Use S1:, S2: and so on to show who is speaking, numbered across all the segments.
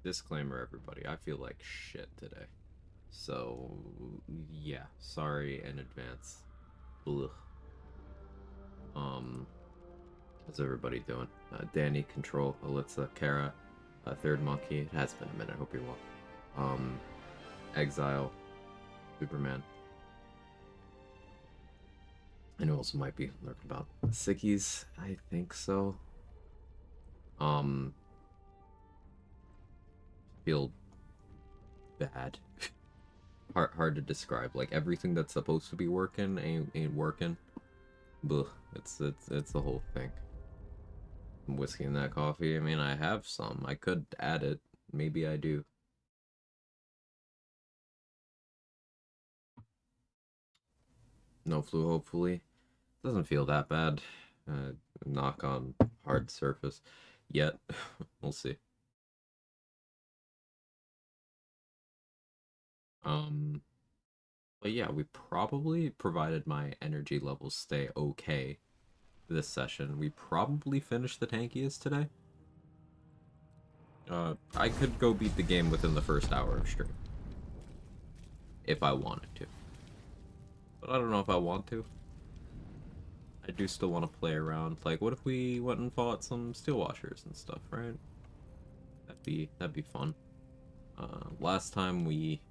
S1: Disclaimer, everybody, I feel like shit today. So, yeah, sorry in advance. Ugh. Um, how's everybody doing? Danny, Control, Alitza, Kara, Third Monkey. It has been a minute, hope you're well. Exile, Superman. I know also might be lurking about. Sickies, I think so. Um, feel bad. hard to describe. Like everything that's supposed to be working ain't working. Ugh, it's the whole thing. Whiskey in that coffee. I mean, I have some. I could add it. Maybe I do. No flu, hopefully. Doesn't feel that bad. Uh, Knock on hard surface. Yet, we'll see. Um, but yeah, we probably, provided my energy levels stay okay this session, we probably finished the Tankiest today. I could go beat the game within the first hour of stream. If I wanted to. But I don't know if I want to. I do still want to play around. Like, what if we went and fought some steel washers and stuff, right? That'd be fun. Last time we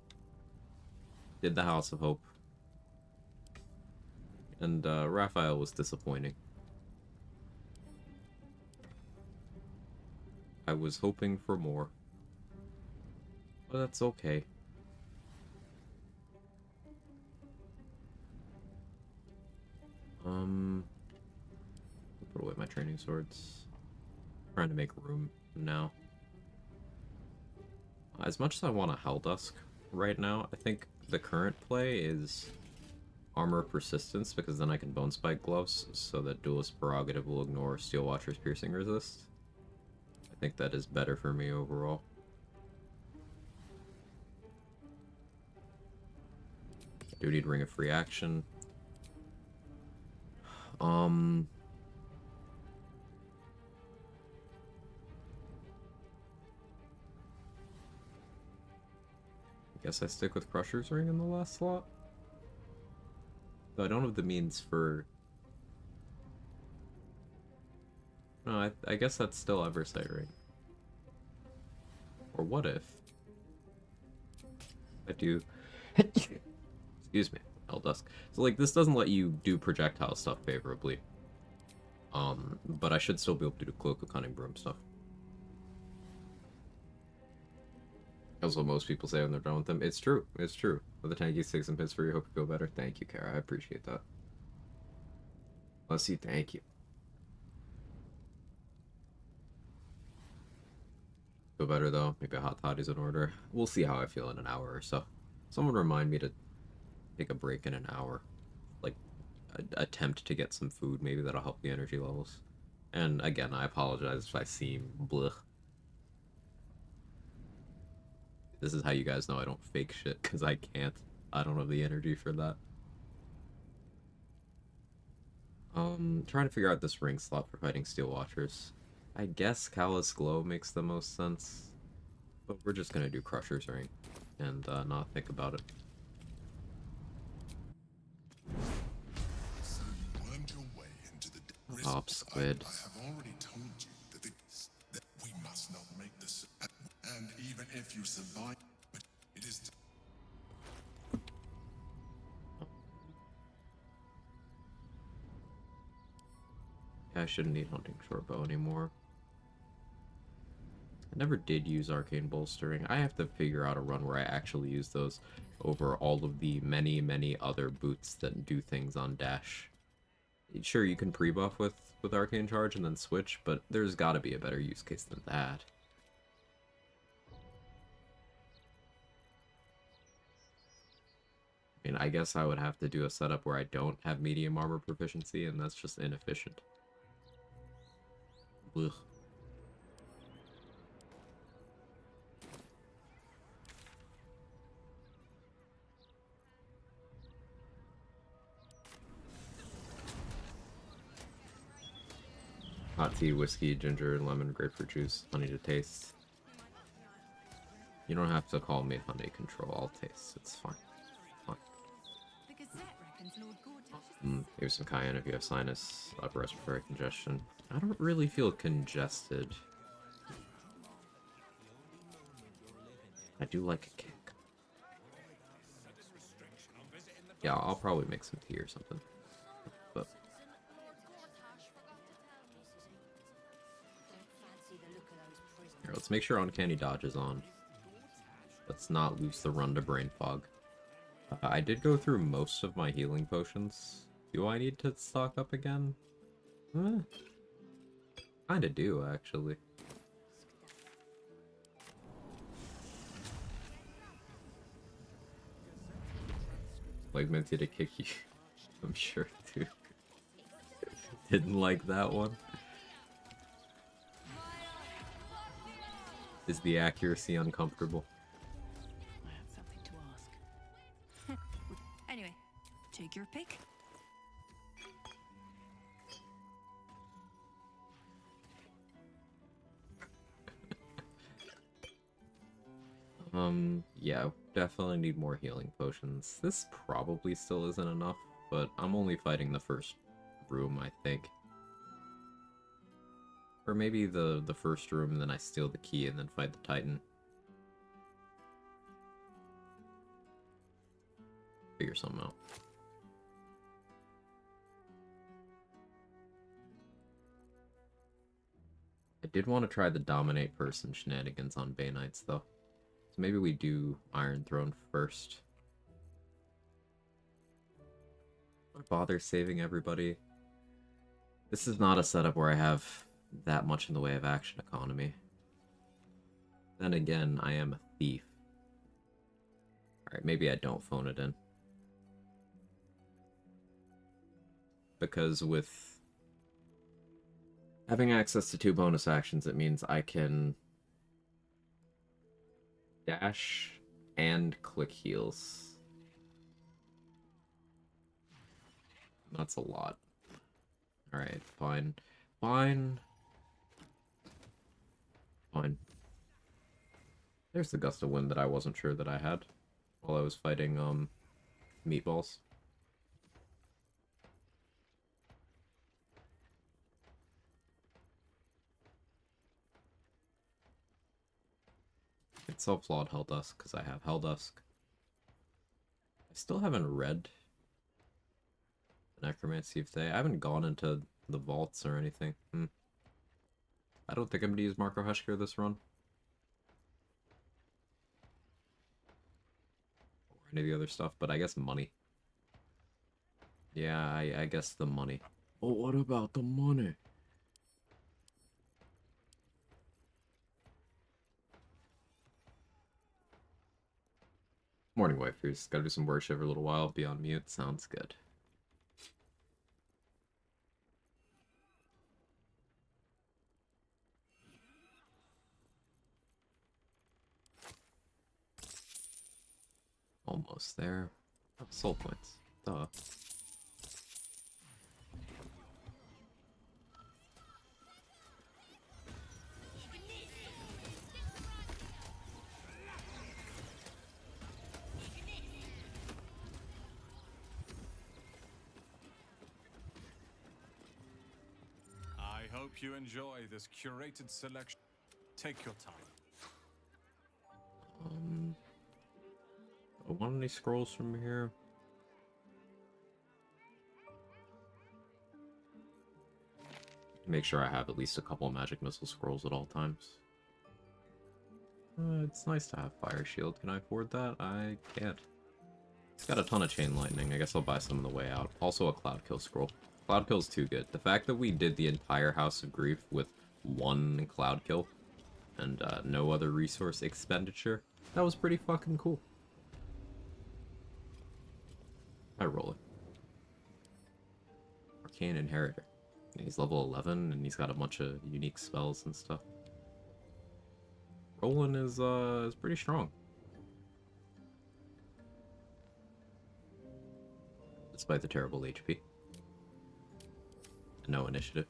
S1: did the House of Hope, and Raphael was disappointing. I was hoping for more, but that's okay. Put away my training swords. Trying to make room now. As much as I want a Helldusk right now, I think the current play is Armor Persistence, because then I can Bone Spike Gloves, so that Duelist Prerogative will ignore Steel Watcher's Piercing Resist. I think that is better for me overall. I do need Ring of Free Action. I guess I stick with Crusher's Ring in the last slot. Though I don't have the means for... No, I guess that's still Eversight Ring. Or what if I do... Excuse me, Helldusk. So, like, this doesn't let you do projectile stuff favorably. But I should still be able to do Cloak of Cunning Broom stuff. That's what most people say when they're done with them. It's true. It's true. With the Tankiest takes some hits for you, hope you feel better. Thank you, Kara. I appreciate that. Let's see. Thank you. Feel better though. Maybe a hot toddy's in order. We'll see how I feel in an hour or so. Someone remind me to take a break in an hour. Like, attempt to get some food. Maybe that'll help the energy levels. And again, I apologize if I seem blech. This is how you guys know I don't fake shit, because I can't. I don't have the energy for that. Trying to figure out this ring slot for fighting Steel Watchers. I guess Callous Glow makes the most sense. But we're just gonna do Crusher's Ring and not think about it.
S2: So you wormed your way into the
S1: Hop Squid.
S2: I have already told you that we must not make this. And even if you survive, but it is.
S1: Yeah, I shouldn't need Hunting Shortbow anymore. I never did use Arcane Bolstering. I have to figure out a run where I actually use those over all of the many, many other boots that do things on dash. Sure, you can pre-buff with Arcane Charge and then switch, but there's gotta be a better use case than that. I mean, I guess I would have to do a setup where I don't have medium armor proficiency, and that's just inefficient. Ugh. Hot tea, whiskey, ginger, lemon, grapefruit juice, honey to taste. You don't have to call me honey control. I'll taste. It's fine. Fine. Here's some cayenne if you have sinus, upper respiratory congestion. I don't really feel congested. I do like a kick. Yeah, I'll probably make some tea or something. But here, let's make sure Uncanny Dodge is on. Let's not lose the run to Brain Fog. I did go through most of my healing potions. Do I need to stock up again? Kinda do, actually. Like, Minty to kick you. I'm sure, dude. Didn't like that one. Is the accuracy uncomfortable?
S3: I have something to ask. Anyway, take your pick.
S1: Yeah, definitely need more healing potions. This probably still isn't enough, but I'm only fighting the first room, I think. Or maybe the first room, and then I steal the key and then fight the Titan. Figure something out. I did want to try the dominate person shenanigans on Bay Knights, though. So maybe we do Iron Throne first. Why bother saving everybody? This is not a setup where I have that much in the way of action economy. Then again, I am a thief. Alright, maybe I don't phone it in. Because with having access to 2 bonus actions, it means I can dash and click heals. That's a lot. Alright, fine. Fine. Fine. There's the gust of wind that I wasn't sure that I had while I was fighting, meatballs. It's self-flawed Helldusk, because I have Helldusk. I still haven't read the Necromancy of Day. I haven't gone into the vaults or anything. I don't think I'm going to use Marco Heschker this run. Or any of the other stuff, but I guess money. Yeah, I guess the money. Oh, what about the money? Morning, wifers. Gotta do some worship for a little while. Be on mute. Sounds good. Almost there. Oh, soul points. Duh.
S4: I hope you enjoy this curated selection. Take your time.
S1: I want any scrolls from here? Make sure I have at least a couple of magic missile scrolls at all times. It's nice to have Fire Shield. Can I afford that? I can't. It's got a ton of Chain Lightning. I guess I'll buy some on the way out. Also a Cloud Kill scroll. Cloud Kill's too good. The fact that we did the entire House of Grief with 1 Cloud Kill and no other resource expenditure, that was pretty fucking cool. I roll it. Arcane Inheritor. He's level 11 and he's got a bunch of unique spells and stuff. Roland is pretty strong. Despite the terrible HP. No initiative.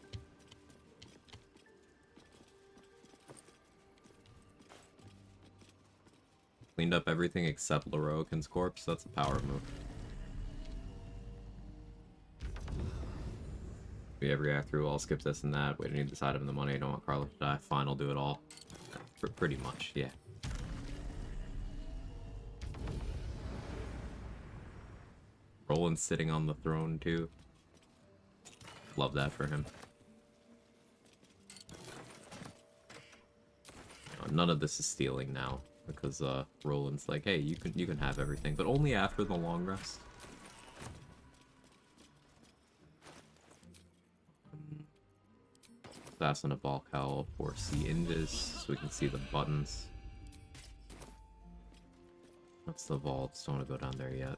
S1: cleaned up everything except Leroican's corpse. That's a power move. We have react through, I'll skip this and that. Wait, I need this item and the money. I don't want Carlos to die. Fine, I'll do it all. Pretty much, yeah. Roland's sitting on the throne, too. Love that for him. None of this is stealing now, because Roland's like, hey, you can have everything, but only after the long rest. Fasten a ball cowl for C Invis, so we can see the buttons. That's the vaults, don't want to go down there yet.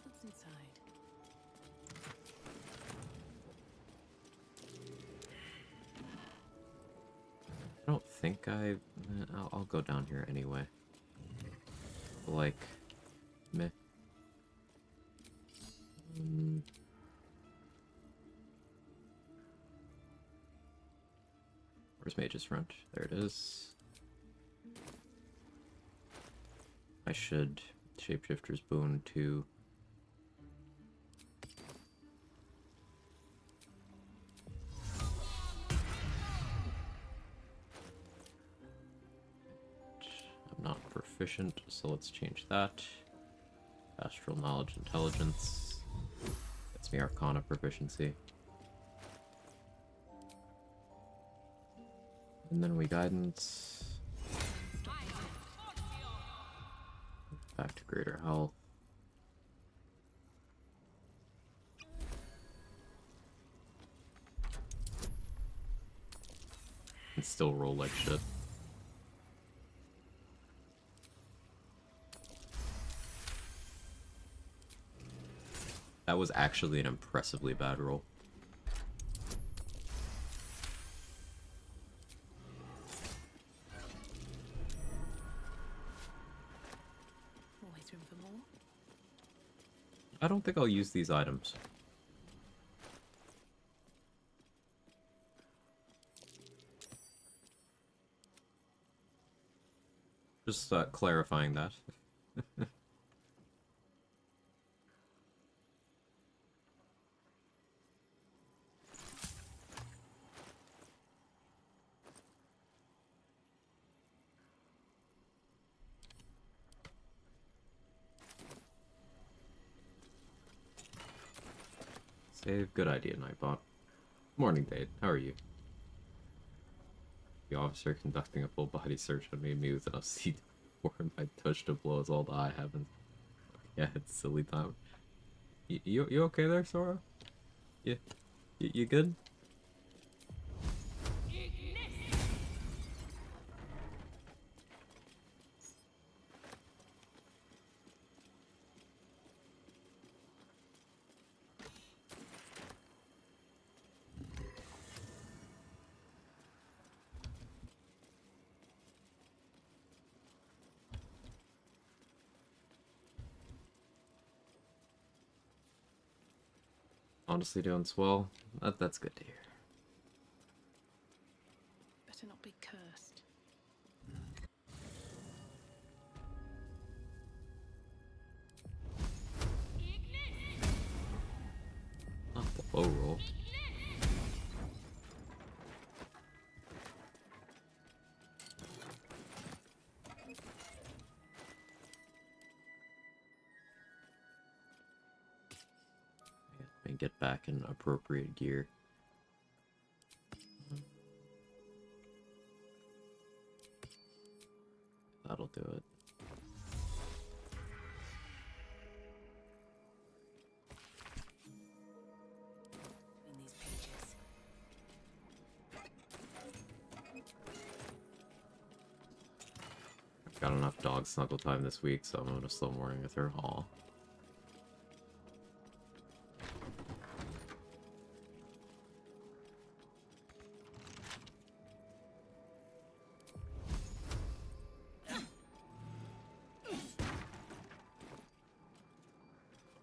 S3: What's inside?
S1: I don't think I'll go down here anyway. Like, meh. Where's Mage's Front? There it is. I should Shapeshifter's Boon to... I'm not proficient, so let's change that. Astral Knowledge Intelligence. That's me Arcana proficiency. And then we Guidance. Back to greater health. And still roll like shit. That was actually an impressively bad roll.
S3: Always room for more.
S1: I don't think I'll use these items. Just clarifying that. Save. Good idea, Nightbot. Morning, Date. How are you? The officer conducting a full-body search on me with enough seat for my touch to blow us all to high heavens. Yeah, it's silly time. You okay there, Sora? You good? Honestly doing swell. That's good to hear.
S3: Better not be cursed.
S1: Not the low roll. And get back in appropriate gear. That'll do it.
S3: In these pages.
S1: I've got enough dog snuggle time this week, so I'm going to slow morning with her. Aw.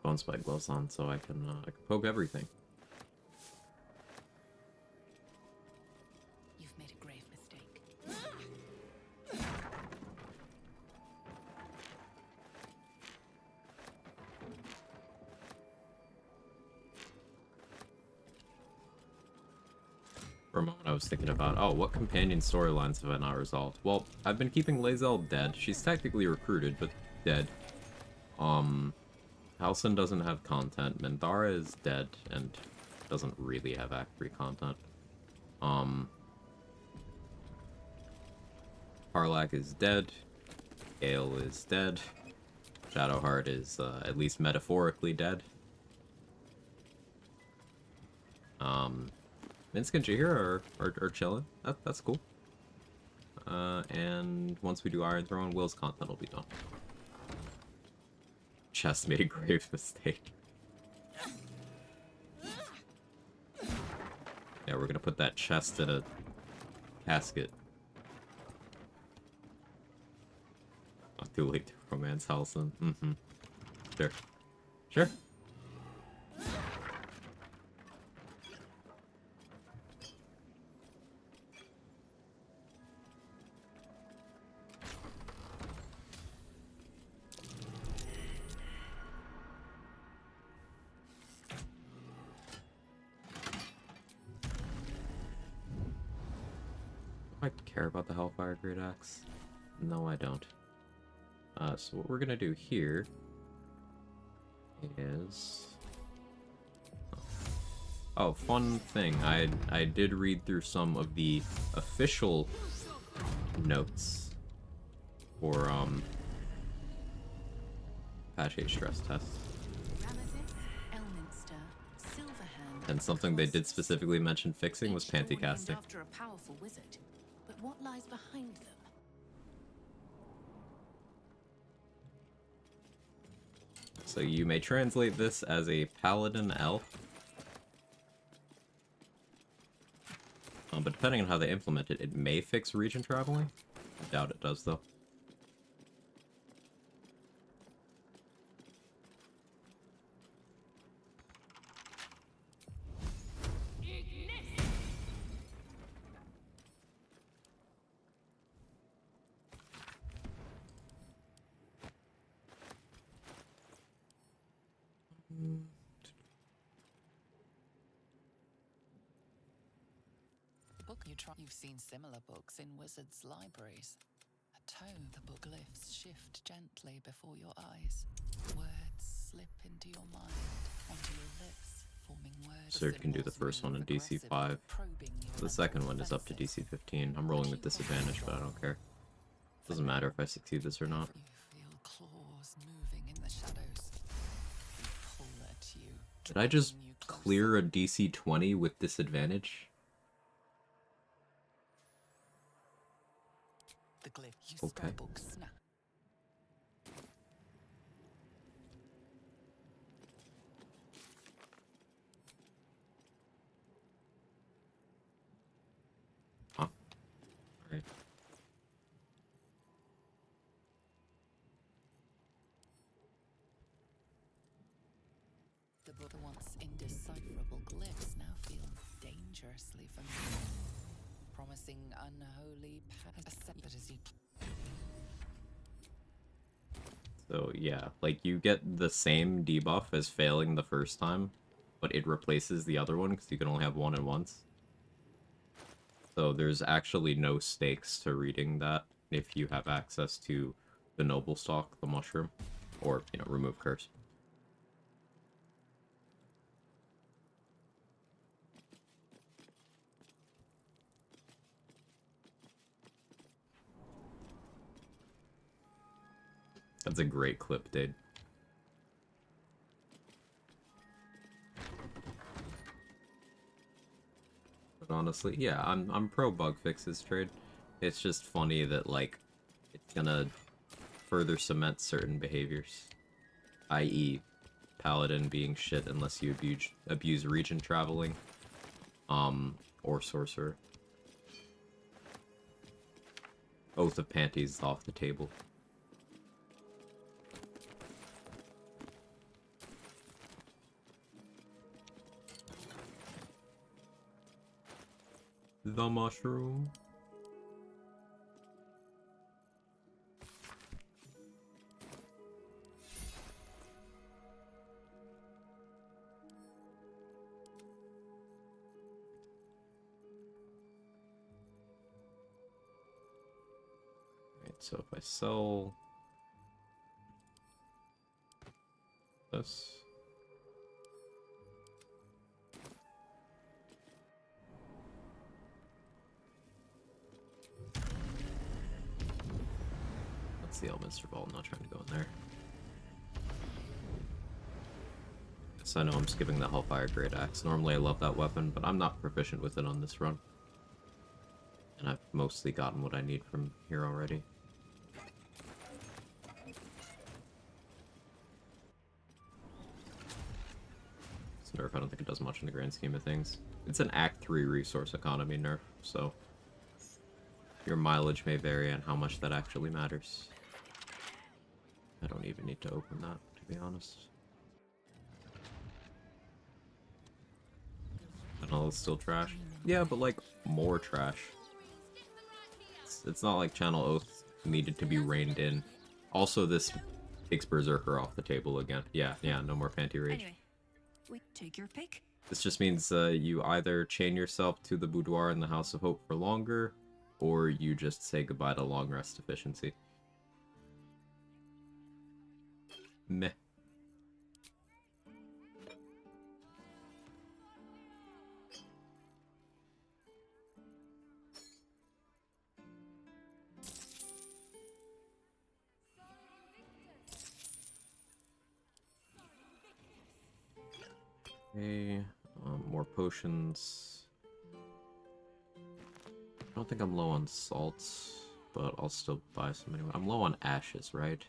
S1: Bone spike gloves on so I can poke everything.
S3: You've made a grave mistake.
S1: For a moment, I was thinking about, oh, what companion storylines have I not resolved? Well, I've been keeping Lae'zel dead. She's technically recruited, but dead. Halsin doesn't have content. Minthara is dead and doesn't really have Act 3 content. Harlak is dead. Gale is dead. Shadowheart is, at least metaphorically dead. Minsc and Jaheira are chilling. That's cool. And once we do Iron Throne, Will's content will be done. Chest made a grave mistake. Yeah, we're gonna put that chest in a casket. Not too late to romance Halsin. Mm-hmm. Sure. Sure. Do I care about the Hellfire Great Axe? No, I don't. So what we're gonna do here is... Oh, fun thing. I did read through some of the official notes for patch 8 stress test. And something they did specifically mention fixing was panty casting.
S3: After a powerful wizard, but what lies behind them?
S1: So you may translate this as a paladin elf. But depending on how they implement it, it may fix region traveling. I doubt it does, though.
S5: You've seen similar books in wizards' libraries. A tome, the book glyphs shift gently before your eyes. Words slip into your mind, onto your lips, forming words.
S1: Sir can do the first one in DC 5. The second one is up to DC 15. I'm rolling with disadvantage, but I don't care. Doesn't matter if I succeed this or not.
S5: You feel claws moving in the shadows. They pull at you.
S1: Did I just clear a DC 20 with disadvantage?
S5: The glyph. You
S1: Okay.
S5: spellbook snap.
S1: Huh. Alright.
S5: The book, once indecipherable glyphs, now feel dangerously familiar. Promising unholy but as you...
S1: So yeah, like you get the same debuff as failing the first time, but it replaces the other one because you can only have one at once. So there's actually no stakes to reading that if you have access to the noble stalk, the mushroom, or, you know, remove curse. That's a great clip, dude. But honestly, yeah, I'm pro bug fixes trade. It's just funny that, like, it's gonna further cement certain behaviors, i.e. Paladin being shit unless you abuse region traveling, or Sorcerer. Oath of Panties is off the table. The mushroom. So if I sell this, that's the Elminster Vault. I'm not trying to go in there. So I know I'm skipping the Hellfire Great Axe. Normally I love that weapon, but I'm not proficient with it on this run. And I've mostly gotten what I need from here already. It's a nerf. I don't think it does much in the grand scheme of things. It's an Act 3 resource economy nerf, so your mileage may vary on how much that actually matters. I don't even need to open that, to be honest. And all is still trash. Yeah, but like, more trash. It's not like Channel Oath needed to be reined in. Also, this takes Berserker off the table again. Yeah, no more Panty Rage.
S3: Anyway, we take your pick.
S1: This just means you either chain yourself to the boudoir in the House of Hope for longer, or you just say goodbye to long rest efficiency. Meh. Okay, more potions. I don't think I'm low on salts, but I'll still buy some anyway. I'm low on ashes, right?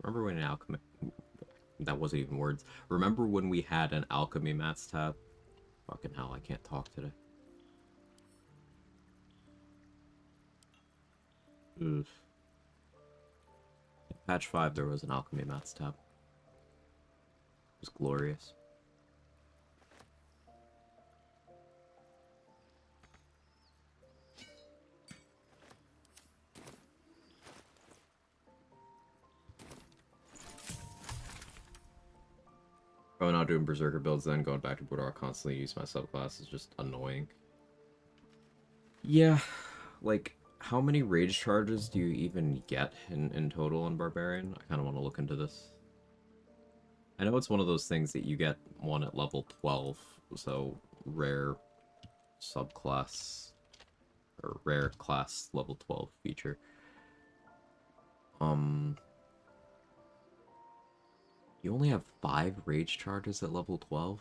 S1: Remember when an alchemy... That wasn't even words. Remember when we had an alchemy mats tab? Fucking hell, I can't talk today. Oof. In patch 5 there was an alchemy mats tab. It was glorious. Oh, not doing Berserker builds, then going back to Boudoir constantly use my subclass is just annoying. Yeah, like, how many rage charges do you even get in total on Barbarian? I kind of want to look into this. I know it's one of those things that you get one at level 12, so rare subclass, or rare class level 12 feature. You only have 5 rage charges at level 12?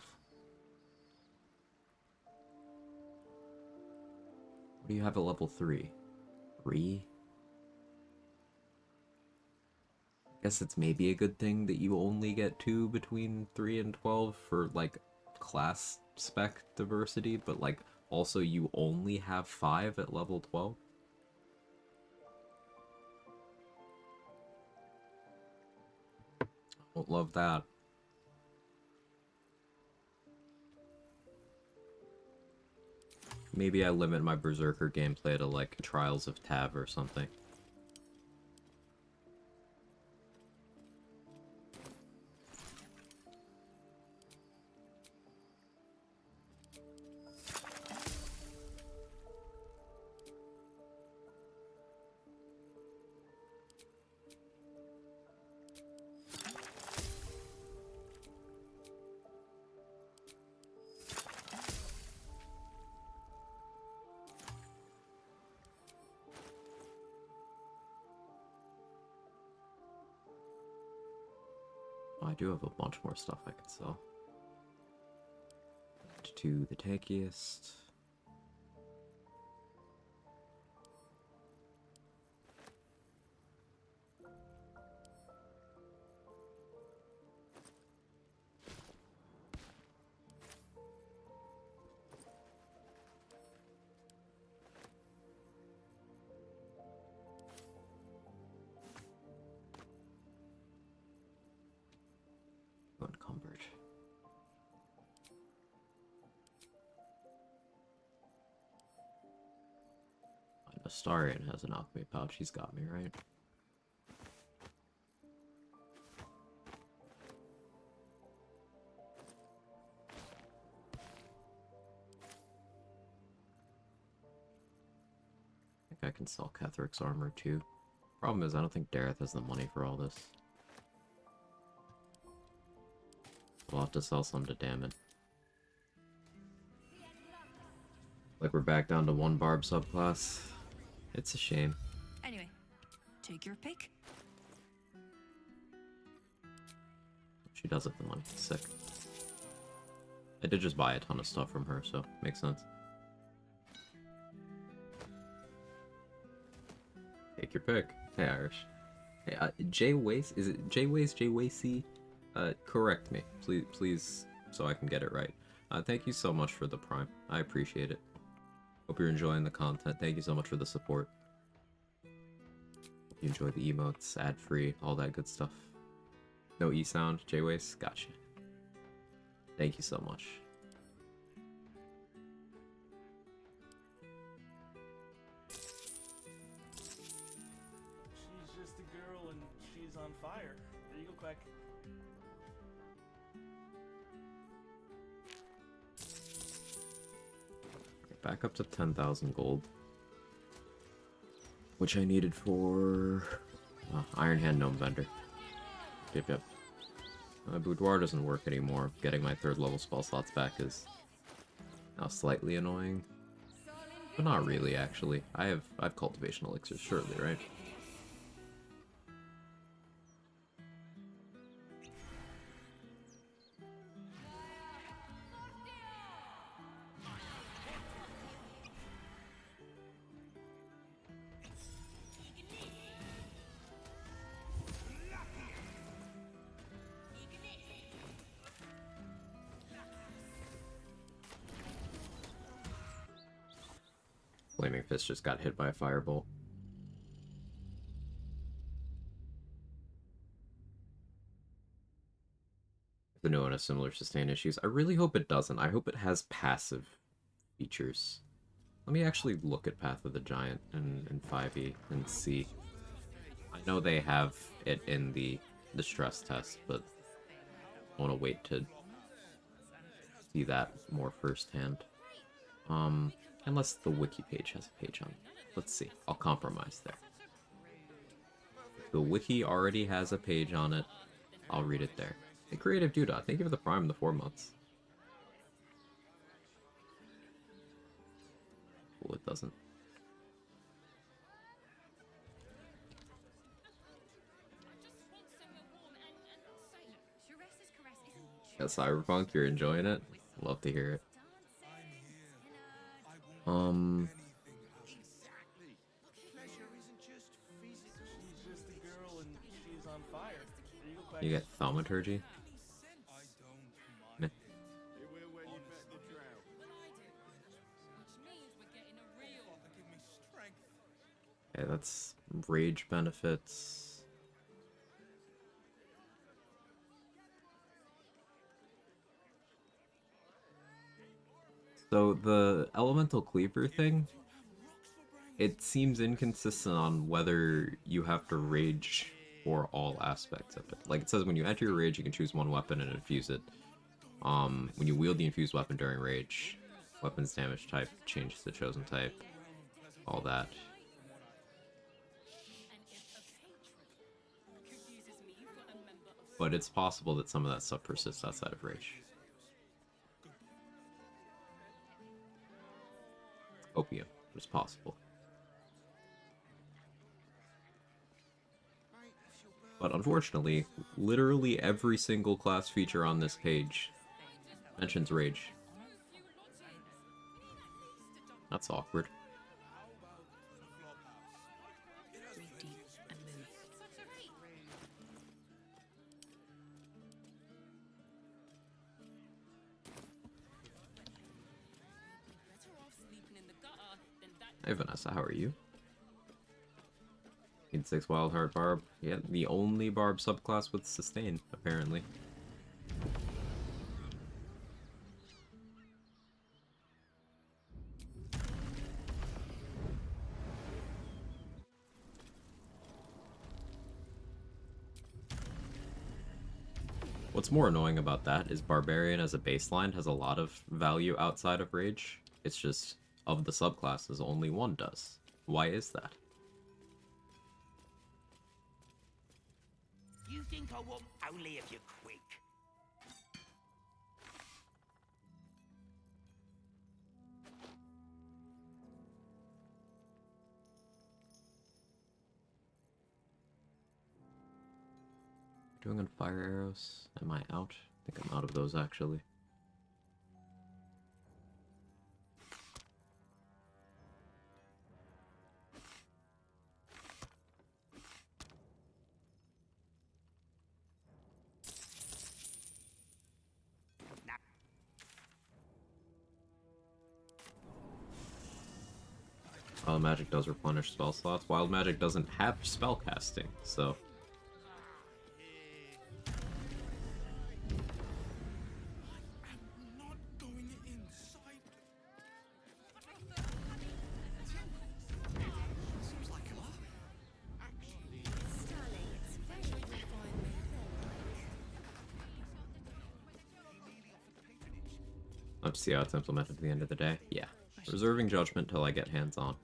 S1: What do you have at level 3? 3? Guess it's maybe a good thing that you only get 2 between 3 and 12 for, like, class spec diversity, but, like, also you only have 5 at level 12? Don't love that. Maybe I limit my Berserker gameplay to, like, Trials of Tav or something. I do have a bunch more stuff I could sell. To the Tankiest. Astarion has an alchemy pouch. He's got me, right? I think I can sell Kethric's armor too. Problem is, I don't think Dareth has the money for all this. We'll have to sell some to Damon. Like we're back down to one barb subclass. It's a shame.
S3: Anyway, take your pick.
S1: She does have the money. Sick. I did just buy a ton of stuff from her, so makes sense. Take your pick. Hey, Irish. Hey, Jay Wace? Is it Jay Wace? Jay Wacey? Correct me, please, so I can get it right. Thank you so much for the Prime. I appreciate it. Hope you're enjoying the content. Thank you so much for the support. Hope you enjoy the emotes, ad-free, all that good stuff. No E-sound, J-Wace? Gotcha. Thank you so much.
S6: She's just a girl and she's on fire. There you go, Quag.
S1: Back up to 10,000 gold. Which I needed for... Iron Hand Gnome Bender. Yep. Boudoir doesn't work anymore. Getting my 3rd level spell slots back is now slightly annoying. But not really, actually. I've cultivation elixirs, surely, right? Flaming Fist just got hit by a firebolt. The new one has similar sustain issues. I really hope it doesn't. I hope it has passive features. Let me actually look at Path of the Giant in 5e and see. I know they have it in the stress test, but I want to wait to see that more firsthand. Unless the wiki page has a page on it. Let's see. I'll compromise there. If the wiki already has a page on it, I'll read it there. Hey, Creative Duda, thank you for the Prime in the 4 months. Well, it doesn't. Yeah, Cyberpunk, you're enjoying it? Love to hear it.
S6: She's just a girl and she's on fire. There you go, Quag.
S1: You get thaumaturgy? Meh. Okay, that's rage benefits. So the elemental cleaver thing, it seems inconsistent on whether you have to rage for all aspects of it. Like it says when you enter your rage, you can choose one weapon and infuse it. When you wield the infused weapon during rage, weapon's damage type changes to chosen type. All that. But it's possible that some of that stuff persists outside of rage. Opium, but it's possible. But unfortunately, literally every single class feature on this page mentions rage. That's awkward.
S3: Breathe deep and move.
S1: Hey Vanessa, how are you? Need 6 Wild Heart Barb. Yeah, the only Barb subclass with sustain, apparently. What's more annoying about that is Barbarian as a baseline has a lot of value outside of Rage. It's just, of the subclasses, only one does. Why is that?
S7: You think I want only if you're quick?
S1: Doing on fire arrows? Am I out? I think I'm out of those actually. Wild Magic does replenish spell slots. Wild Magic doesn't have spell casting, so...
S2: I'm not going inside. Seems like a lot. Actually,
S1: Let's see how it's implemented at the end of the day. Yeah. Reserving judgment till I get hands-on.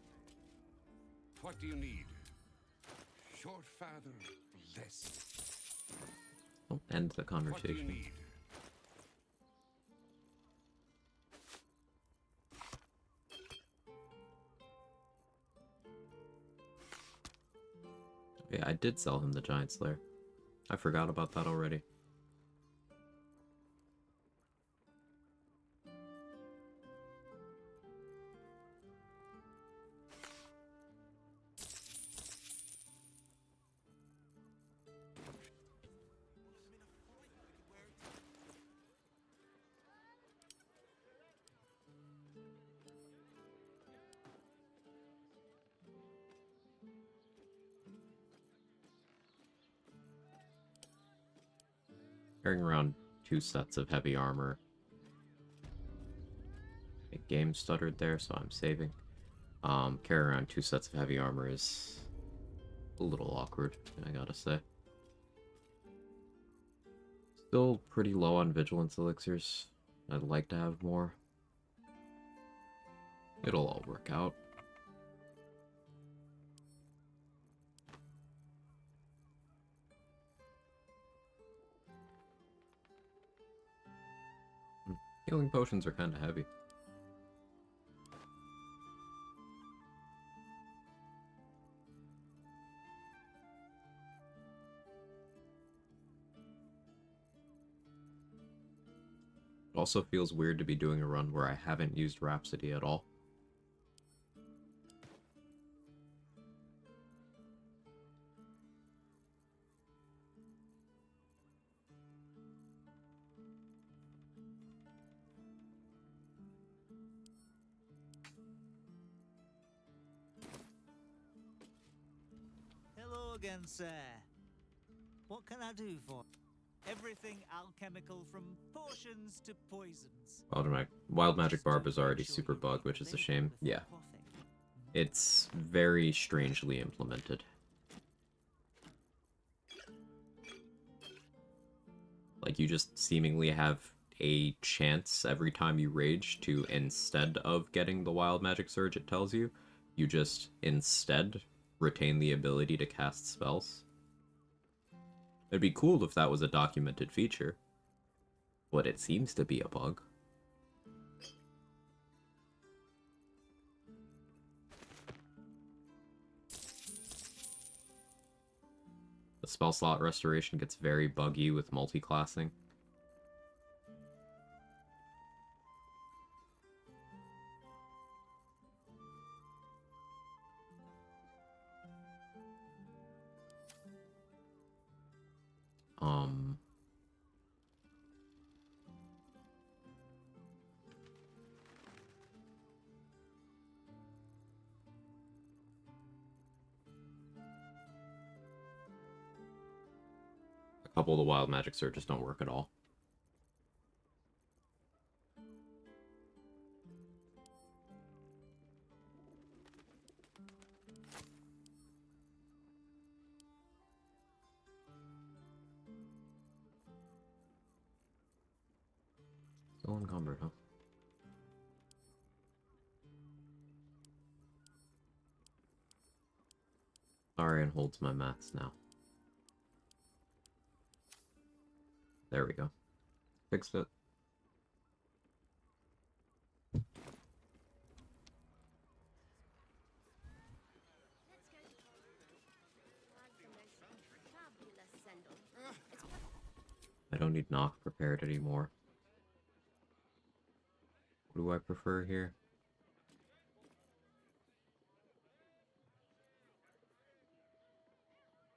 S8: What do you need? Short father, less.
S1: Don't end the
S8: What do you
S1: conversation.
S8: need?
S1: Yeah, I did sell him the Giant Slayer. I forgot about that already. Carrying around 2 sets of heavy armor. A game stuttered there, so I'm saving. Carrying around 2 sets of heavy armor is a little awkward, I gotta say. Still pretty low on vigilance elixirs. I'd like to have more. It'll all work out. Healing potions are kind of heavy. It also feels weird to be doing a run where I haven't used Rhapsody at all.
S9: Hello again, sir. What can I do for? Everything alchemical from potions to poisons.
S1: Wild Magic Barb is already super bugged, which is a shame. Yeah. It's very strangely implemented. Like, you just seemingly have a chance every time you rage to, instead of getting the Wild Magic Surge it tells you, you just instead retain the ability to cast spells. It'd be cool if that was a documented feature, but it seems to be a bug. The spell slot restoration gets very buggy with multi-classing. A couple of the Wild Magic Surges don't work at all. Unencumbered, huh? Arian holds my mats now. There we go. Fixed it. I don't need knock prepared anymore. What do I prefer here?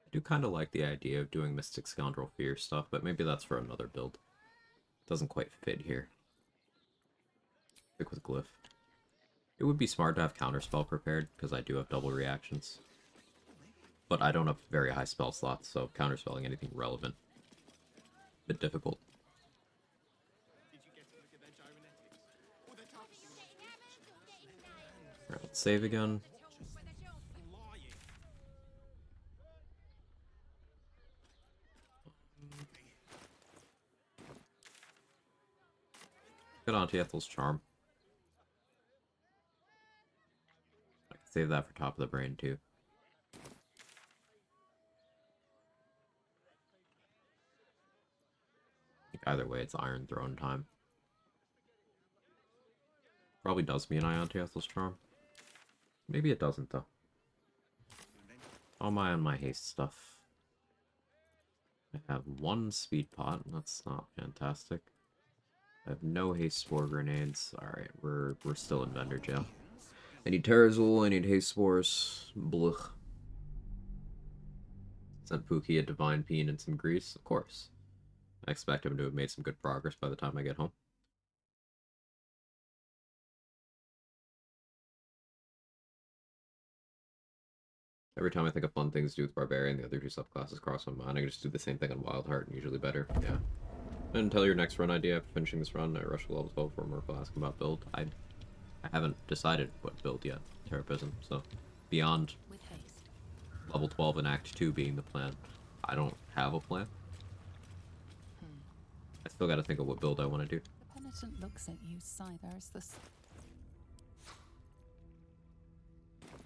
S1: I do kind of like the idea of doing Mystic Scoundrel Fear stuff, but maybe that's for another build. Doesn't quite fit here. Stick with Glyph. It would be smart to have Counterspell prepared, because I do have double reactions. But I don't have very high spell slots, so counterspelling anything relevant. Bit difficult. Alright, let's save again. Get onto Ethel's Charm. I can save that for top of the brain too. Either way, it's Iron Throne time. Probably does me an eye onto Ethel's Charm. Maybe it doesn't though. How am I on my haste stuff? I have one speed pot, that's not fantastic. I have no haste spore grenades. Alright, we're still in vendor jail. I need Terrazul, I need haste spores. Bluch. Sent Pookie a divine peen and some grease, of course. I expect him to have made some good progress by the time I get home. Every time I think of fun things to do with Barbarian, the other two subclasses cross my mind. I can just do the same thing on Wildheart and usually better. Yeah. And tell your next run idea after finishing this run. I rush to level 12 for a Merkle asking about build. I haven't decided what build yet. Terapism, so beyond level 12 and Act 2 being the plan, I don't have a plan. I still gotta think of what build I want to do.
S5: The penitent looks at you, sigh. There's this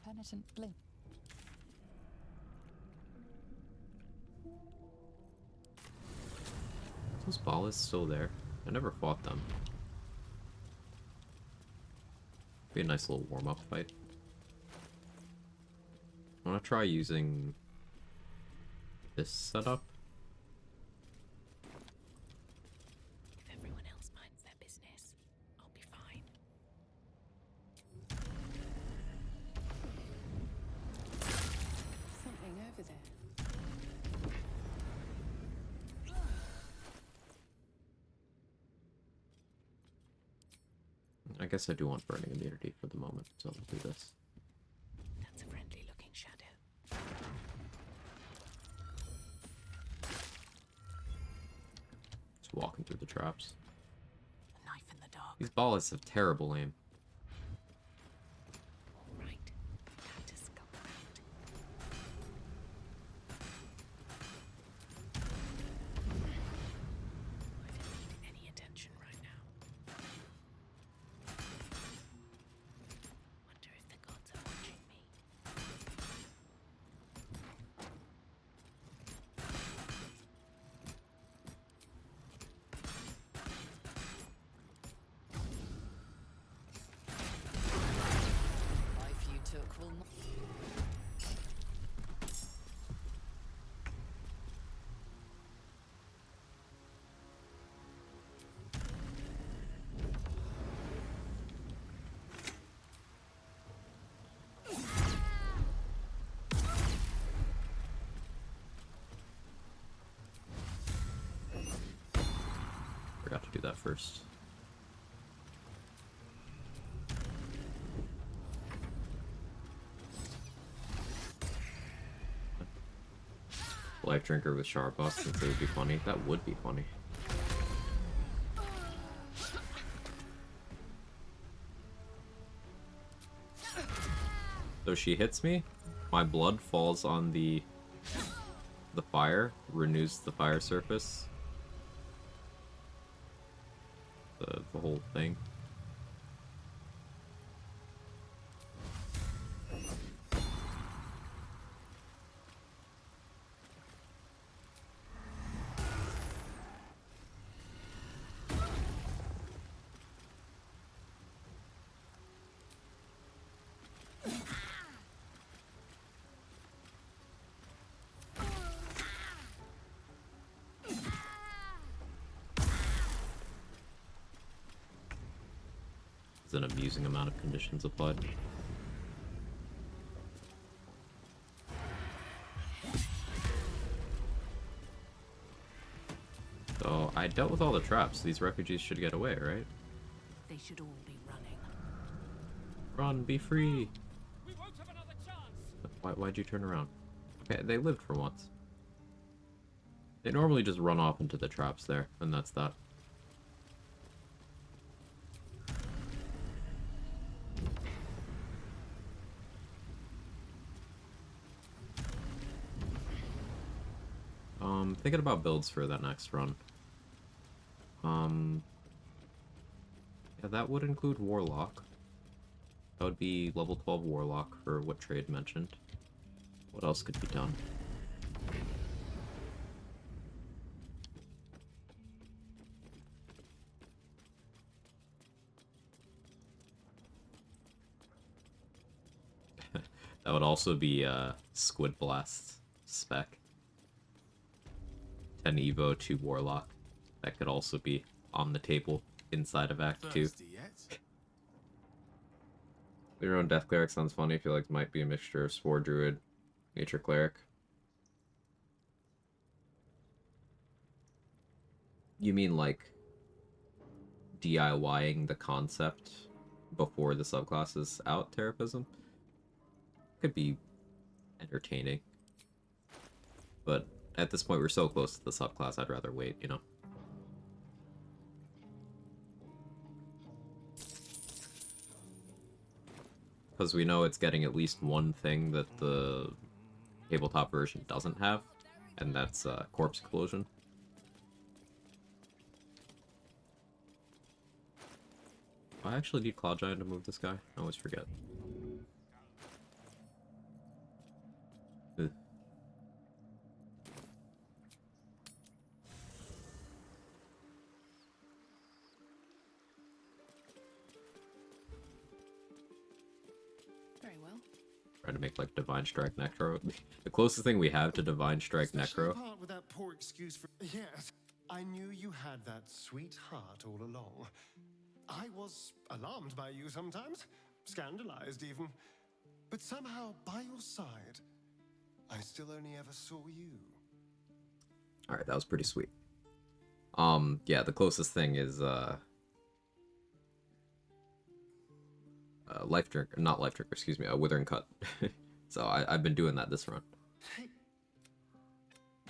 S5: penitent blink.
S1: Those balls still there. I never fought them. Be a nice little warm-up fight. I want to try using this setup.
S3: If everyone else minds their business, I'll be fine. Something over there.
S1: I guess I do want burning immunity for the moment, so I'll do this.
S3: That's a friendly looking shadow.
S1: Just walking through the traps.
S3: A knife in the dark.
S1: These balls have terrible aim.
S3: Right. Time to scope around. I don't need any attention right now. Wonder if the gods are watching me.
S5: Life you took will not.
S1: Forgot to do that first. Life Drinker with Sharpus, since it would be funny. That would be funny. So she hits me, my blood falls on the fire, renews the fire surface. the whole thing. An amusing amount of conditions applied. So I dealt with all the traps. These refugees should get away, right?
S3: They should all be running.
S1: Run, be free.
S6: We won't have another chance.
S1: Why'd you turn around? Okay, they lived for once. They normally just run off into the traps there, and that's that. Thinking about builds for that next run. Yeah, that would include Warlock. That would be level 12 Warlock for what Trade mentioned. What else could be done? That would also be Squid Blast spec. 10 Evo, 2 Warlock. That could also be on the table inside of Act 2. Your own Death Cleric sounds funny. I feel like it might be a mixture of Spore Druid, Nature Cleric. You mean like DIYing the concept before the subclass is out, Terapism? Could be entertaining. But at this point, we're so close to the subclass, I'd rather wait, you know? Because we know it's getting at least one thing that the tabletop version doesn't have, and that's Corpse Explosion. I actually need Cloud Giant to move this guy. I always forget. Ugh.
S3: Very well.
S1: Try to make like Divine Strike Necro. The closest thing we have to Divine Strike Necro.
S10: Part with that poor excuse for yes, I knew you had that sweet heart all along. I was alarmed by you sometimes, scandalized even, but somehow by your side, I still only ever saw you.
S1: All right, that was pretty sweet. Yeah, the closest thing is Life Drink, not Life Drink, excuse me, a Withering Cut. So I've been doing that this run.
S10: Hey,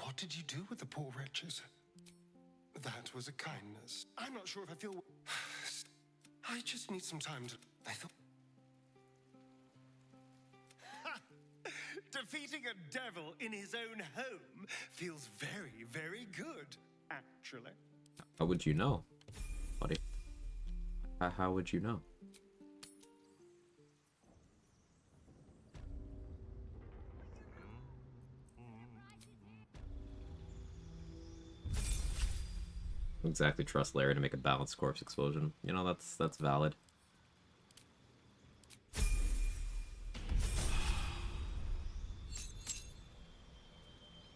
S10: what did you do with the poor wretches? That was a kindness. I'm not sure if I feel... I just need some time to... I thought... Defeating a devil in his own home feels very, very good, actually.
S1: How would you know, buddy? How would you know? Exactly, trust Larry to make a balanced Corpse Explosion. You know, that's valid.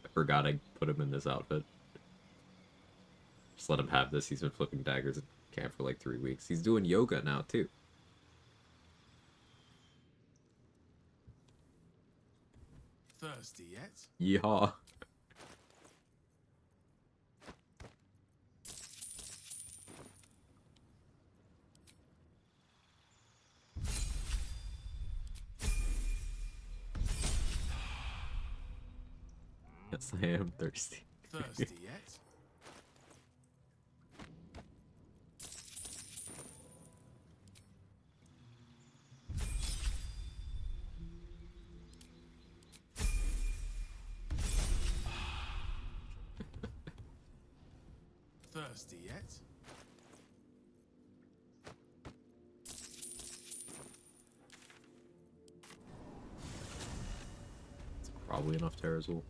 S1: I forgot I put him in this outfit. Just let him have this. He's been flipping daggers at camp for like 3 weeks. He's doing yoga now, too.
S2: Thirsty yet?
S1: Yeehaw. Yes, I am thirsty.
S2: Thirsty yet? Thirsty yet?
S1: probably enough Terrazul.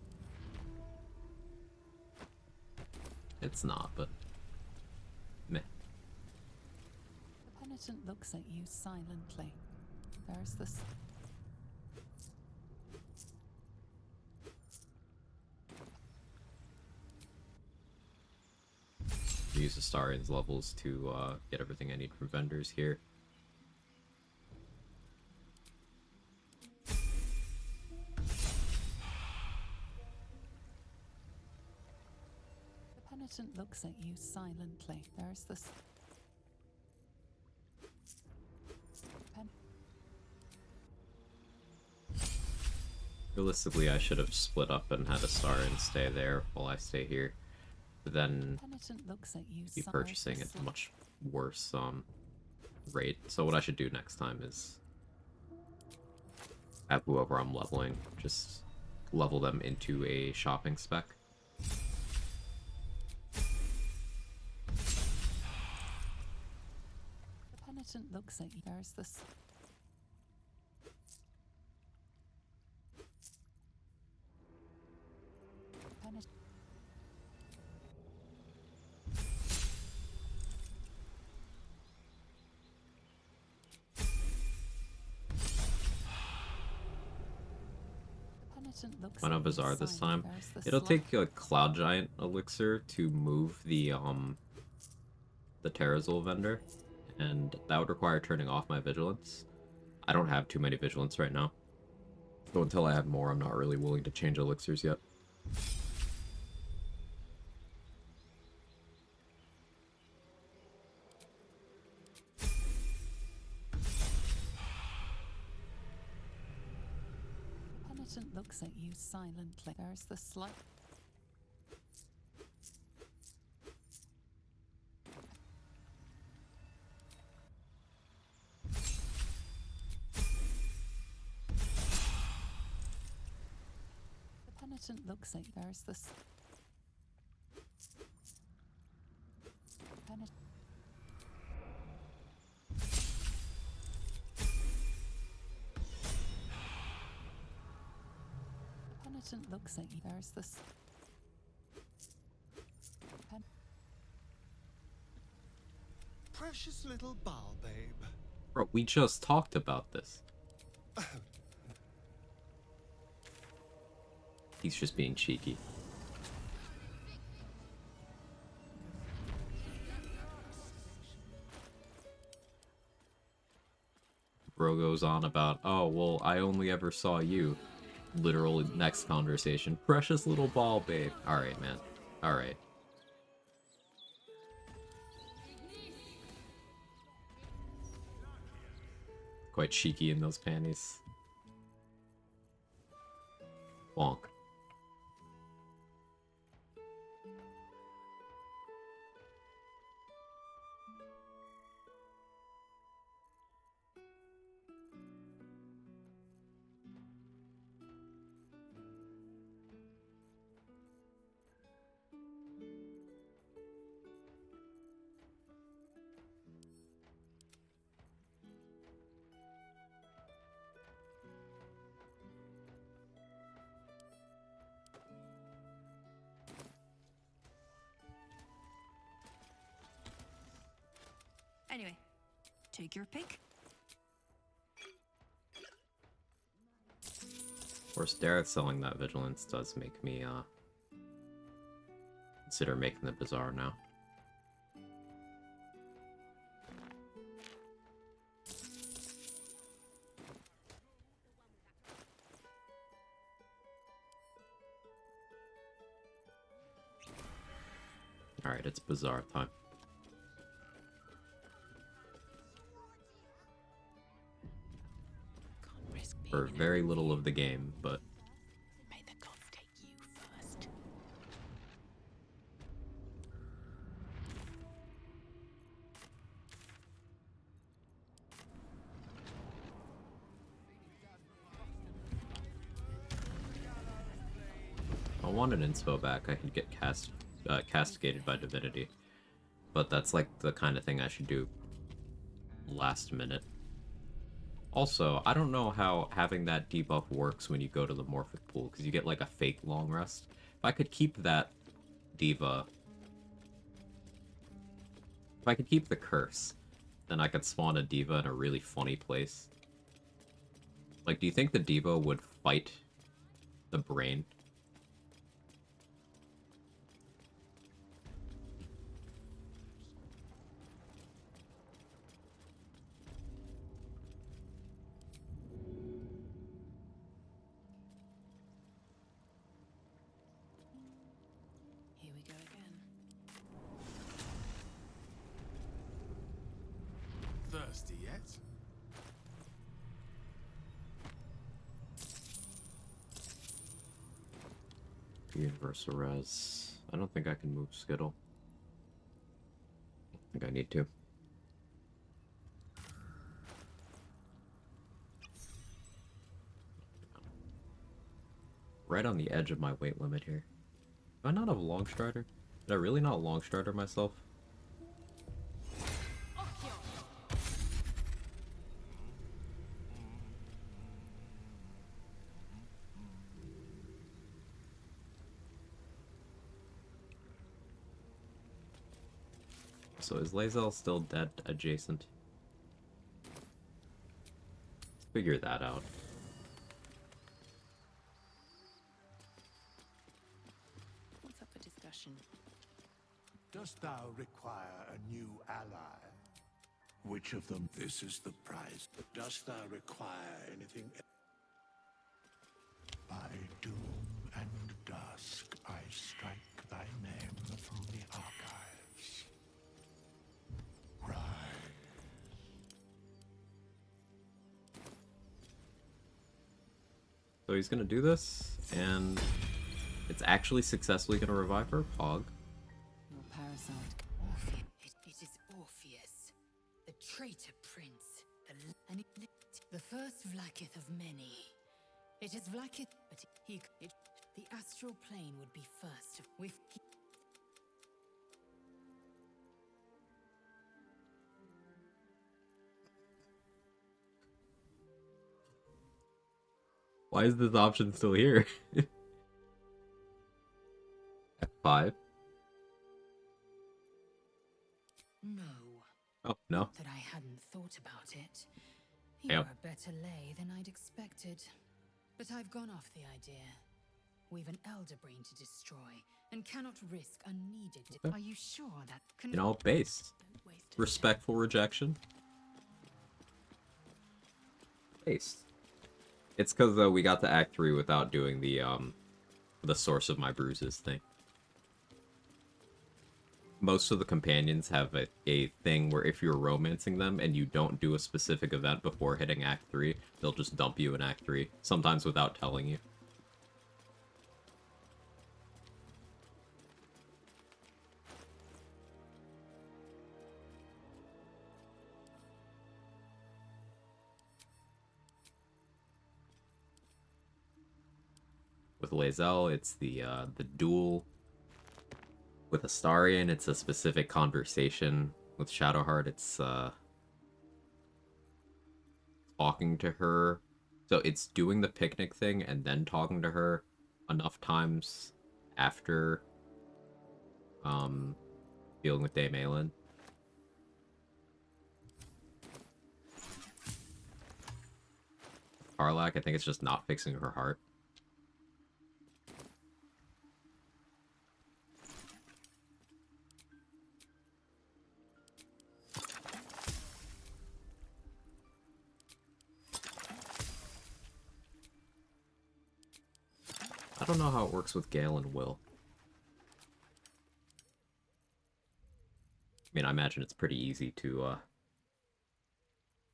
S1: It's not, but meh.
S5: The penitent looks at you silently. There's this.
S1: Use Astarian's levels to get everything I need from vendors here.
S5: The penitent looks at you silently. There's this.
S1: Realistically, I should have split up and had Astarian stay there while I stay here. But then
S5: Penitent looks at you
S1: be purchasing at a much worse rate. So what I should do next time is have whoever I'm leveling just level them into a shopping spec.
S5: The penitent looks at you. There's this. Penitent.
S1: Why not Bazaar this time? It'll take a Cloud Giant elixir to move the Terrazul vendor, and that would require turning off my vigilance. I don't have too many vigilance right now, so until I have more, I'm not really willing to change elixirs yet.
S5: Looks at you silently. There's the slight. The penitent looks at you. There's this. Penitent. Penitent looks at you. There's this.
S10: Precious little ball, babe.
S1: Bro, we just talked about this. He's just being cheeky. Bro goes on about, oh, well, I only ever saw you. Literal next conversation. Precious little ball, babe. Alright, man. Alright. Quite cheeky in those panties. Wonk.
S3: Anyway, take your pick.
S1: Of course, Dareth selling that vigilance does make me consider making the bazaar now. Alright, it's bazaar time. For very little of the game, but
S5: may the gods take you first.
S1: If I wanted inspo back, I could get castigated by divinity, but that's like the kind of thing I should do last minute. Also, I don't know how having that debuff works when you go to the Morphic pool, because you get like a fake long rest. If I could keep that diva... If I could keep the curse, then I could spawn a diva in a really funny place. Like, do you think the diva would fight the brain?
S3: Here we go again.
S2: Thirsty yet?
S1: Universal res. I don't think I can move Skittle. I think I need to. Right on the edge of my weight limit here. Do I not have a long strider? Did I really not long strider myself? So is Lae'zel still dead adjacent? Let's figure that out.
S3: What's up for discussion?
S2: Dost thou require a new ally? Which of them? This is the prize. Dost thou require anything? By doom and dusk, I strike thy name through the archives. Rise.
S1: So he's gonna do this, and it's actually successfully gonna revive her, Quag.
S5: Your parasite.
S3: It is Orpheus, the traitor prince, the first Vlakith of many. It is Vlakith, but the astral plane would be first.
S1: Why is this option still here? F5.
S3: No.
S1: Oh, no.
S3: Not that I hadn't thought about it. You're a better lay than I'd expected. But I've gone off the idea. We've an elder brain to destroy, and cannot risk unneeded. Are you sure that
S1: You know, base. Respectful rejection. Base. It's because we got to Act 3 without doing the source of my bruises thing. Most of the companions have a thing where if you're romancing them and you don't do a specific event before hitting Act 3, they'll just dump you in Act 3, sometimes without telling you. With Lae'zel, it's the duel. With Astarion, it's a specific conversation. With Shadowheart, it's talking to her. So it's doing the picnic thing and then talking to her enough times after dealing with Dame Aelin. Karlach, I think it's just not fixing her heart. I don't know how it works with Gale and Will. I mean, I imagine it's pretty easy to,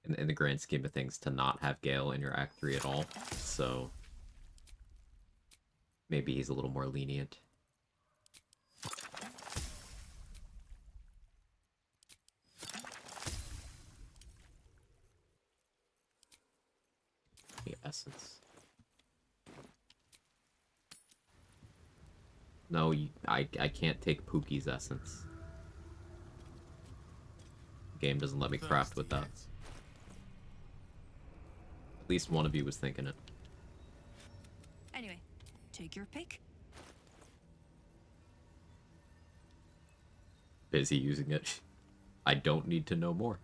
S1: in the grand scheme of things, to not have Gale in your Act 3 at all, so maybe he's a little more lenient. The essence. No, I can't take Pookie's essence. The game doesn't let me craft with that. At least one of you was thinking it.
S11: Anyway, take your pick.
S1: Busy using it. I don't need to know more.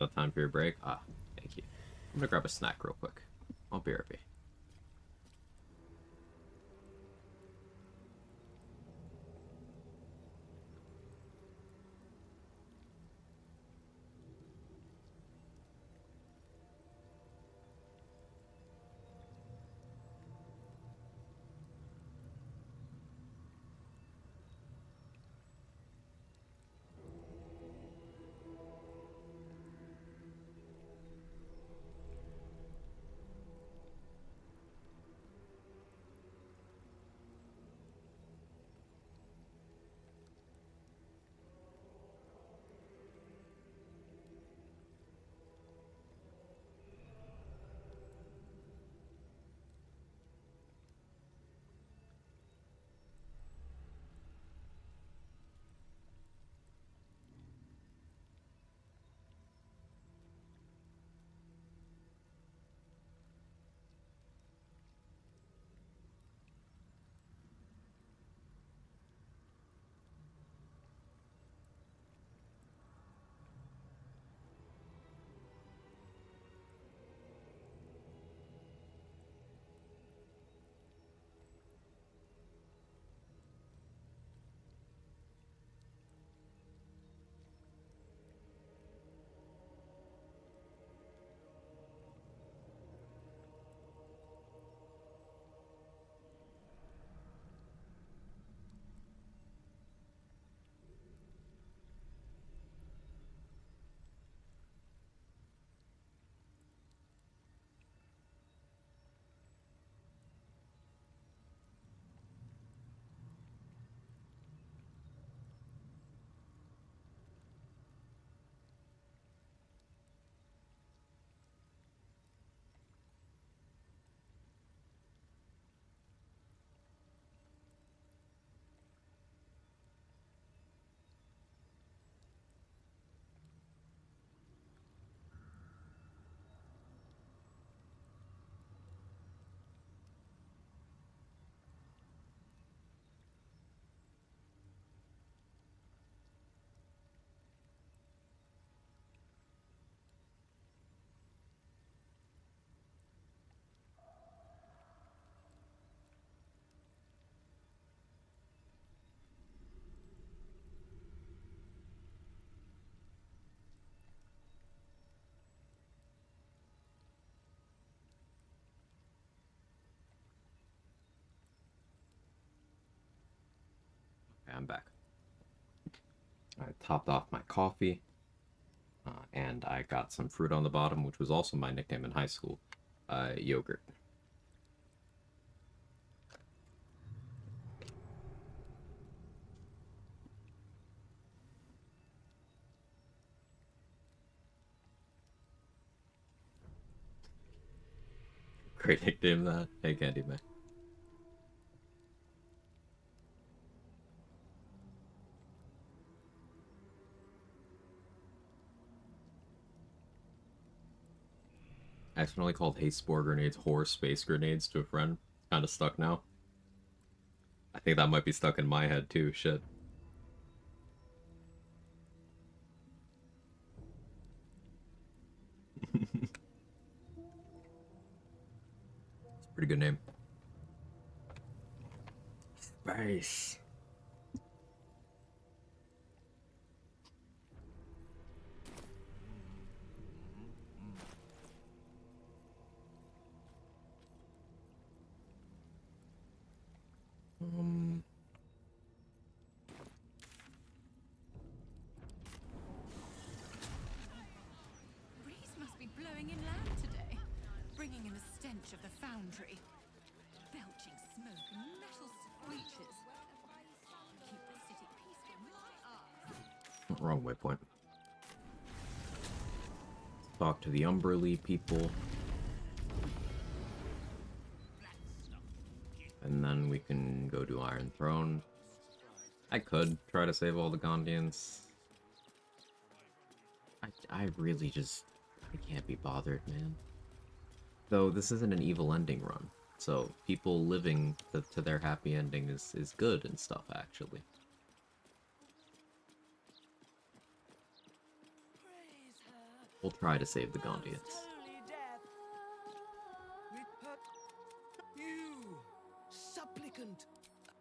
S1: Got time for your break? Ah, thank you. I'm gonna grab a snack real quick. I'll be right back. Okay, I'm back. I topped off my coffee, and I got some fruit on the bottom, which was also my nickname in high school, yogurt. Great nickname, that. Hey, Candyman. I accidentally called hate spore grenades horror space grenades to a friend. Kind of stuck now. I think that might be stuck in my head too. Shit. It's a pretty good name. Space.
S11: stench of the foundry. Belching smoke and metal screeches. Keep the city peaceful with my arms.
S1: Wrong waypoint. Talk to the Umberly people. And then we can go to Iron Throne. I could try to save all the Gondians. I really just... I can't be bothered, man. Though this isn't an evil ending run. So people living to their happy ending is good and stuff, actually. We'll try to save the Gondians.
S12: You, supplicant,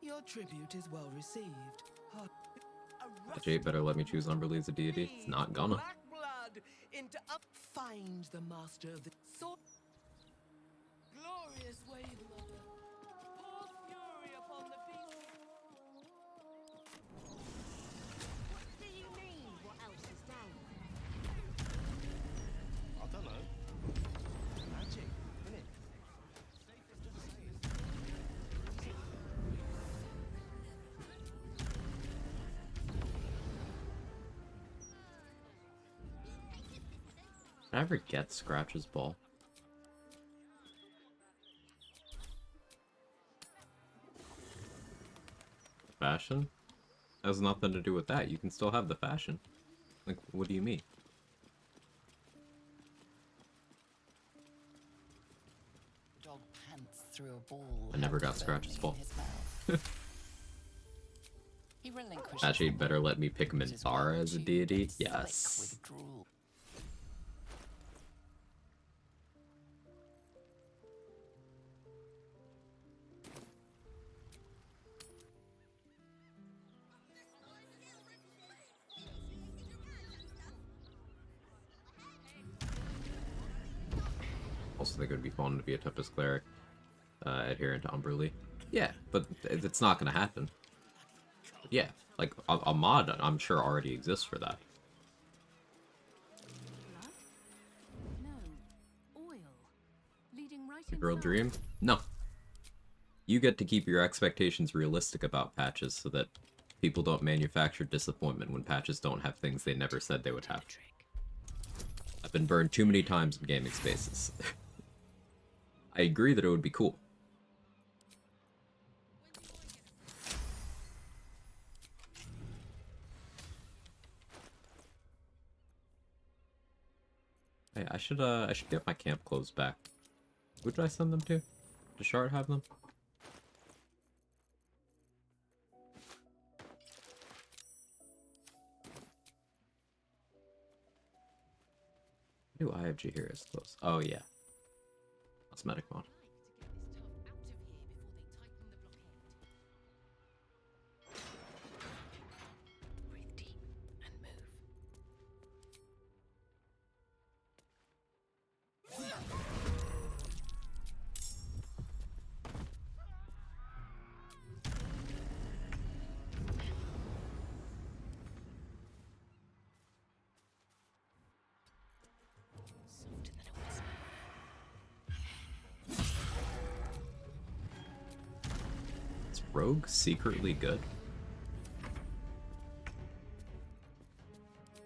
S12: your tribute is well received.
S1: Jay better let me choose Umberly as a deity. It's not gonna.
S12: Black blood into up. Find the master of the sword. Glorious wave mother. Pour fury upon the people.
S7: What do you mean? What else is down?
S6: I don't know. Magic, innit?
S1: Did I ever get Scratch's ball? Fashion? Has nothing to do with that. You can still have the fashion. Like, what do you mean?
S5: Dog pants through a ball.
S1: I never got Scratch's ball.
S5: He relinquishes
S1: Actually,
S5: the
S1: better
S5: ball,
S1: let me pick
S5: which is why
S1: Mintara as a
S5: she
S1: deity.
S5: gets slick
S1: Yes.
S5: with drool.
S1: Also think it would be fun to be a Tempest Cleric, adherent to Umberly. Yeah, but it's not going to happen. But yeah, like, a mod, I'm sure, already exists for that.
S11: No. Oil. Leading right
S1: A girl
S11: inside.
S1: dream? No. You get to keep your expectations realistic about patches so that people don't manufacture disappointment when patches don't have things they never said they would have. I've been burned too many times in gaming spaces. I agree that it would be cool. Hey, I should get my camp clothes back. Who did I send them to? Does Shard have them? Who do I have here is close? Oh yeah. Cosmetic mod.
S5: Breathe deep and move. Softer than a whisper.
S1: Is Rogue secretly good?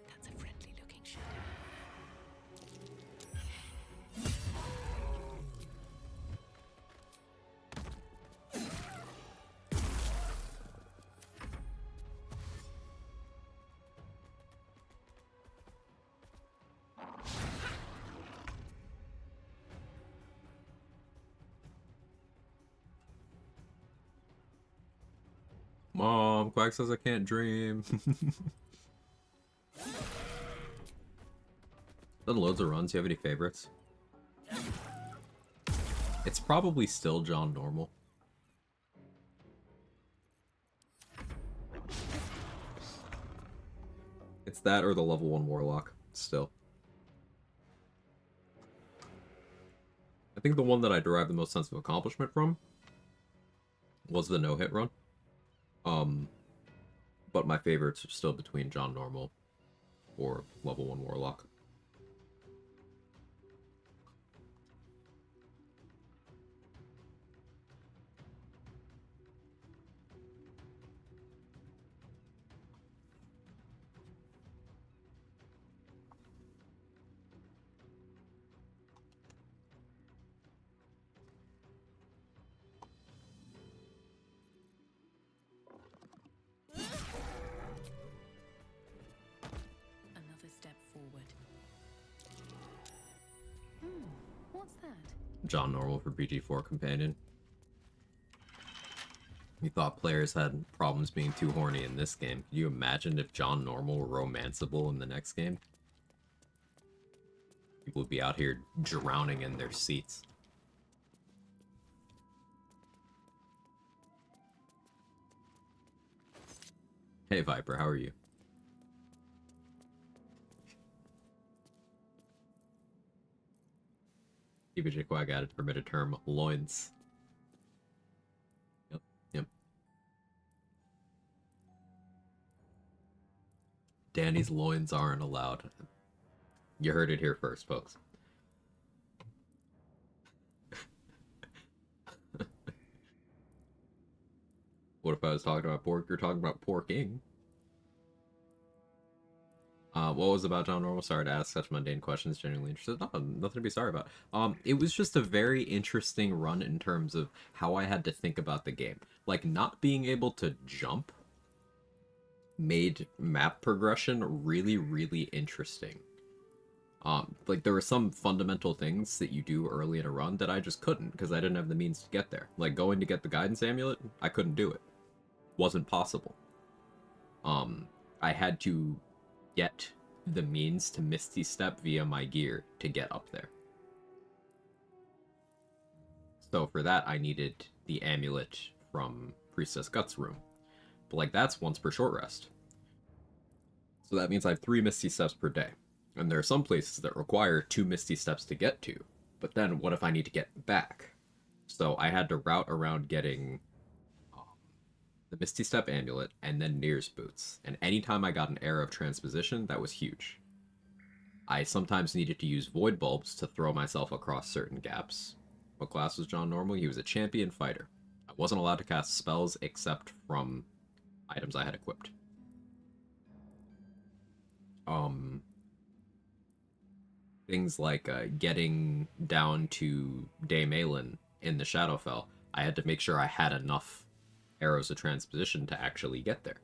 S5: That's a friendly looking shadow.
S1: Mom, Quag says I can't dream. Done loads of runs. You have any favorites? It's probably still John Normal. It's that or the level 1 Warlock, still. I think the one that I derived the most sense of accomplishment from was the no-hit run. But my favorites are still between John Normal or level 1 Warlock.
S11: What's that?
S1: John Normal for BG4 Companion. You thought players had problems being too horny in this game. Can you imagine if John Normal were romanceable in the next game? People would be out here drowning in their seats. Hey Viper, how are you? TBJ Quag added permitted term loins. Yep, yep. Danny's loins aren't allowed. You heard it here first, folks. What if I was talking about pork? You're talking about porking. What was about John Normal? Sorry to ask such mundane questions. Genuinely interested. No, nothing to be sorry about. It was just a very interesting run in terms of how I had to think about the game. Like, not being able to jump made map progression really, really interesting. Like, there were some fundamental things that you do early in a run that I just couldn't because I didn't have the means to get there. Like, going to get the guidance amulet, I couldn't do it. Wasn't possible. I had to get the means to Misty Step via my gear to get up there. So for that, I needed the amulet from Priestess Guts room. But like, that's once per short rest. So that means I have 3 Misty Steps per day. And there are some places that require 2 Misty Steps to get to. But then what if I need to get back? So I had to route around getting the Misty Step amulet and then Nir's boots. And anytime I got an Era of Transposition, that was huge. I sometimes needed to use Void Bulbs to throw myself across certain gaps. What class was John Normal? He was a champion fighter. I wasn't allowed to cast spells except from items I had equipped. Things like getting down to Daemalin in the Shadowfell, I had to make sure I had enough arrows of transposition to actually get there.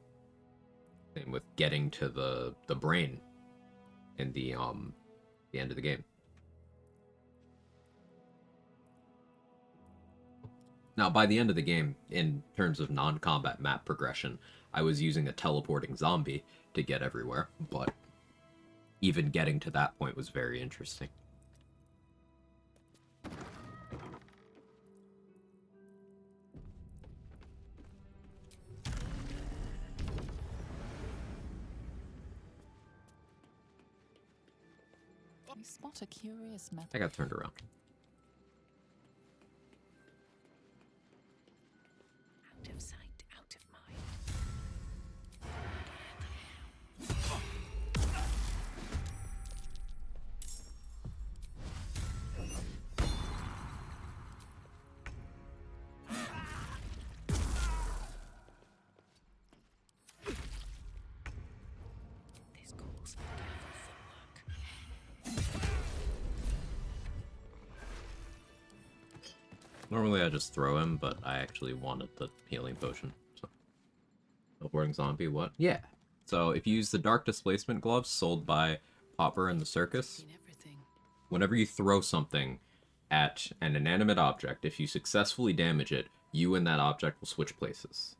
S1: Same with getting to the brain in the end of the game. Now, by the end of the game, in terms of non-combat map progression, I was using a teleporting zombie to get everywhere, but even getting to that point was very interesting.
S5: You spot a curious method.
S1: I got turned around.
S11: Out of sight, out of mind. This calls for careful footwork.
S1: Normally I just throw him, but I actually wanted the healing potion. So, teleporting zombie, what? Yeah. So if you use the Dark Displacement gloves sold by Popper in the circus, whenever you throw something at an inanimate object, if you successfully damage it, you and that object will switch places.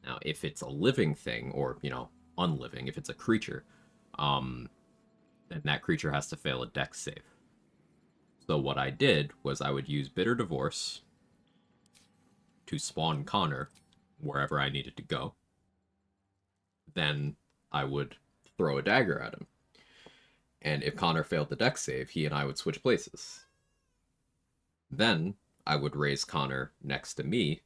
S1: Now, if it's a living thing, or, you know, unliving, if it's a creature, then that creature has to fail a dex save. So what I did was I would use Bitter Divorce to spawn Connor wherever I needed to go. Then I would throw a dagger at him. And if Connor failed the dex save, he and I would switch places. Then I would raise Connor next to me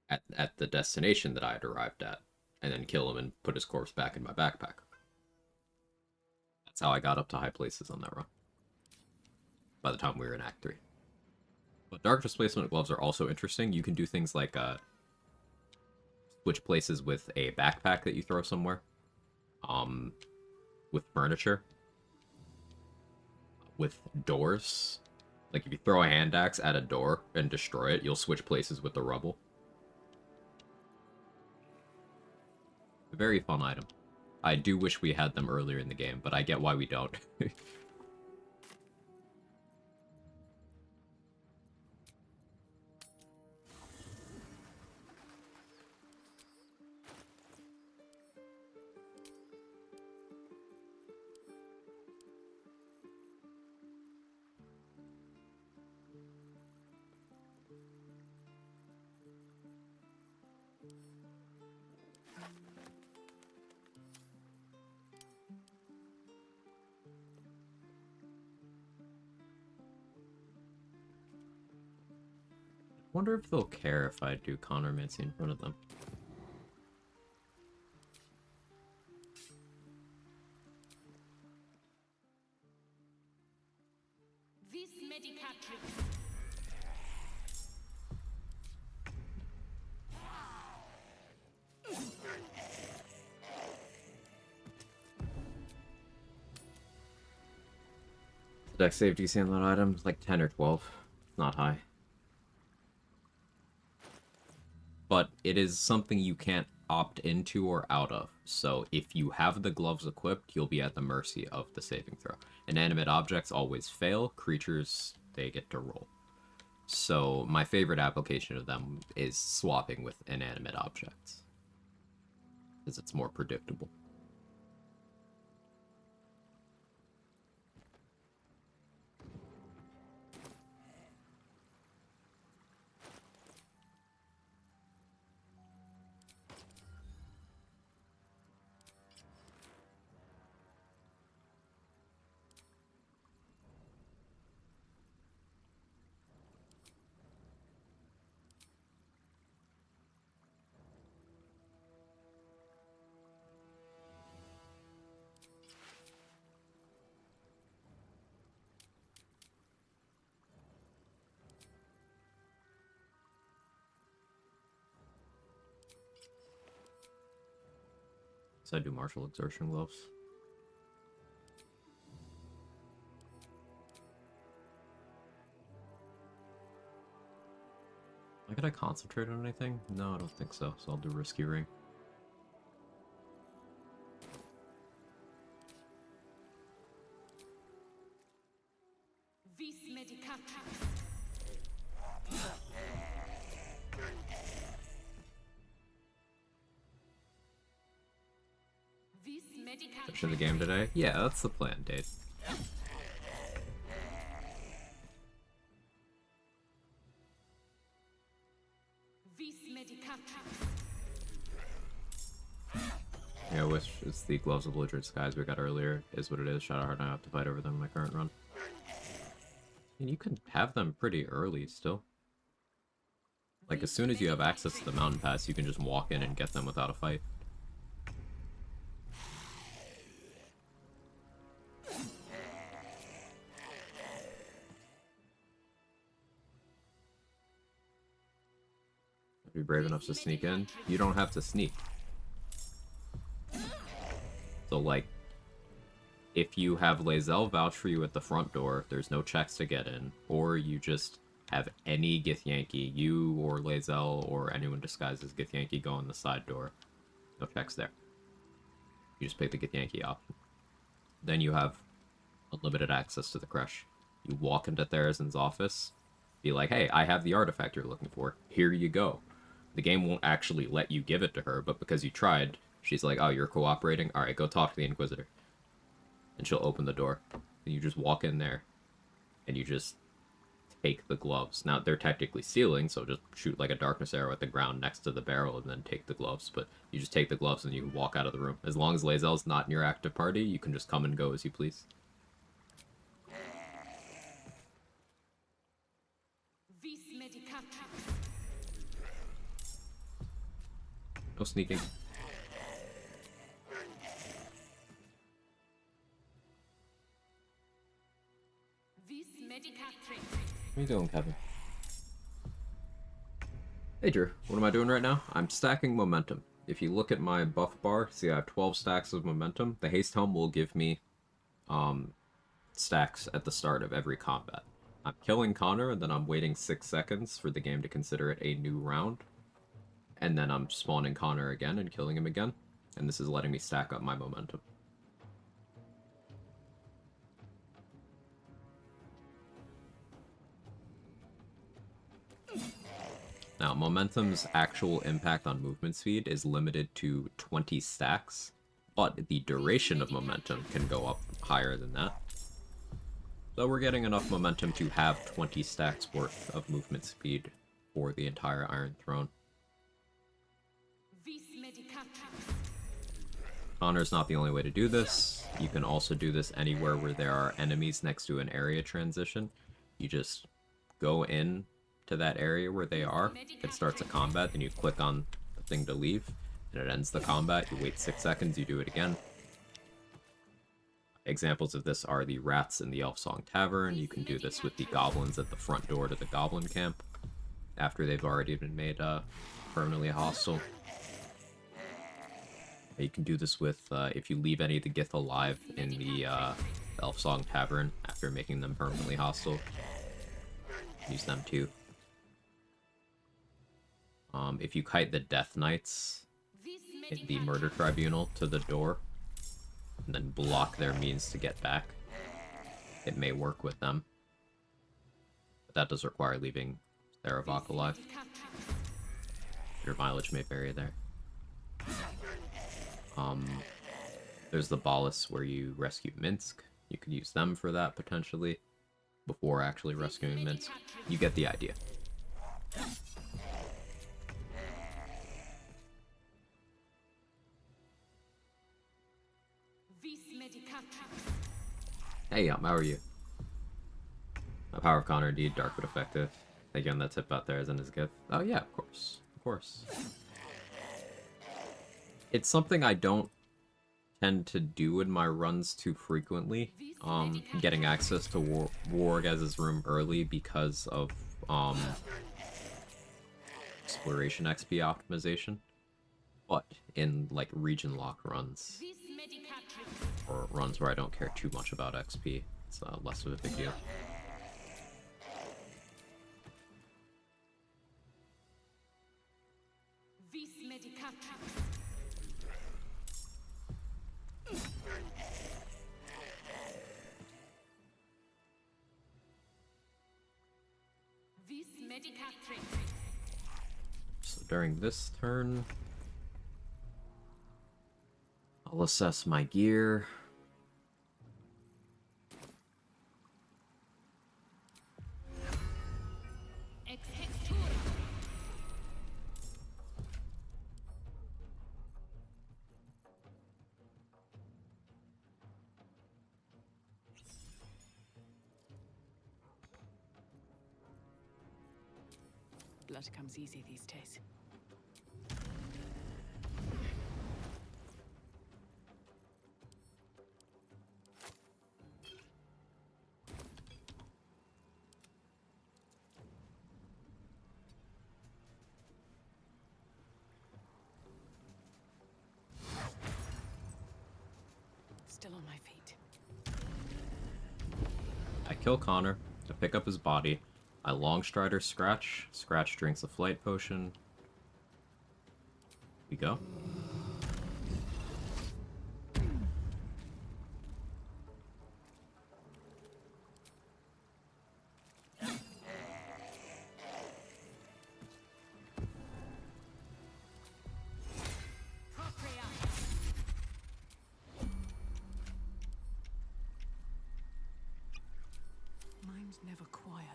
S1: at the destination that I had arrived at, and then kill him and put his corpse back in my backpack. That's how I got up to high places on that run. By the time we were in Act 3. But Dark Displacement gloves are also interesting. You can do things like switch places with a backpack that you throw somewhere. With furniture. With doors. Like if you throw a hand axe at a door and destroy it, you'll switch places with the rubble. A very fun item. I do wish we had them earlier in the game, but I get why we don't. Wonder if they'll care if I do Connormancy in front of them.
S11: This medicatrix.
S1: The deck save DC on that item is like 10 or 12. Not high. But it is something you can't opt into or out of. So if you have the gloves equipped, you'll be at the mercy of the saving throw. Inanimate objects always fail. Creatures, they get to roll. So my favorite application of them is swapping with inanimate objects, because it's more predictable. So I do martial exertion gloves. Could I concentrate on anything? No, I don't think so. So I'll do risky ring.
S11: Vis medicatrix. Vis medicatrix.
S1: Finish the game today? Yeah, that's the plan, Dave.
S11: Vis medicatrix.
S1: Yeah, I wish it's the Gloves of Belligerent Skies we got earlier is what it is. Shadowheart and I have to fight over them in my current run. And you can have them pretty early still. Like, as soon as you have access to the Mountain Pass, you can just walk in and get them without a fight. Be brave enough to sneak in. You don't have to sneak. So, like, if you have Lae'zel vouch for you at the front door, there's no checks to get in, or you just have any Githyanki, you or Lae'zel or anyone disguised as Githyanki go in the side door. No checks there. You just pick the Githyanki option. Then you have unlimited access to the Kresh. You walk into Tharizdun's office, be like, hey, I have the artifact you're looking for. Here you go. The game won't actually let you give it to her, but because you tried, she's like, oh, you're cooperating? Alright, go talk to the Inquisitor. And she'll open the door. And you just walk in there, and you just take the gloves. Now, they're technically sealing, so just shoot like a darkness arrow at the ground next to the barrel and then take the gloves. But you just take the gloves and you can walk out of the room. As long as Lae'zel's not in your active party, you can just come and go as you please.
S11: Vis medicatrix.
S1: No sneaking.
S11: Vis medicatrix.
S1: What are you doing, Kevin? Hey Drew, what am I doing right now? I'm stacking momentum. If you look at my buff bar, see I have 12 stacks of momentum. The haste helm will give me stacks at the start of every combat. I'm killing Connor, and then I'm waiting 6 seconds for the game to consider it a new round. And then I'm spawning Connor again and killing him again. And this is letting me stack up my momentum. Now, momentum's actual impact on movement speed is limited to 20 stacks, but the duration of momentum can go up higher than that. So we're getting enough momentum to have 20 stacks worth of movement speed for the entire Iron Throne. Connor's not the only way to do this. You can also do this anywhere where there are enemies next to an area transition. You just go in to that area where they are. It starts a combat, then you click on the thing to leave, and it ends the combat. You wait 6 seconds, you do it again. Examples of this are the rats in the Elf Song Tavern. You can do this with the goblins at the front door to the goblin camp after they've already been made permanently hostile. You can do this with if you leave any of the Gith alive in the Elf Song Tavern after making them permanently hostile. Use them too. If you kite the Death Knights in the Murder Tribunal to the door, and then block their means to get back, it may work with them. But that does require leaving Theravok alive. Your mileage may vary there. There's the Ballast where you rescue Minsk. You could use them for that, potentially, before actually rescuing Minsk. You get the idea. Hey, how are you? A Power of Connor, indeed, dark but effective. Again, that tip out there isn't his gift. Oh yeah, of course. Of course. It's something I don't tend to do in my runs too frequently. Getting access to Wargaz's room early because of exploration XP optimization. But in like region lock runs, or runs where I don't care too much about XP, it's less of a big deal. So during this turn, I'll assess my gear.
S11: Blood comes easy these days. Still on my feet.
S1: I kill Connor, I pick up his body, I Longstrider Scratch. Scratch drinks a flight potion. We go.
S11: Mine's never quiet.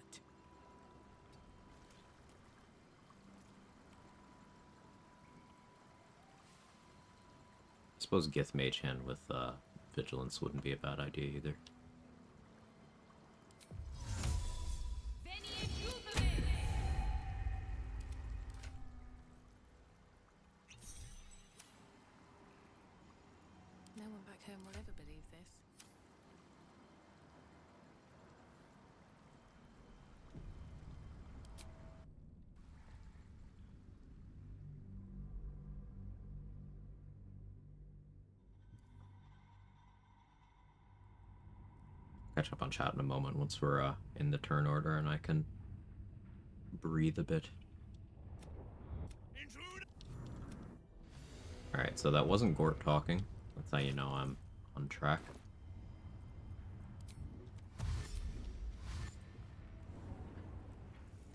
S1: I suppose Gith Mage Hand with Vigilance wouldn't be a bad idea either.
S11: No one back home will ever believe this.
S1: Catch up on chat in a moment once we're in the turn order and I can breathe a bit. Alright, so that wasn't Gort talking. That's how you know I'm on track.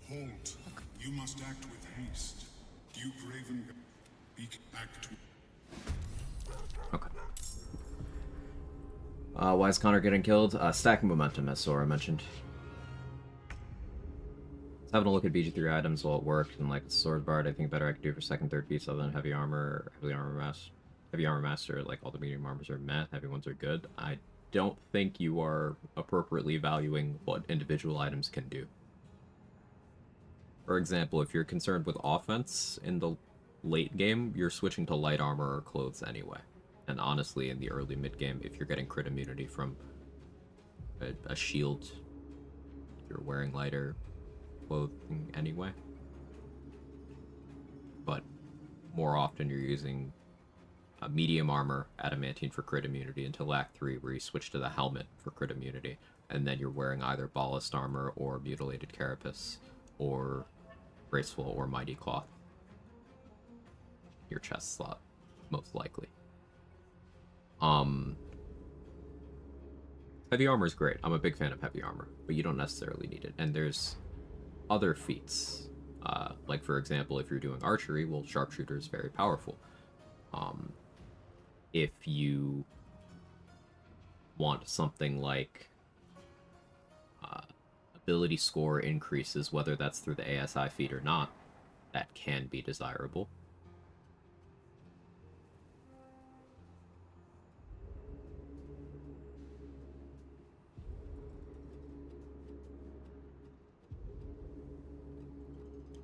S13: Halt. You must act with haste. Duke Raven, act.
S1: Okay. Why is Connor getting killed? Stacking momentum, as Sora mentioned. I was having a look at BG3 items while it worked, and like the sword bard, I think better I could do for second, third piece other than heavy armor or heavy armor mass. Heavy Armor Master, like all the medium armors are meh, heavy ones are good. I don't think you are appropriately valuing what individual items can do. For example, if you're concerned with offense in the late game, you're switching to light armor or clothes anyway. And honestly, in the early mid game, if you're getting crit immunity from a shield, you're wearing lighter clothing anyway. But more often you're using medium armor, adamantine for crit immunity until Act 3, where you switch to the helmet for crit immunity, and then you're wearing either ballast armor or mutilated carapace or graceful or mighty cloth. Your chest slot, most likely. Heavy armor is great. I'm a big fan of heavy armor, but you don't necessarily need it. And there's other feats. Like, for example, if you're doing archery, well, sharpshooter is very powerful. If you want something like ability score increases, whether that's through the ASI feat or not, that can be desirable.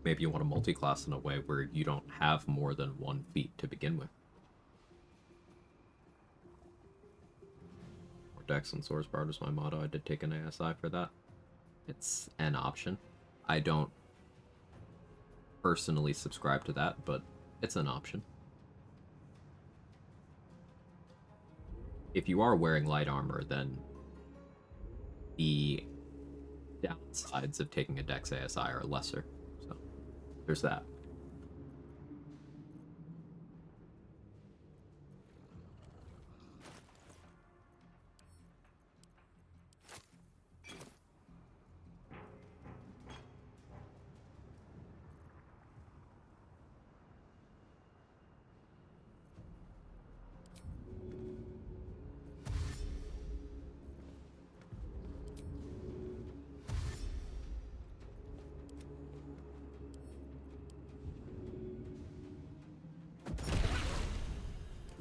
S1: Maybe you want to multi-class in a way where you don't have more than one feat to begin with. Or Dex and Swords Bard is my motto. I did take an ASI for that. It's an option. I don't personally subscribe to that, but it's an option. If you are wearing light armor, then the downsides of taking a Dex ASI are lesser. So there's that.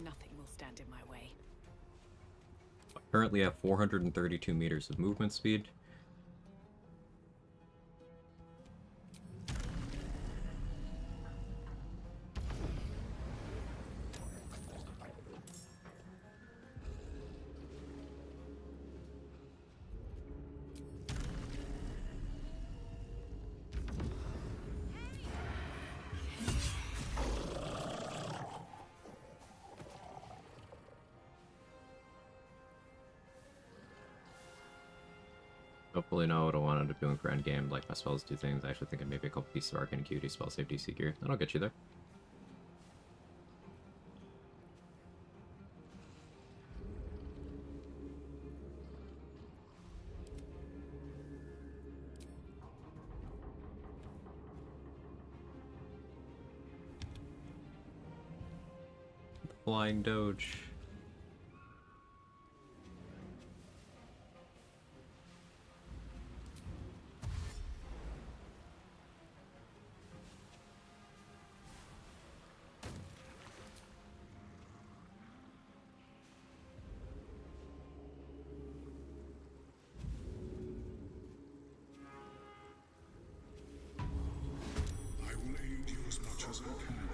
S11: Nothing will stand in my way.
S1: Currently have 432 meters of movement speed. Hopefully know what I want to end up doing for endgame, like my spells do things. I actually think maybe a couple pieces of Arcane Acuity, spell save DC gear. That'll get you there. Flying Doge.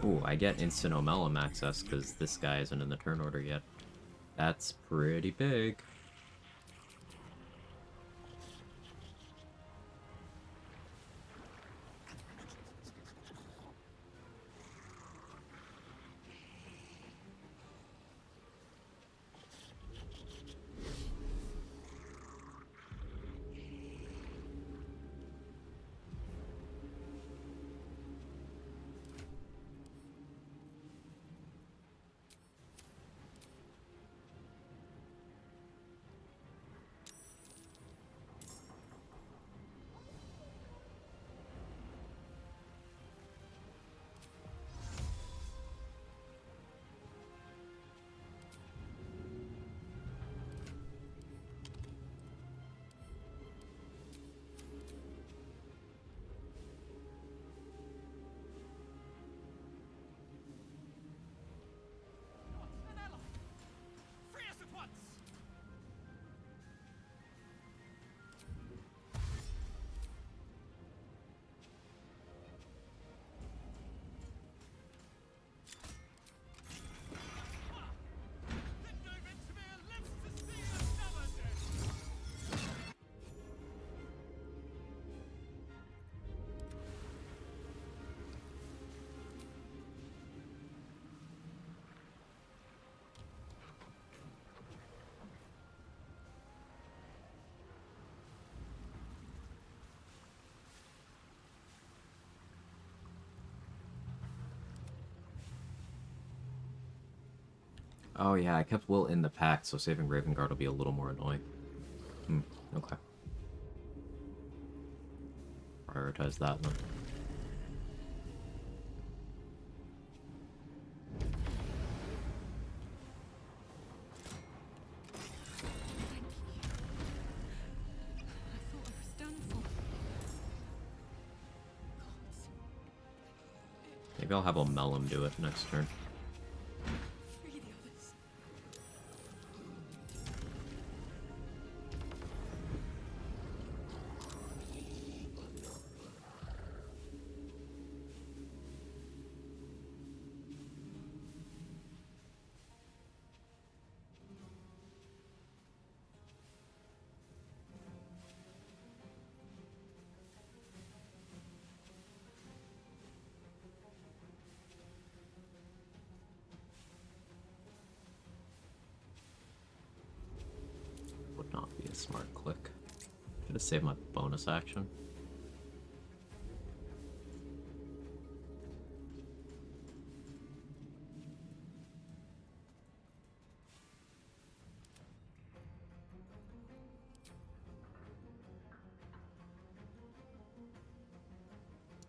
S1: Ooh, I get instant Omelum access because this guy isn't in the turn order yet. That's pretty big. Oh yeah, I kept Will in the pack, so saving Raven Guard will be a little more annoying. Okay. Prioritize that then. Maybe I'll have a Mellum do it next turn. Would not be a smart click. Should have saved my bonus action.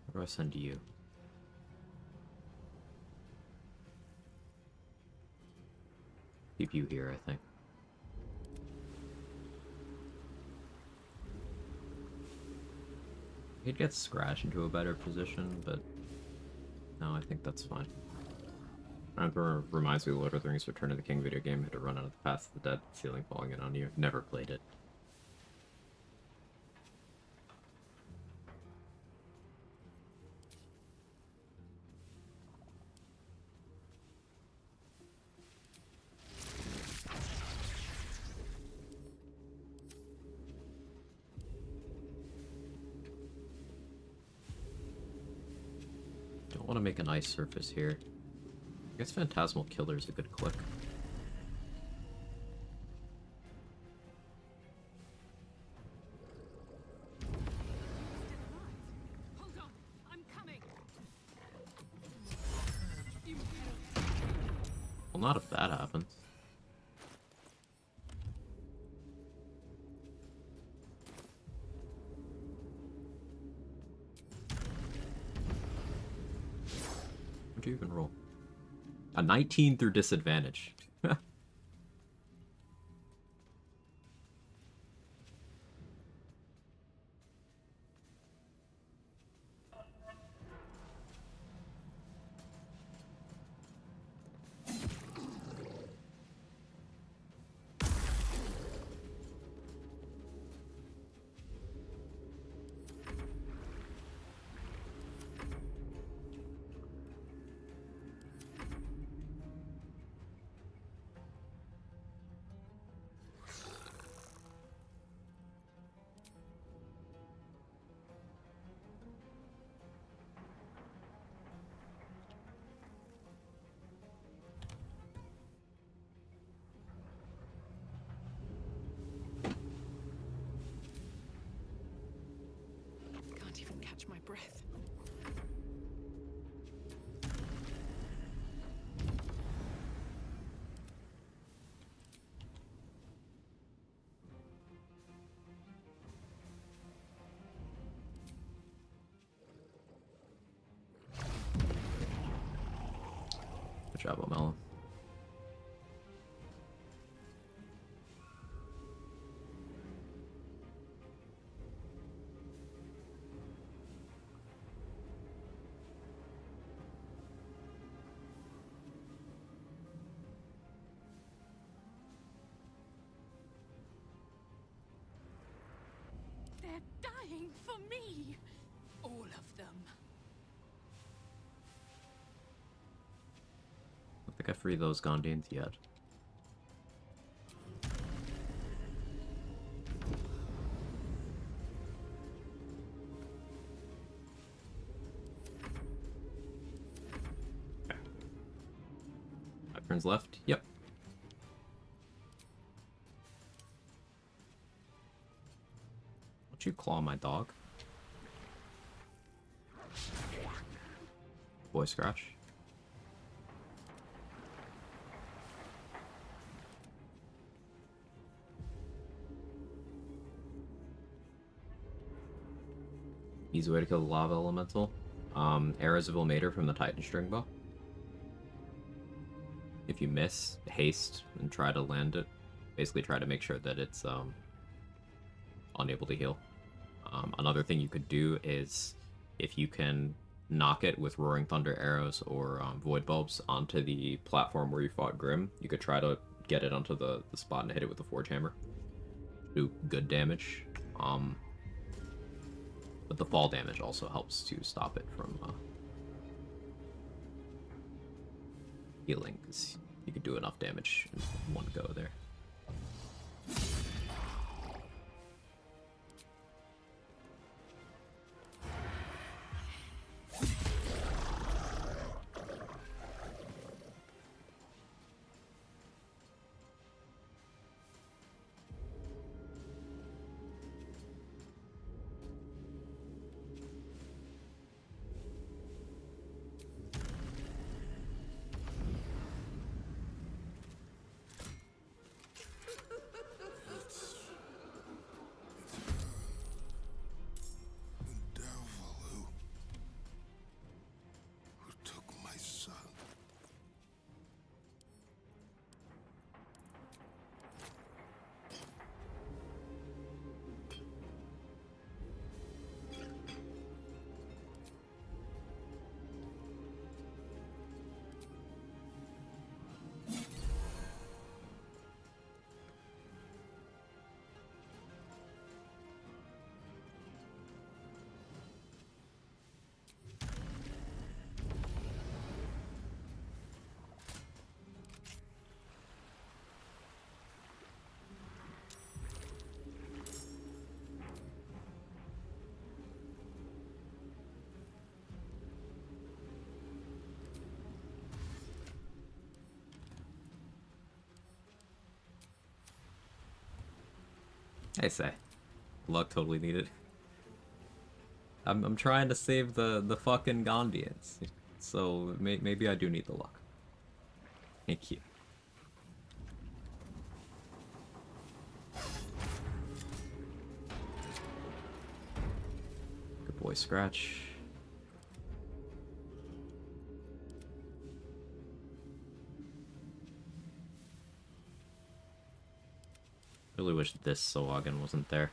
S1: Where do I send you? Keep you here, I think. He'd get Scratch into a better position, but no, I think that's fine. That reminds me of Lord of the Rings Return of the King video game. Had to run out of the Path of the Dead, ceiling falling in on you. Never played it. Don't want to make an ice surface here. I guess Phantasmal Killer's a good click. Well, not if that happens. What'd you even roll? A 19 through disadvantage.
S11: Can't even catch my breath.
S1: Good job, O'Malley.
S11: They're dying for me! All of them.
S1: I don't think I freed those Gondians yet. Okay. 5 turns left. Yep. Don't you claw my dog? Boy Scratch. Easy way to kill the lava elemental. Arrows of Ilmater from the Titan String Bow. If you miss, haste and try to land it. Basically try to make sure that it's unable to heal. Another thing you could do is if you can knock it with Roaring Thunder arrows or Void Bulbs onto the platform where you fought Grim, you could try to get it onto the spot and hit it with the Forge Hammer. Do good damage. But the fall damage also helps to stop it from healing, because you could do enough damage in one go there.
S13: Who took my son?
S1: I say, luck totally needed. I'm trying to save the fucking Gondians, so maybe I do need the luck. Thank you. Good boy, Scratch. Really wish this Soagan wasn't there.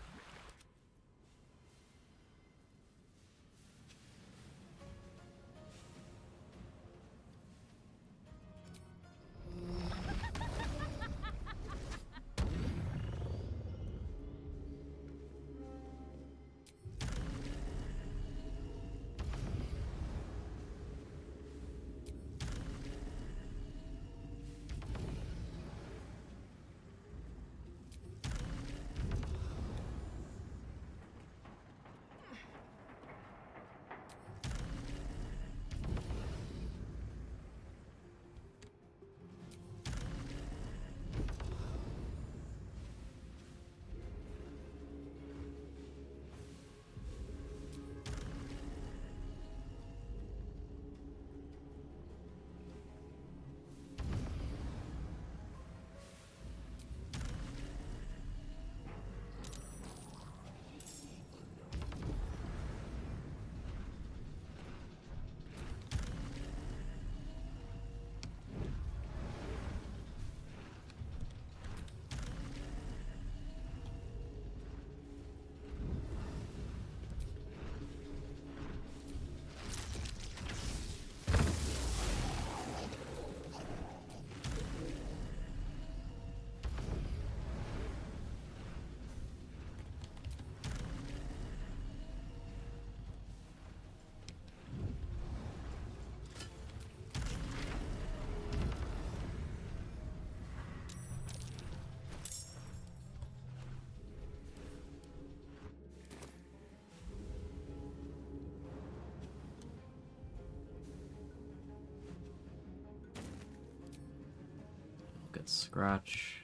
S1: Good Scratch.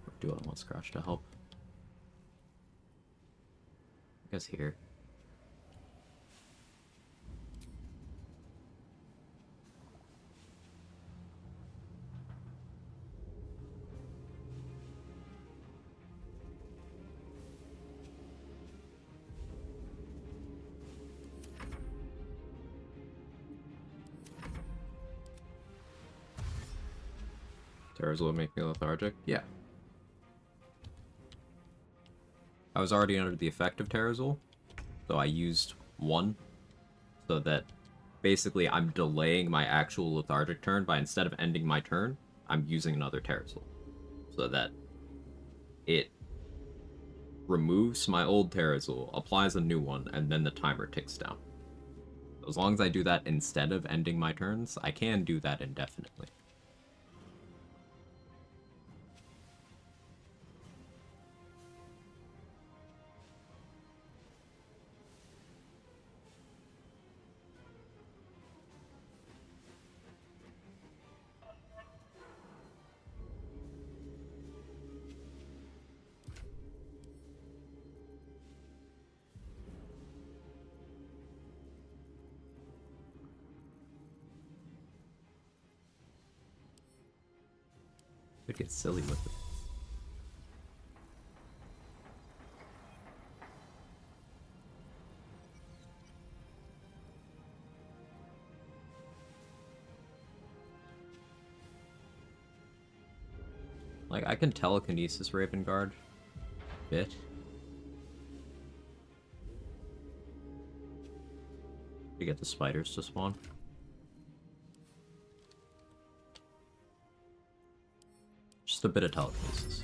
S1: Or do I want Scratch to help? I guess here. Terrors will make me lethargic? Yeah. I was already under the effect of Terrazul, so I used one, so that basically I'm delaying my actual lethargic turn by instead of ending my turn, I'm using another Terrazul, so that it removes my old Terrazul, applies a new one, and then the timer ticks down. As long as I do that instead of ending my turns, I can do that indefinitely. Could get silly with it. Like, I can telekinesis Raven Guard a bit. To get the spiders to spawn. Just a bit of telekinesis.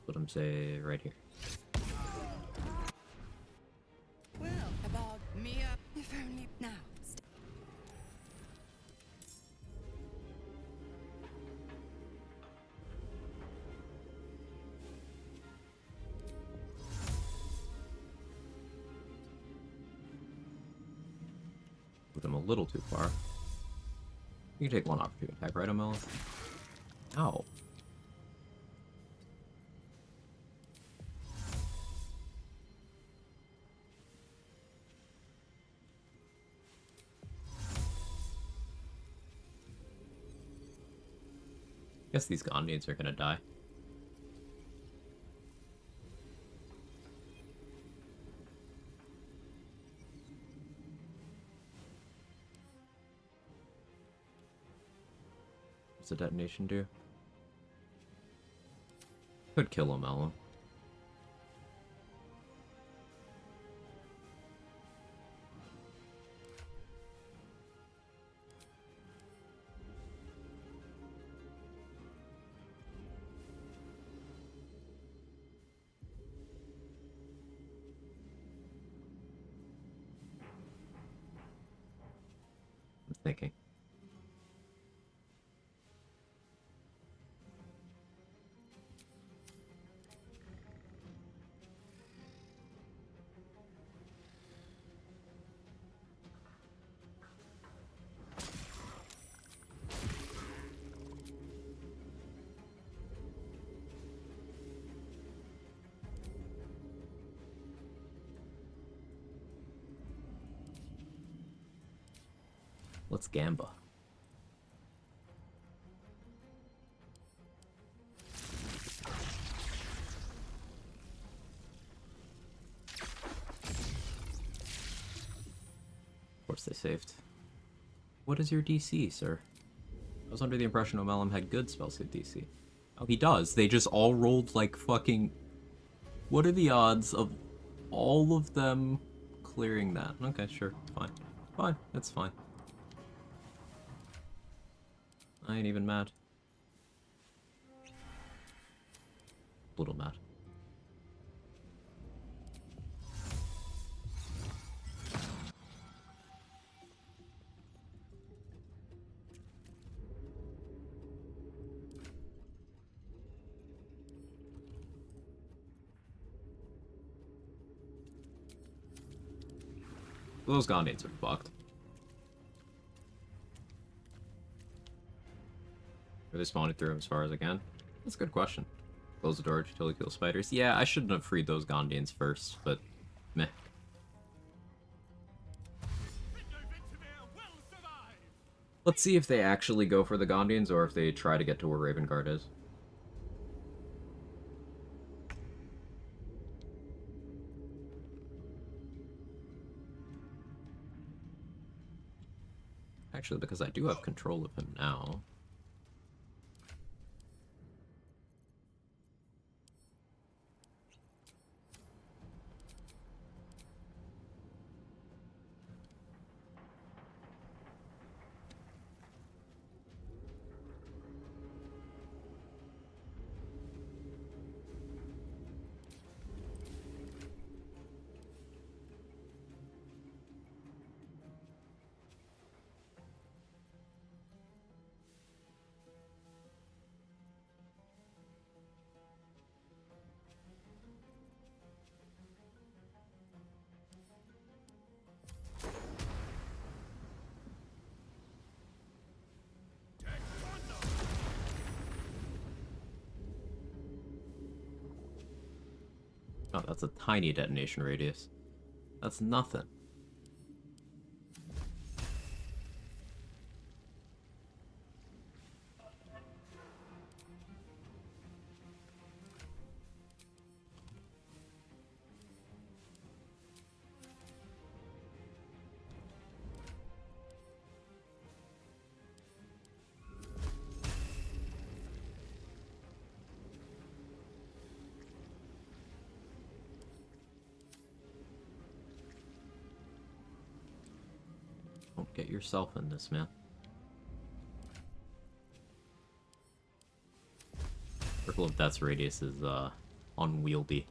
S1: Let him say right here.
S11: Well, about me, if only now.
S1: Put him a little too far. You can take one opportunity attack, right, Amela? Ow. Guess these Gondians are gonna die. What's the detonation do? Could kill him, Ella. I'm thinking. Let's Gamba. Of course they saved. What is your DC, sir? I was under the impression Omelum had good spell save DC. Oh, he does. They just all rolled like fucking... What are the odds of all of them clearing that? Okay, sure. Fine. Fine. That's fine. I ain't even mad. Little mad. Those Gondians are fucked. Are they spawning through as far as I can? That's a good question. Close the door till we kill spiders. Yeah, I shouldn't have freed those Gondians first, but meh. Let's see if they actually go for the Gondians or if they try to get to where Raven Guard is. Actually, because I do have control of him now. Oh, that's a tiny detonation radius. That's nothing. Don't get yourself in this, man. Circle of Death's radius is, unwieldy.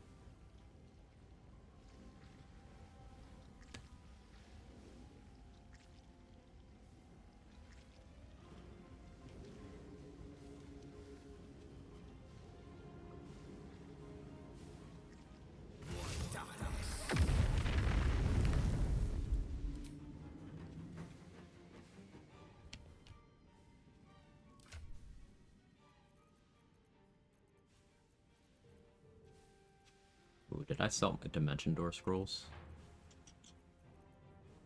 S1: Ooh, did I sell my Dimension Door scrolls?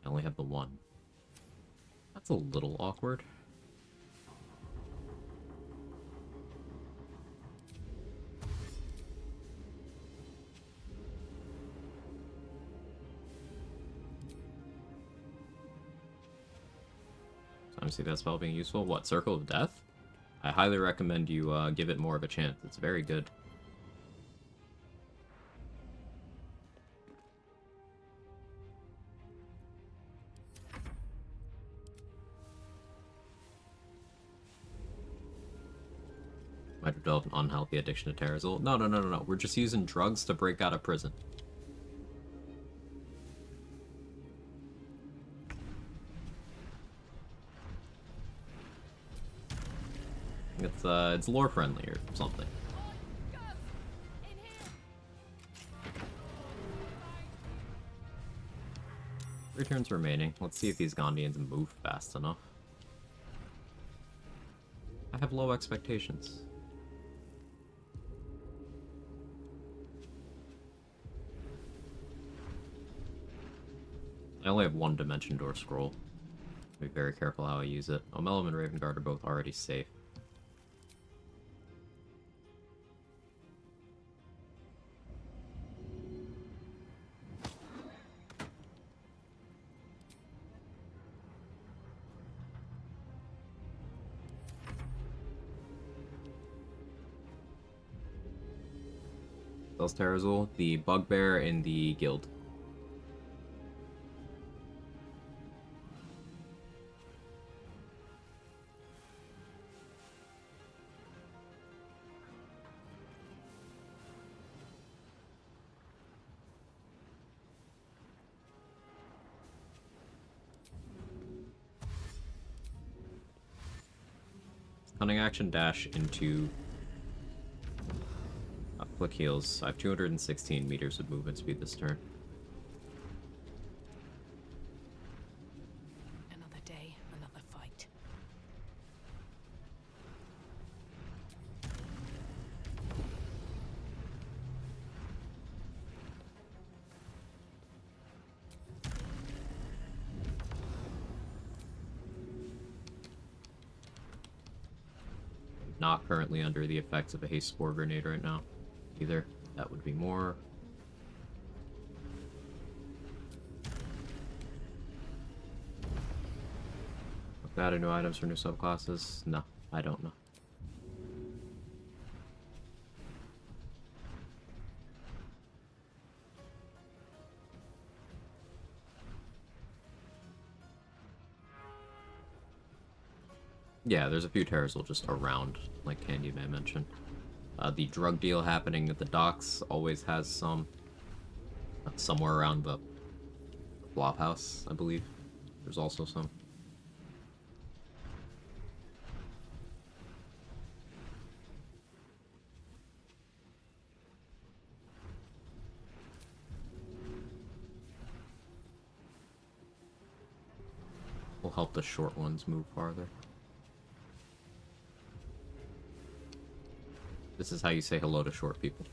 S1: I only have the one. That's a little awkward. Time to see that spell being useful. What, Circle of Death? I highly recommend you give it more of a chance. It's very good. Might develop an unhealthy addiction to Terrazol. No. We're just using drugs to break out of prison. It's lore friendly or something. 3 turns remaining. Let's see if these Gondians move fast enough. I have low expectations. I only have 1 Dimension Door scroll. Be very careful how I use it. Omelum and Raven Guard are both already safe. Terrazul, the Bugbear in the guild. Cunning action dash into Flick heals. I have 216 meters of movement speed this turn.
S11: Another day, another fight.
S1: Not currently under the effects of a haste spore grenade right now. Either. That would be more. Added new items for new subclasses? No, I don't know. Yeah, there's a few Terrazil just around, like Candy May mentioned. The drug deal happening at the docks always has some. Somewhere around the flop house, I believe. There's also some. Will help the short ones move farther. This is how you say hello to short people.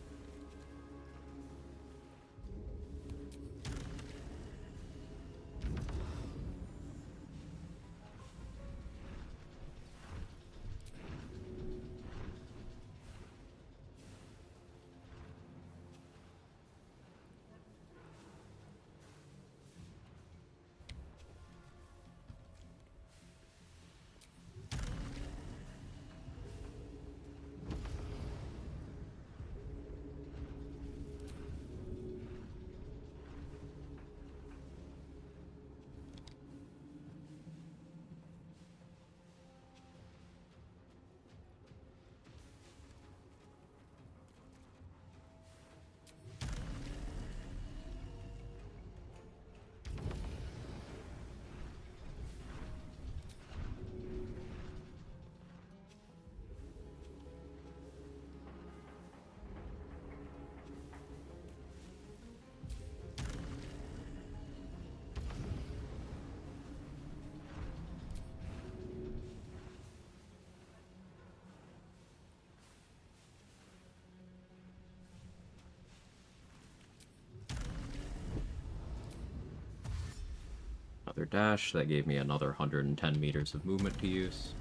S1: Another dash, that gave me another 110 meters of movement to use.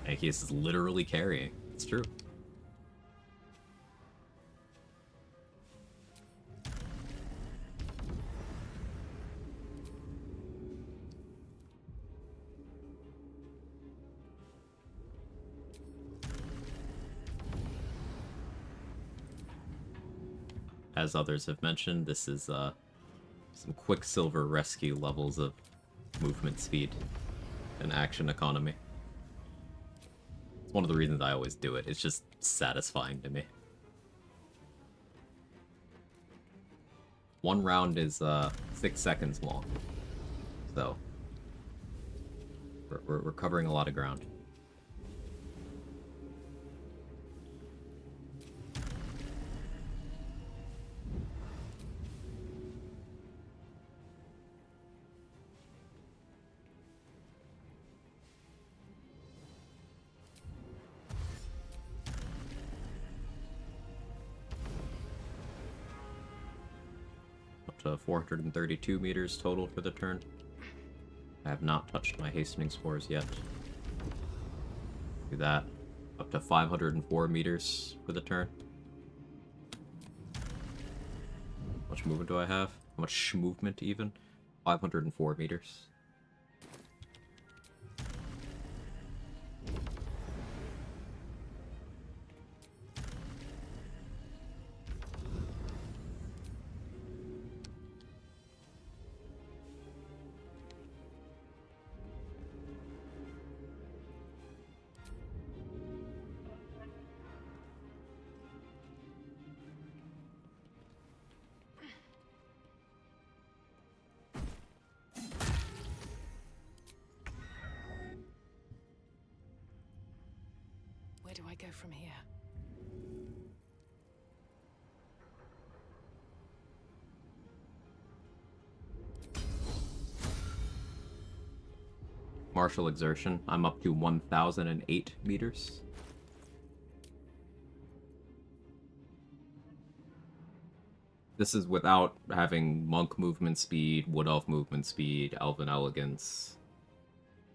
S1: Tankiest is literally carrying. It's true. As others have mentioned, this is some Quicksilver Rescue levels of movement speed and action economy. It's one of the reasons I always do it. It's just satisfying to me. One round is 6 seconds long, so we're covering a lot of ground. To 432 meters total for the turn. I have not touched my hastening spores yet. Do that. Up to 504 meters for the turn. How much movement do I have? How much movement even? 504 meters.
S5: Where do I go from here?
S1: Martial exertion. I'm up to 1,008 meters. This is without having monk movement speed, wood elf movement speed, elven elegance,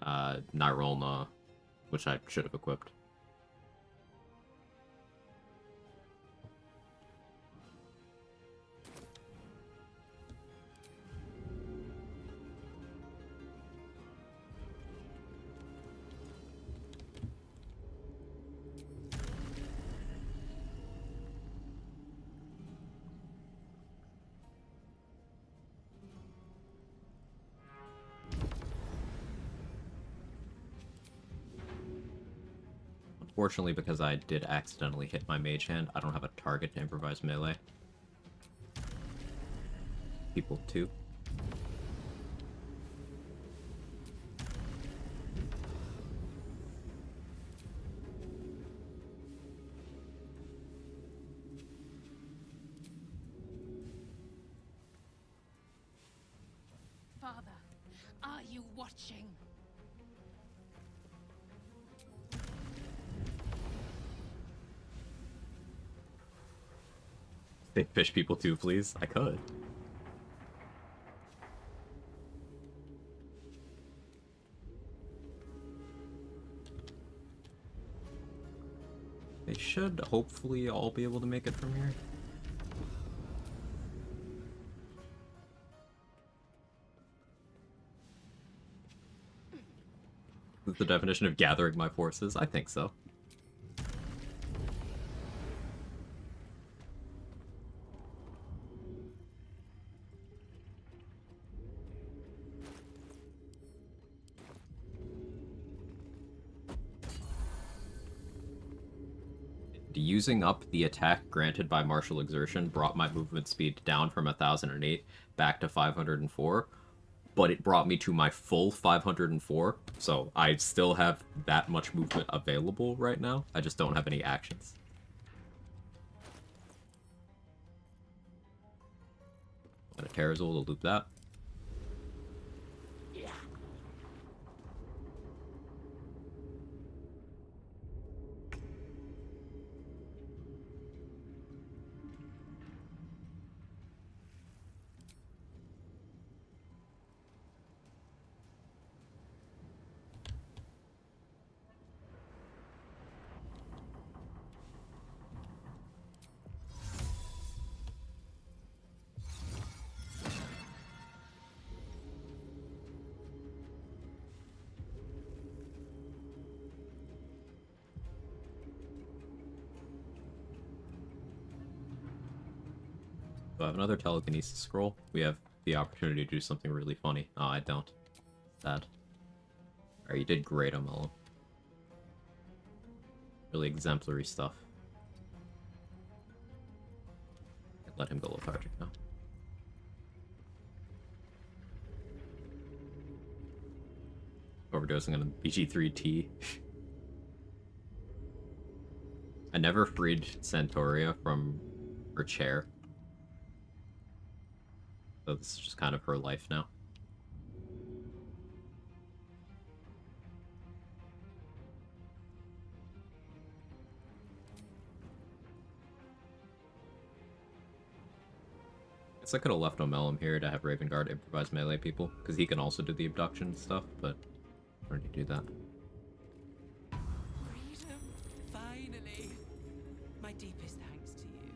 S1: Nirolna, which I should have equipped. Unfortunately, because I did accidentally hit my mage hand, I don't have a target to improvise melee. People too.
S11: Father, are you watching?
S1: They fish people too, please. I could. They should hopefully all be able to make it from here. Is the definition of gathering my forces? I think so. Using up the attack granted by martial exertion brought my movement speed down from 1008 back to 504, but it brought me to my full 504, so I still have that much movement available right now. I just don't have any actions. And a Terrazol to loop that. So I have another telekinesis scroll. We have the opportunity to do something really funny. Oh, I don't. Sad. Alright, you did great, Amello. Really exemplary stuff. Let him go lethargic now. Overdosing on a BG3T. I never freed Santoria from her chair. So this is just kind of her life now. Guess I could have left Omelum here to have Raven Guard improvise melee people, because he can also do the abduction stuff, but I already do that.
S12: Freedom, finally. My deepest thanks to you.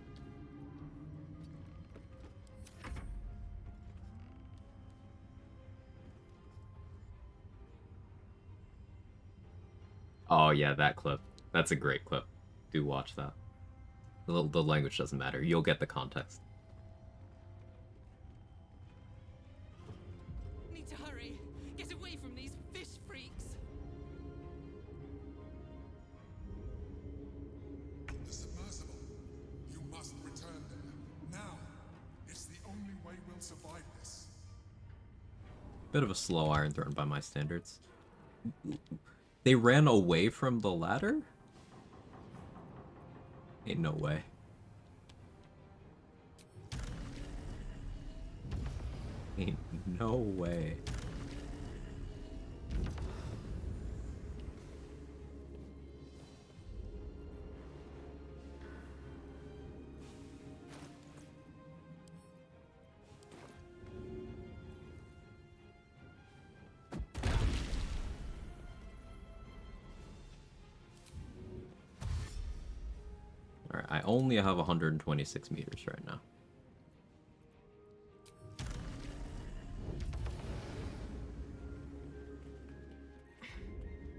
S1: Oh yeah, that clip. That's a great clip. Do watch that. The language doesn't matter. You'll get the context.
S12: Need to hurry. Get away from these fish freaks.
S13: The submersible. You must return there. Now. It's the only way we'll survive this.
S1: Bit of a slow Iron Throne by my standards. They ran away from the ladder? Ain't no way. Ain't no way. I only have 126 meters right now.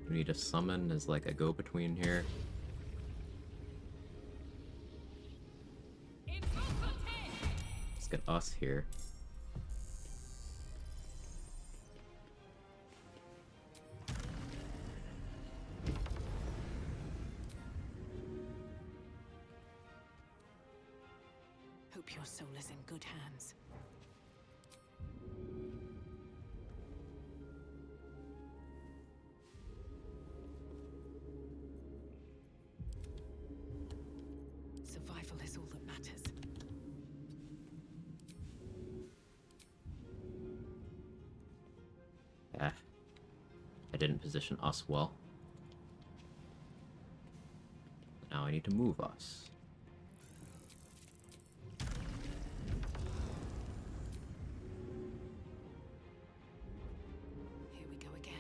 S1: We need a summon as like a go-between here. Let's get us here.
S11: Hope your soul is in good hands. Survival is all that matters.
S1: Ah, I didn't position us well. Now I need to move us.
S11: Here we go again.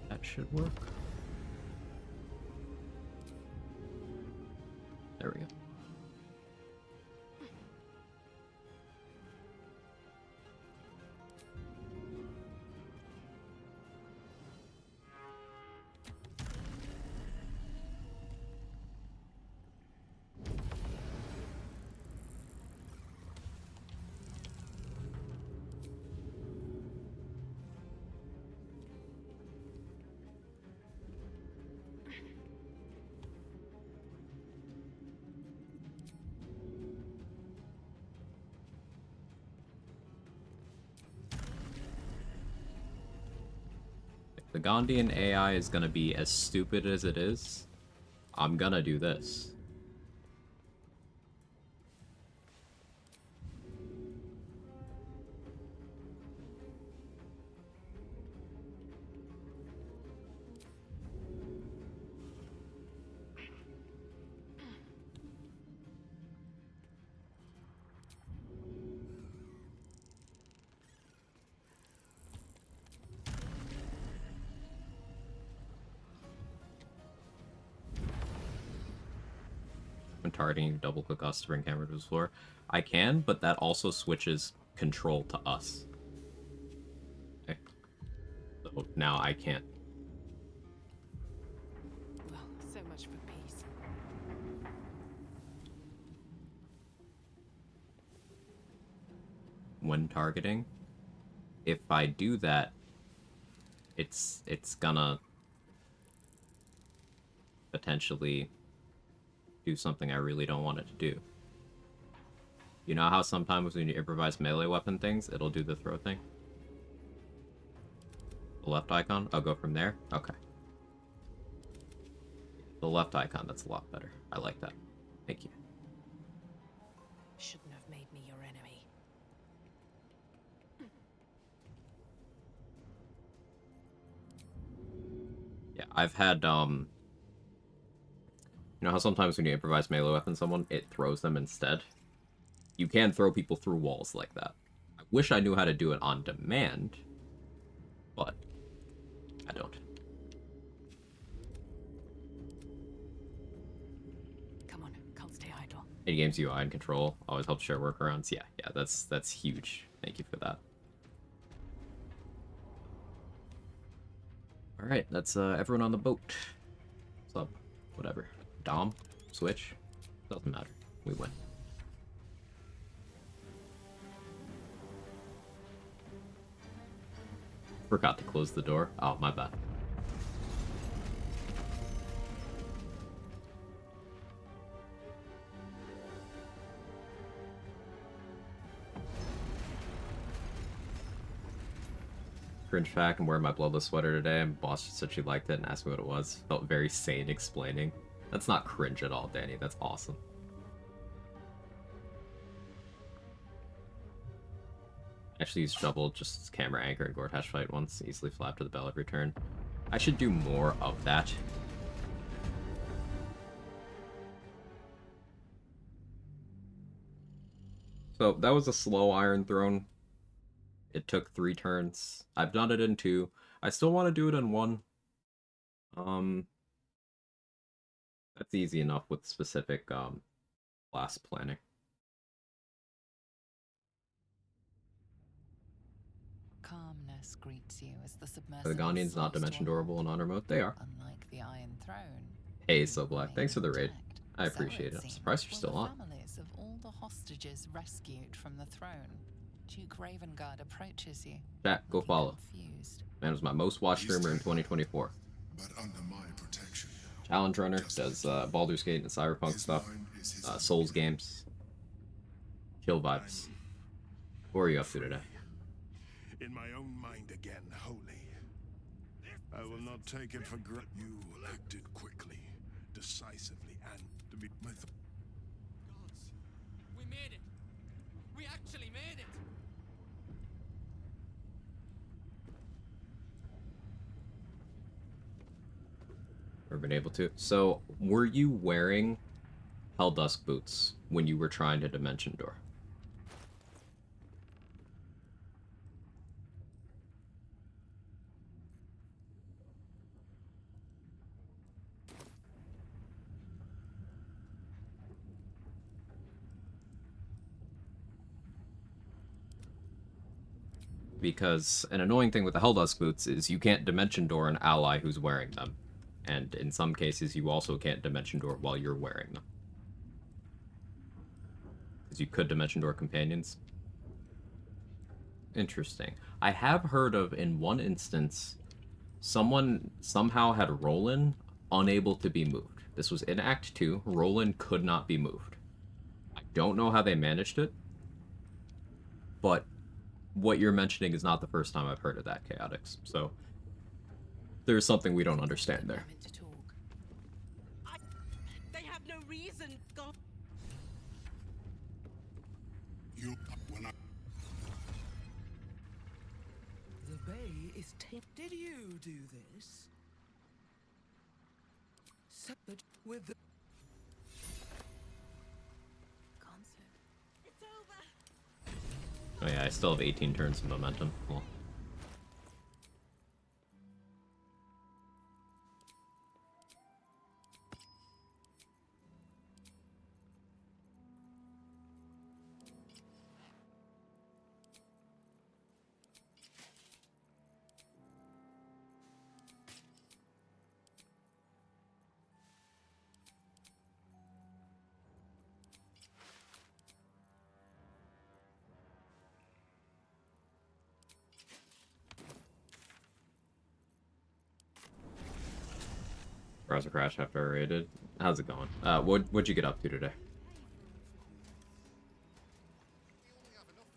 S1: That should work. There we go. If the Gondian AI is gonna be as stupid as it is, I'm gonna do this. When targeting, you double click us to bring camera to the floor. I can, but that also switches control to us. Okay. So now I can't.
S11: Well, so much for peace.
S1: When targeting, if I do that, it's gonna potentially do something I really don't want it to do. You know how sometimes when you improvise melee weapon things, it'll do the throw thing? The left icon? I'll go from there? Okay. The left icon, that's a lot better. I like that. Thank you.
S11: Shouldn't have made me your enemy.
S1: Yeah, I've had, you know how sometimes when you improvise melee weapon someone, it throws them instead? You can throw people through walls like that. I wish I knew how to do it on demand, but I don't.
S11: Come on, can't stay idle.
S1: In games UI and control always helps share workarounds. Yeah, that's huge. Thank you for that. All right, that's everyone on the boat. What's up? Whatever. Dom, switch, doesn't matter. We win. Forgot to close the door. Oh, my bad. Cringe fact, I'm wearing my bloodless sweater today, and boss just said she liked it and asked me what it was. Felt very sane explaining. That's not cringe at all, Danny. That's awesome. Actually used double just camera anchor and Gortash fight once. Easily fly up to the bell every turn. I should do more of that. So that was a slow Iron Throne. It took 3 turns. I've done it in 2. I still want to do it in 1. That's easy enough with specific class planning.
S5: Calmness greets you as the
S1: Are
S5: submersible
S1: the Ghanaians not
S5: slows to a
S1: dimension
S5: halt.
S1: doorable in honor mode? They are.
S5: Unlike the Iron Throne,
S1: Hey, So Black, thanks for the raid.
S5: intact.
S1: I
S5: So
S1: appreciate it. I'm
S5: seems,
S1: surprised you're
S5: were
S1: still
S5: the
S1: on.
S5: families of all the hostages rescued from the throne. Duke Ravengard approaches you.
S1: Chat, go follow.
S5: Confused.
S1: Man was my most watched streamer in 2024.
S13: But under my protection.
S1: Challenge Runner does Baldur's Gate and Cyberpunk stuff. Souls games. Chill vibes. What are you up to today?
S2: In my own mind again, holy. I will not take it for granted. You acted quickly, decisively, and to be my
S14: Gods, we made it. We actually made it.
S1: Never been able to. So, were you wearing Helldusk boots when you were trying to Dimension Door? Because an annoying thing with the Helldusk boots is you can't Dimension Door an ally who's wearing them. And in some cases, you also can't Dimension Door while you're wearing them. Because you could Dimension Door companions. Interesting. I have heard of, in one instance, someone somehow had Roland unable to be moved. This was in Act 2. Roland could not be moved. I don't know how they managed it, but what you're mentioning is not the first time I've heard of that, Chaotix. So there's something we don't understand there.
S7: They have no reason. God.
S13: You, when I...
S12: The bay is Did you do this? But with the
S7: Concert. It's over.
S1: Oh yeah, I still have 18 turns of momentum. Cool. Browser crash after I raided. How's it going? What'd you get up to today?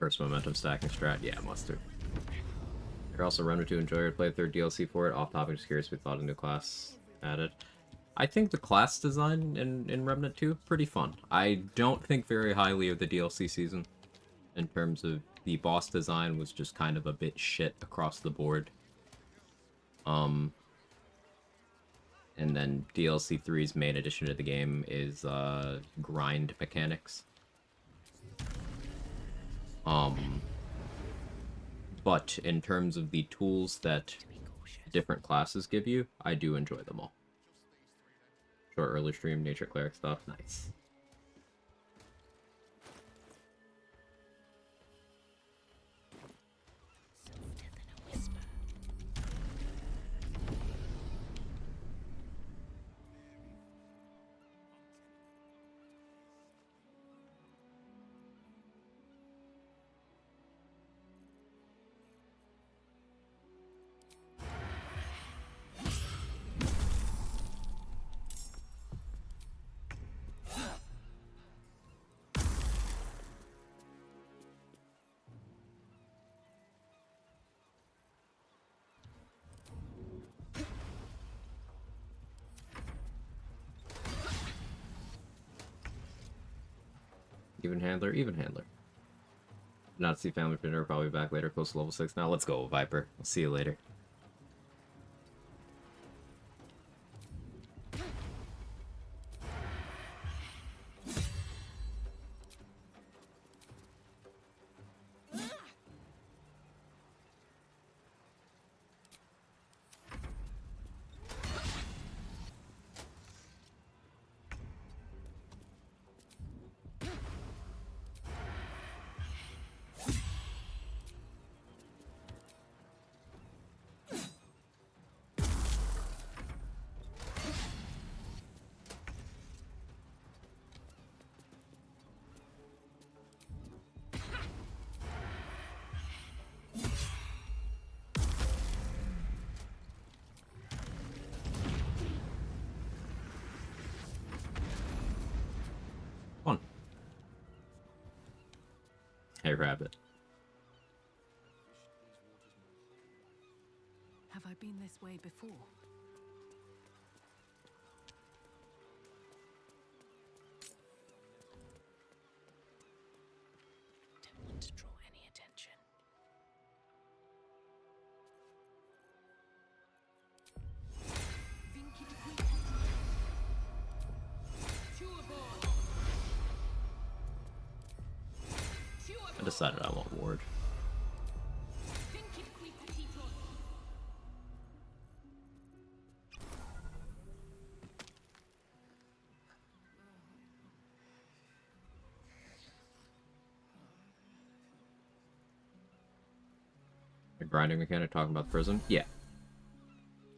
S1: First momentum stacking strat? Yeah, mustard. You're also running to enjoy or play the third DLC for it. Off topic, just curious if we thought a new class added. I think the class design in Remnant 2, pretty fun. I don't think very highly of the DLC season. In terms of the boss design was just kind of a bit shit across the board. And then DLC 3's main addition to the game is grind mechanics. But in terms of the tools that different classes give you, I do enjoy them all. Short early stream, nature cleric stuff, nice. Even handler, even handler. Did not see family for dinner, probably back later, close to level 6 now. Let's go, Viper. I'll see you later. better grab it.
S11: Have I been this way before? Don't want to draw any attention.
S1: I decided I want ward. A grinding mechanic talking about prism? Yeah.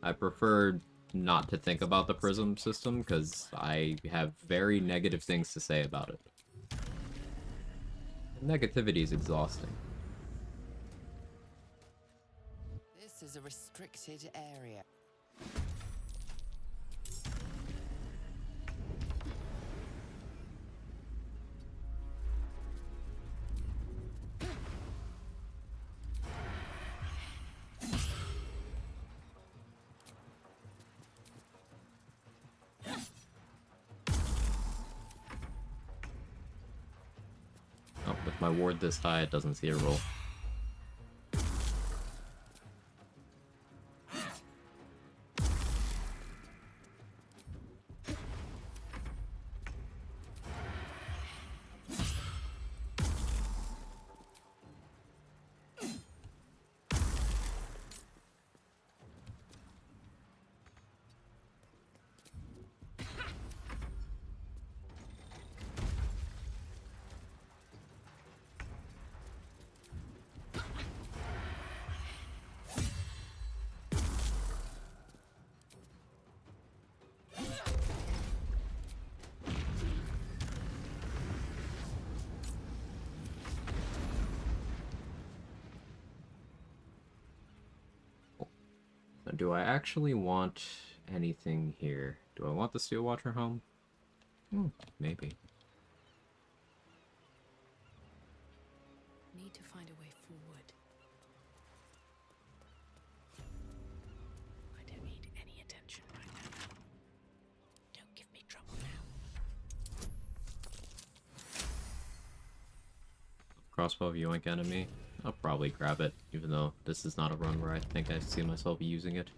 S1: I prefer not to think about the prism system because I have very negative things to say about it. Negativity is exhausting.
S5: This is a restricted area.
S1: Oh, with my ward this high, it doesn't see a roll. Do I actually want anything here? Do I want the Steel Watcher home? Maybe.
S11: Need to find a way forward. I don't need any attention right now. Don't give me trouble now.
S1: Crossbow yoink enemy. I'll probably grab it, even though this is not a run where I think I see myself using it.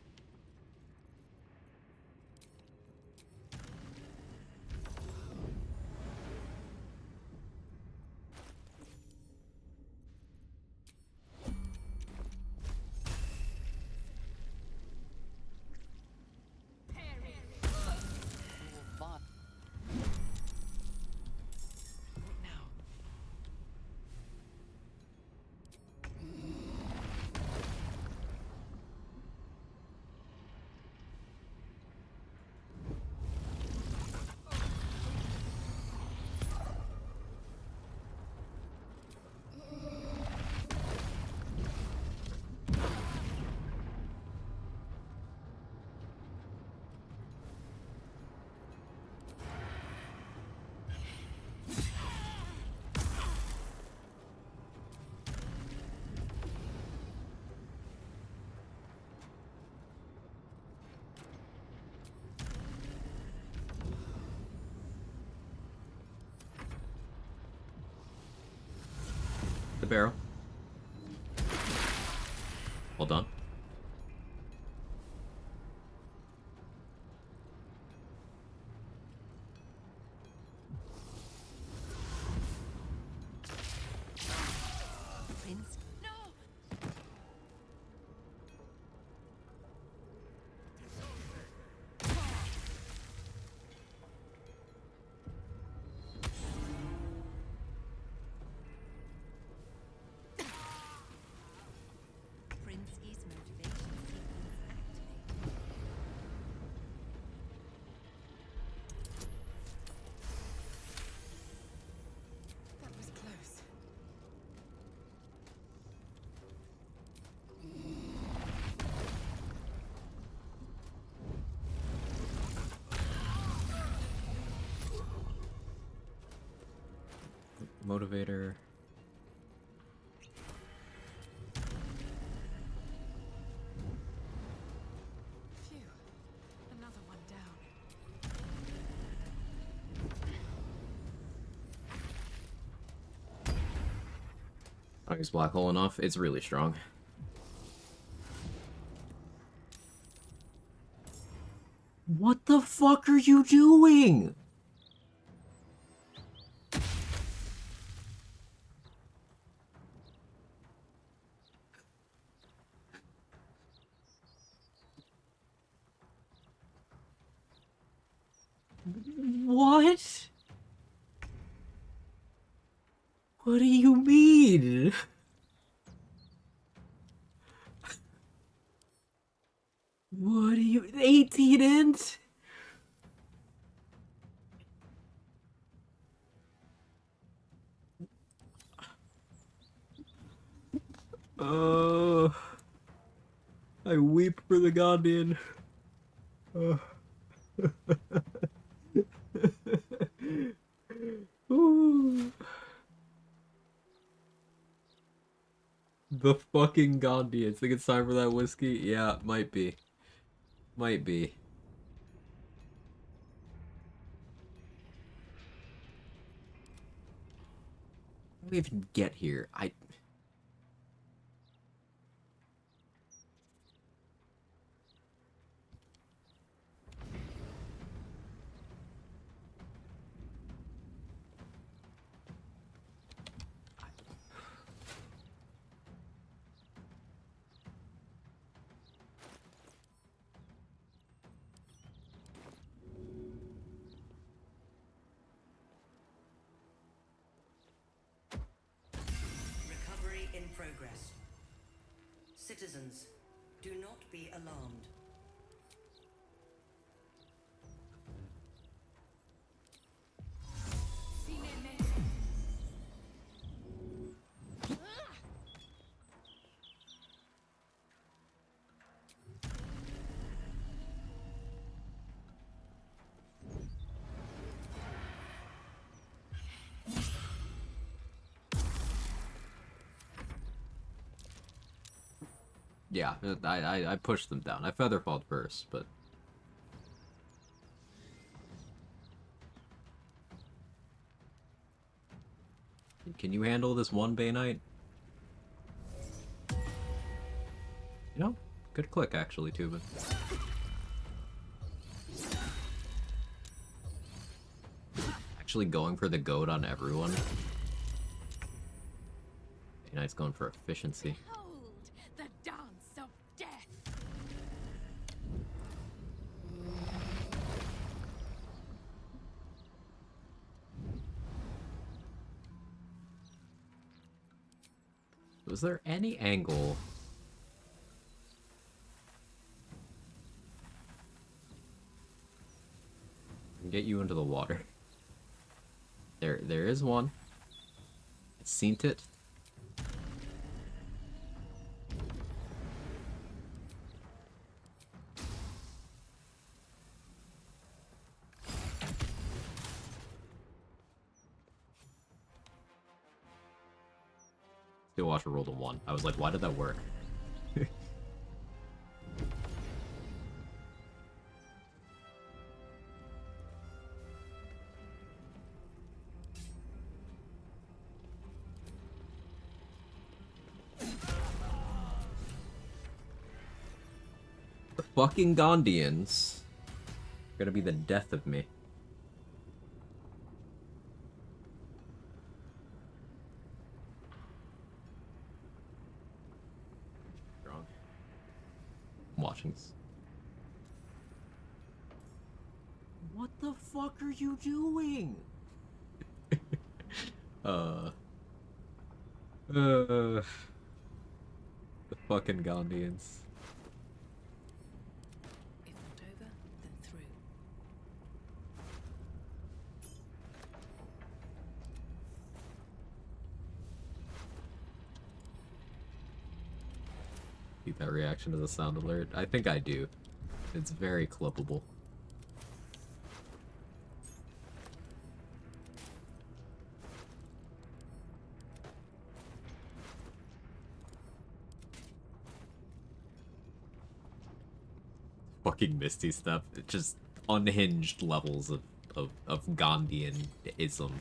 S1: The barrel. Well done.
S11: Prince? No! Prinsky's motivation sequence activated. That was close.
S1: Motivator. I use black hole enough. It's really strong. What the fuck are you doing? What? What do you mean? What do you... 18 int? I weep for the Guardian. Ooh. The fucking Gandhians. Think it's time for that whiskey? Yeah, might be. Might be. How do we even get here?
S15: Recovery in progress. Citizens, do not be alarmed.
S1: Yeah, I pushed them down. I featherfalled first, but... Can you handle this one Bay Knight? You know, good click actually, Tubin. Actually going for the goat on everyone. Bay Knight's going for efficiency.
S11: The dance of death.
S1: Was there any angle? Get you into the water. There is one. I've seen it. Still watch her roll to 1. I was like, why did that work? The fucking Gondians are gonna be the death of me. Wrong. I'm watching this. What the fuck are you doing? The fucking Gondians.
S11: If not over, then through.
S1: Keep that reaction to the sound alert. I think I do. It's very clippable. Fucking Misty stuff. It's just unhinged levels of Gandhian-ism.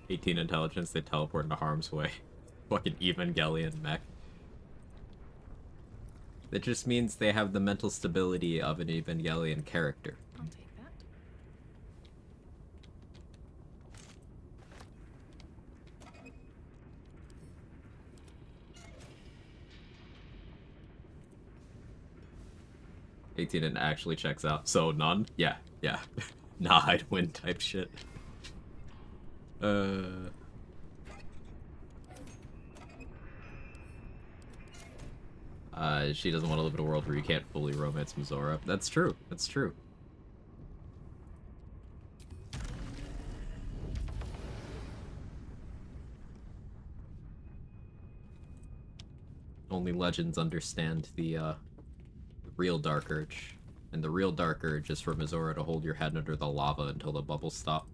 S1: 18 intelligence, they teleport into harm's way. Fucking Evangelion mech. That just means they have the mental stability of an Evangelion character.
S11: I'll take that.
S1: $18 and actually checks out. So none? Yeah, yeah. Nah, I'd win type shit. She doesn't want to live in a world where you can't fully romance Mizora. That's true. That's true. Only legends understand the real Dark Urge. And the real Dark Urge is for Mizora to hold your head under the lava until the bubbles stop.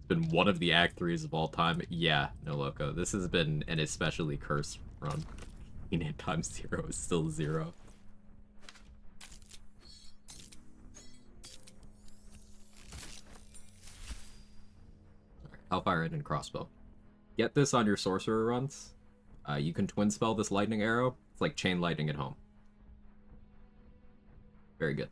S1: Been one of the Act 3s of all time. Yeah, no loco. This has been an especially cursed run. Times 0 is still 0. Hellfire and crossbow. Get this on your sorcerer runs. You can twin spell this lightning arrow. It's like chain lightning at home. Very good.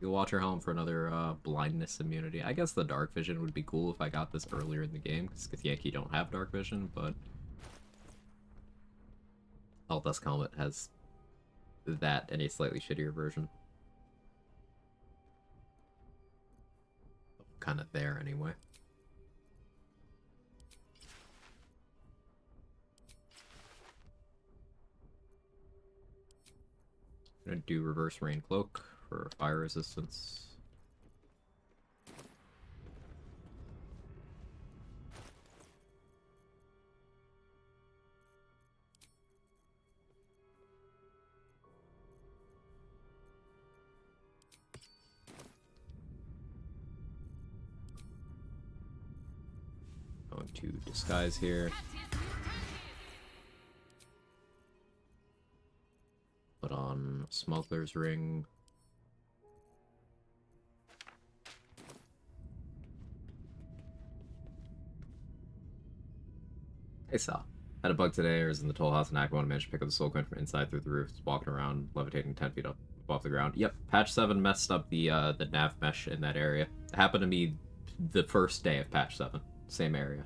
S1: You'll watch her home for another blindness immunity. I guess the dark vision would be cool if I got this earlier in the game, because Yankee don't have dark vision, but Dusk Helmet has that and a slightly shittier version. Kind of there anyway. I'm gonna do reverse rain cloak for fire resistance. Going to disguise here. Put on Smuggler's Ring. Hey Sal. Had a bug today. I was in the toll house and I managed to pick up the soul coin from inside through the roof. It's walking around, levitating 10 feet up off the ground. Yep, patch 7 messed up the nav mesh in that area. It happened to me the first day of patch 7. Same area.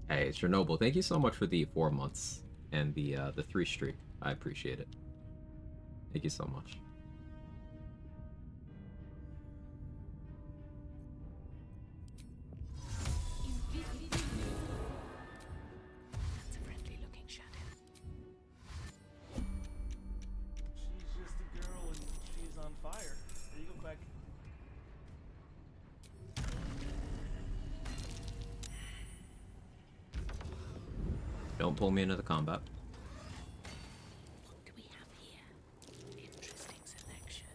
S1: Hey, Chernobyl, thank you so much for the 4 months and the 3 streak. I appreciate it. Thank you so much.
S11: That's a friendly looking shadow.
S6: She's just a girl and she's on fire. There you go, Quag.
S1: Don't pull me into the combat.
S11: What do we have here? Interesting selection.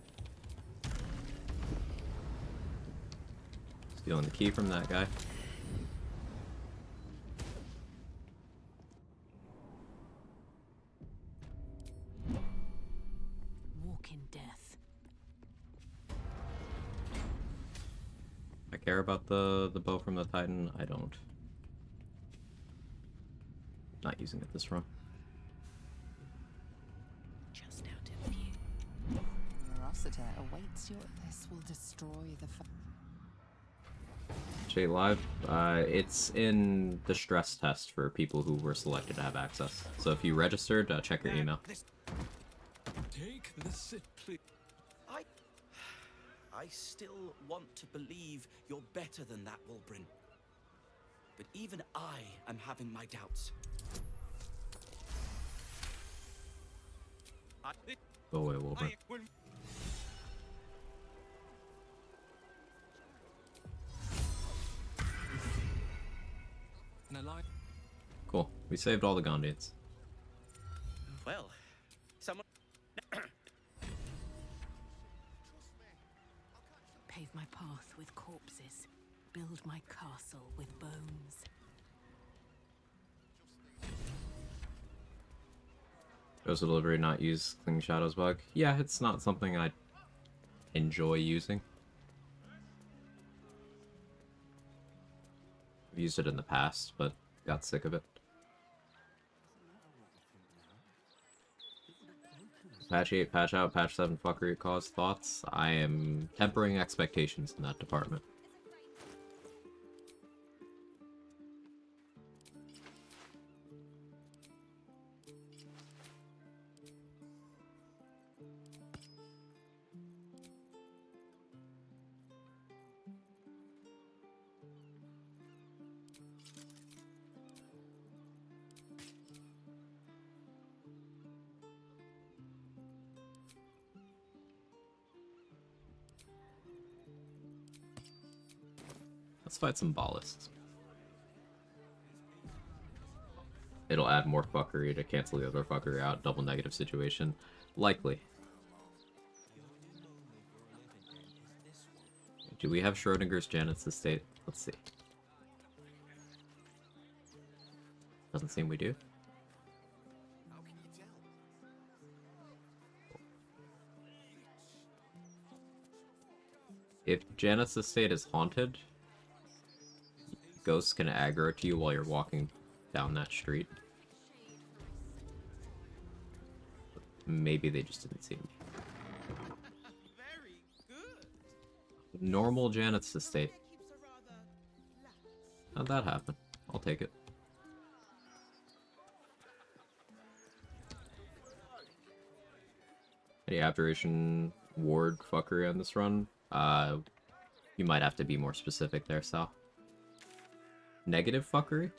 S1: Stealing the key from that guy.
S11: Walk in death.
S1: I care about the bow from the Titan. I don't. Not using it this run.
S11: Just out of view.
S5: Rossiter awaits you. This will destroy the.
S1: J Live, it's in the stress test for people who were selected to have access. So if you registered, check your email.
S16: Take the sit, please. I still want to believe you're better than that, Wolbryn. But even I am having my doubts.
S1: Go away, Wolverine. Cool. We saved all the Gondians.
S16: Well, someone...
S11: Pave my path with corpses. Build my castle with bones.
S1: Ghost of Delivery not use Clinging Shadows bug. Yeah, it's not something I enjoy using. I've used it in the past, but got sick of it. Patch 8, patch out, patch 7 fuckery cause thoughts. I am tempering expectations in that department. Let's fight some ballists. It'll add more fuckery to cancel the other fuckery out. Double negative situation. Likely. Do we have Schrodinger's Janet's estate? Let's see. Doesn't seem we do. If Janet's estate is haunted, ghosts can aggro to you while you're walking down that street. Maybe they just didn't see me. Normal Janet's estate. How'd that happen? I'll take it. Any Abjuration ward fuckery on this run? You might have to be more specific there, Sal. Negative fuckery?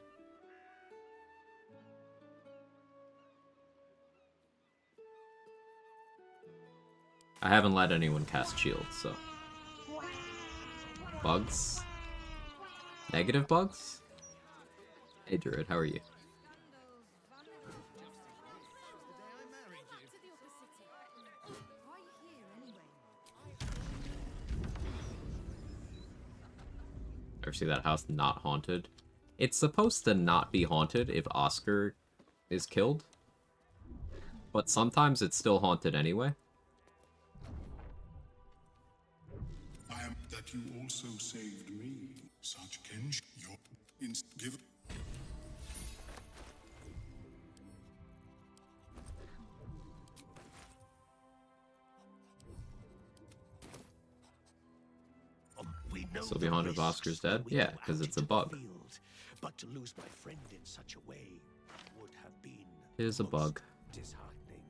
S1: I haven't let anyone cast shields, so... Bugs? Negative bugs? Hey Druid, how are you? Ever see that house not haunted? It's supposed to not be haunted if Oscar is killed. But sometimes it's still haunted anyway.
S13: I am that you also saved me. Such kinship, your give.
S1: Still be haunted if Oscar's dead? Yeah, because it's a bug.
S17: But to lose my friend in such a way would have been
S1: It is a bug.
S17: disheartening.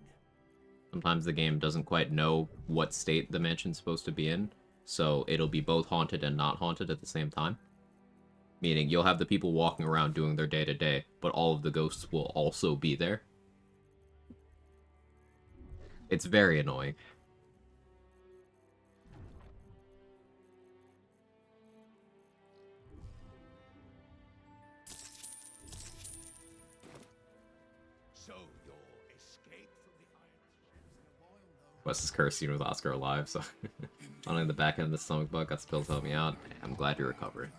S1: Sometimes the game doesn't quite know what state the mansion's supposed to be in, so it'll be both haunted and not haunted at the same time. Meaning, you'll have the people walking around doing their day-to-day, but all of the ghosts will also be there. It's very annoying. Wes is cursing with Oscar alive, so only the back end of the stomach bug got spilled to help me out. I'm glad you're recovering.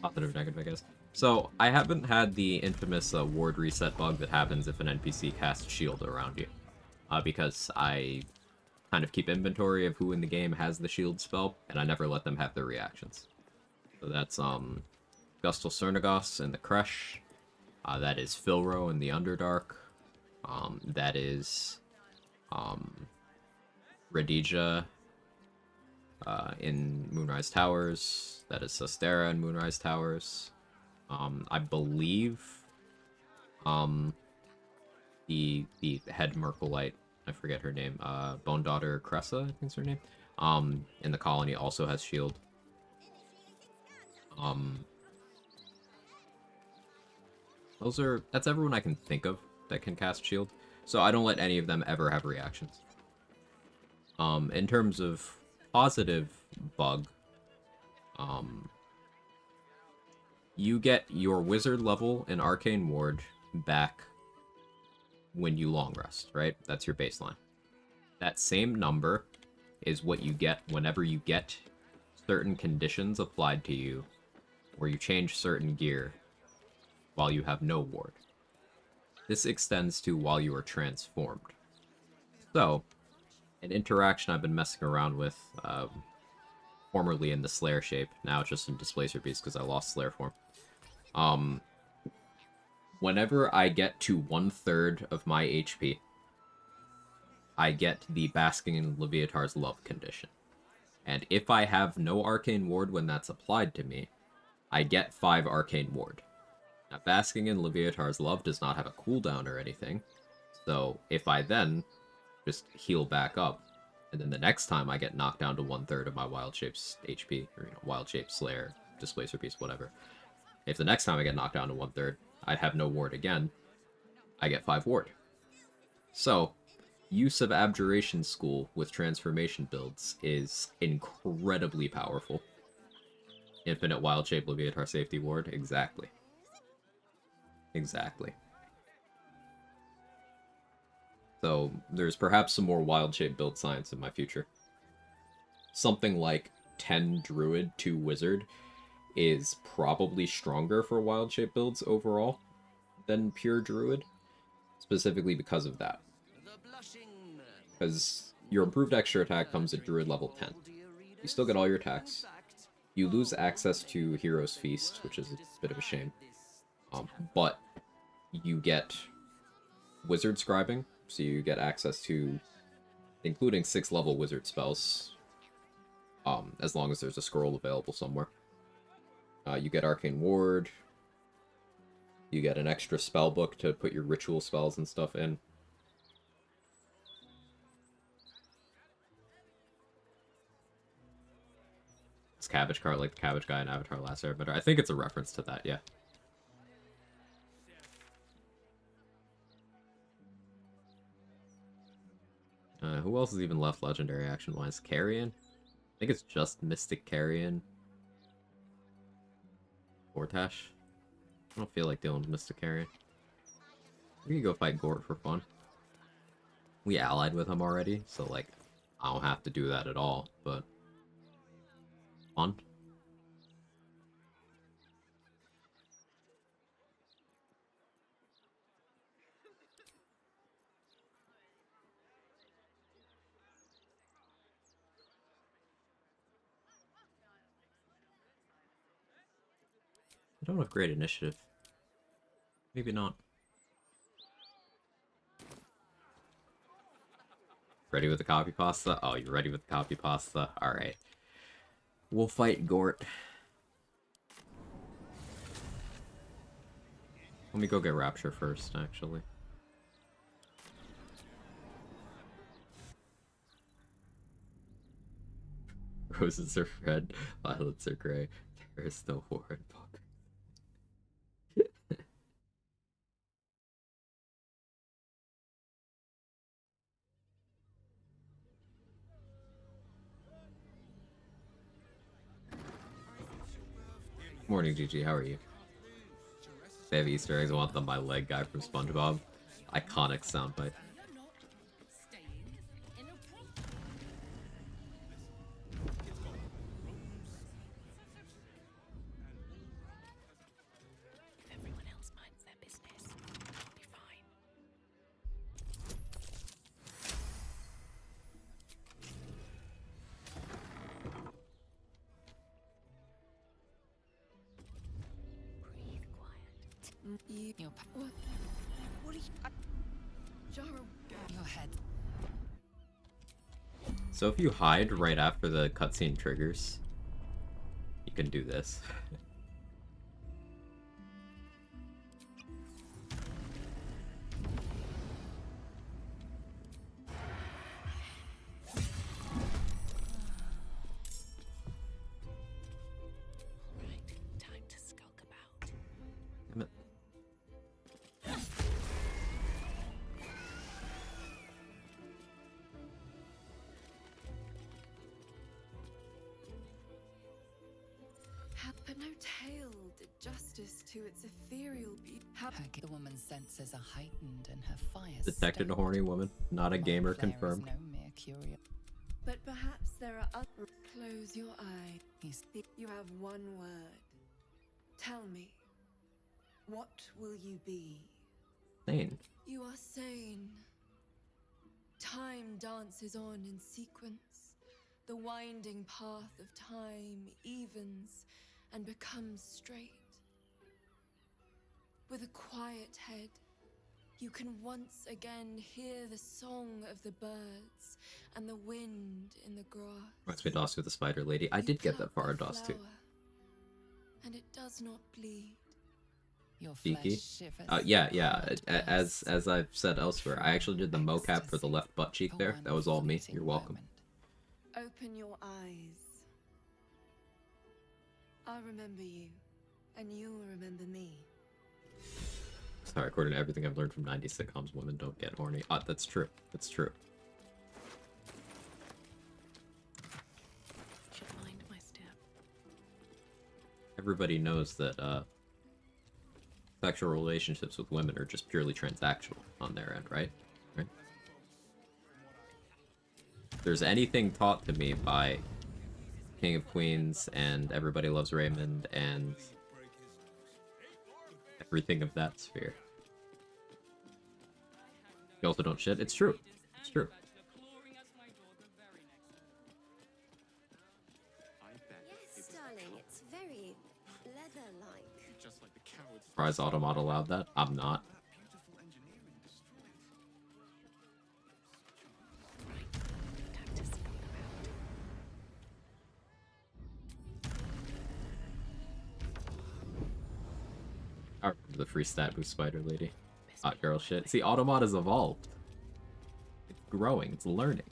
S1: Positive, negative, I guess. So, I haven't had the infamous ward reset bug that happens if an NPC casts shield around you. Because I kind of keep inventory of who in the game has the shield spell, and I never let them have their reactions. So that's, Gustal Cernagos in the Creche. That is Filro in the Underdark. That is, Radija in Moonrise Towers. That is Sustera in Moonrise Towers. I believe the head Merkelite, I forget her name, Bone Daughter Cressa, I think's her name, in the colony also has shield. That's everyone I can think of that can cast shield. So I don't let any of them ever have reactions. In terms of positive bug, you get your wizard level in Arcane Ward back when you long rest, right? That's your baseline. That same number is what you get whenever you get certain conditions applied to you, where you change certain gear while you have no ward. This extends to while you are transformed. So, an interaction I've been messing around with, formerly in the Slayer shape, now just in Displacer Beast because I lost Slayer form. Whenever I get to 1/3 of my HP, I get the Basking in Leviatar's Love condition. And if I have no Arcane Ward when that's applied to me, I get 5 Arcane Ward. Now, Basking in Leviatar's Love does not have a cooldown or anything, so if I then just heal back up, and then the next time I get knocked down to 1/3 of my Wild Shape's HP, or, Wild Shape, Slayer, Displacer Beast, whatever. If the next time I get knocked down to 1/3, I have no ward again, I get 5 ward. So, use of Abjuration School with transformation builds is incredibly powerful. Infinite Wild Shape Leviatar Safety Ward, exactly. Exactly. So, there's perhaps some more Wild Shape build science in my future. Something like 10 Druid, 2 Wizard is probably stronger for Wild Shape builds overall than pure Druid, specifically because of that. Because your improved extra attack comes at Druid level 10. You still get all your attacks. You lose access to Hero's Feast, which is a bit of a shame. But you get Wizard Scribing, so you get access to, including 6th level Wizard spells, as long as there's a scroll available somewhere. You get Arcane Ward. You get an extra spell book to put your ritual spells and stuff in. Is Cabbage Cart like the Cabbage Guy in Avatar: Last Airbender? I think it's a reference to that, yeah. Who else is even left legendary action-wise? Carrion? I think it's just Mystic Carrion. Gortash? I don't feel like dealing with Mystic Carrion. We can go fight Gort for fun. We allied with him already, so, like, I don't have to do that at all, but... fun. I don't have great initiative. Maybe not. Ready with the copy pasta? Oh, you're ready with the copy pasta? Alright. We'll fight Gort. Let me go get Rapture first, actually. Roses are red, violets are gray. There is no war in poppy. Morning, GG. How are you? They have Easter eggs. I want them. My leg guy from SpongeBob. Iconic soundbite.
S11: Everyone else minds their business. I'll be fine.
S5: What are you... Jaro... Your head.
S1: So if you hide right after the cutscene triggers, you can do this.
S11: Time to skulk about.
S1: Damn it.
S11: But no tail.
S18: justice to its ethereal beauty.
S5: The woman's senses are heightened and her fire
S1: Detected a horny woman, not a gamer confirmed.
S5: no mere curious.
S18: But perhaps there are other. Close your eyes. You have one word. Tell me, what will you be?
S1: Sane.
S18: You are sane. Time dances on in sequence. The winding path of time evens and becomes straight. With a quiet head, you can once again hear the song of the birds and the wind in the grass.
S1: Reminds me of DOS with the spider lady. I did get that far in DOS too.
S18: And it does not bleed.
S1: Cheeky. Yeah. As I've said elsewhere, I actually did the mocap for the left butt cheek there. That was all me. You're welcome.
S18: Open your eyes. I'll remember you, and you'll remember me.
S1: Sorry, according to everything I've learned from 90s sitcoms, women don't get horny. That's true. That's true.
S11: Should mind my step.
S1: Everybody knows that sexual relationships with women are just purely transactional on their end, right? Right? If there's anything taught to me by King of Queens and Everybody Loves Raymond and everything of that sphere. You also don't shit. It's true. It's true.
S7: Yes, darling, it's very leather-like.
S6: Just like the cowards.
S1: Surprised Automata allowed that. I'm not. I remember the free stat boost spider lady. Hot girl shit. See, Automata's evolved. It's growing. It's learning.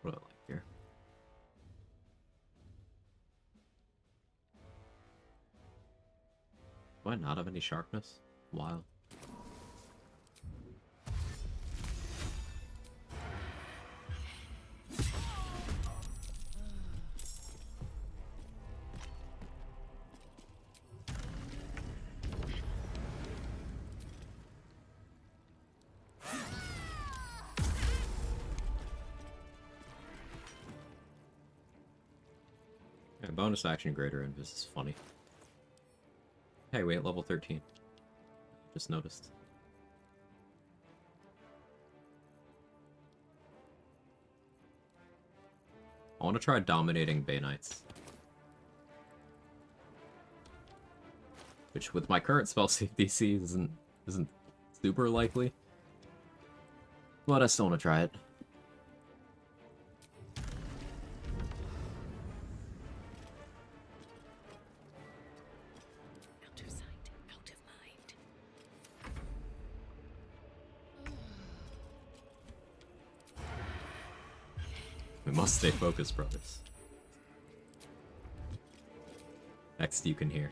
S1: What do I like here? Do I not have any sharpness? Wild. Yeah, bonus action greater invis is funny. Hey, we at level 13. Just noticed. I want to try dominating Bay Knights. Which, with my current spell save DC, isn't super likely. But I still want to try it.
S11: Out of sight, out of mind.
S1: We must stay focused, brothers. Next you can hear.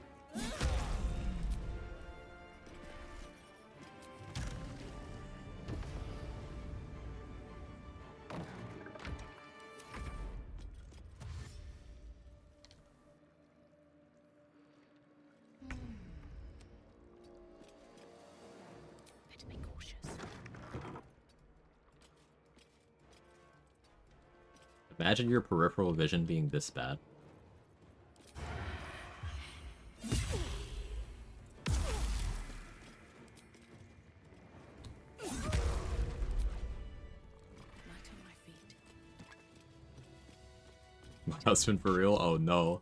S11: Better be cautious.
S1: Imagine your peripheral vision being this bad.
S11: Light on my feet.
S1: My husband for real? Oh no.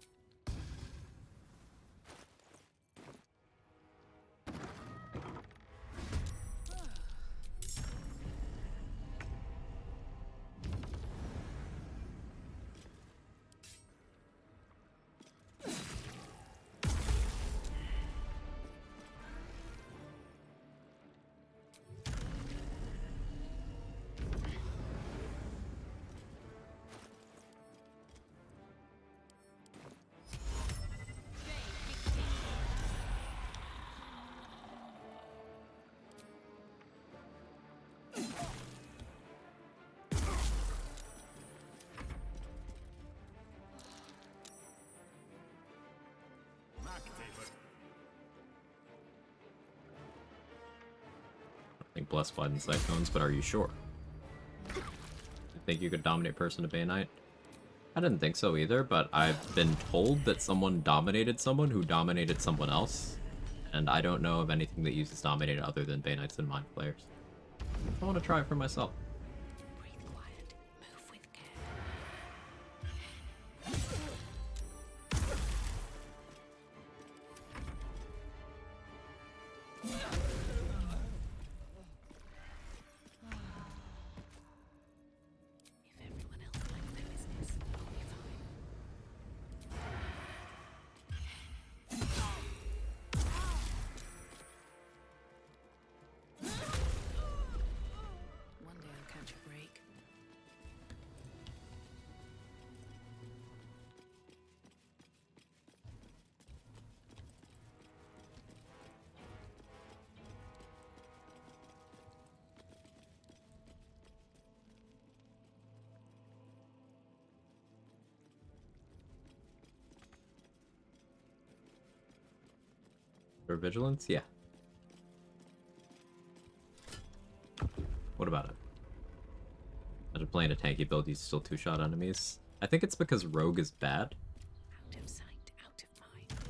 S1: think Blessed Blood and Cyclones, but are you sure? You think you could dominate person to Bay Knight? I didn't think so either, but I've been told that someone dominated someone who dominated someone else, and I don't know of anything that uses dominated other than Bay Knights and Mind Flayers. I want to try it for myself.
S11: One day I'll catch a break.
S1: For vigilance? Yeah. What about it? Imagine playing a tanky build, you still two-shot enemies. I think it's because Rogue is bad.
S11: Out of sight, out of mind.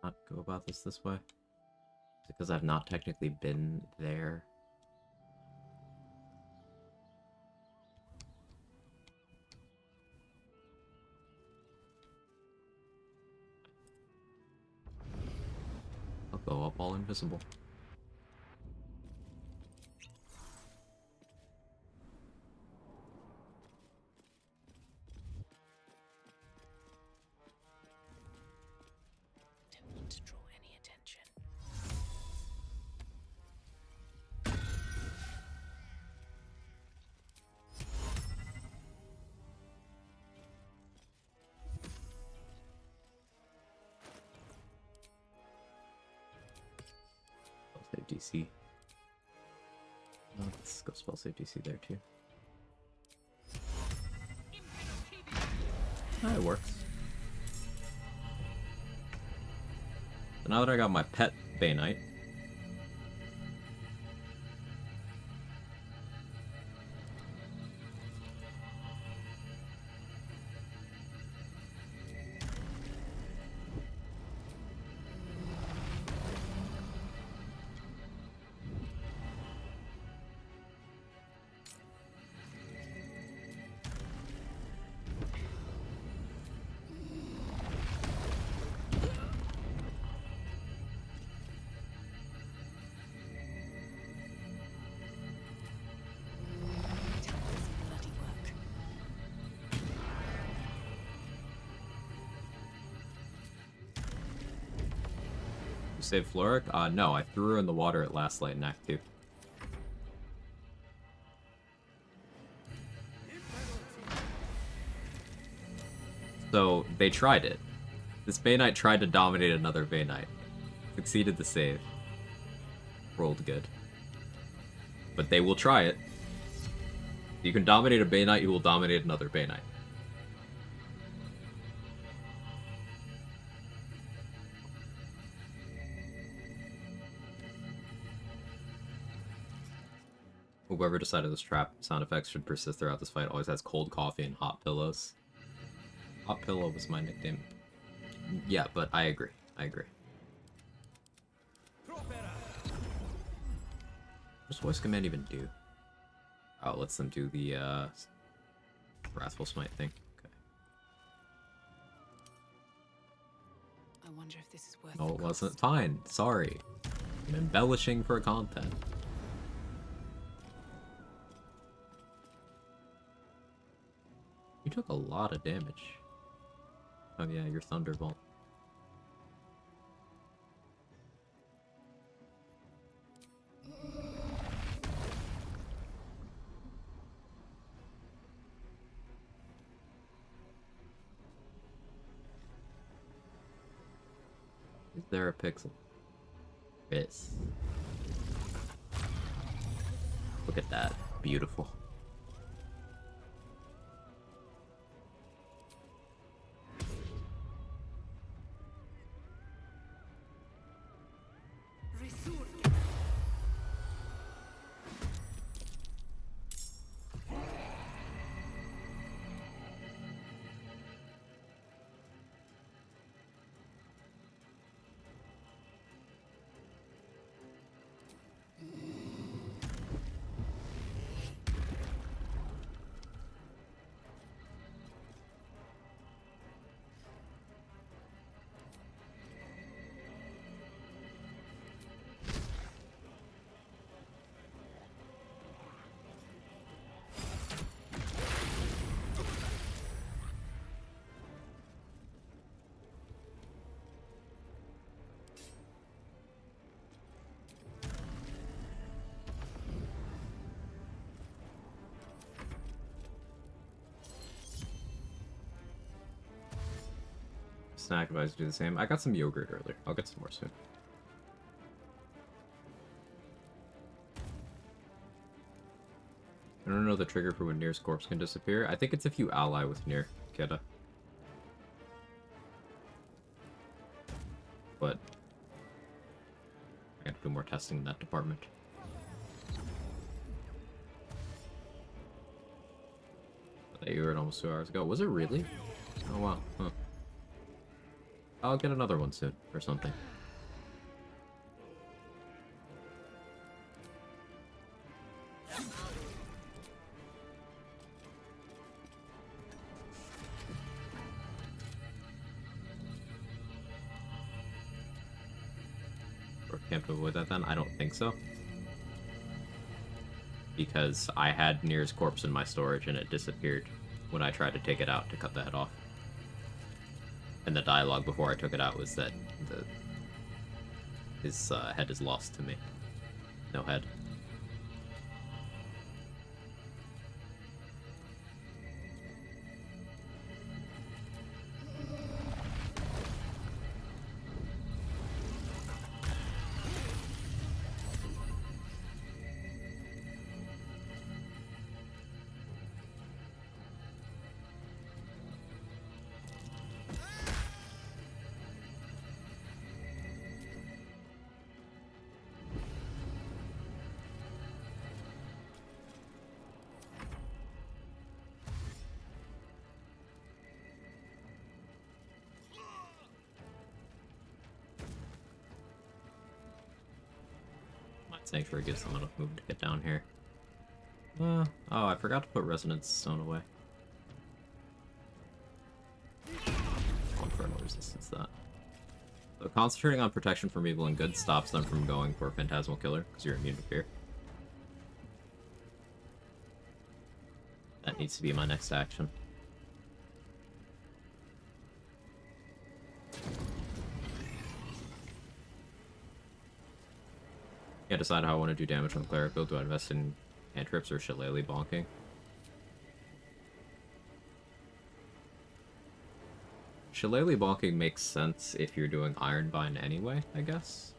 S1: Not go about this way. Is it because I've not technically been there? I'll go up all invisible.
S11: Don't want to draw any attention.
S1: Spell save DC. Oh, let's go spell save DC there too. Ah, it works. So now that I got my pet Bay Knight,
S11: Bloody work.
S1: you saved Floric? No, I threw her in the water at last light in Act 2. So, they tried it. This Bay Knight tried to dominate another Bay Knight. Succeeded the save. Rolled good. But they will try it. If you can dominate a Bay Knight, you will dominate another Bay Knight. Whoever decided this trap sound effects should persist throughout this fight always has cold coffee and hot pillows. Hot pillow was my nickname. Yeah, but I agree. I agree. What does voice command even do? Oh, it lets them do the Wrathful Smite thing. Okay.
S11: I wonder if this is worth
S1: No,
S11: the
S1: it wasn't.
S11: cost.
S1: Fine. Sorry. I'm embellishing for content. You took a lot of damage. Oh yeah, your Thunderbolt. Is there a pixel? Yes. Look at that. Beautiful. Snack advice do the same. I got some yogurt earlier. I'll get some more soon. I don't know the trigger for when Nier's corpse can disappear. I think it's if you ally with Nier, Keda. But I gotta do more testing in that department. You were almost 2 hours ago. Was it really? Oh wow. Huh. I'll get another one soon, or something. Or can't avoid that then? I don't think so. Because I had Nier's corpse in my storage and it disappeared when I tried to take it out to cut the head off. And the dialogue before I took it out was that his head is lost to me. No head. Sanctuary gives them enough move to get down here. Oh, I forgot to put Resonance Stone away. Infernal resistance that. So concentrating on protection from evil and good stops them from going for a Phantasmal Killer, because you're immune to fear. That needs to be my next action. Yeah, decide how I want to do damage on the cleric build. Do I invest in cantrips or shillelagh bonking? Shillelagh bonking makes sense if you're doing Ironbind anyway, I guess.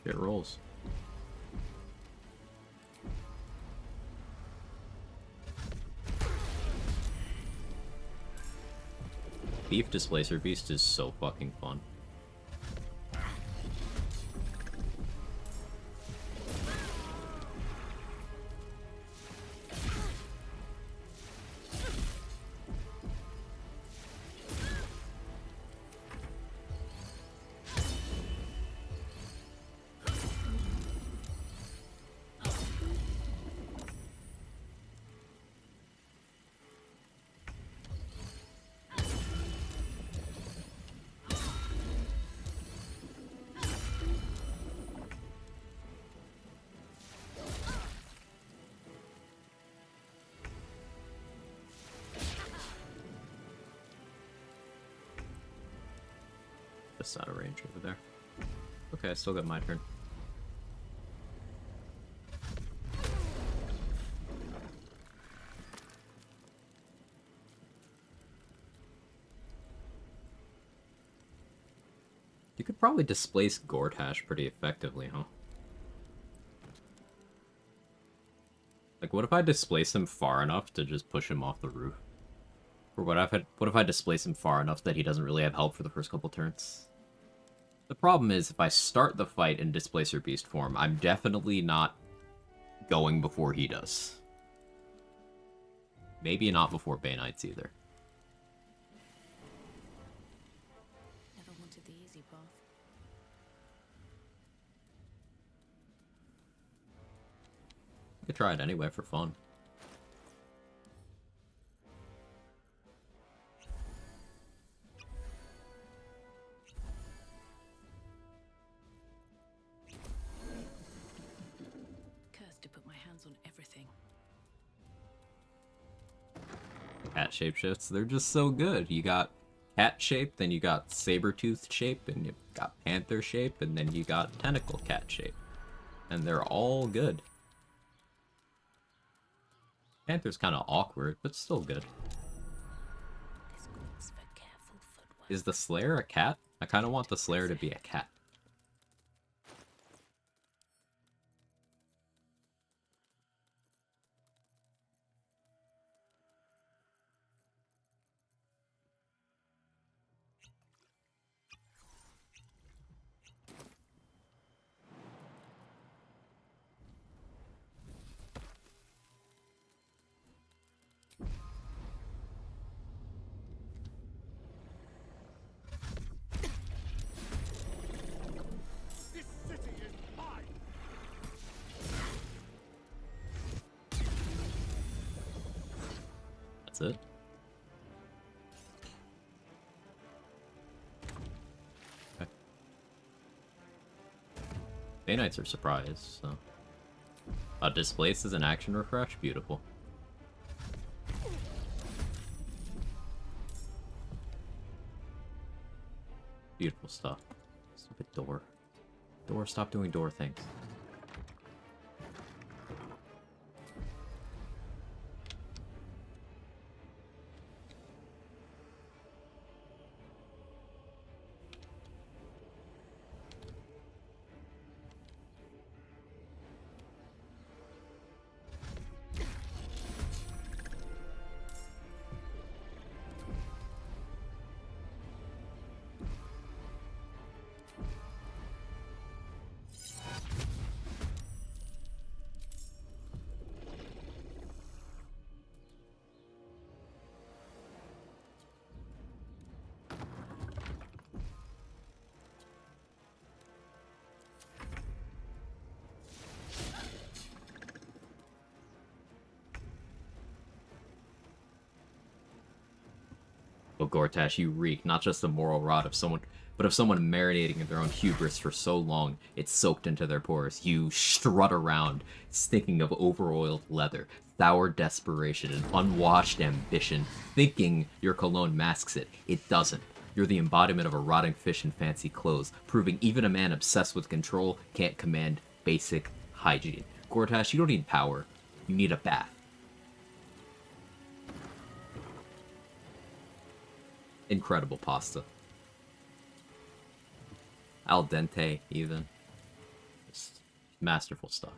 S1: It rolls. Thief Displacer Beast is so fucking fun. Just out of range over there. Okay, I still got my turn. You could probably displace Gortash pretty effectively, huh? Like, what if I displace him far enough to just push him off the roof? Or what if I displace him far enough that he doesn't really have help for the first couple turns? The problem is, if I start the fight in Displacer Beast form, I'm definitely not going before he does. Maybe not before Bay Knights either.
S11: Never wanted the easy path.
S1: You could try it anyway for fun.
S11: Cursed to put my hands on everything.
S1: Cat shapeshifts, they're just so good. You got cat shape, then you got saber-toothed shape, and you got panther shape, and then you got tentacle cat shape. And they're all good. Panther's kind of awkward, but still good.
S11: This calls for careful footwork.
S1: Is the Slayer a cat? I kind of want the Slayer to be a cat.
S13: This city is mine.
S1: That's it. Okay. Bay Knights are surprised, so... Displace is an action refresh? Beautiful. Beautiful stuff. Stupid door. Door, stop doing door things. Oh, Gortash, you reek not just the moral rot of someone, but of someone marinating in their own hubris for so long it's soaked into their pores. You strut around, stinking of overoiled leather, sour desperation, and unwashed ambition, thinking your cologne masks it. It doesn't. You're the embodiment of a rotting fish in fancy clothes, proving even a man obsessed with control can't command basic hygiene. Gortash, you don't need power. You need a bath. Incredible pasta. Al dente, even. Just masterful stuff.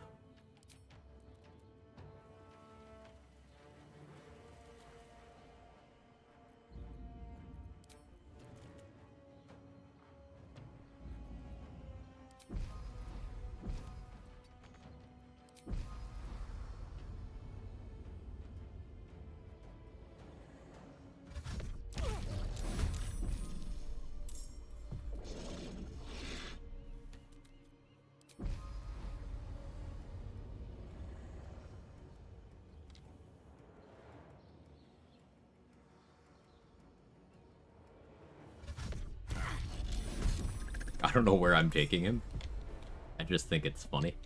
S1: don't know where I'm taking him. I just think it's funny.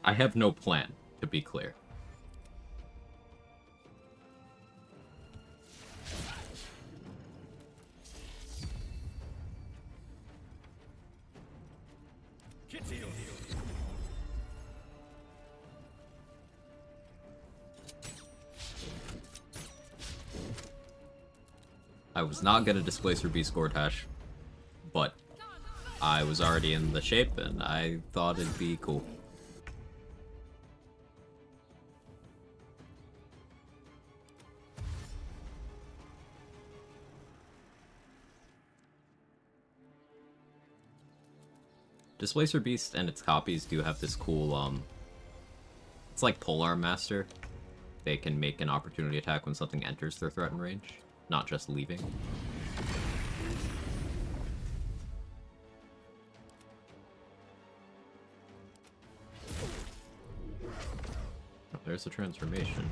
S1: I have no plan, to be clear. I was not gonna displace her Beast Gortash, but I was already in the shape and I thought it'd be cool. Displacer Beast and its copies do have this cool, it's like Polearm Master. They can make an opportunity attack when something enters their threatened range, not just leaving. Oh, there's the transformation.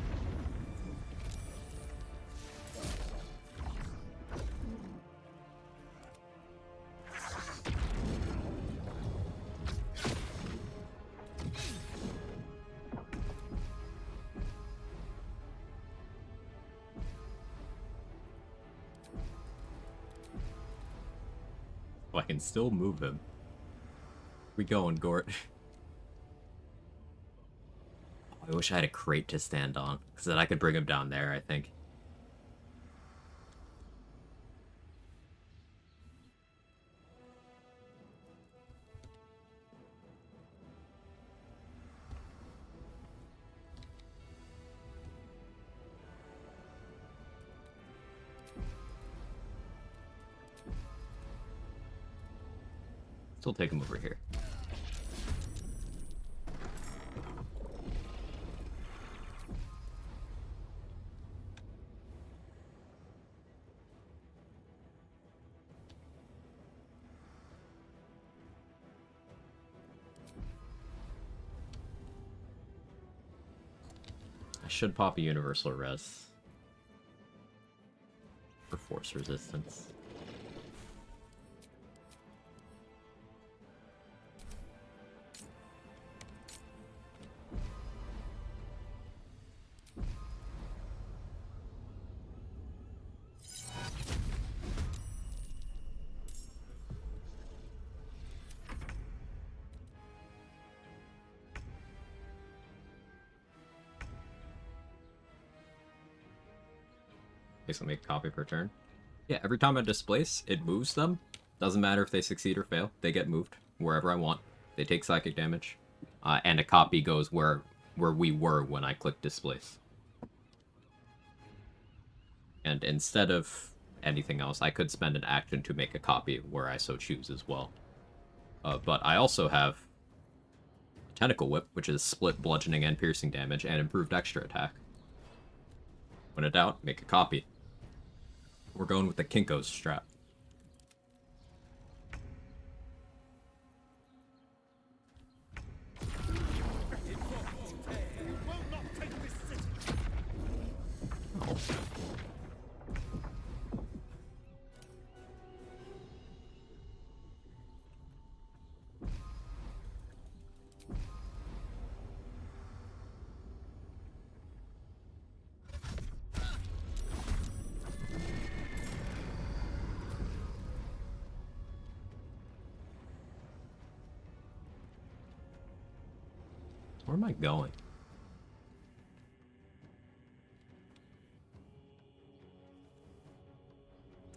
S1: I can still move him. We going, Gort. I wish I had a crate to stand on, because then I could bring him down there, I think. Still take him over here. I should pop a universal res for force resistance. So make a copy per turn. Yeah, every time I displace, it moves them. Doesn't matter if they succeed or fail. They get moved wherever I want. They take psychic damage. And a copy goes where we were when I clicked displace. And instead of anything else, I could spend an action to make a copy where I so choose as well. But I also have Tentacle Whip, which is split bludgeoning and piercing damage, and improved extra attack. When in doubt, make a copy. We're going with the Kinko's strat. Oh. Where am I going?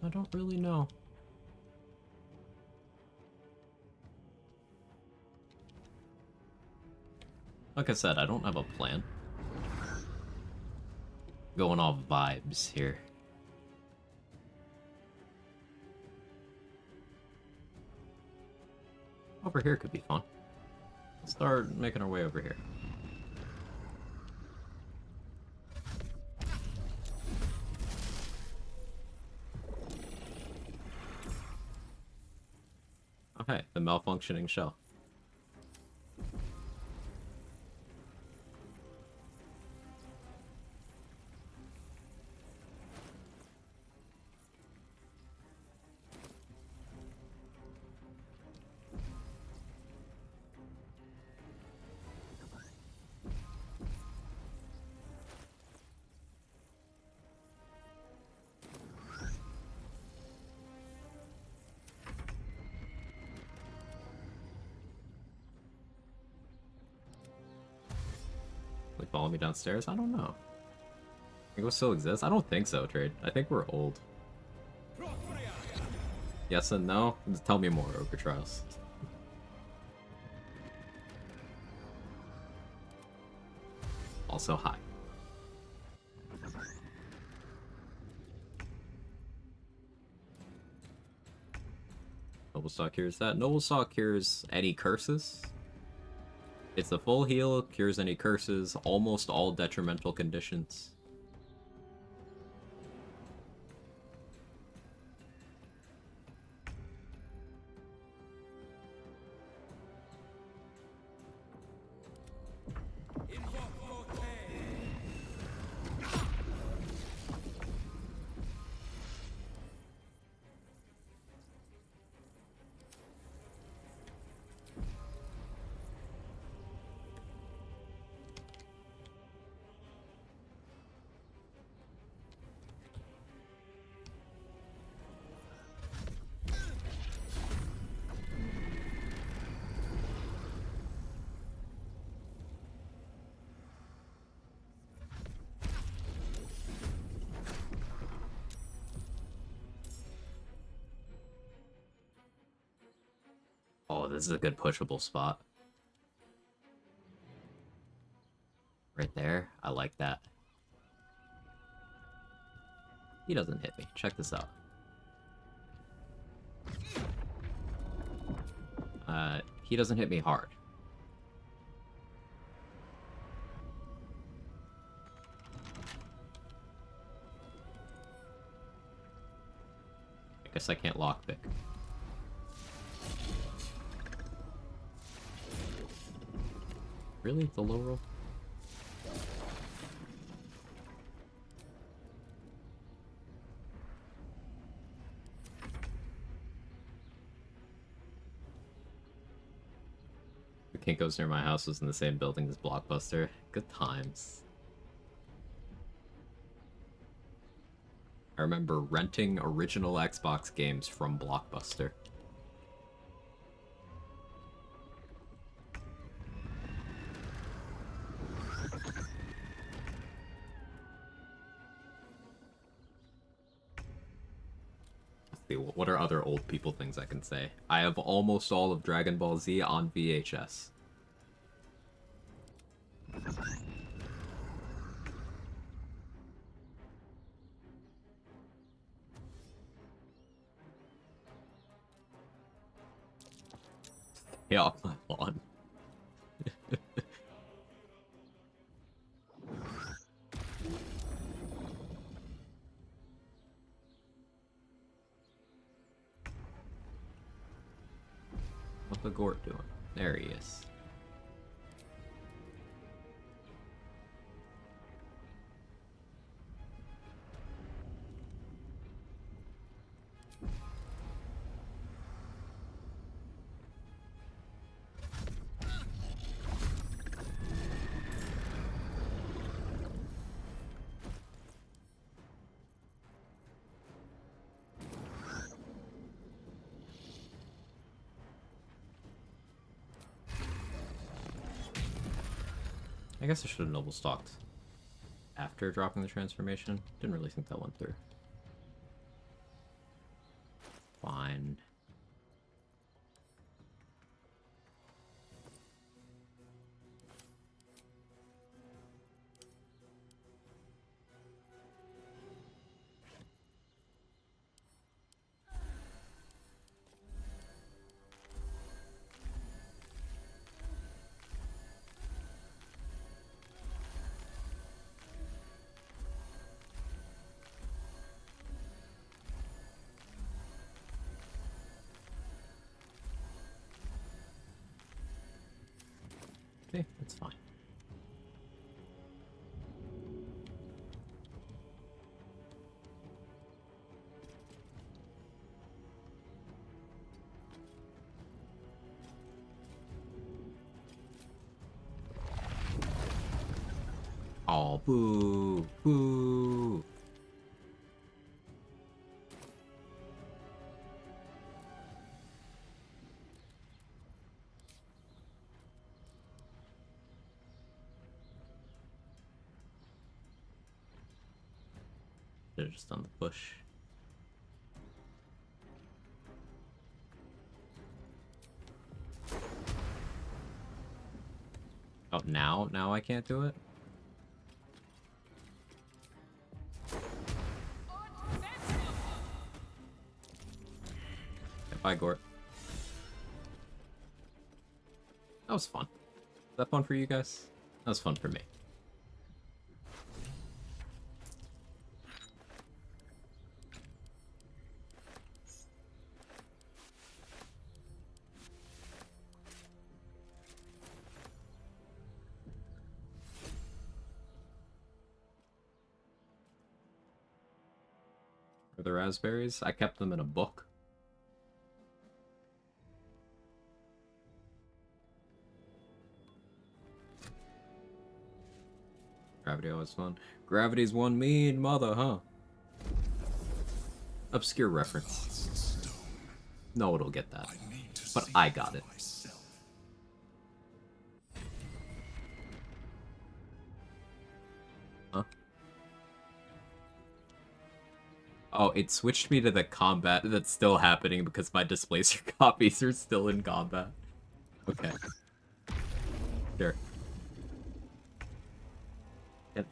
S1: I don't really know. Like I said, I don't have a plan. Going off vibes here. Over here could be fun. Let's start making our way over here. Okay, the malfunctioning shell. Like, follow me downstairs? I don't know. Think it still exists? I don't think so, Trade. I think we're old. Yes and no? Tell me more, Ogre Trials. Also, hi. Noble Stock cures that. Noble Stock cures any curses. It's a full heal, cures any curses, almost all detrimental conditions. Oh, this is a good pushable spot. Right there. I like that. He doesn't hit me. Check this out. He doesn't hit me hard. I guess I can't lockpick. Really? The low roll? The Kinko's near my house was in the same building as Blockbuster. Good times. I remember renting original Xbox games from Blockbuster. What are other old people things I can say? I have almost all of Dragon Ball Z on VHS. Get off my lawn. What's the Gort doing? There he is. I guess I should have noble stalked after dropping the transformation. Didn't really think that went through. Fine. Hey, that's fine. Oh, boo, boo. They're just on the push. Oh, now I can't do it? Okay, bye, Gort. That was fun. Was that fun for you guys? That was fun for me. For the raspberries, I kept them in a book. Gravity always fun. Gravity's one mean mother, huh? Obscure reference. No one will get that. But I got it. Huh? Oh, it switched me to the combat that's still happening because my displacer copies are still in combat. Okay. Sure.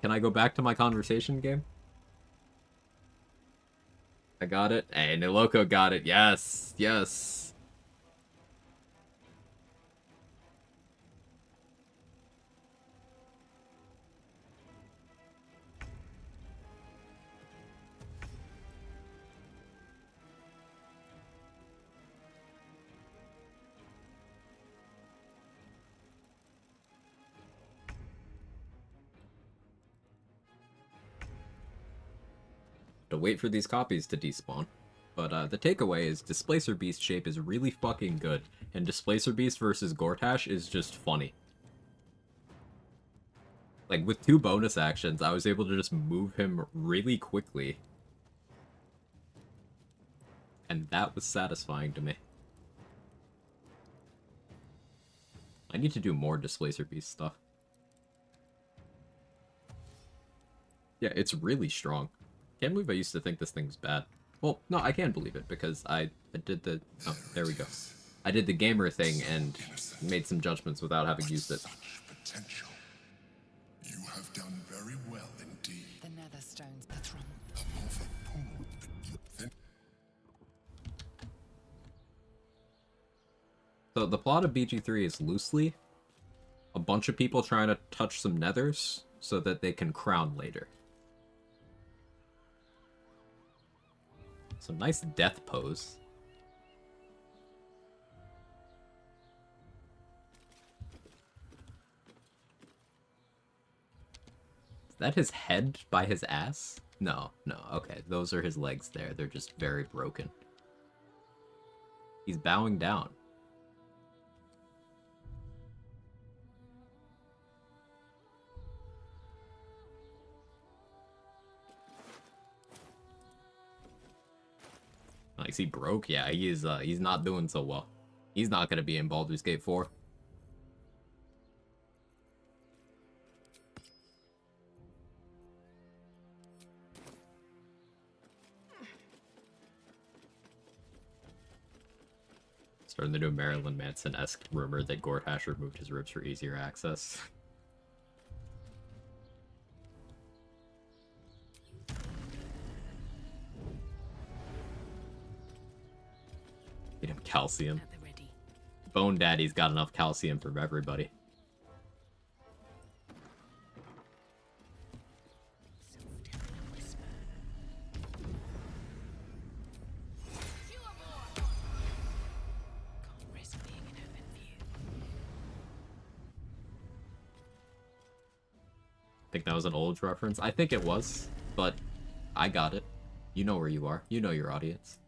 S1: Can I go back to my conversation game? I got it. Hey, Niloco got it. Yes, yes. To wait for these copies to despawn. But the takeaway is Displacer Beast shape is really fucking good, and Displacer Beast versus Gortash is just funny. Like, with 2 bonus actions, I was able to just move him really quickly. And that was satisfying to me. I need to do more Displacer Beast stuff. Yeah, it's really strong. Can't believe I used to think this thing was bad. Well, no, I can believe it, because I did the... Oh, there we go. I did the gamer thing and made some judgments without having used it.
S13: Potential. You have done very well indeed.
S5: The Netherstone's patron.
S13: A morphic pool.
S1: So the plot of BG3 is loosely a bunch of people trying to touch some nethers so that they can crown later. Some nice death pose. Is that his head by his ass? No, no, okay. Those are his legs there. They're just very broken. He's bowing down. Is he broke? Yeah, he's not doing so well. He's not gonna be in Baldur's Gate 4. Starting the new Marilyn Manson-esque rumor that Gortash removed his ribs for easier access. Get him calcium. Bone Daddy's got enough calcium for everybody. think that was an old reference. I think it was, but I got it. You know where you are. You know your audience.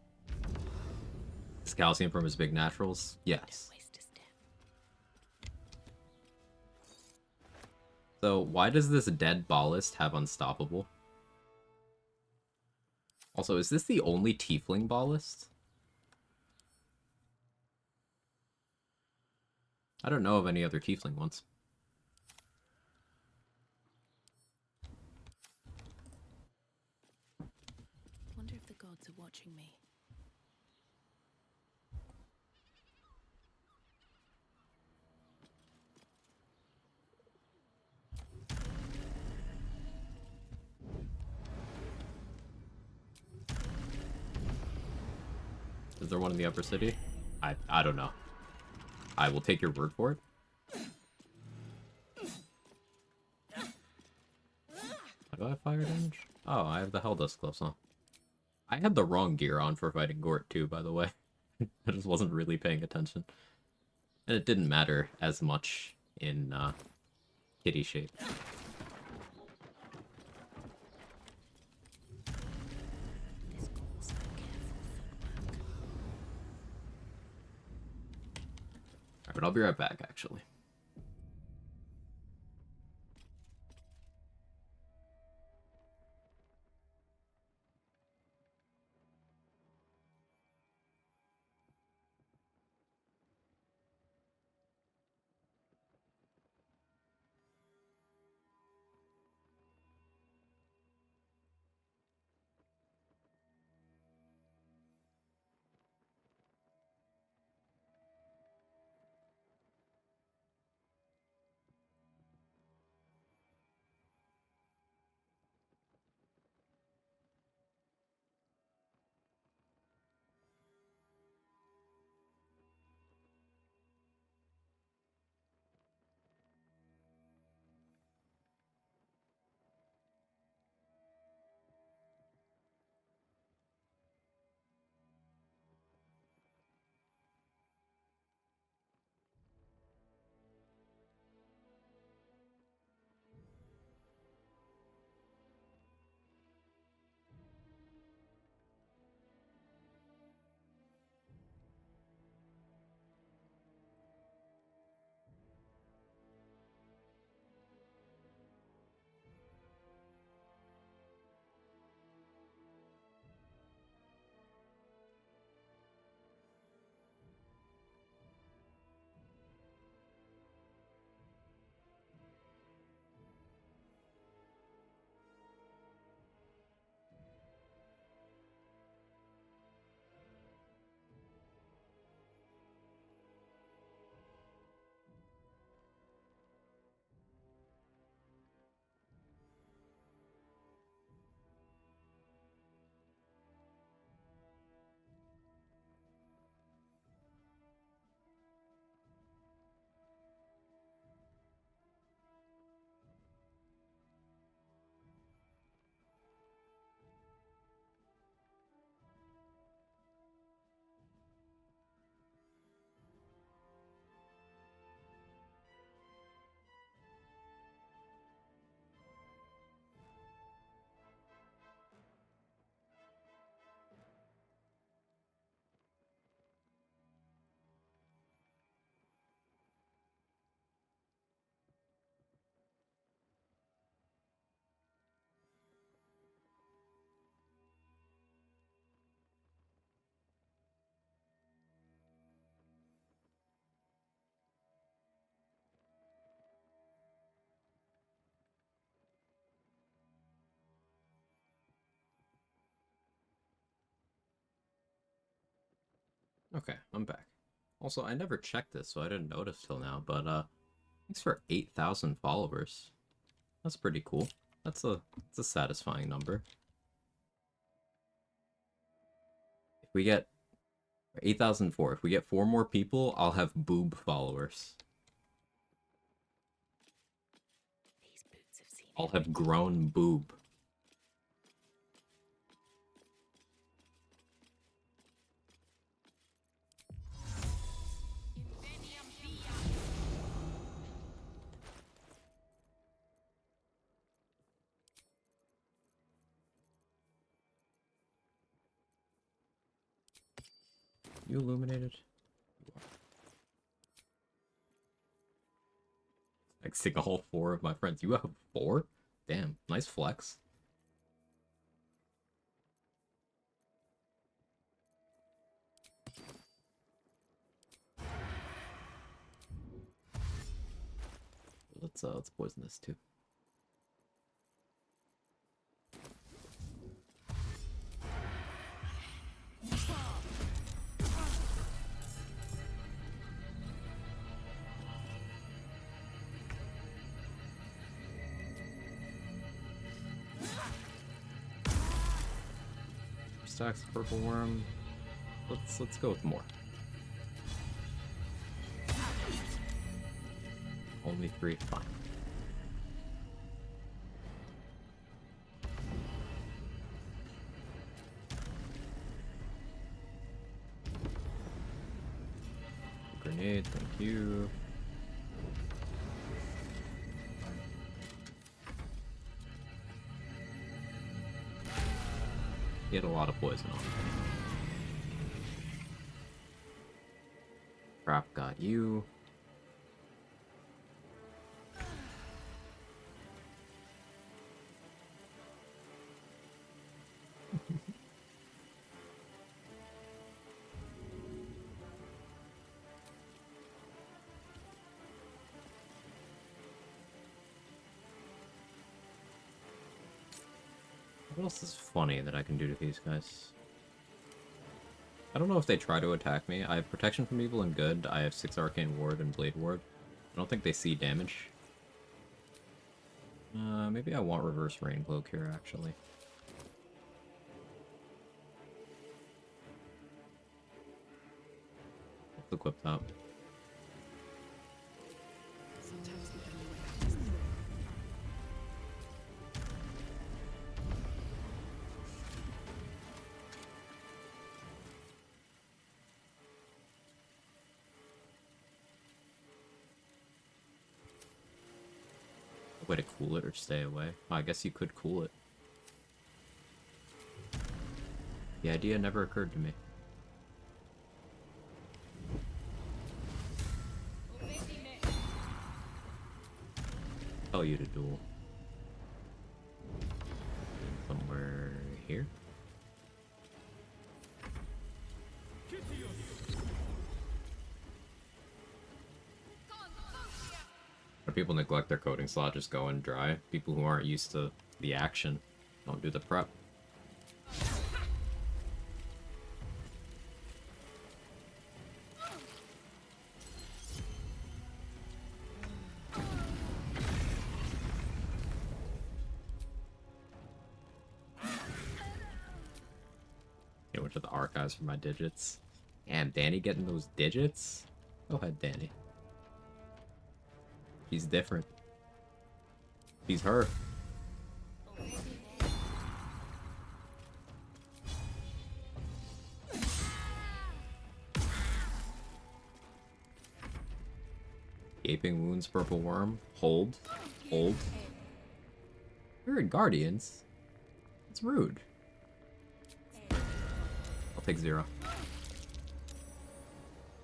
S1: Is calcium from his big naturals? Yes. So why does this dead ballast have unstoppable? Also, is this the only tiefling ballast? I don't know of any other tiefling ones.
S11: Wonder if the gods are watching me.
S1: Is there one in the upper city? I don't know. I will take your word for it. How do I have fire damage? Oh, I have the Helldust gloves on. I had the wrong gear on for fighting Gort too, by the way. I just wasn't really paying attention. And it didn't matter as much in kitty shape. Alright, but I'll be right back, actually. Okay, I'm back. Also, I never checked this, so I didn't notice till now, but thanks for 8,000 followers. That's pretty cool. That's a satisfying number. If we get 8,004, if we get 4 more people, I'll have boob followers. I'll have grown boob. You illuminated? You are. Like, seeing all 4 of my friends. You have 4? Damn, nice flex. Let's poison this too. Stacks of purple worm. Let's go with more. Only 3, fine. Grenade, thank you. He had a lot of poison on him. Crap got you. What else is funny that I can do to these guys? I don't know if they try to attack me. I have Protection from Evil and Good. I have 6 Arcane Ward and Blade Ward. I don't think they see damage. Maybe I want Reverse Rain Cloak here, actually. Let's equip that. Way to cool it or stay away. Oh, I guess you could cool it. The idea never occurred to me. Tell you to duel. Somewhere here? People neglect their coding slot, just go in dry. People who aren't used to the action don't do the prep. Yeah, went to the archives for my digits. Damn, Danny getting those digits? Go ahead, Danny. He's different. He's her. Gaping Wounds, Purple Worm. Hold. Hold. We're in Guardians. It's rude. I'll take 0.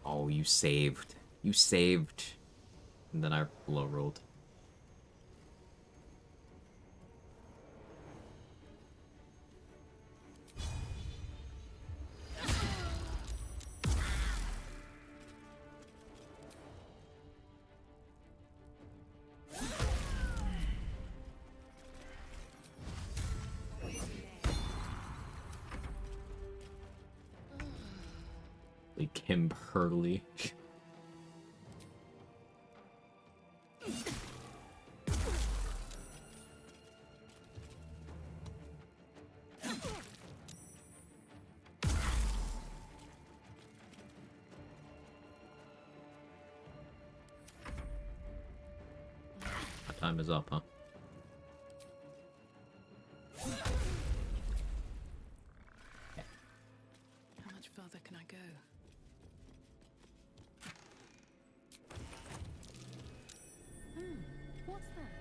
S1: Oh, you saved. You saved. And then I low rolled. Like Kimberly. Time is up, huh?
S5: How much further can I go?
S11: What's that?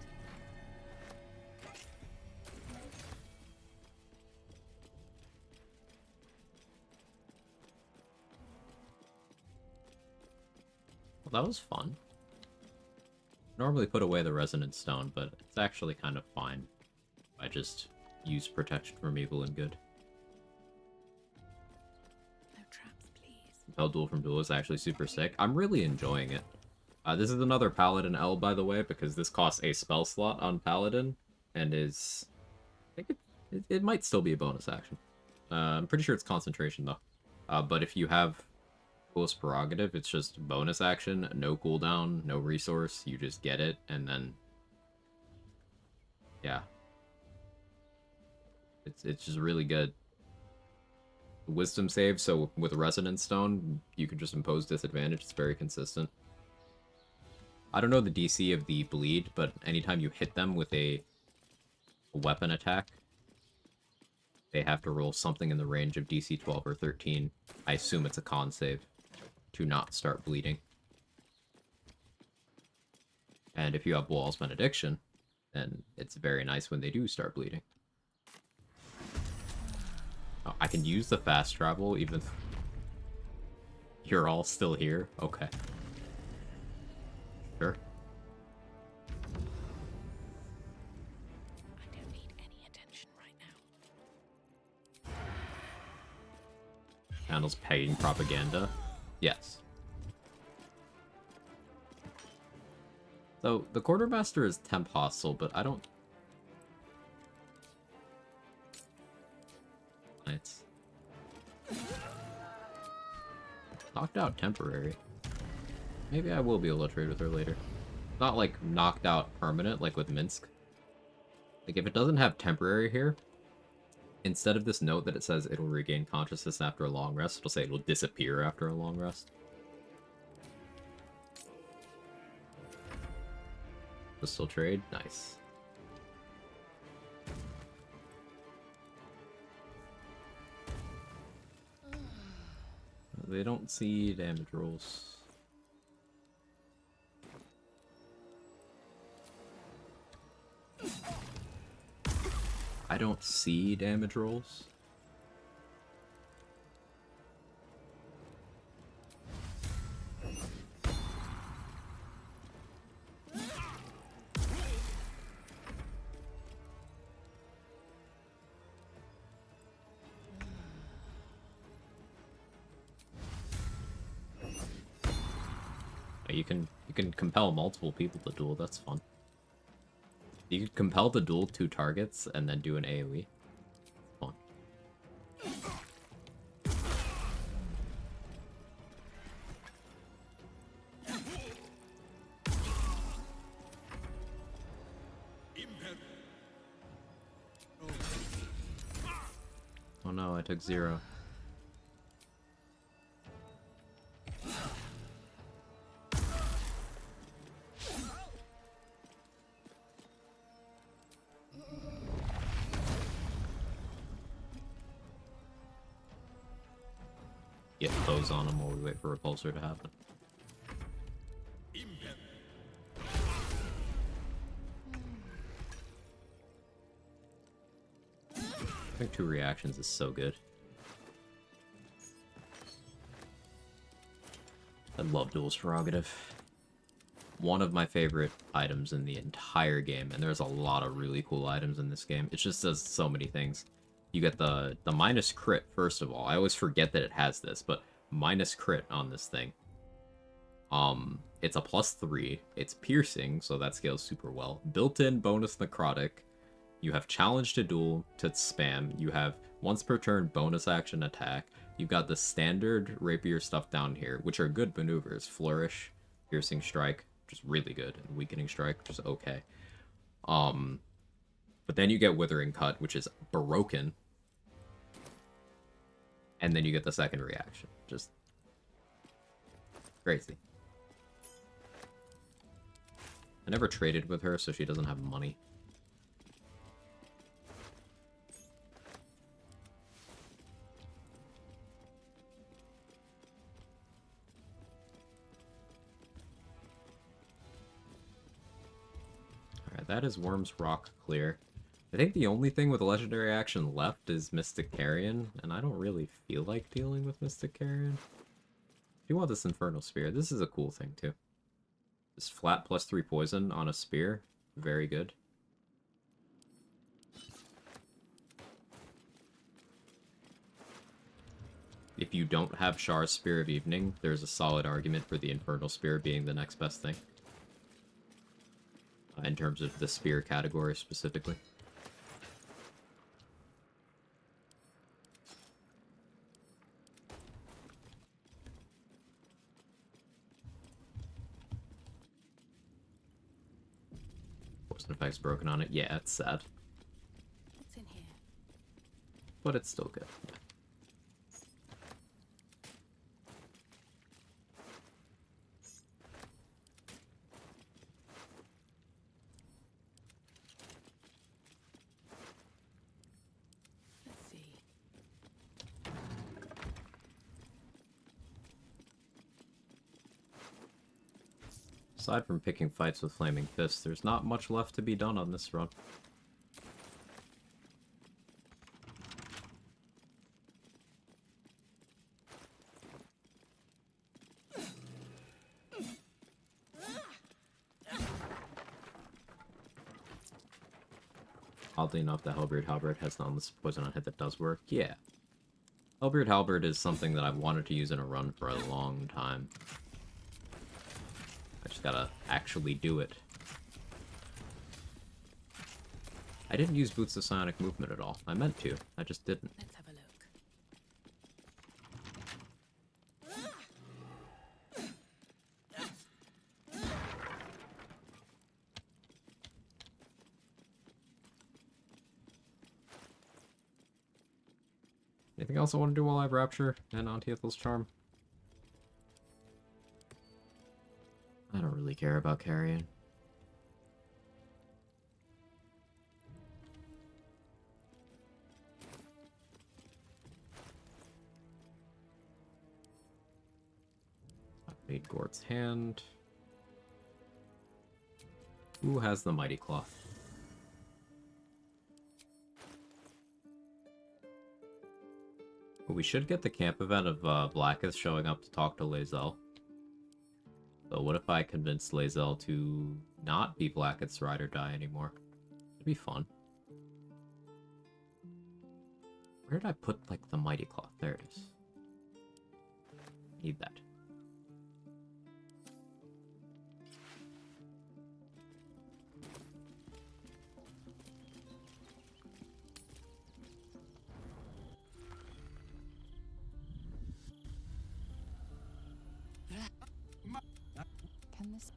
S1: Well, that was fun. Normally put away the Resonant Stone, but it's actually kind of fine. I just use protection from evil and good.
S11: No traps, please.
S1: Compel Duel from Duel is actually super sick. I'm really enjoying it. This is another Paladin L, by the way, because this costs a spell slot on Paladin, and is... I think it might still be a bonus action. I'm pretty sure it's concentration, though. But if you have Coolest Prerogative, it's just bonus action, no cooldown, no resource, you just get it, and then... yeah. It's just really good. Wisdom save, so with Resonance Stone, you can just impose disadvantage, it's very consistent. I don't know the DC of the bleed, but anytime you hit them with a weapon attack, they have to roll something in the range of DC 12 or 13. I assume it's a con save to not start bleeding. And if you have Wall's Benediction, then it's very nice when they do start bleeding. Oh, I can use the fast travel even though you're all still here? Okay. Sure.
S11: I don't need any attention right now.
S1: Handles pegging propaganda? Yes. So, the Quartermaster is temp hostile, but I don't... Nice. Knocked out temporary. Maybe I will be able to trade with her later. Not like knocked out permanent, like with Minsk. Like if it doesn't have temporary here, instead of this note that it says it'll regain consciousness after a long rest, it'll say it'll disappear after a long rest. We'll still trade? Nice. They don't see damage rolls. I don't see damage rolls. You can compel multiple people to duel, that's fun. You could compel to duel 2 targets and then do an AoE. Fun. Oh no, I took 0. Get close on him while we wait for Repulsor to happen. I think 2 reactions is so good. I love Duel's Prerogative. One of my favorite items in the entire game, and there's a lot of really cool items in this game. It just does so many things. You get the minus crit, first of all. I always forget that it has this, but minus crit on this thing. It's a +3. It's piercing, so that scales super well. Built-in bonus necrotic. You have challenge to duel to spam. You have once per turn bonus action attack. You've got the standard rapier stuff down here, which are good maneuvers. Flourish, piercing strike, which is really good, and weakening strike, which is okay. But then you get Withering Cut, which is broken. And then you get the second reaction. Just crazy. I never traded with her, so she doesn't have money. Alright, that is Worm's Rock clear. I think the only thing with a legendary action left is Mystic Carrion, and I don't really feel like dealing with Mystic Carrion. If you want this Infernal Spear, this is a cool thing too. This flat +3 poison on a spear, very good. If you don't have Char's Spear of Evening, there's a solid argument for the Infernal Spear being the next best thing. In terms of the spear category specifically. Poison effect's broken on it. Yeah, it's sad.
S11: What's in here?
S1: But it's still good. Yeah.
S11: Let's see.
S1: Aside from picking fights with Flaming Fists, there's not much left to be done on this run. Oddly enough, the Hellbeard Halberd has none this poison on hit that does work. Yeah. Hellbeard Halberd is something that I've wanted to use in a run for a long time. I just gotta actually do it. I didn't use Boots of Psionic Movement at all. I meant to. I just didn't.
S11: Let's have a look.
S1: Anything else I want to do while I have Rapture and Anti-Ethel's Charm? I don't really care about carrying. I made Gord's Hand. Who has the Mighty Cloth? We should get the camp event of Blacketh showing up to talk to Lae'zel. So what if I convinced Lae'zel to not be Blacketh's ride or die anymore? It'd be fun. Where did I put, like, the Mighty Cloth? There it is. Need that.
S5: Can this...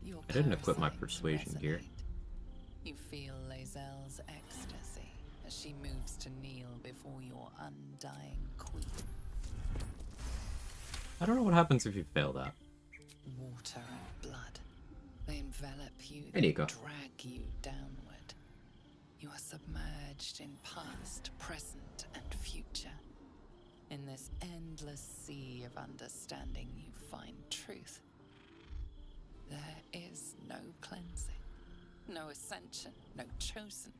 S5: Your
S1: I didn't equip my
S5: parasites
S1: persuasion gear.
S5: resonate. You feel Lae'zel's ecstasy as she moves to kneel before your undying queen.
S1: I don't know what happens if you fail that.
S5: Water and blood. They envelop you,
S1: There
S5: they
S1: you go.
S5: drag you downward. You are submerged in past, present, and future. In this endless sea of understanding, you find truth. There is no cleansing, no ascension, no chosen.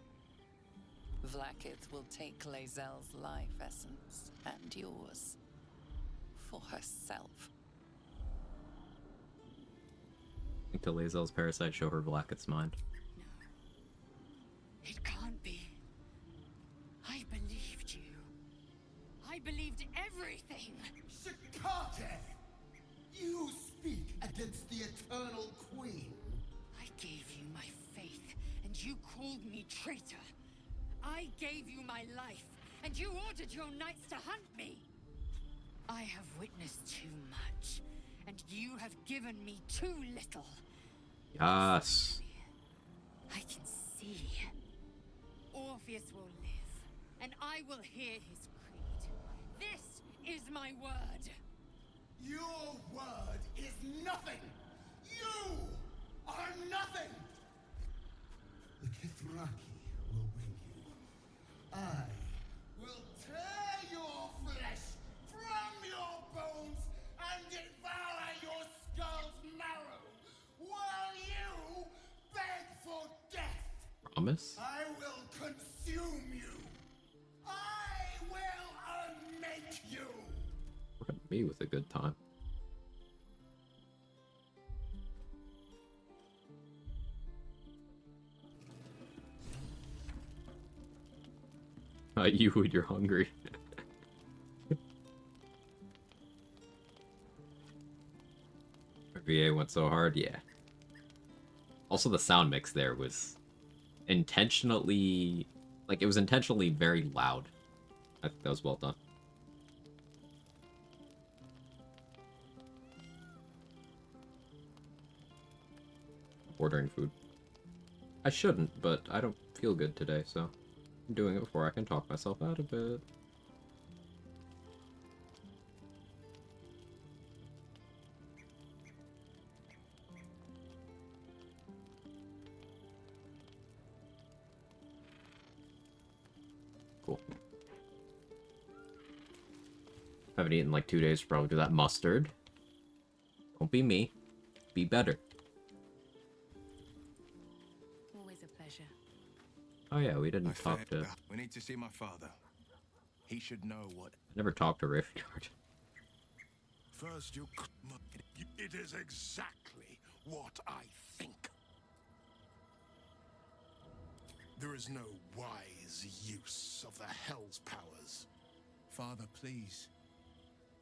S5: Vlaakith will take Lae'zel's life essence and yours for herself.
S1: Think to Lae'zel's parasite show her Blacketh's mind.
S7: It can't be. I believed you. I believed everything.
S19: Shikate! You speak against the Eternal Queen.
S7: I gave you my faith, and you called me traitor. I gave you my life, and you ordered your knights to hunt me. I have witnessed too much, and you have given me too little.
S1: Yes.
S7: I can see. Orpheus will live, and I will hear his creed. This is my word.
S19: Your word is nothing! You are nothing! The Kithraki will bring you. I will tear your flesh from your bones and devour your skull's marrow while you beg for death.
S1: Promise?
S19: I will consume you. I will unmake you.
S1: Look at me with a good time. about you when you're hungry. VA went so hard, yeah. Also, the sound mix there was intentionally... Like, it was intentionally very loud. I think that was well done. Ordering food. I shouldn't, but I don't feel good today, so I'm doing it before I can talk myself out of it. Cool. Haven't eaten in like 2 days, probably because that mustard. Don't be me. Be better.
S11: Always a pleasure.
S1: Oh yeah, we didn't talk to...
S20: We need to see my father. He should know what...
S1: I never talked to Riftguard.
S2: First, you... It is exactly what I think. There is no wise use of the Hell's powers.
S20: Father, please.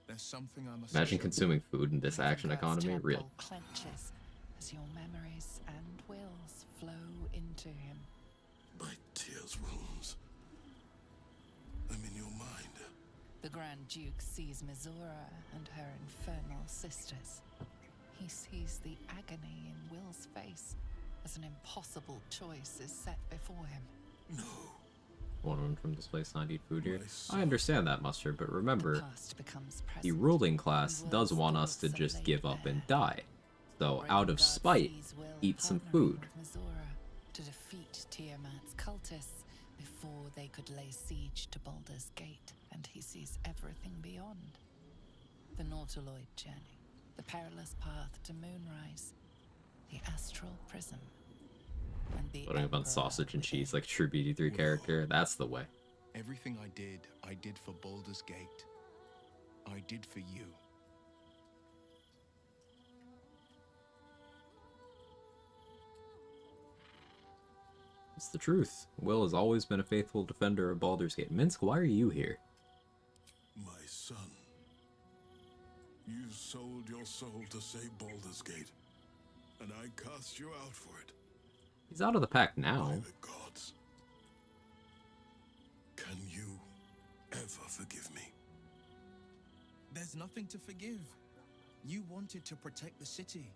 S20: There's something I must...
S1: Imagine consuming food in this action economy. Real.
S5: Clenches as your memories and wills flow into him.
S2: My tears wounds. I'm in your mind.
S5: The Grand Duke sees Mizora and her infernal sisters. He sees the agony in Will's face as an impossible choice is set before him.
S2: No.
S1: One from this place not eat food here. I understand that, Mustard, but remember, the
S5: present,
S1: ruling class does want us to just give up and die. So, out of spite, eat some food.
S5: Mizora to defeat Tiamat's cultists before they could lay siege to Baldur's Gate, and he sees everything beyond. The Nautiloid journey, the perilous path to Moonrise, the astral prism, and the
S1: Putting up on sausage and cheese like true BD3 character, that's the way.
S20: Everything I did for Baldur's Gate. I did for you.
S1: It's the truth. Will has always been a faithful defender of Baldur's Gate. Minsk, why are you here?
S2: My son. You sold your soul to save Baldur's Gate. And I cast you out for it.
S1: He's out of the pack now.
S2: By the gods. Can you ever forgive me?
S20: There's nothing to forgive. You wanted to protect the city.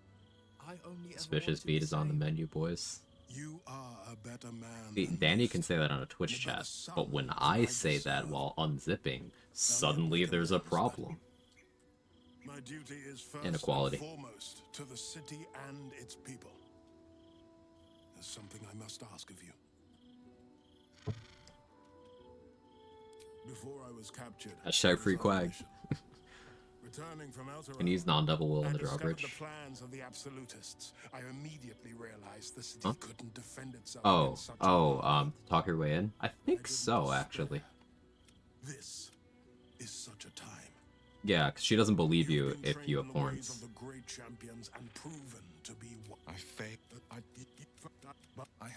S20: I only
S1: Suspicious beat is on the menu, boys.
S2: You are a better man.
S1: See, Danny can say that on a Twitch chat, but when I say that while unzipping, suddenly there's a problem.
S2: My duty is first
S1: Inequality.
S2: and foremost to the city and its people. There's something I must ask of you. Before I was captured,
S1: Hashtag free Quag.
S2: returning from Outer
S1: Can use non-double will in the
S2: discovered
S1: drawbridge.
S2: the plans of the absolutists. I immediately realized the city
S1: Huh?
S2: couldn't defend itself.
S1: Oh,
S2: against such a
S1: talk your way in? I think so, actually.
S2: This is such a time.
S1: Yeah, because she doesn't believe you if you have
S2: The ways
S1: horns.
S2: of the great champions and proven to be what
S20: I faked.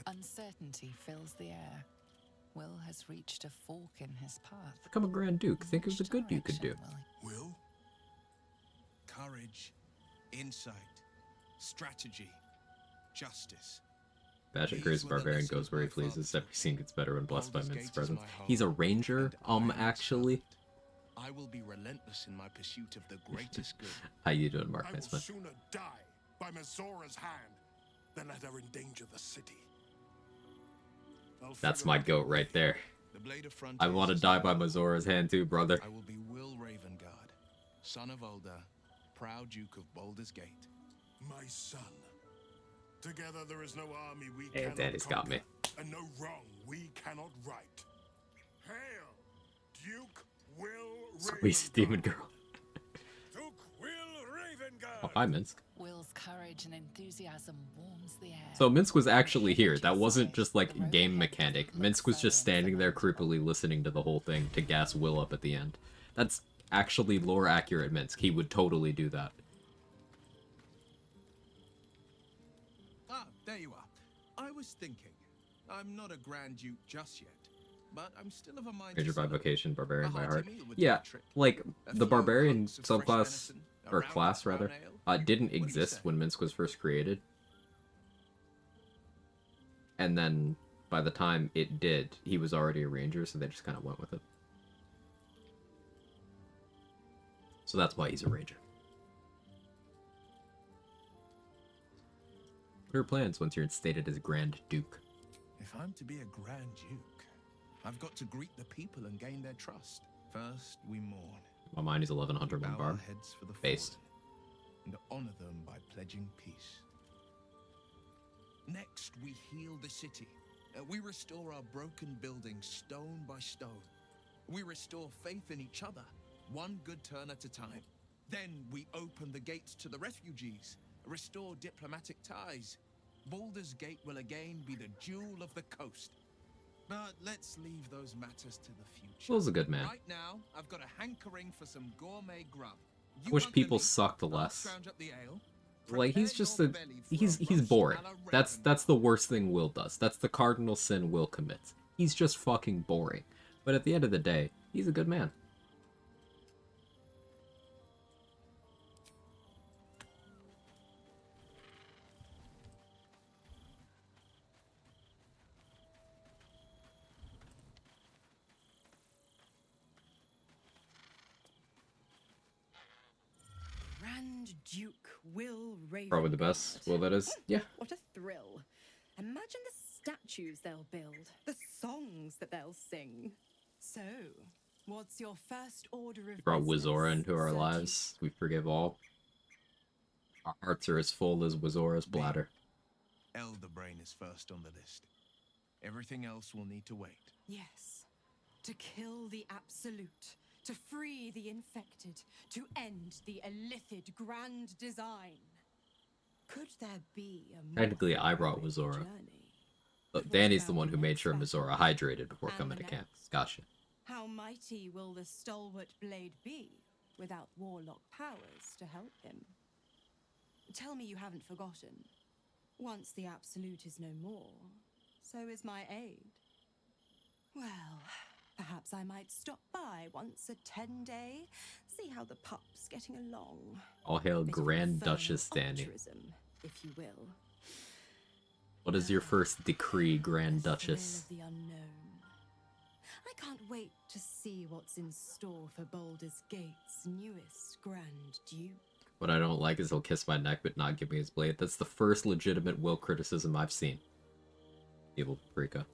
S5: Uncertainty fills the air. Will has reached a fork in his path.
S1: Become a Grand Duke. Think of the good you could do.
S20: Will? Courage, insight, strategy, justice.
S1: Badger Cruise Barbarian goes where he pleases. Every scene gets better when blessed by Minsk's presence. He's a ranger, actually.
S20: I will be relentless in my pursuit of the greatest good.
S1: How you doing, Mark
S2: I will
S1: Smith?
S2: sooner die by Mizora's hand than let her endanger the city.
S1: That's my goat right there.
S20: The Blade of
S1: I want to die by Mazora's hand too, brother.
S20: I will be Will Ravengard, son of Ulder, proud Duke of Baldur's Gate.
S2: My son. Together there is no army we
S1: Hey,
S2: cannot
S1: Daddy's got
S2: conquer,
S1: me.
S2: and no wrong we cannot right. Hail, Duke Will
S1: Squeeze Demon Girl.
S2: Duke Will Ravengard.
S1: Oh, hi, Minsk.
S5: Will's courage and enthusiasm warms the air.
S1: So Minsk was actually here. That wasn't just like game mechanic. Minsk was just standing there creepily listening to the whole thing to gas Will up at the end. That's actually lore accurate Minsk. He would totally do that.
S20: Ah, there you are. I was thinking. I'm not a Grand Duke just yet. but I'm still of a mind
S1: Ranger
S20: to
S1: by
S20: celebrate.
S1: vocation, barbarian
S20: A
S1: by
S20: hearty
S1: heart.
S20: meal would do
S1: Yeah,
S20: the trick.
S1: like
S20: A
S1: the
S20: few
S1: barbarian
S20: hunks of fresh
S1: subclass
S20: venison, a
S1: or
S20: round of
S1: class
S20: brown
S1: rather
S20: ale.
S1: didn't
S20: What do you
S1: exist
S20: say?
S1: when Minsk was first created, and then by the time it did, he was already a ranger, so they just kind of went with it. So that's why he's a ranger. What are your plans once you're instated as Grand Duke?
S20: If I'm to be a Grand Duke, I've got to greet the people and gain their trust. First, we mourn.
S1: My mind is 11 Hunter,
S20: We
S1: 1
S20: bow our
S1: Barb.
S20: heads for the
S1: Based.
S20: fallen and honor them by pledging peace. Next, we heal the city. We restore our broken buildings stone by stone. We restore faith in each other, one good turn at a time. Then we open the gates to the refugees, restore diplomatic ties. Baldur's Gate will again be the jewel of the coast. But let's leave those matters to the future.
S1: Will's a good man.
S20: Right now, I've got a hankering for some gourmet grub.
S1: I wish people sucked less.
S20: Scrounge up the ale.
S1: Like he's just a he's boring. That's the worst thing Will does. That's the cardinal sin Will commits. He's just fucking boring. But at the end of the day, he's a good man.
S7: Grand Duke Will Raven.
S1: Probably the best Will that is. Yeah.
S7: What a thrill. Imagine the statues they'll build, the songs that they'll sing. So, what's your first order of
S1: Brought
S7: business,
S1: Wizora into our
S7: Sir
S1: lives. We forgive all. Our hearts are as full as Wizora's bladder.
S20: Elder Brain is first on the list. Everything else will need to wait.
S7: Yes. To kill the Absolute, to free the infected, to end the illithid grand design. Could there be a more
S1: Technically, I brought Wizora.
S7: journey?
S1: But Danny's the one who made sure Mizora hydrated before coming to camp. Gotcha.
S7: How mighty will the stalwart blade be without warlock powers to help him? Tell me you haven't forgotten. Once the Absolute is no more, so is my aid. Well, perhaps I might stop by once a 10-day, see how the pup's getting along.
S1: All hail
S7: Bit of
S1: Grand
S7: infernal
S1: Duchess Danny.
S7: altruism, if you will.
S1: What is your first decree, Grand Duchess?
S7: The unknown. I can't wait to see what's in store for Baldur's Gate's newest Grand Duke.
S1: What I don't like is he'll kiss my neck but not give me his blade. That's the first legitimate Will criticism I've seen. Evil Paprika.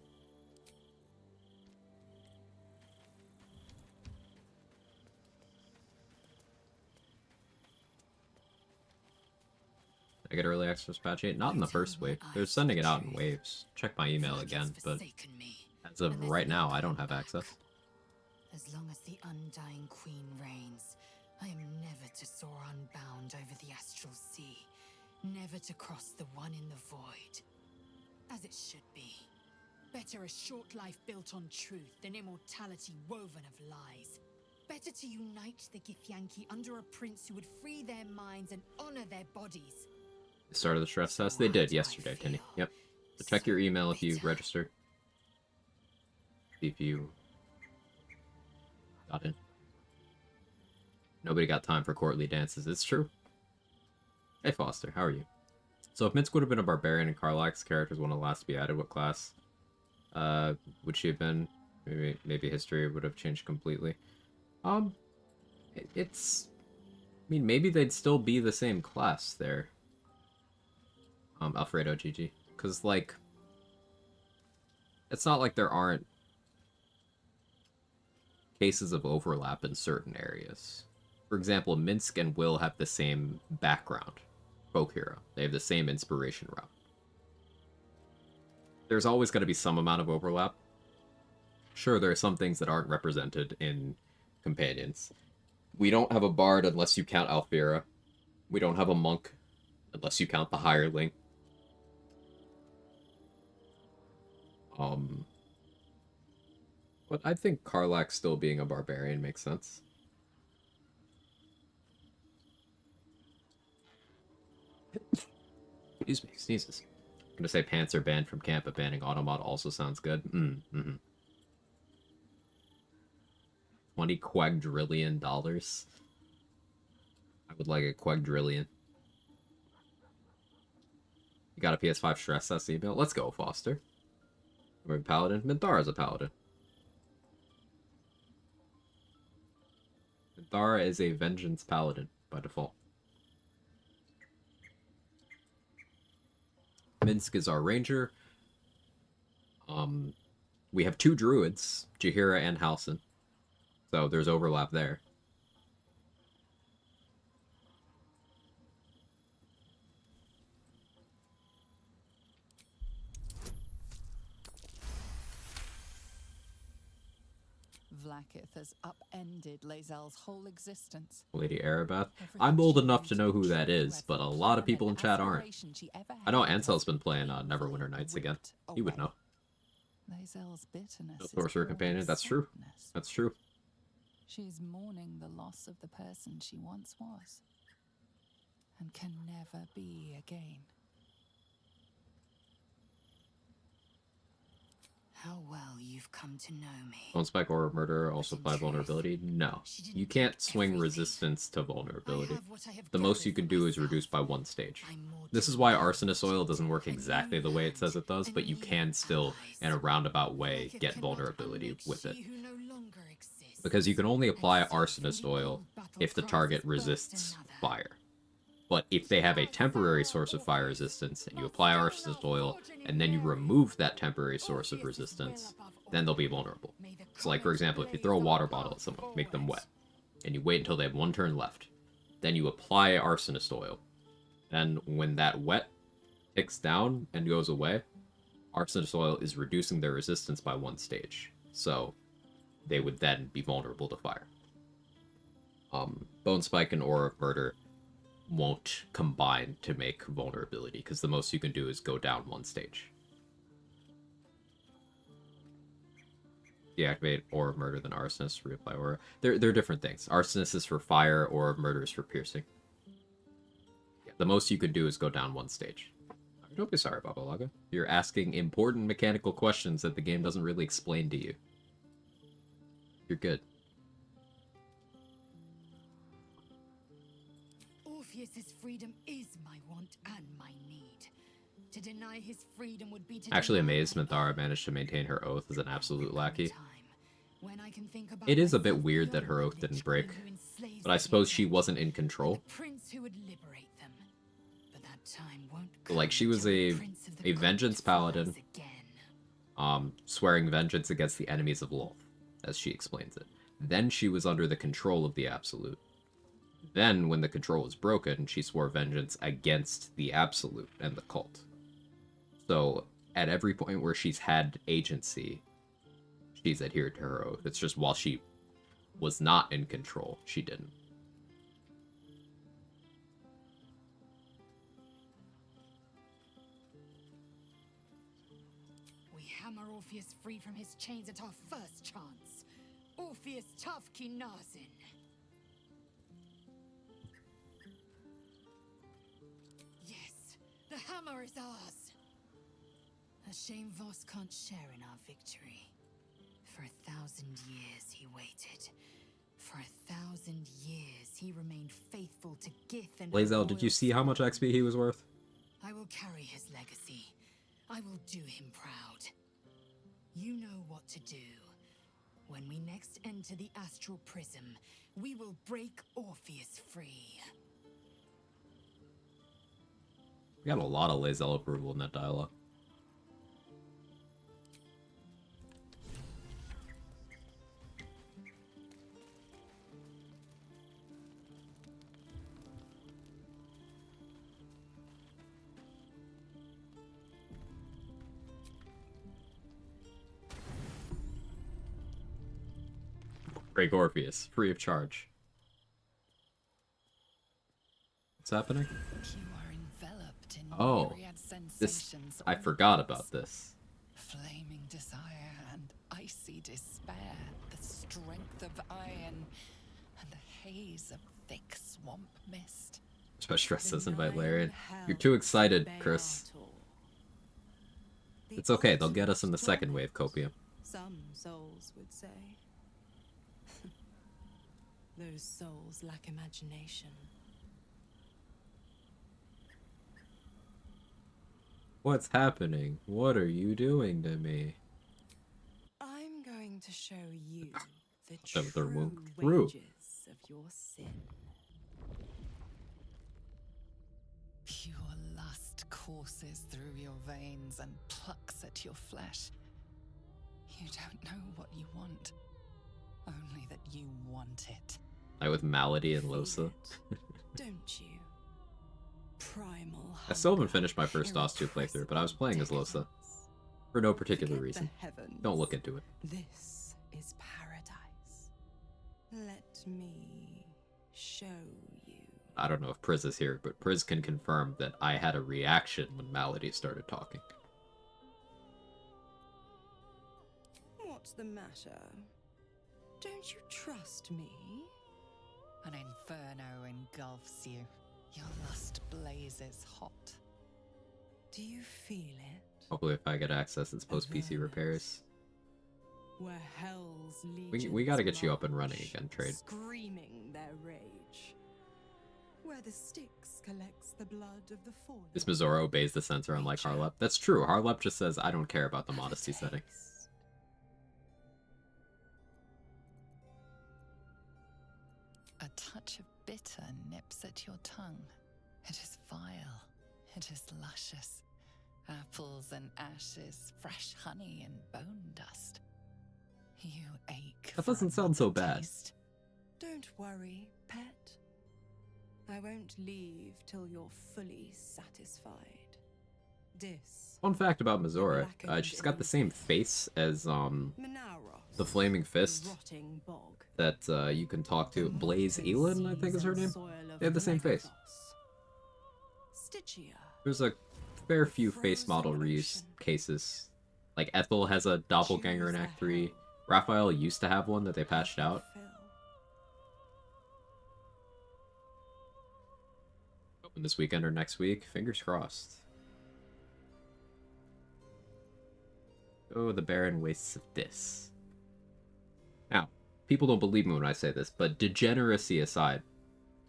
S1: I get early access patch 8? Not in the first wave. They're sending it out in waves. Check my email again, but as of right now, I don't have access.
S3: As long as the Undying Queen reigns, I am never to soar unbound over the astral sea, never to cross the one in the void. As it should be. Better a short life built on truth than immortality woven of lies. Better to unite the Githyanki under a prince who would free their minds and honor their bodies.
S1: They started the stress test? They did yesterday, Tinny. Yep. So check your email if you registered. See if you got in. Nobody got time for courtly dances. It's true. Hey, Foster. How are you? So if Minsk would have been a barbarian and Karlak's character was one of the last to be added, what class would she have been? Maybe history would have changed completely. It's... I mean, maybe they'd still be the same class there. Alfredo GG. Because, like... It's not like there aren't cases of overlap in certain areas. For example, Minsk and Will have the same background. Folk hero. They have the same inspiration route. There's always going to be some amount of overlap. Sure, there are some things that aren't represented in companions. We don't have a bard unless you count Alfira. We don't have a monk unless you count the hireling. But I think Karlak still being a barbarian makes sense. Excuse me, sneezes. I'm gonna say pants are banned from camp, but banning Automod also sounds good. $20 quadrillion. I would like a quadrillion. You got a PS5 stress test email? Let's go, Foster. We're a paladin. Minthara's a paladin. Minthara is a vengeance paladin by default. Minsk is our ranger. We have 2 druids, Jaheira and Halsin. So there's overlap there.
S5: Vlaakith has upended Lae'zel's whole existence.
S1: Lady Arabath. I'm old enough to know who that is, but a lot of people in chat aren't. I know Ansel's been playing Neverwinter Nights again. He would know.
S5: Lae'zel's bitterness
S1: No sorcerer companion. That's true. That's true.
S5: She's mourning the loss of the person she once was, and can never be again.
S7: How well you've come to know me.
S1: Bone Spike or Murder also apply vulnerability? No. You can't swing resistance to vulnerability. The most you can do is reduce by 1 stage. This is why Arsonist Oil doesn't work exactly the way it says it does, but you can still, in a roundabout way, get vulnerability with it. Because you can only apply Arsonist Oil if the target resists fire. But if they have a temporary source of fire resistance, and you apply Arsonist Oil, and then you remove that temporary source of resistance, then they'll be vulnerable. So like, for example, if you throw a water bottle at someone, make them wet, and you wait until they have 1 turn left, then you apply Arsonist Oil. Then when that wet ticks down and goes away, Arsonist Oil is reducing their resistance by 1 stage. So they would then be vulnerable to fire. Bone Spike and Aura of Murder won't combine to make vulnerability, because the most you can do is go down 1 stage. Deactivate Aura of Murder, then Arsonist, reapply Aura. They're different things. Arsonist is for fire, Aura of Murder is for piercing. Yeah, the most you can do is go down 1 stage. Don't be sorry, Baba Laga. You're asking important mechanical questions that the game doesn't really explain to you. You're good.
S7: Orpheus's freedom is my want and my need. To deny his freedom would be to
S1: Actually
S7: deny
S1: amazed Minthara managed to maintain her oath as an absolute lackey.
S7: when I can think about
S1: It is a
S7: myself
S1: bit weird that
S7: beyond
S1: her
S7: the
S1: oath didn't
S7: linchpin
S1: break,
S7: who enslaves
S1: but I
S7: the
S1: suppose she
S7: innocent,
S1: wasn't in control.
S7: the prince who would liberate them. But that time won't
S1: Like, she was a vengeance paladin, swearing vengeance against the enemies of Lolth, as she explains it. Then she was under the control of the Absolute. Then, when the control was broken, she swore vengeance against the Absolute and the cult. So, at every point where she's had agency, she's adhered to her oath. It's just while she was not in control, she didn't.
S7: We hammer Orpheus free from his chains at our first chance. Orpheus Tavki Nazin. Yes, the hammer is ours. A shame Voss can't share in our victory. For 1,000 years he waited. For 1,000 years he remained faithful to Gith and
S1: Lae'zel, did you see how much XP he was worth?
S7: I will carry his legacy. I will do him proud. You know what to do. When we next enter the Astral Prism, we will break Orpheus free.
S1: We got a lot of Lae'zel approval in that dialogue. Break Orpheus, free of charge. What's happening?
S5: You are enveloped in
S1: Oh,
S5: myriad
S1: this,
S5: sensations
S1: I
S5: all
S1: forgot
S5: at
S1: about
S5: once.
S1: this.
S5: Flaming desire and icy despair, the strength of iron, and the haze of thick swamp mist.
S1: Special stress does invite Larian. You're too excited, Chris. It's okay, they'll get us in the second wave, Copium.
S11: Some souls would say.
S18: Those souls lack imagination.
S1: What's happening? What are you doing to me?
S18: I'm going to show you the
S1: That they're
S18: true
S1: through.
S18: wages of your sin.
S5: Pure lust courses through your veins and plucks at your flesh. You don't know what you want, only that you want it.
S1: Like with Malady and Losa.
S18: Don't you? Primal.
S1: I still haven't finished my first DOS 2 playthrough, but I was playing as Losa. For no particular reason. Don't look into it.
S18: This is paradise. Let me show you.
S1: I don't know if Priz is here, but Priz can confirm that I had a reaction when Malady started talking.
S18: What's the matter? Don't you trust me?
S5: An inferno engulfs you. Your lust blazes hot.
S18: Do you feel it?
S1: Hopefully if I get access, it's post-PC repairs.
S18: Where hell's legions
S1: We gotta get you up and running again, Trade.
S18: Screaming their rage. Where the Styx collects the blood of the fallen.
S1: This Mizora obeys the censor unlike Harlep. That's true. Harlep just says, I don't care about the modesty setting.
S5: A touch of bitter nips at your tongue. It is vile. It is luscious. Apples and ashes, fresh honey and bone dust. You ache.
S1: That doesn't sound so bad.
S18: Don't worry, pet. I won't leave till you're fully satisfied.
S1: Fun fact about Mizora, she's got the same face as the Flaming Fist that you can talk to. Blaze Elin, I think is her name. They have the same face. There's a fair few face model reuse cases. Like Ethel has a doppelganger in Act 3. Raphael used to have one that they patched out. Open this weekend or next week. Fingers crossed. Oh, the barren wastes of this. Now, people don't believe me when I say this, but degeneracy aside,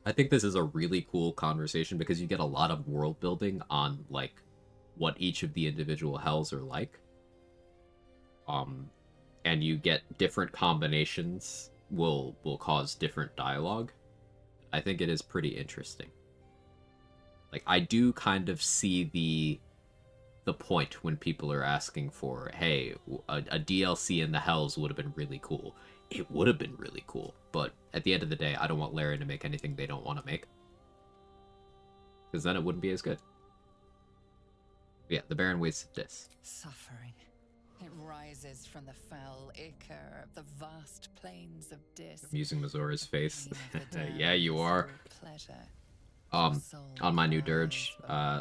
S1: I think this is a really cool conversation because you get a lot of world building on, like, what each of the individual hells are like. And you get different combinations will cause different dialogue. I think it is pretty interesting. Like, I do kind of see the point when people are asking for, hey, a DLC in the Hells would have been really cool. It would have been really cool, but at the end of the day, I don't want Larian to make anything they don't want to make. Because then it wouldn't be as good. Yeah, the barren wastes of this.
S5: Suffering. It rises from the foul ichor of the vast plains of Dis.
S1: I'm using Mizora's face. Yeah, you are.
S5: Pleasure.
S1: On my new dirge,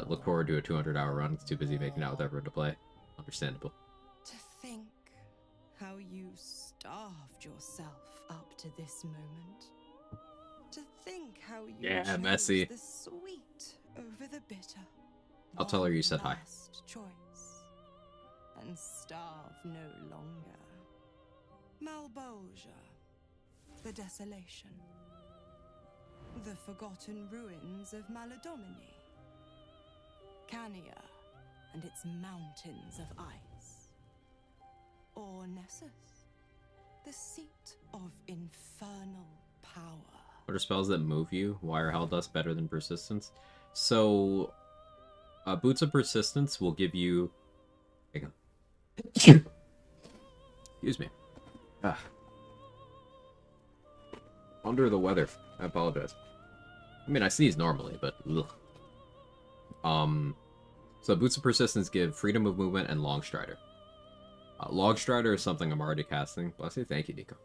S1: look forward to a 200-hour run. It's too busy making out with everyone to play. Understandable.
S18: To think how you starved yourself up to this moment. To think how you chose
S1: messy.
S18: the sweet over the bitter.
S1: I'll tell her you said hi.
S18: Last choice. And starve no longer. Malbolgia. The desolation. The forgotten ruins of Maladomini. Cania and its mountains of ice. Or Nessus, the seat of infernal power.
S1: What are spells that move you? Why are Hell Dust better than Persistence? So, Boots of Persistence will give you... Hang on. Excuse me. Under the weather. I apologize. I mean, I sneeze normally, but ugh. So Boots of Persistence give freedom of movement and Long Strider. Long Strider is something I'm already casting. Bless you, thank you, Nico.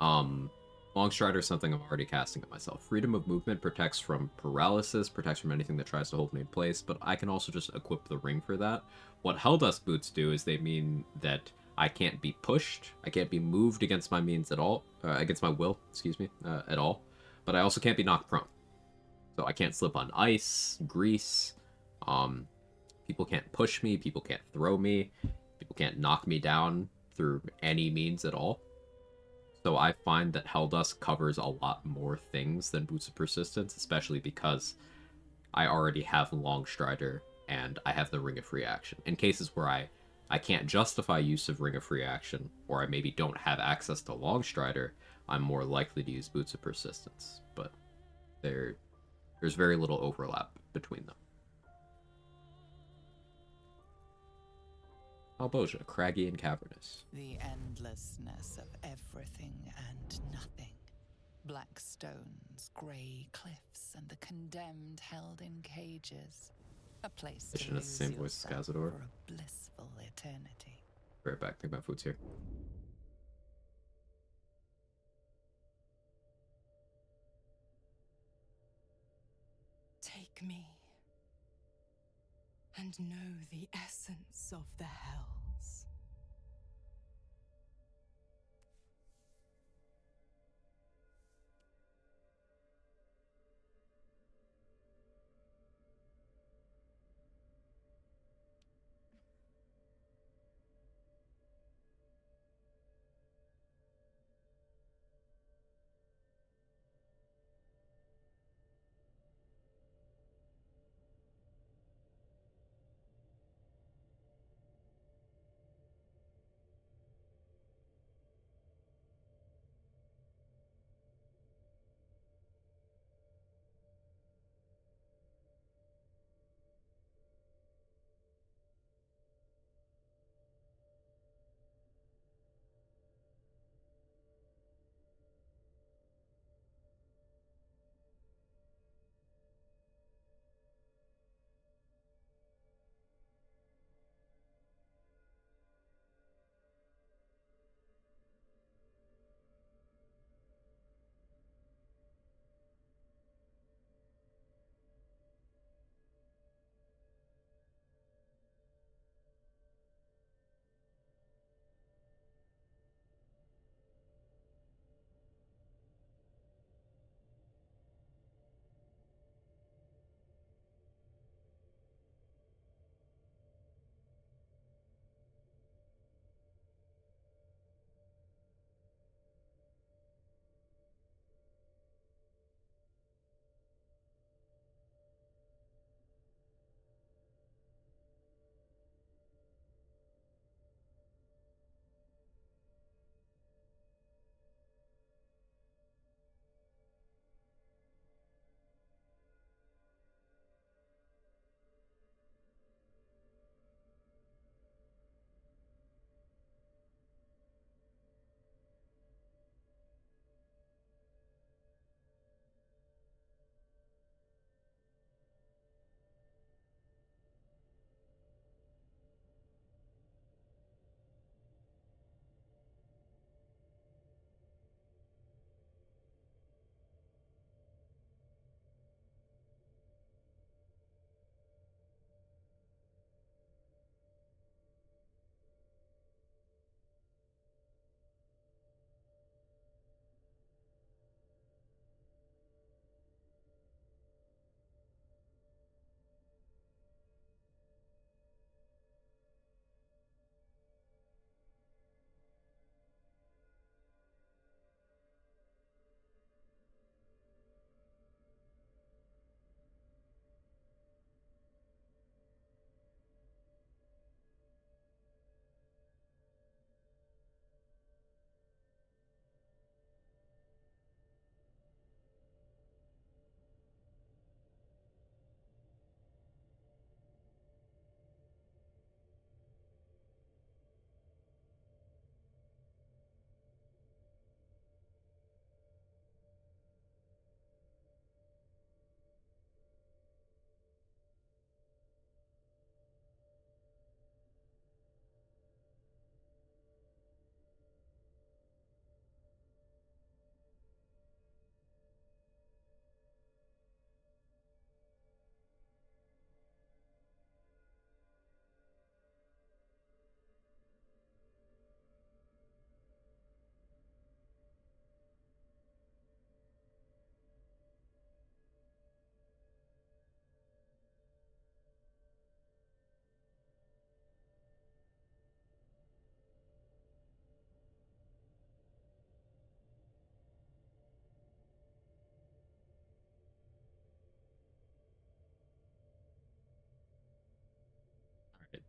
S1: Long Strider is something I'm already casting it myself. Freedom of movement protects from paralysis, protects from anything that tries to hold me in place, but I can also just equip the ring for that. What Helldust boots do is they mean that I can't be pushed, I can't be moved against my means at all, against my will, excuse me, at all, but I also can't be knocked prone. So I can't slip on ice, grease, people can't push me, people can't throw me, people can't knock me down through any means at all. So I find that Helldust covers a lot more things than Boots of Persistence, especially because I already have Long Strider and I have the Ring of Free Action. In cases where I can't justify use of Ring of Free Action, or I maybe don't have access to Long Strider, I'm more likely to use Boots of Persistence. But there's very little overlap between them. Albosia, craggy and cavernous.
S5: The endlessness of everything and nothing. Black stones, grey cliffs, and the condemned held in cages. A place to
S1: Mission is
S5: lose
S1: the same voice as
S5: yourself
S1: Cazador.
S5: for a blissful eternity.
S1: Right back, think my food's here.
S3: Take me and know the essence of the hells.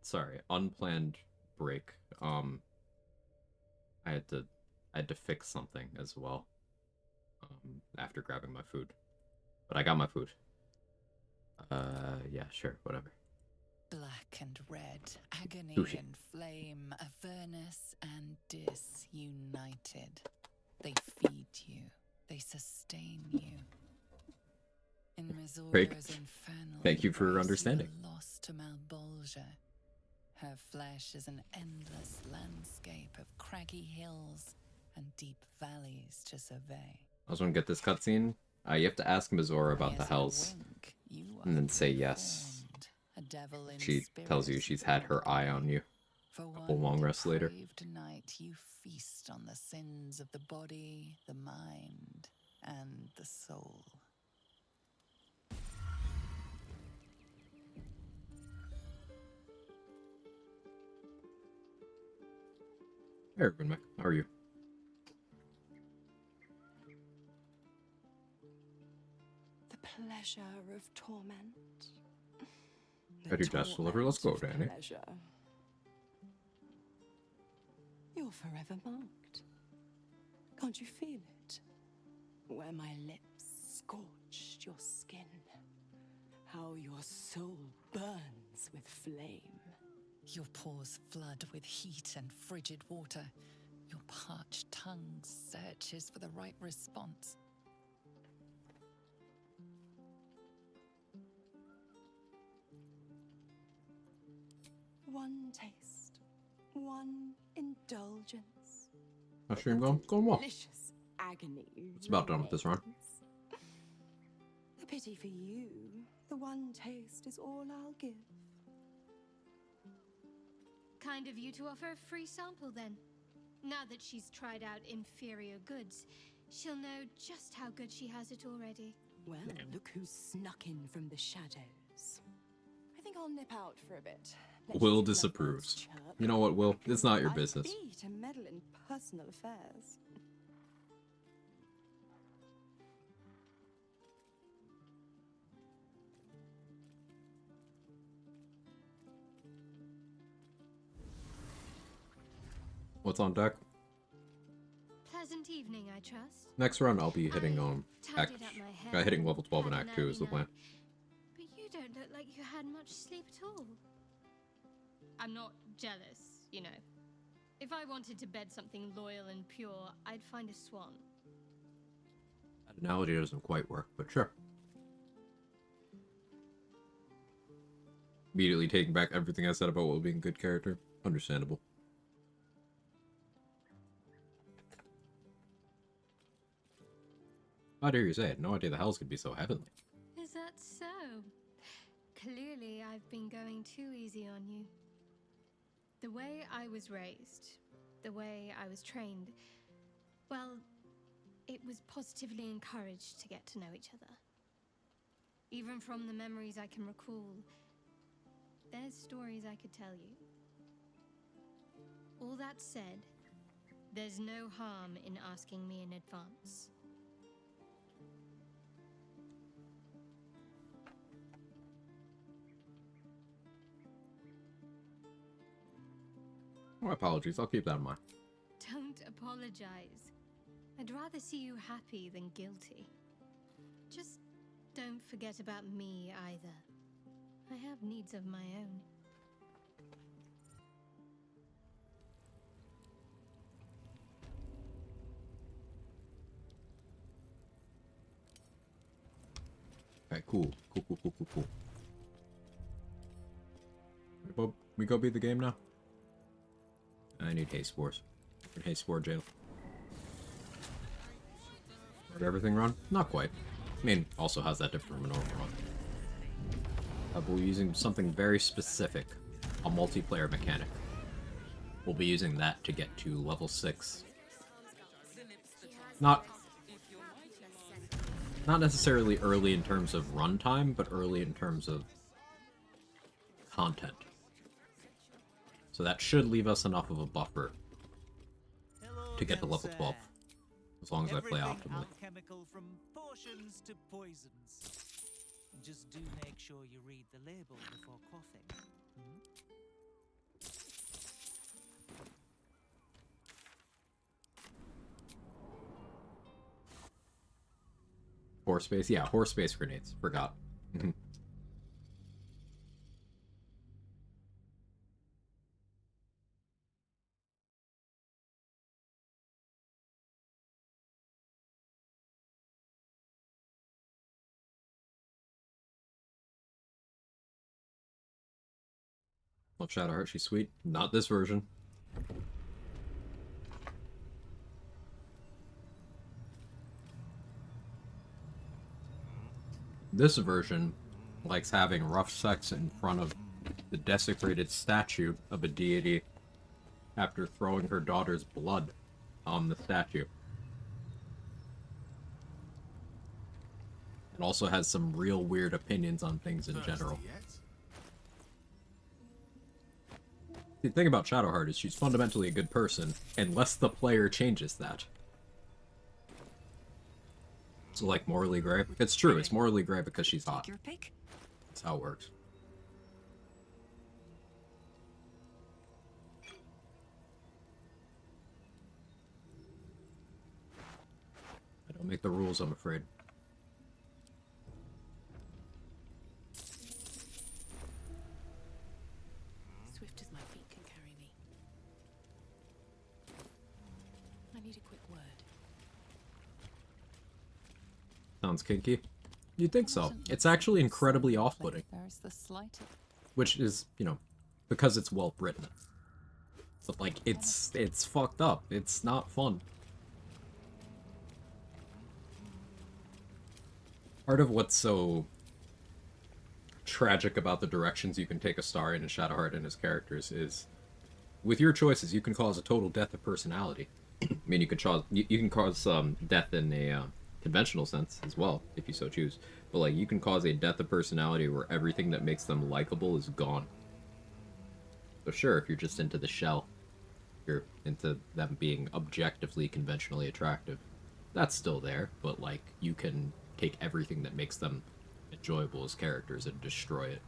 S1: sorry, unplanned break. I had to fix something as well. After grabbing my food, but I got my food. Yeah, sure, whatever.
S5: Black and red, agony
S1: Sushi.
S5: and flame, Avernus and disunited. They feed you, they sustain you. In
S1: Great.
S5: Mizora's infernal
S1: Thank you for
S5: embrace,
S1: understanding.
S5: You are lost to Malbolgia. Her flesh is an endless landscape of craggy hills and deep valleys to survey.
S1: I was gonna get this cutscene. You have to ask Mizora about the hells, and then say yes.
S5: A devil in
S1: She tells you she's had her eye on you.
S5: For
S1: A couple long rests later.
S5: Tonight you feast on the sins of the body, the mind, and the soul.
S1: Hey, everyone, how are you?
S18: The pleasure of torment.
S1: I do just deliver. Let's go, Danny.
S18: Pleasure. You're forever marked. Can't you feel it? Where my lips scorched your skin. How your soul burns with flame.
S5: Your pores flood with heat and frigid water. Your parched tongue searches for the right response.
S18: One taste, one indulgence.
S1: How's stream going? Going well.
S18: Delicious agony.
S1: It's about done with this run.
S18: The pity for you, the one taste is all I'll give.
S21: Kind of you to offer a free sample then. Now that she's tried out inferior goods, she'll know just how good she has it already.
S18: Well, look who's snuck in from the shadows. I think I'll nip out for a bit. Let
S1: Will
S18: you two
S1: disapproves.
S18: lovebirds chirp.
S1: You know what, Will? It's not your
S18: I'd
S1: business.
S18: be to meddle in personal affairs.
S1: What's on deck?
S21: Pleasant evening, I trust.
S1: Next run, I'll be hitting
S21: tidied up my hair,
S1: hitting level 12 in
S21: had an
S1: Act 2 is the
S21: early
S1: plan.
S21: night. But you don't look like you had much sleep at all. I'm not jealous, you know. If I wanted to bed something loyal and pure, I'd find a swan.
S1: That analogy doesn't quite work, but sure. Immediately taking back everything I said about Will being a good character. Understandable. How dare you say it? No idea the hells could be so heavenly.
S21: Is that so? Clearly, I've been going too easy on you. The way I was raised, the way I was trained, well, it was positively encouraged to get to know each other. Even from the memories I can recall, there's stories I could tell you. All that said, there's no harm in asking me in advance.
S1: My apologies, I'll keep that in mind.
S21: Don't apologize. I'd rather see you happy than guilty. Just don't forget about me either. I have needs of my own.
S1: Okay, cool. Cool. We go beat the game now? I need haste spores. In haste spore jail. Did everything run? Not quite. I mean, also how's that different from a normal run? But we're using something very specific. A multiplayer mechanic. We'll be using that to get to level 6. Not necessarily early in terms of runtime, but early in terms of content. So that should leave us enough of a buffer to get to level 12. As long as I play
S9: Everything
S1: optimally.
S9: alchemical from potions to poisons. Just do make sure you read the label before quaffing.
S1: horse space? Yeah, horse space grenades. Forgot. Love Shadowheart, she's sweet. Not this version. This version likes having rough sex in front of the desecrated statue of a deity after throwing her daughter's blood on the statue. It also has some real weird opinions on things in general. The thing about Shadowheart is she's fundamentally a good person, unless the player changes that. So, like, morally gray? It's true, it's morally gray because she's hot. That's how it works. I don't make the rules, I'm afraid.
S5: Swift as my feet can carry me. I need a quick word.
S1: Sounds kinky. You'd think so. It's actually incredibly off-putting.
S5: There's the slightest.
S1: Which is, you know, because it's well written. But, like, it's fucked up. It's not fun. Part of what's so tragic about the directions you can take Astarion and Shadowheart and his characters is, with your choices, you can cause a total death of personality. I mean, you can cause death in a conventional sense as well, if you so choose. But, like, you can cause a death of personality where everything that makes them likable is gone. So sure, if you're just into the shell, you're into them being objectively, conventionally attractive, that's still there, but, like, you can take everything that makes them enjoyable as characters and destroy it.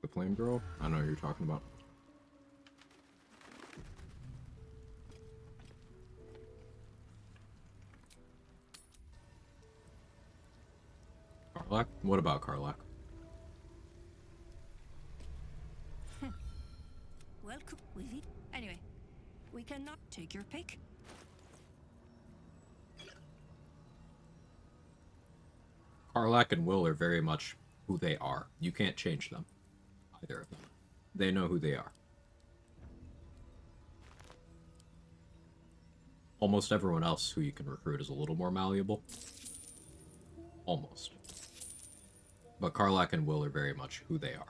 S1: The Flame Girl? I know what you're talking about. Karlach? What about Karlach?
S11: Welcome, Willie. Anyway, we cannot take your pick.
S1: Karlach and Will are very much who they are. You can't change them. Either of them. They know who they are. Almost everyone else who you can recruit is a little more malleable. Almost. But Karlach and Will are very much who they are.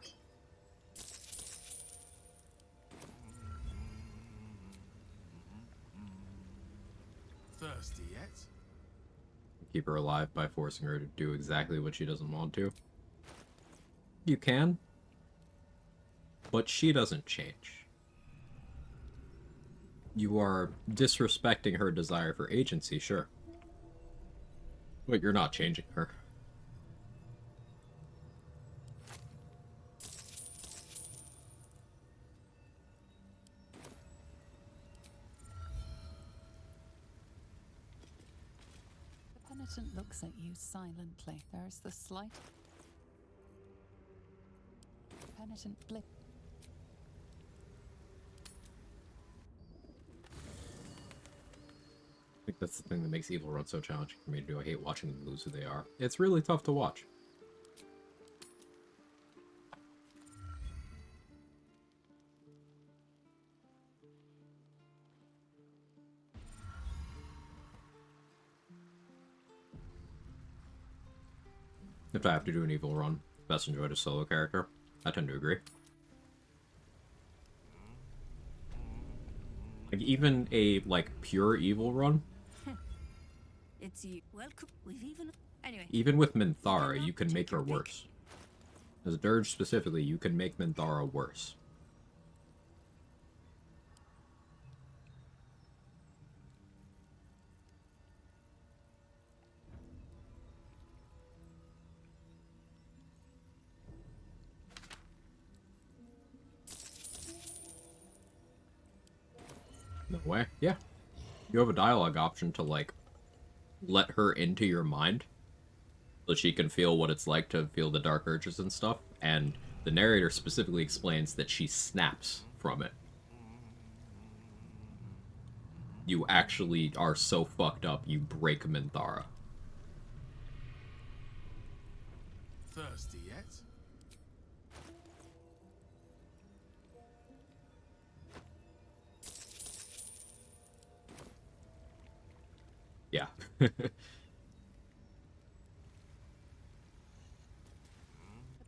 S2: Thirsty yet?
S1: Keep her alive by forcing her to do exactly what she doesn't want to. You can. But she doesn't change. You are disrespecting her desire for agency, sure. But you're not changing her.
S5: The penitent looks at you silently. There's the slight penitent blip.
S1: I think that's the thing that makes Evil Run so challenging for me to do. I hate watching them lose who they are. It's really tough to watch. If I have to do an Evil Run, best enjoyed a solo character. I tend to agree. Like, even a, like, pure Evil Run,
S11: It's you. Welcome. We've even. Anyway.
S1: even with Minthara, you can make her worse. As a Dirge specifically, you can make Minthara worse. No way. Yeah. You have a dialogue option to, like, let her into your mind so she can feel what it's like to feel the dark urges and stuff. And the narrator specifically explains that she snaps from it. You actually are so fucked up, you break Minthara.
S13: Thirsty yet?
S1: Yeah.
S5: The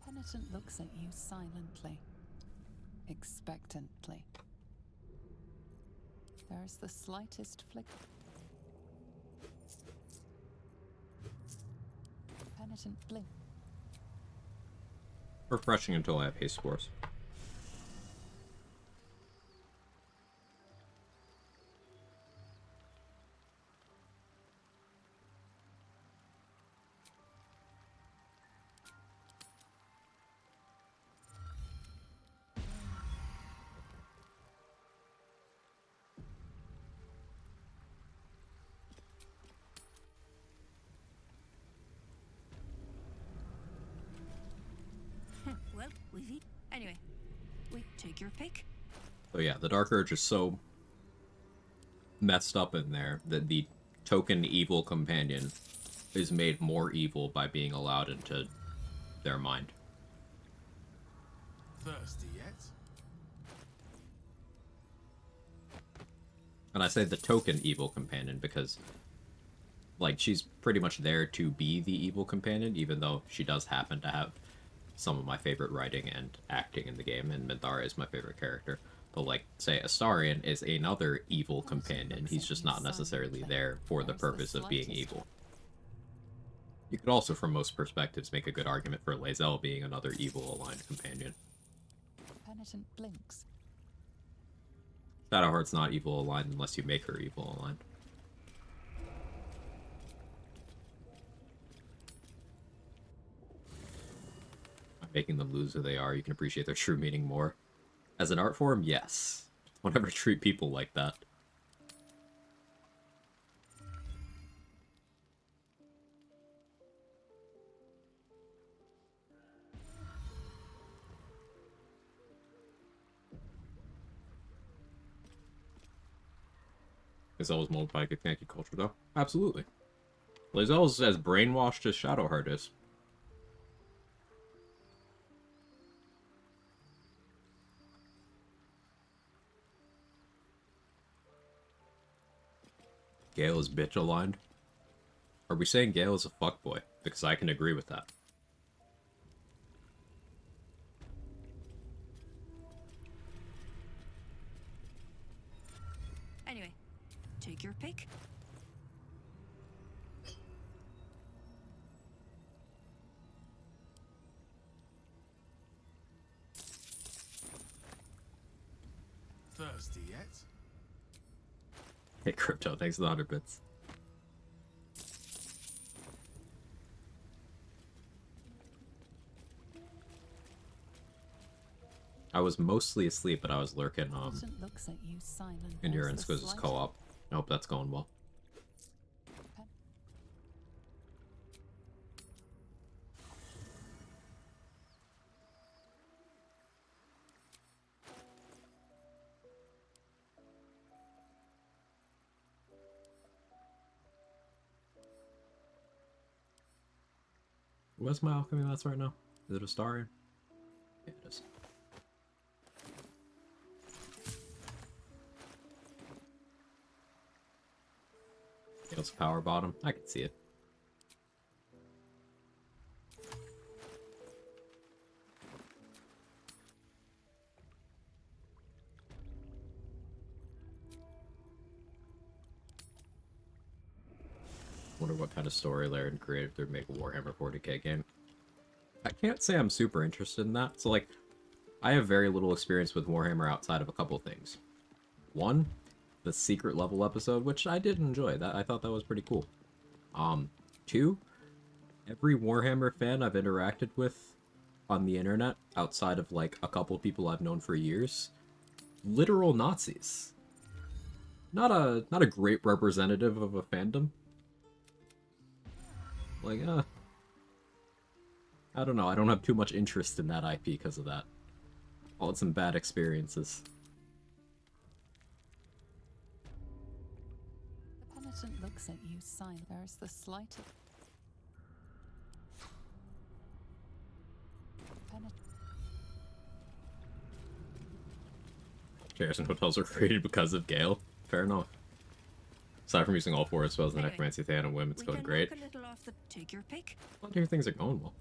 S5: penitent looks at you silently, expectantly. There is the slightest flicker. Penitent blink.
S1: Refreshing until I have haste spores.
S11: Well, anyway, we take your pick.
S1: So yeah, the Dark Urge is so messed up in there that the token evil companion is made more evil by being allowed into their mind.
S13: Thirsty yet?
S1: And I say the token evil companion because, like, she's pretty much there to be the evil companion, even though she does happen to have some of my favorite writing and acting in the game, and Minthara is my favorite character. But, like, say, Astarion is another evil companion. He's just not necessarily there for the purpose of being evil. You could also, from most perspectives, make a good argument for Lae'zel being another evil-aligned companion.
S5: Penitent blinks.
S1: Shadowheart's not evil-aligned unless you make her evil-aligned. By making them lose who they are, you can appreciate their true meaning more. As an art form, yes. Don't ever treat people like that. Lae'zel was molded by Githyanki culture, though. Absolutely. Lae'zel is as brainwashed as Shadowheart is. Gale is bitch aligned. Are we saying Gale is a fuckboy? Because I can agree with that.
S11: Anyway, take your pick.
S13: Thirsty yet?
S1: Hey, Crypto, thanks for the 100 bits. I was mostly asleep, but I was lurking
S5: Looks at you silent.
S1: Endurance because it's co-op. I hope that's going well. What's my alchemy last right now? Is it Astarion? Yeah, it is. Gale's power bottom. I can see it. Wonder what kind of story layer and creative they'd make a Warhammer 40k game. I can't say I'm super interested in that. So, like, I have very little experience with Warhammer outside of a couple things. One, the secret level episode, which I did enjoy. That I thought that was pretty cool. Two, every Warhammer fan I've interacted with on the internet, outside of like a couple people I've known for years, literal Nazis. Not a great representative of a fandom. Like, I don't know. I don't have too much interest in that IP because of that. All had some bad experiences.
S5: The penitent looks at you, sign. There is the slightest.
S1: Chairs and hotels were created because of Gale. Fair enough. Aside from using all four spells in the Necromancy Thean and Whim, it's going great.
S11: Take your pick.
S1: A lot of your things are going well.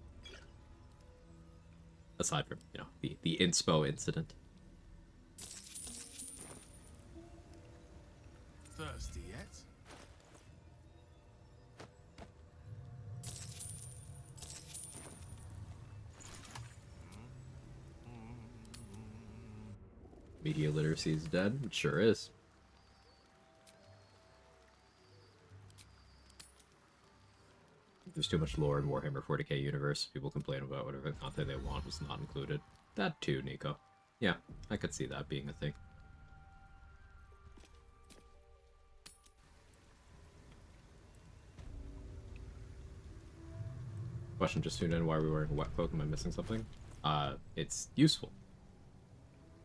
S1: Aside from, you know, the inspo incident.
S13: Thirsty yet?
S1: Media literacy is dead. It sure is. There's too much lore in Warhammer 40k universe. People complain about whatever content they want was not included. That too, Nico. Yeah, I could see that being a thing. Question just tuned in. Why are we wearing a wet cloak? Am I missing something? It's useful.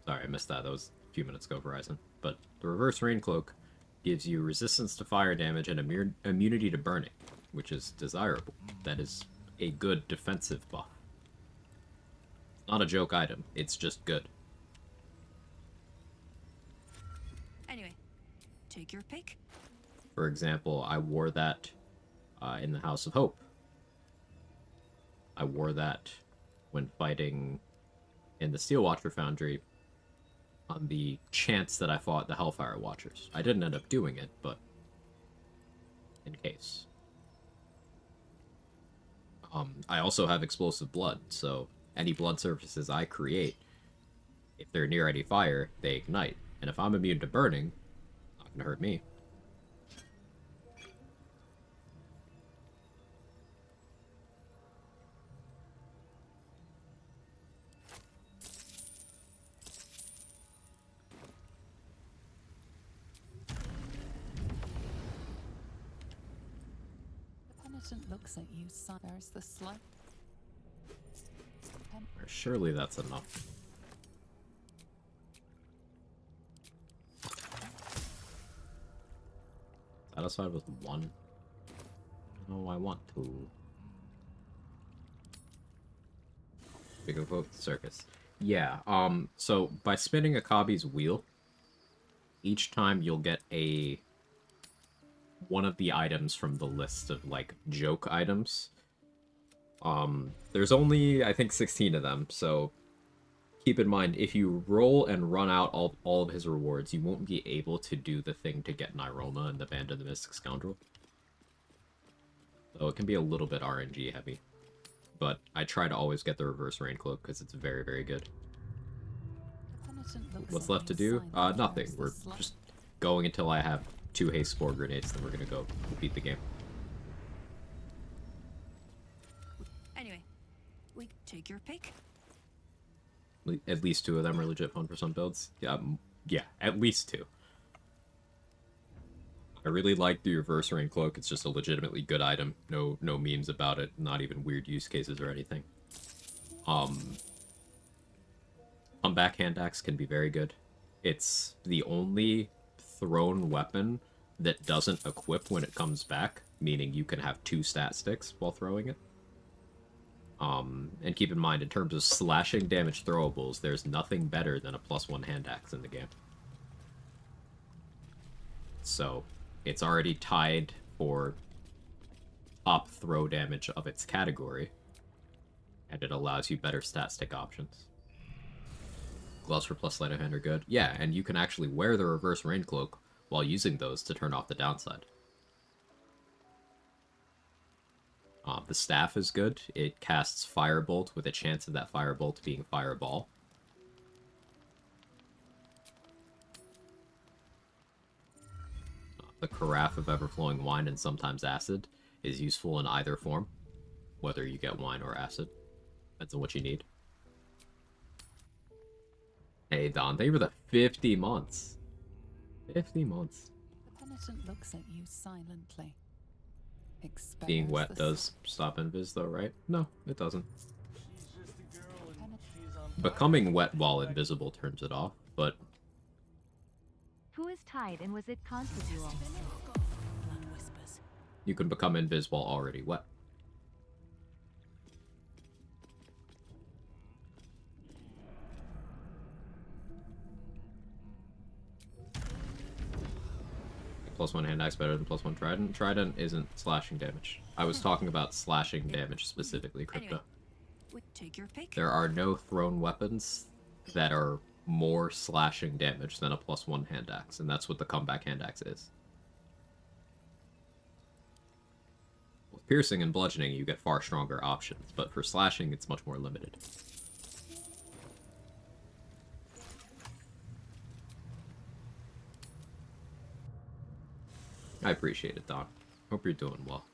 S1: Sorry, I missed that. That was a few minutes ago, Verizon. But the reverse rain cloak gives you resistance to fire damage and immunity to burning, which is desirable. That is a good defensive buff. Not a joke item. It's just good.
S11: Anyway, take your pick.
S1: For example, I wore that in the House of Hope. I wore that when fighting in the Steel Watcher Foundry on the chance that I fought the Hellfire Watchers. I didn't end up doing it, but in case. I also have explosive blood, so any blood surfaces I create, if they're near any fire, they ignite. And if I'm immune to burning, not gonna hurt me.
S5: Looks at you, son. There's the slight.
S1: Surely that's enough. Satisfied with one? No, I want two. Big of vote circus. Yeah, so by spinning a Kabi's wheel, each time you'll get one of the items from the list of, like, joke items. There's only, I think, 16 of them, so keep in mind, if you roll and run out all of his rewards, you won't be able to do the thing to get Nyroma and the Band of the Mystic Scoundrel. So it can be a little bit RNG heavy. But I try to always get the reverse rain cloak, because it's very, very good. What's left to do? Nothing. We're just going until I have 2 haste spore grenades, then we're gonna go beat the game.
S11: Anyway, we take your pick.
S1: At least 2 of them are legit fun for some builds. Yeah, at least 2. I really like the reverse rain cloak. It's just a legitimately good item. No memes about it. Not even weird use cases or anything. Comeback hand axe can be very good. It's the only thrown weapon that doesn't equip when it comes back, meaning you can have 2 stat sticks while throwing it. And keep in mind, in terms of slashing damage throwables, there's nothing better than a +1 hand axe in the game. So, it's already tied for top throw damage of its category, and it allows you better stat stick options. Gloves for plus sleight of hand are good. Yeah, and you can actually wear the reverse rain cloak while using those to turn off the downside. The staff is good. It casts Firebolt with a chance of that Firebolt being Fireball. The Carafe of Everflowing Wine and sometimes Acid is useful in either form, whether you get wine or acid. Depends on what you need. Hey, Don, thank you for the 50 months. 50 months.
S5: The penitent looks at you silently.
S1: Being wet does stop invis, though, right? No, it doesn't. Becoming wet while invisible turns it off, but...
S4: Who is tied and was it constant you all?
S1: You can become invis while already wet. +1 hand axe better than +1 trident. Trident isn't slashing damage. I was talking about slashing damage specifically, Crypto.
S11: Take your pick.
S1: There are no thrown weapons that are more slashing damage than a +1 hand axe, and that's what the comeback hand axe is. With piercing and bludgeoning, you get far stronger options, but for slashing, it's much more limited. I appreciate it, Don. Hope you're doing well.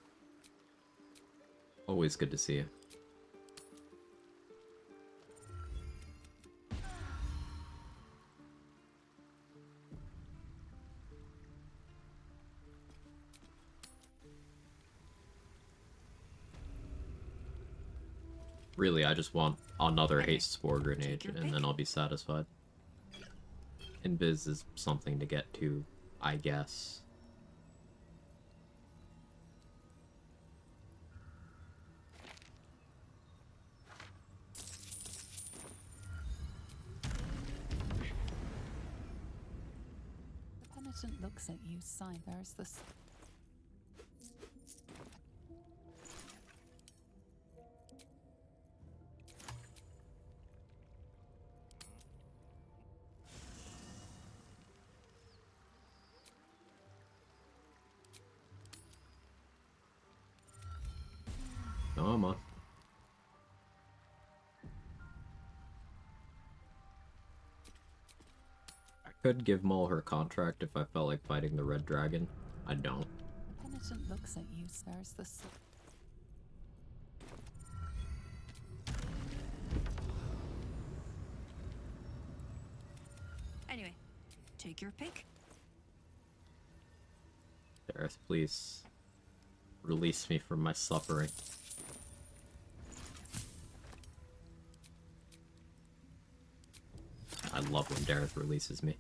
S1: Always good to see you. Really, I just want another haste spore grenade, and then I'll be satisfied. Invis is something to get to, I guess.
S5: The penitent looks at you silently. There's this.
S1: Come on. I could give Maul her contract if I felt like fighting the Red Dragon. I don't.
S5: The penitent looks at you. There's this.
S11: Anyway, take your pick.
S1: Dareth, please. Release me from my suffering. I love when Dareth releases me.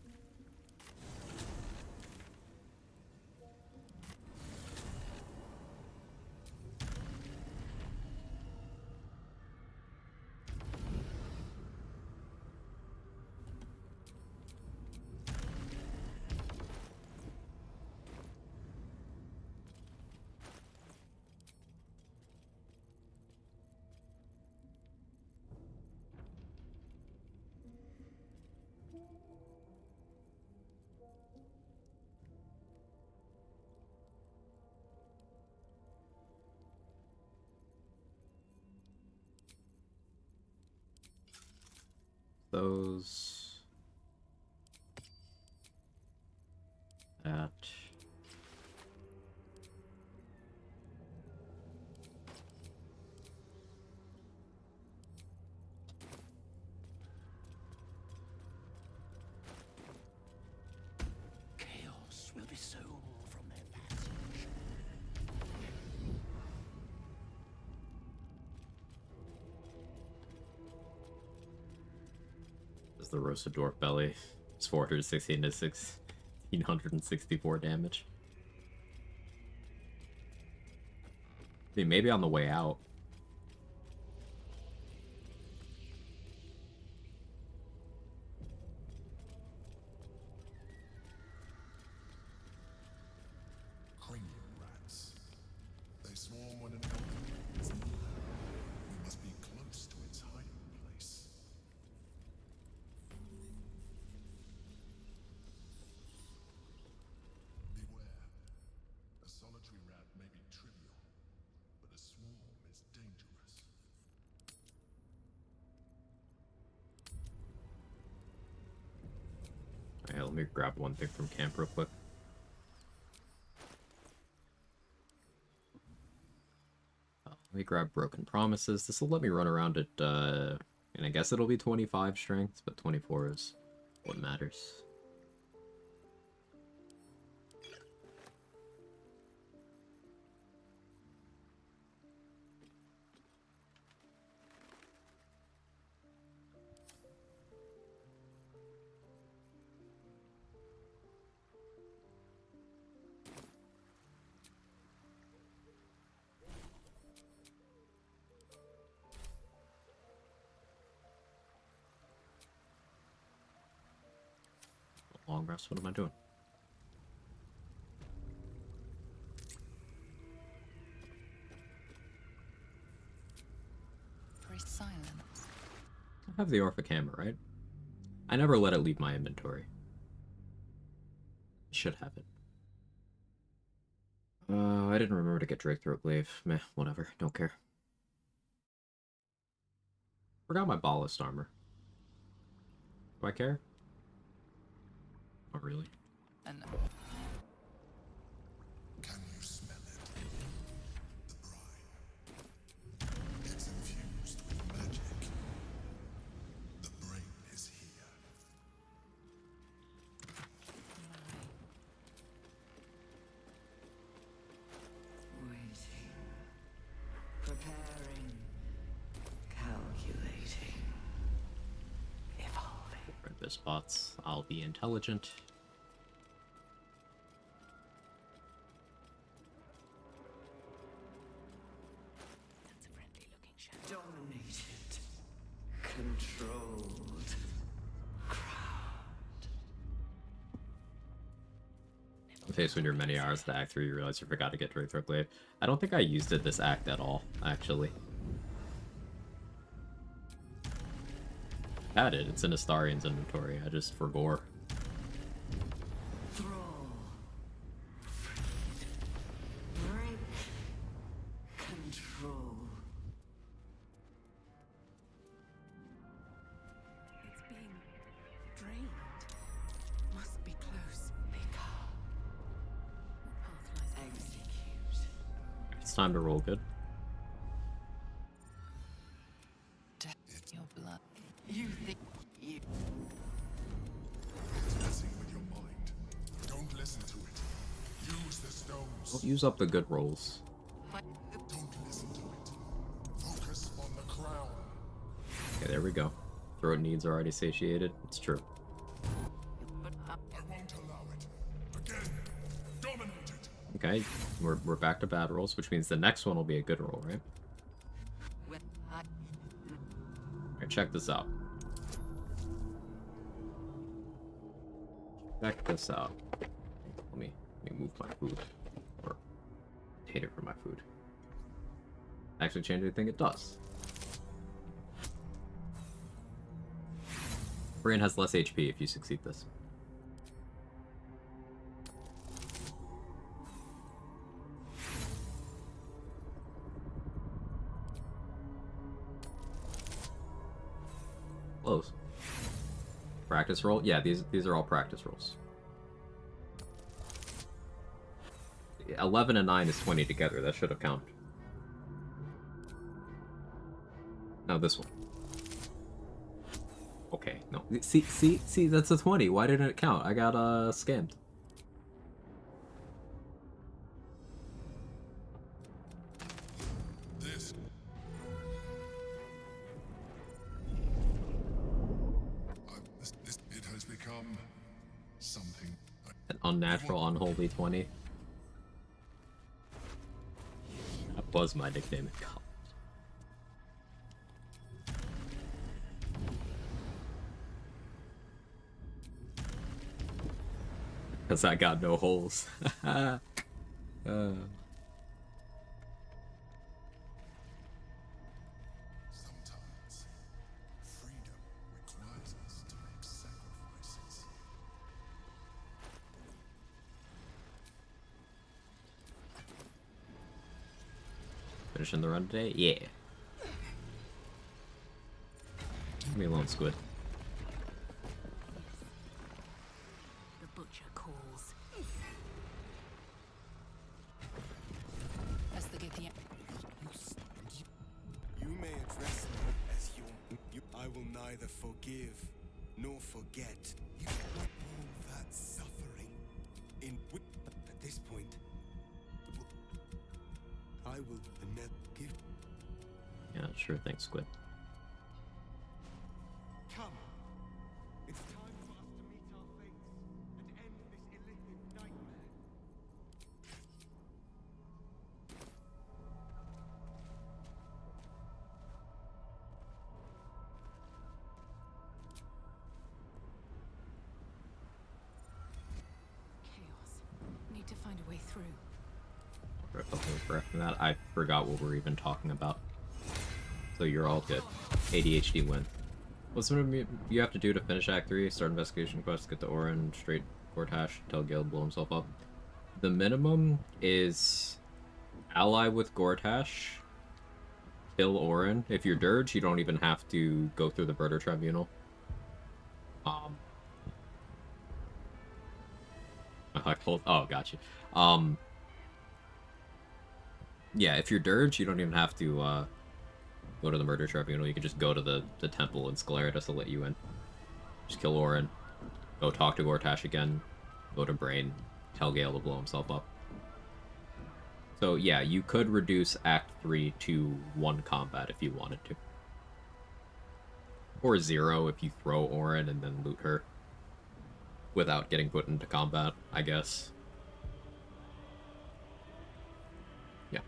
S1: Those... That...
S17: Chaos will be sown from their passage.
S1: Is the roasted dwarf belly. It's 416 to 1664 damage. I mean, maybe on the way out.
S13: Clean rats. They swarm when an elder is near. We must be close to its hiding place. Beware. A solitary rat may be trivial, but a swarm
S1: let me grab one thing from camp real quick. Let me grab Broken Promises. This will let me run around at, and I guess it'll be 25 strength, but 24 is what matters. Long rest, what am I doing?
S5: Silence.
S1: I have the Orphic Hammer, right? I never let it leave my inventory. Should have it. I didn't remember to get Drake Throat Glaive. Meh, whatever. Don't care. Forgot my ballast armor. Do I care? Not really.
S5: And
S13: Can you smell it? The brine. It's infused with magic. The brain is here.
S15: Waiting. Preparing. Calculating. Evolving.
S1: Red Bit spots. I'll be intelligent.
S15: Dominated. Controlled.
S1: In case when you're many hours to Act 3, you realize you forgot to get Drake Throat Glaive. I don't think I used it this act at all, actually. Had it. It's in Astarian's inventory. I just forgore.
S15: Thrall. Break. Control.
S11: It's being drained. Must be close.
S15: Execute.
S1: It's time to roll good.
S5: your blood.
S15: You think you...
S13: It's messing with your mind. Don't listen to it. Use the stones.
S1: Don't use up the good rolls.
S13: Don't listen to it. Focus on the crown.
S1: Okay, there we go. Throat needs are already satiated. It's true.
S13: I won't allow it. Again, dominate it.
S1: Okay, we're back to bad rolls, which means the next one will be a good roll, right? Alright, check this out. Check this out. Let me move my food. Or rotate it for my food. Actually change anything? It does. Brain has less HP if you succeed this. Close. Practice roll? Yeah, these are all practice rolls. 11 and 9 is 20 together. That should have counted. No, this one. Okay, no. See, that's a 20. Why didn't it count? I got scammed.
S13: This. It has become something.
S1: An unnatural, unholy 20. That was my nickname in college. Because I got no holes.
S13: Sometimes freedom requires us to make sacrifices.
S1: Finishing the run today? Yeah. Leave me alone, Squid.
S19: neither forgive nor forget. You all that suffering at this point, I will never give.
S1: Yeah, sure thing, Squid.
S19: Come. It's time for us to meet our fates and end this illicit nightmare.
S11: Need to find a way through.
S1: Correcting that, I forgot what we're even talking about. So you're all good. ADHD win. What's something you have to do to finish Act 3? Start investigation quest, get to Orin, straight Gortash, tell Gale to blow himself up. The minimum is ally with Gortash, kill Orin. If you're Dirge, you don't even have to go through the Murder Tribunal. Oh, gotcha. Yeah, if you're Dirge, you don't even have to go to the Murder Tribunal. You can just go to the temple and Scleritus will let you in. Just kill Orin, go talk to Gortash again, go to Brain, tell Gale to blow himself up. So yeah, you could reduce Act 3 to 1 combat if you wanted to. Or 0 if you throw Orin and then loot her. Without getting put into combat, I guess. Yeah.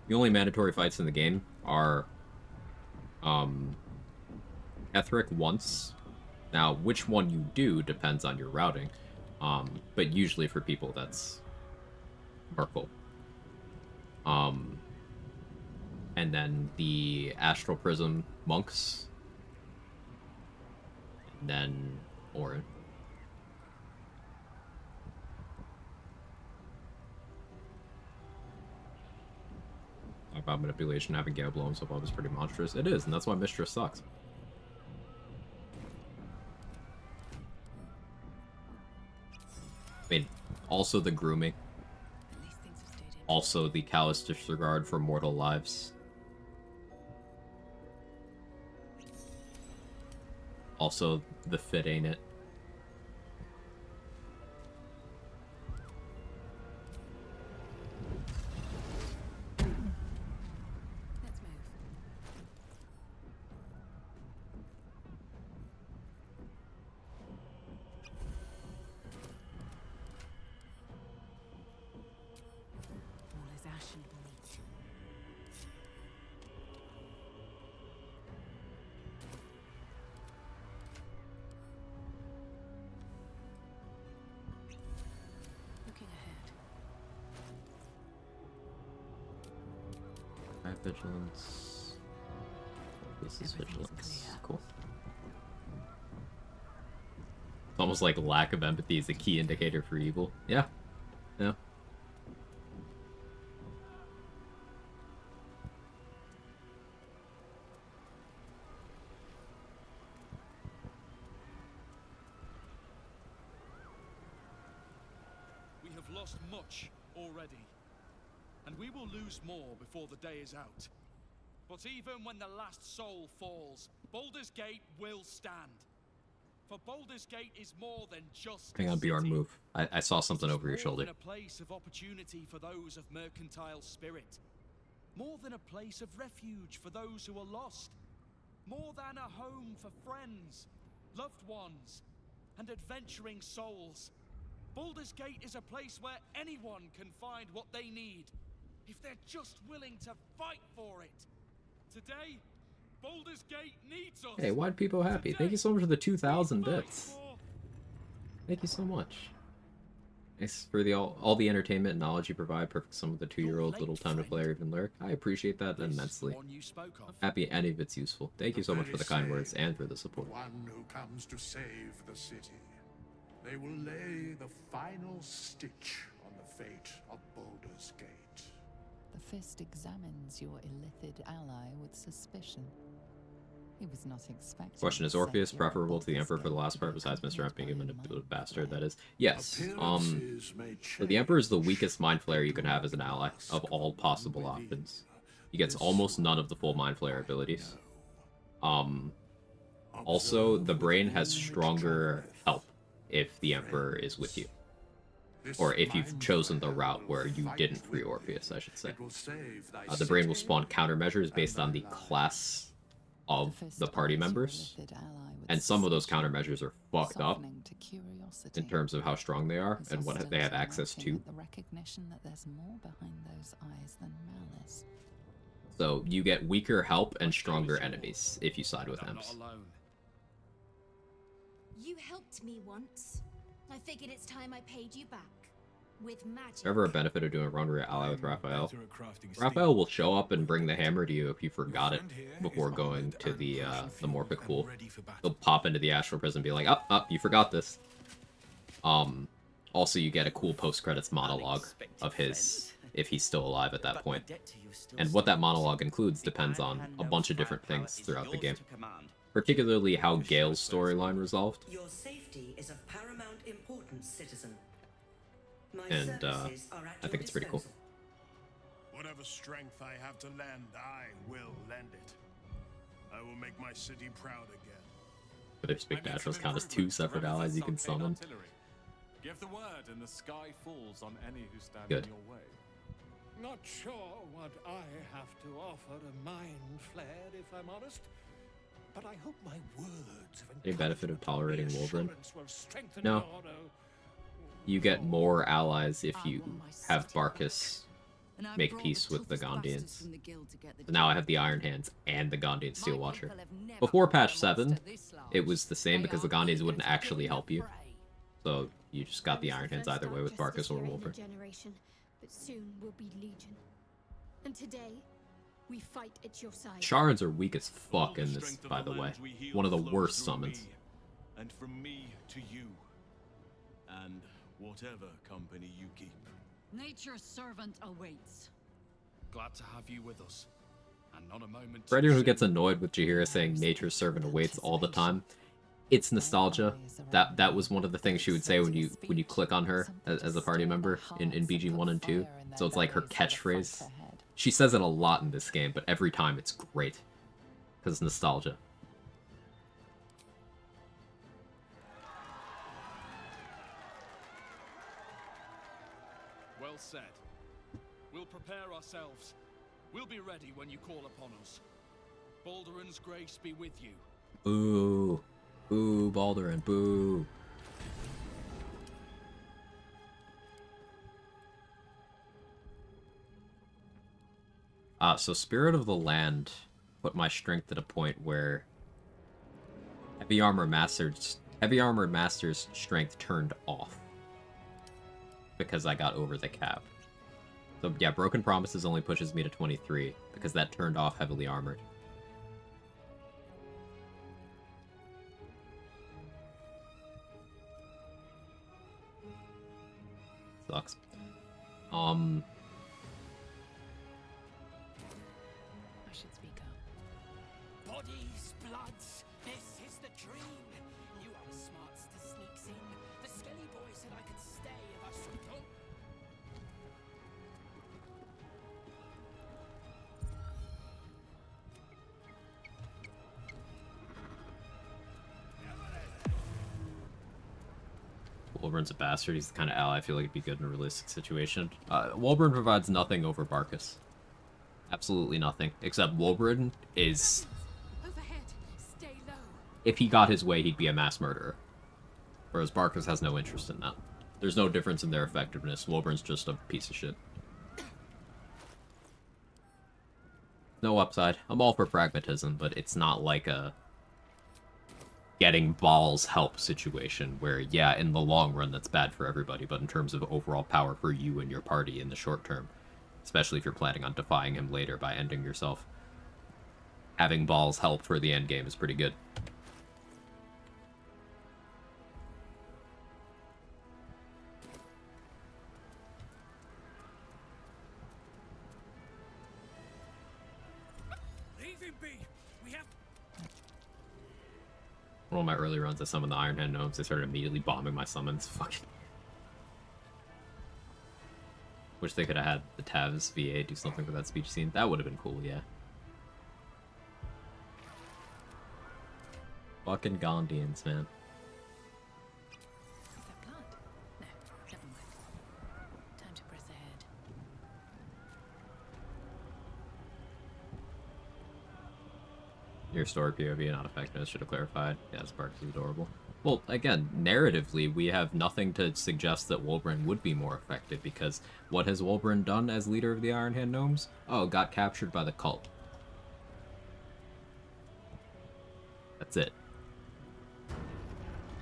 S1: The only mandatory fights in the game are Ethric once. Now, which one you do depends on your routing. But usually for people that's Merkle. And then the Astral Prism monks. And then Orin. Talk about manipulation, having Gale blow himself up is pretty monstrous. It is, and that's why Mistress sucks. I mean, also the grooming. Also the callous disregard for mortal lives. Also the fit, ain't it?
S11: All is ash and meat. Looking ahead.
S1: I have vigilance. This is vigilance. Cool. It's almost like lack of empathy is a key indicator for evil. Yeah. Yeah.
S8: We have lost much already, and we will lose more before the day is out. But even when the last soul falls, Baldur's Gate will stand. For Baldur's Gate is more than just
S1: Hang on, Bjorn, move. I saw something over your shoulder.
S8: More than a place of opportunity for those of mercantile spirit. More than a place of refuge for those who are lost. More than a home for friends, loved ones, and adventuring souls. Baldur's Gate is a place where anyone can find what they need, if they're just willing to fight for it. Today, Baldur's Gate needs us.
S1: Hey, why people happy? Thank you so much for the 2,000 bits. Thank you so much. Thanks for all the entertainment and knowledge you provide. Perfect sum of the 2-year-old, little time to play or even lyric. I appreciate that immensely. Happy any of it's useful. Thank you so much for the kind words and for the support.
S13: One who comes to save the city. They will lay the final stitch on the fate of Baldur's Gate.
S5: The Fist examines your illithid ally with suspicion. He was not expecting.
S1: Question, is Orpheus preferable to the Emperor for the last part besides Mr. F being a manipulative bastard? That is. Yes. So the Emperor is the weakest mind flayer you can have as an ally of all possible options. He gets almost none of the full Mind Flayer abilities. Also, the Brain has stronger help if the Emperor is with you. Or if you've chosen the route where you didn't free Orpheus, I should say. The Brain will spawn countermeasures based on the class of the party members. And some of those countermeasures are fucked up in terms of how strong they are and what they have access to.
S5: The recognition that there's more behind those eyes than malice.
S1: So you get weaker help and stronger enemies if you side with Ems.
S11: You helped me once. I figured it's time I paid you back. With magic.
S1: Ever a benefit of doing a run where you ally with Raphael? Raphael will show up and bring the hammer to you if you forgot it before going to the Morphic pool. He'll pop into the Astral Prison and be like, you forgot this. Also, you get a cool post-credits monologue of his, if he's still alive at that point. And what that monologue includes depends on a bunch of different things throughout the game. Particularly how Gale's storyline resolved.
S15: Your safety is of paramount importance, citizen.
S1: And I think it's pretty cool.
S2: Whatever strength I have to lend, I will lend it. I will make my city proud again.
S1: But if Big Naturals count as 2 separate allies you can summon.
S10: Give the word and the sky falls on any who stand
S1: Good.
S10: in your way.
S17: Not sure what I have to offer a mind flared, if I'm honest. But I hope my words of
S1: Any benefit of tolerating Wolverine?
S17: will strengthen
S1: No.
S17: your order.
S1: You get more allies if you have Barkus make peace with the Gondians. So now I have the Iron Hands and the Gondian Steel Watcher. Before patch 7, it was the same because the Gondians wouldn't actually help you. So you just got the Iron Hands either way with Barkus or Wolverine.
S21: Generation, but soon we'll be Legion. And today, we fight at your side.
S1: Shards are weak as fuck in this, by the way. One of the worst summons.
S10: And from me to you. And whatever company you keep.
S7: Nature's servant awaits.
S8: Glad to have you with us. And not a moment.
S1: For anyone who gets annoyed with Jaheira saying nature's servant awaits all the time, it's nostalgia. That was one of the things she would say when you click on her as a party member in BG1 and 2. So it's like her catchphrase. She says it a lot in this game, but every time it's great. Because it's nostalgia.
S8: Well said. We'll prepare ourselves. We'll be ready when you call upon us. Balduran's grace be with you.
S1: Boo. Boo, Balduran, boo. So Spirit of the Land put my strength at a point where Heavy Armor Master's strength turned off. Because I got over the cap. So yeah, Broken Promises only pushes me to 23, because that turned off Heavily Armored. Sucks.
S5: I should speak up.
S22: Bodies, bloods, this is the dream. You are as smart as the sneaks in. The skelly boy said I could stay if I should go.
S1: Wolverine's a bastard. He's the kind of ally I feel like he'd be good in a realistic situation. Wolverine provides nothing over Barkus. Absolutely nothing. Except Wolverine is...
S11: Overhead, stay low.
S1: If he got his way, he'd be a mass murderer. Whereas Barkus has no interest in that. There's no difference in their effectiveness. Wolverine's just a piece of shit. No upside. I'm all for pragmatism, but it's not like a getting balls help situation where, yeah, in the long run that's bad for everybody, but in terms of overall power for you and your party in the short term, especially if you're planning on defying him later by ending yourself, having balls help for the end game is pretty good.
S22: Leave him be. We have.
S1: One of my early runs, I summoned the Iron Hand Gnomes. They started immediately bombing my summons. Fucking. Wish they could have had the Tavs VA do something with that speech scene. That would have been cool, yeah. Fucking Gondians, man.
S5: Is that blood? No, never mind. Time to press ahead.
S1: Your story POV not effectiveness should have clarified. Yeah, Sparks is adorable. Well, again, narratively, we have nothing to suggest that Wolverine would be more effective, because what has Wolverine done as leader of the Iron Hand Gnomes? Oh, got captured by the cult. That's it.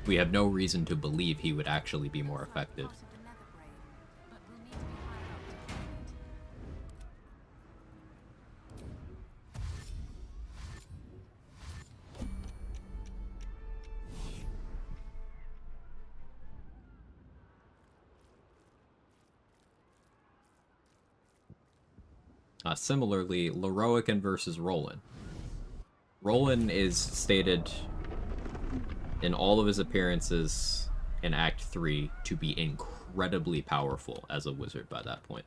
S1: We have no reason to believe he would actually be more effective. Similarly, Leroican versus Roland. Roland is stated in all of his appearances in Act 3 to be incredibly powerful as a wizard by that point.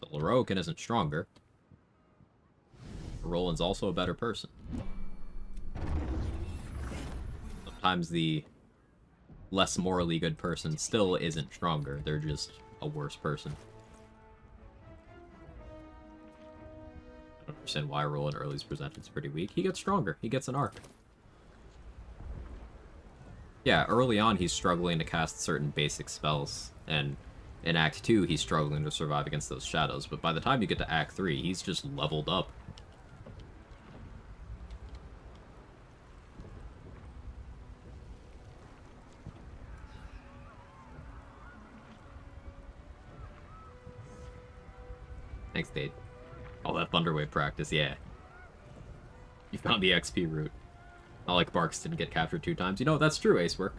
S1: So Leroican isn't stronger. Roland's also a better person. Sometimes the less morally good person still isn't stronger, they're just a worse person. I don't understand why Roland early's presented is pretty weak. He gets stronger, he gets an arc. Yeah, early on he's struggling to cast certain basic spells, and in Act 2 he's struggling to survive against those shadows, but by the time you get to Act 3, he's just leveled up. Thanks, Dade. All that Thunderwave practice, yeah. You found the XP route. Not like Barks didn't get captured 2 times. You know, that's true, Acework.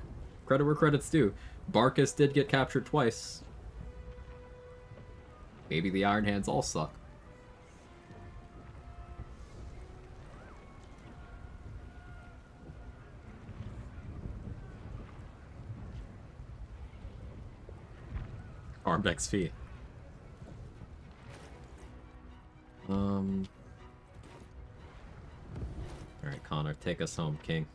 S1: Credit where credit's due. Barkus did get captured twice. Maybe the Iron Hands all suck. Armed XP. Alright, Connor, take us home, King.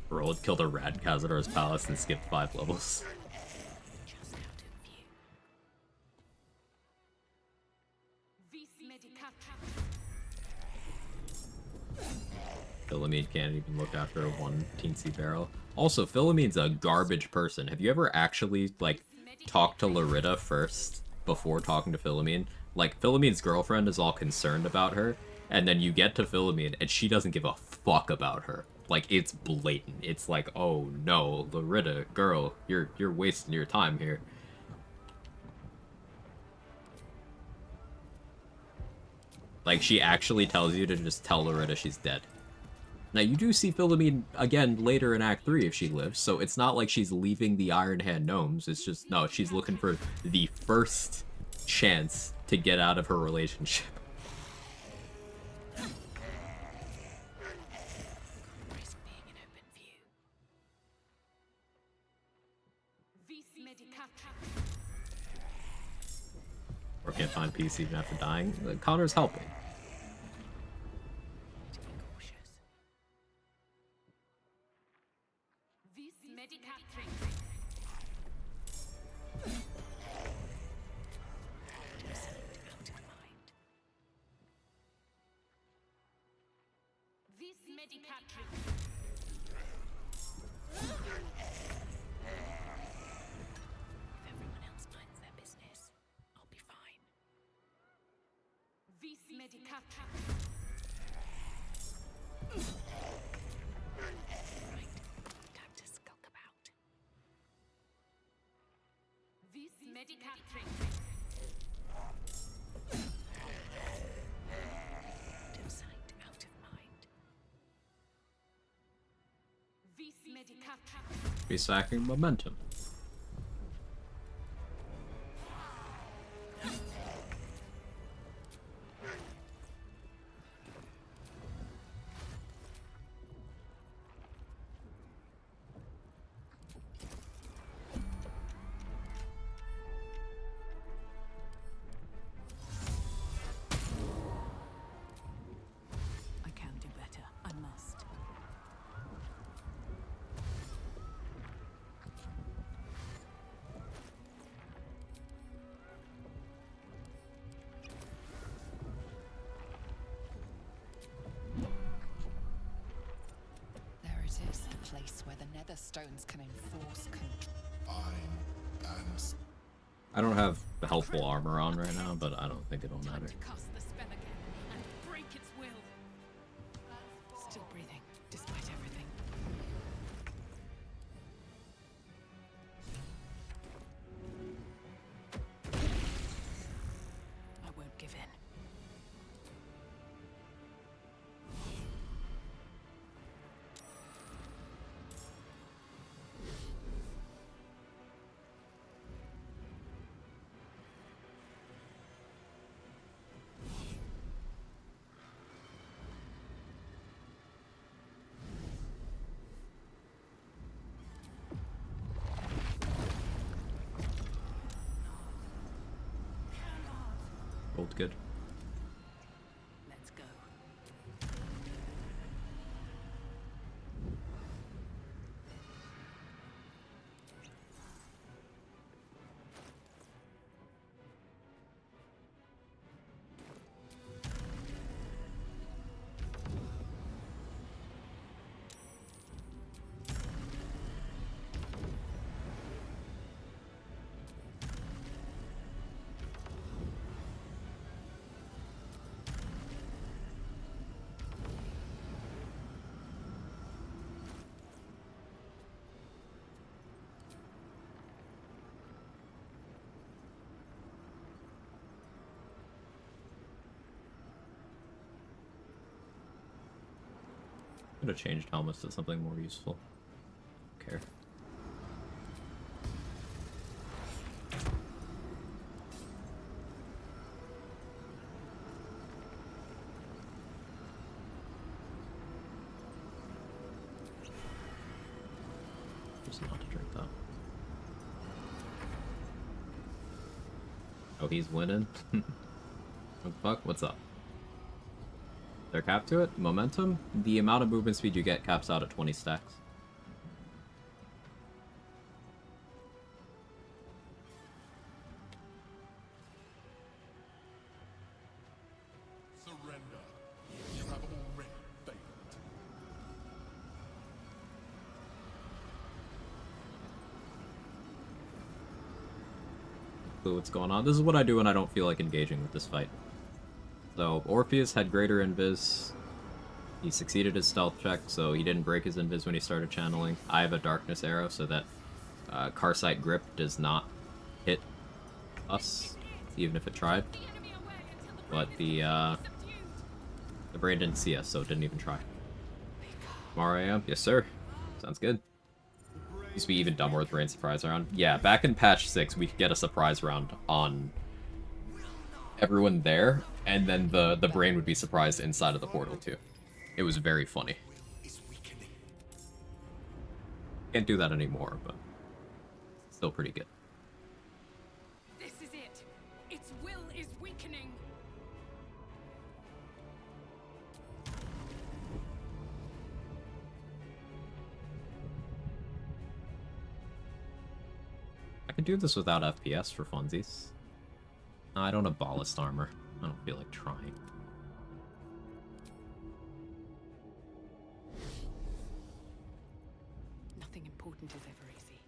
S1: Roland killed a rat in Kazadar's palace and skipped 5 levels. Philomene can't even look after one teensy barrel. Also, Philomene's a garbage person. Have you ever actually, like, talked to Larita first before talking to Philomene? Like, Philomene's girlfriend is all concerned about her, and then you get to Philomene, and she doesn't give a fuck about her. Like, it's blatant. It's like, oh no, Larita, girl, you're wasting your time here. Like, she actually tells you to just tell Larita she's dead. Now, you do see Philomene again later in Act 3 if she lives, so it's not like she's leaving the Iron Hand Gnomes. It's just, no, she's looking for the first chance to get out of her relationship. Or can't find peace even after dying. Connor's helping.
S11: Time to skulk about. Vis medicatrix. Out of sight, out of mind.
S7: Vis medicatrix.
S1: Be sacking momentum.
S11: I can do better. I must.
S5: There it is, the place where the nether stones can enforce control.
S1: I don't have helpful armor on right now, but I don't think it'll matter.
S7: Cast the spell again and break its will.
S11: Still breathing, despite everything. I won't give in.
S1: Hold good.
S11: Let's go.
S1: Could have changed helmets to something more useful. Don't care. Just not to drink that. Oh, he's winning? What the fuck? What's up? They're capped to it? Momentum? The amount of movement speed you get caps out at 20 stacks.
S13: Surrender. Travel rate failed.
S1: Clue what's going on. This is what I do when I don't feel like engaging with this fight. So, Orpheus had greater invis. He succeeded his stealth check, so he didn't break his invis when he started channeling. I have a darkness arrow, so that Carsight grip does not hit us, even if it tried. But the brain didn't see us, so it didn't even try. Tomorrow I am? Yes, sir. Sounds good. Used to be even dumber with brain surprise round. Yeah, back in patch 6, we could get a surprise round on everyone there, and then the brain would be surprised inside of the portal too. It was very funny. Can't do that anymore, but still pretty good.
S7: This is it. Its will is weakening.
S1: I could do this without FPS for funsies. No, I don't have ballast armor. I don't feel like trying.
S11: Nothing important is ever easy.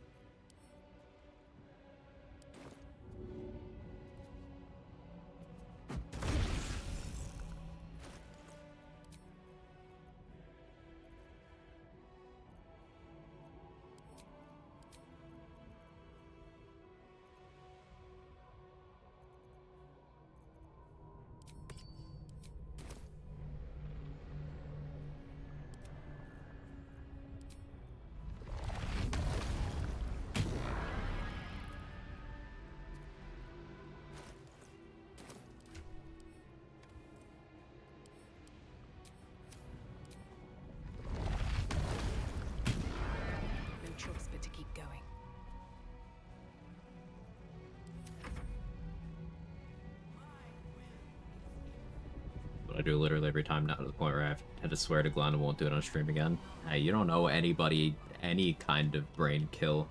S1: what I do literally every time now, to the point where I've had to swear to Glenn and won't do it on stream again. Hey, you don't owe anybody any kind of brain kill,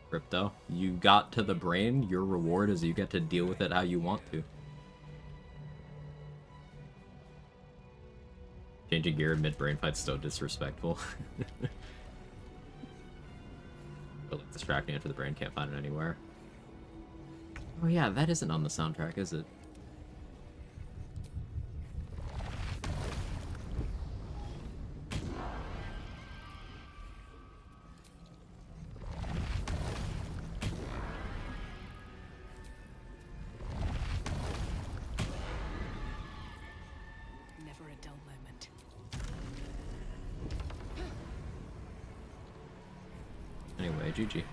S1: Crypto. You got to the brain, your reward is you get to deal with it how you want to. Changing gear mid-brain fight's so disrespectful. But like distracting after the brain, can't find it anywhere. Oh yeah, that isn't on the soundtrack, is it?
S5: Never a dull moment.
S1: Anyway, GG.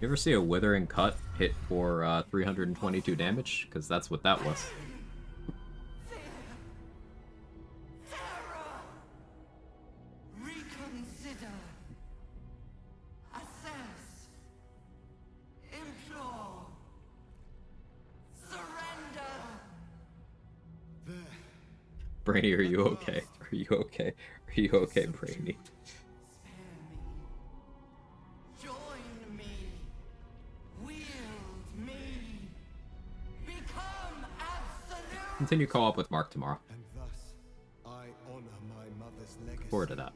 S1: You ever see a Withering Cut hit for 322 damage? Because that's what that was.
S22: Reconsider. Assess. Implore. Surrender.
S1: Brainy, are you okay? Are you okay? Are you okay, Brainy?
S22: Join me. Wield me. Become absolute.
S1: Continue co-op with Mark tomorrow.
S19: And thus, I honor my mother's legacy.
S1: Look forward to that.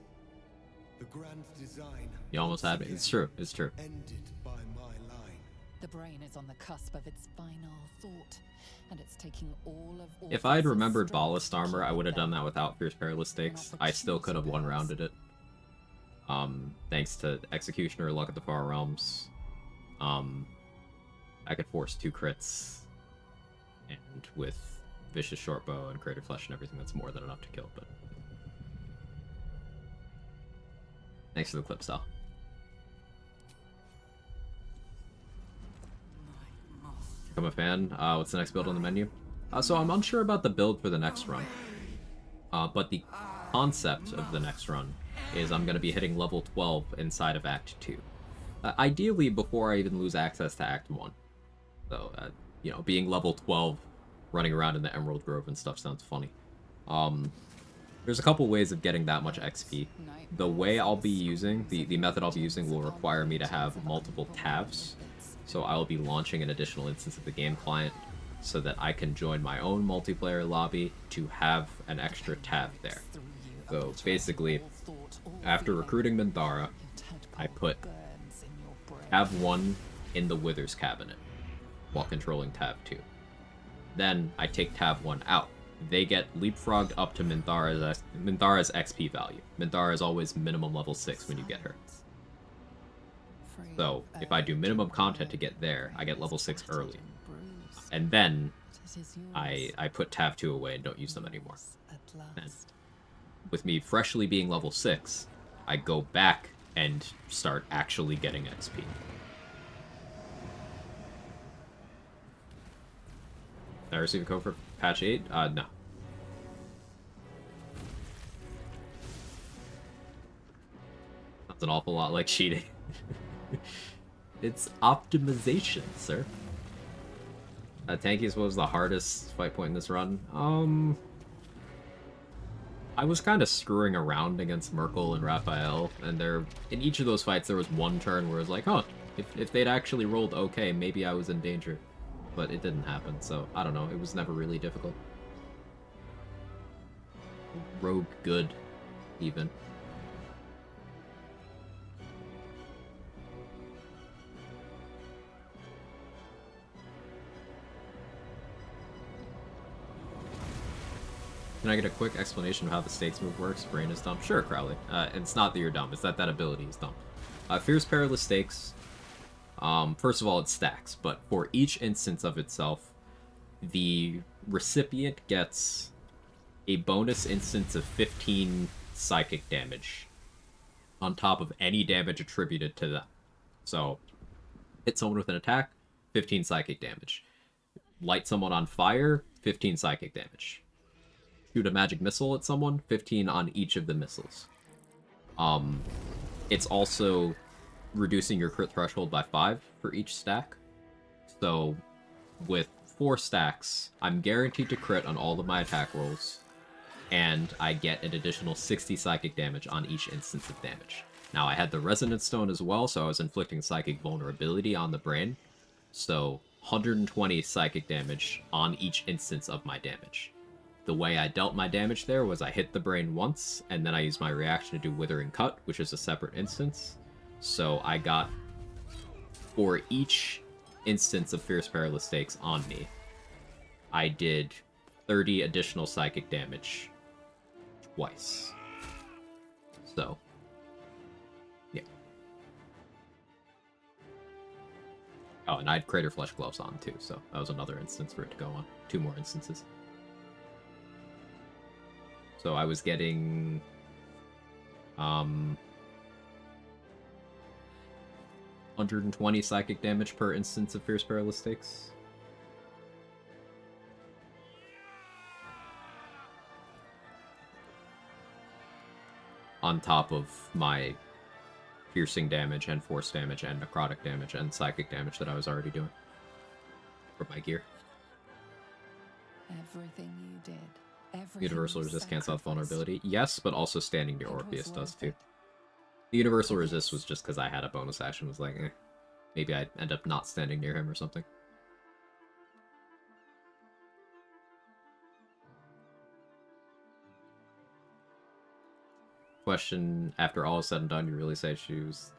S19: The grand design.
S1: You almost had me. It's true. It's true.
S19: Ended by my line.
S5: The brain is on the cusp of its final thought, and it's taking all of
S1: If I had remembered Ballast Armor, I would have done that without Fierce Perilous Stakes. I still could have one-rounded it. Thanks to Executioner, Luck at the Far Realms. I could force 2 crits. And with Vicious Shortbow and Crater Flesh and everything, that's more than enough to kill, but... Thanks for the clip, Sal. Become a fan. What's the next build on the menu? So I'm unsure about the build for the next run. But the concept of the next run is I'm going to be hitting level 12 inside of Act 2. Ideally before I even lose access to Act 1. So, you know, being level 12, running around in the Emerald Grove and stuff sounds funny. There's a couple ways of getting that much XP. The way I'll be using, the method I'll be using will require me to have multiple tabs. So I'll be launching an additional instance of the game client so that I can join my own multiplayer lobby to have an extra tab there. So basically, after recruiting Minthara, I put tab 1 in the Withers cabinet while controlling tab 2. Then I take tab 1 out. They get leapfrogged up to Minthara's XP value. Minthara is always minimum level 6 when you get her. So, if I do minimum content to get there, I get level 6 early. And then, I put tab 2 away and don't use them anymore. And with me freshly being level 6, I go back and start actually getting XP. Did I receive a code for patch 8? No. That's an awful lot like cheating. It's optimization, sir. Tankiest was the hardest fight point in this run. I was kind of screwing around against Merkel and Raphael, and in each of those fights there was one turn where it was like, huh, if they'd actually rolled okay, maybe I was in danger. But it didn't happen, so I don't know, it was never really difficult. Rogue good, even. Can I get a quick explanation of how the stakes move works? Brain is dumb. Sure, Crowley. It's not that you're dumb, it's that ability is dumb. Fierce Perilous Stakes, first of all, it stacks, but for each instance of itself, the recipient gets a bonus instance of 15 psychic damage on top of any damage attributed to them. So, hit someone with an attack, 15 psychic damage. Light someone on fire, 15 psychic damage. Shoot a magic missile at someone, 15 on each of the missiles. It's also reducing your crit threshold by 5 for each stack. So, with 4 stacks, I'm guaranteed to crit on all of my attack rolls, and I get an additional 60 psychic damage on each instance of damage. Now, I had the Resonance Stone as well, so I was inflicting psychic vulnerability on the brain, so 120 psychic damage on each instance of my damage. The way I dealt my damage there was I hit the brain once, and then I used my reaction to do Withering Cut, which is a separate instance. So I got, for each instance of Fierce Perilous Stakes on me, I did 30 additional psychic damage twice. So, yeah. Oh, and I had Crater Flesh Gloves on too, so that was another instance for it to go on. 2 more instances. So I was getting... 120 psychic damage per instance of Fierce Perilous Stakes. On top of my piercing damage and force damage and necrotic damage and psychic damage that I was already doing for my gear.
S5: Everything you did. Everything
S1: Universal
S5: you
S1: Resist cancels out
S5: sacrificed.
S1: vulnerability. Yes, but also standing near Orpheus does
S5: worth
S1: too.
S5: it.
S1: The Universal Resist was just because I had a bonus action, was like, eh. Maybe I'd end up not standing near him or something. Question, after all is said and done, you really say choose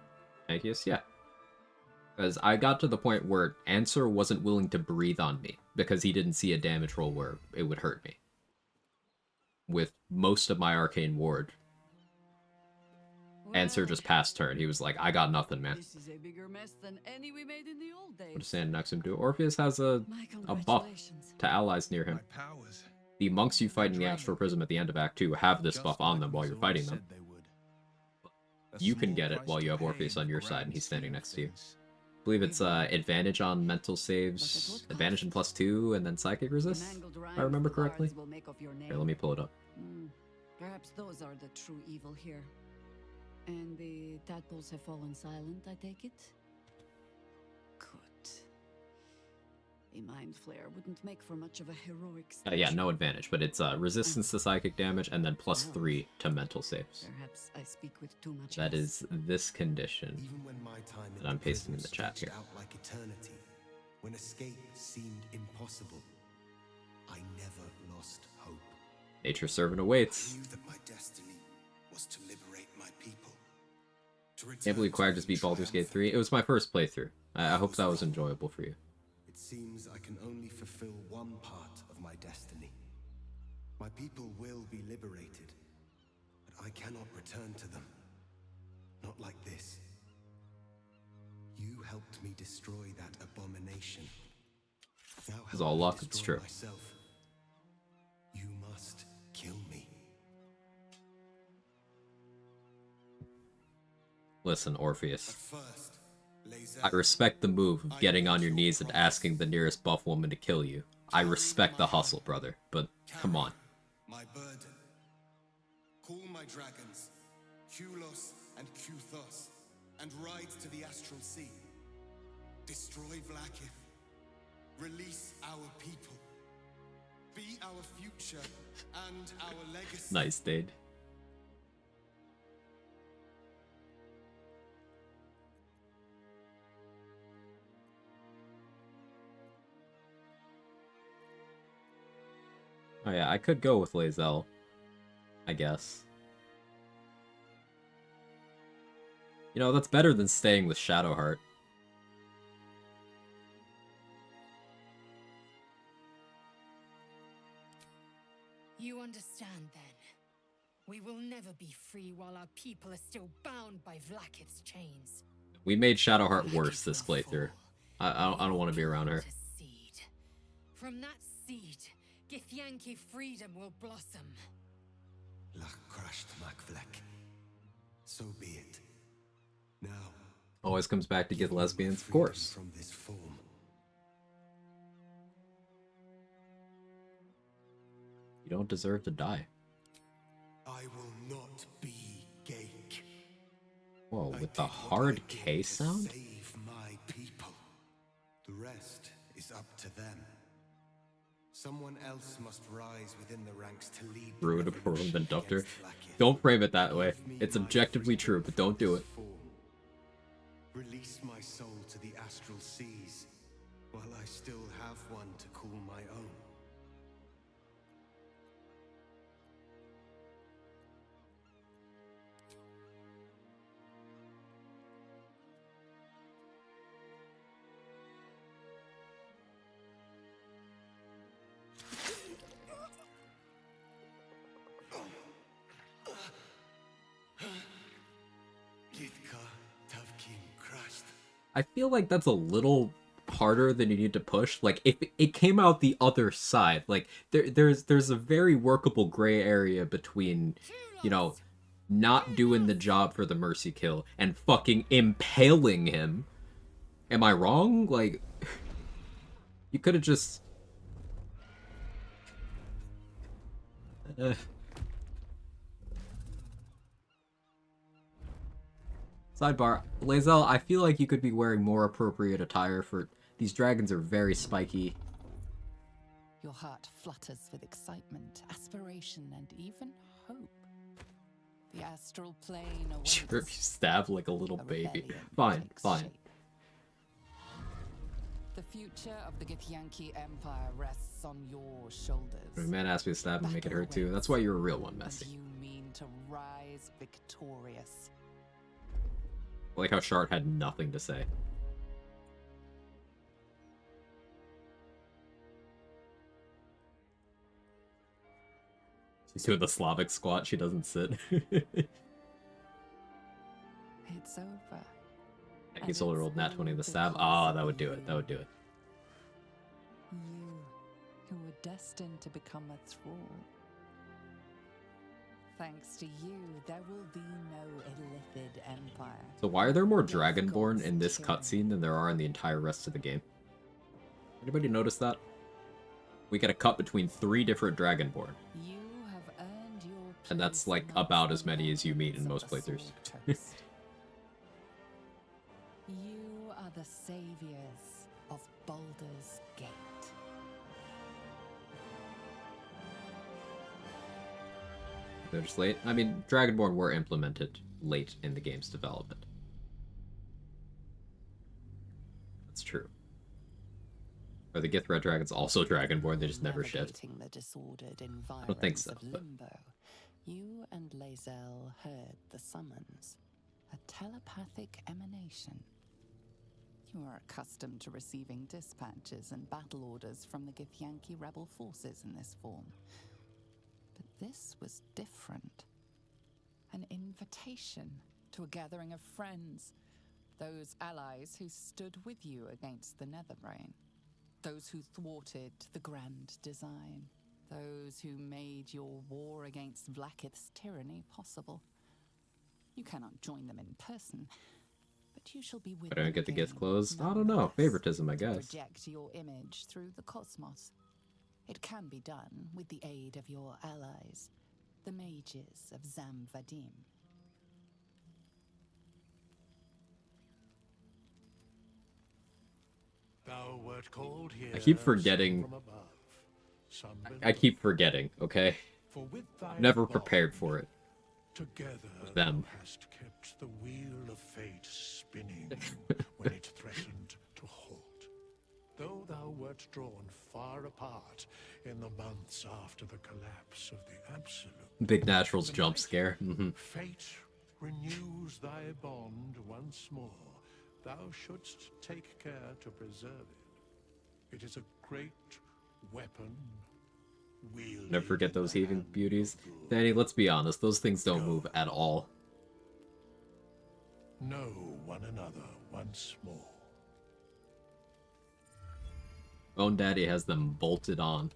S1: Tankiest? Yeah. Because I got to the point where Answer wasn't willing to breathe on me, because he didn't see a damage roll where it would hurt me. With most of my Arcane Ward, Answer just passed turn. He was like, I got nothing, man.
S12: This is a bigger mess than any we made in the old days.
S1: What does Sand next him do? Orpheus has a buff to allies near him. The monks you fight in the Astral Prism at the end of Act 2 have this buff on them while you're fighting them. You can get it while you have Orpheus on your side and he's standing next to you. I believe it's advantage on mental saves, advantage in +2, and then psychic resist, if I remember correctly. Here, let me pull it up.
S12: Perhaps those are the true evil here. And the tadpoles have fallen silent, I take it? Good. A mind flare wouldn't make for much of a heroic
S1: Yeah, no advantage, but it's resistance to psychic damage and then +3 to mental saves.
S12: Perhaps I speak with too much.
S1: That is this condition
S19: Even when my time
S1: that I'm pasting in the chat here.
S19: out like eternity, when escape seemed impossible, I never lost hope.
S1: Nature's Servant awaits.
S19: I knew that my destiny was to liberate my people.
S1: Can't believe Quag just beat Baldur's Gate 3. It was my first playthrough. I hope that was enjoyable for you.
S19: It seems I can only fulfill one part of my destiny. My people will be liberated, but I cannot return to them. Not like this. You helped me destroy that abomination. Now
S1: It's all
S19: help me
S1: luck, it's
S19: destroy
S1: true.
S19: myself. You must kill me.
S1: Listen, Orpheus.
S19: First,
S1: I respect the move of getting on your knees and asking the nearest buff woman to kill you. I respect the hustle, brother, but come on.
S19: my burden. Call my dragons, Kulos and Kuthos, and ride to the Astral Sea. Destroy Vlaakith. Release our people. Be our future and our legacy.
S1: Nice, Dade. Oh yeah, I could go with Lae'zel, I guess. You know, that's better than staying with Shadowheart.
S7: You understand then? We will never be free while our people are still bound by Vlaakith's chains.
S1: We made Shadowheart worse this playthrough. I don't want to be around her.
S7: Seed. From that seed, Githyanki freedom will blossom.
S19: Lach crashed Macvlek. So be it. Now,
S1: Always comes back to get lesbians, of course.
S19: from this form.
S1: You don't deserve to die.
S19: I will not be Gake.
S1: Whoa, with the hard K sound?
S19: Save my people. The rest is up to them. Someone else must rise within the ranks to lead the
S1: Ruin a poor
S19: revolution
S1: conductor.
S19: against Blackith.
S1: Don't frame it that way.
S19: Give me
S1: It's
S19: my
S1: objectively true, but don't do it.
S19: form. Release my soul to the astral seas, while I still have one to call my own.
S1: I feel like that's a little harder than you need to push. Like, if it came out the other side, like, there's a very workable gray area between, you know, not doing the job for the mercy kill and fucking impaling him. Am I wrong? Like, you could have just... Sidebar, Lae'zel, I feel like you could be wearing more appropriate attire for... These dragons are very spiky.
S5: Your heart flutters with excitement, aspiration, and even hope. The astral plane awaits.
S1: Sure, if you stab like a little baby. Fine, fine.
S5: The future of the Githyanki Empire rests on your shoulders.
S1: When a man asked me to stab and make it hurt too. That's why you're a real one, Messi.
S5: You mean to rise victorious.
S1: I like how Shard had nothing to say. She's doing the Slavic squat, she doesn't sit.
S5: It's over.
S1: He sold her old nat 20 the stab. Ah, that would do it. That would do it.
S5: You, who were destined to become a thrall. Thanks to you, there will be no illithid empire.
S1: So why are there more Dragonborn in this cutscene than there are in the entire rest of the game? Anybody notice that? We get a cut between 3 different Dragonborn.
S5: You have earned your
S1: And that's like about as many as you meet in most playthroughs.
S5: You are the saviors of Baldur's Gate.
S1: They're just late. I mean, Dragonborn were implemented late in the game's development. That's true. Are the Gith Red Dragons also Dragonborn? They just never shipped.
S5: The disordered
S1: I don't think so.
S5: of Limbo, you and Lae'zel heard the summons, a telepathic emanation. You are accustomed to receiving dispatches and battle orders from the Githyanki rebel forces in this form. But this was different. An invitation to a gathering of friends, those allies who stood with you against the Netherbrain. Those who thwarted the grand design. Those who made your war against Blackith's tyranny possible. You cannot join them in person, but you shall be with
S1: I don't
S5: them
S1: get the
S5: again,
S1: Gith clothes. I don't know. Favoritism, I guess.
S5: Project your image through the cosmos. It can be done with the aid of your allies, the mages of Zamvadim.
S17: Thou wert called here.
S1: I keep forgetting.
S17: From above, some
S1: I keep forgetting, okay?
S17: For with thy
S1: I'm never
S17: bond,
S1: prepared for it.
S17: Together
S1: Them.
S17: thou hast kept the wheel of fate spinning when it threatened to halt. Though thou wert drawn far apart in the months after the collapse of the Absolute.
S1: Big Natural's jump scare.
S17: Fate renews thy bond once more. Thou shouldst take care to preserve it. It is a great weapon.
S1: Never forget those heaving beauties. Danny, let's be honest, those things don't move at all.
S17: Know one another once more.
S1: Bone Daddy has them bolted on.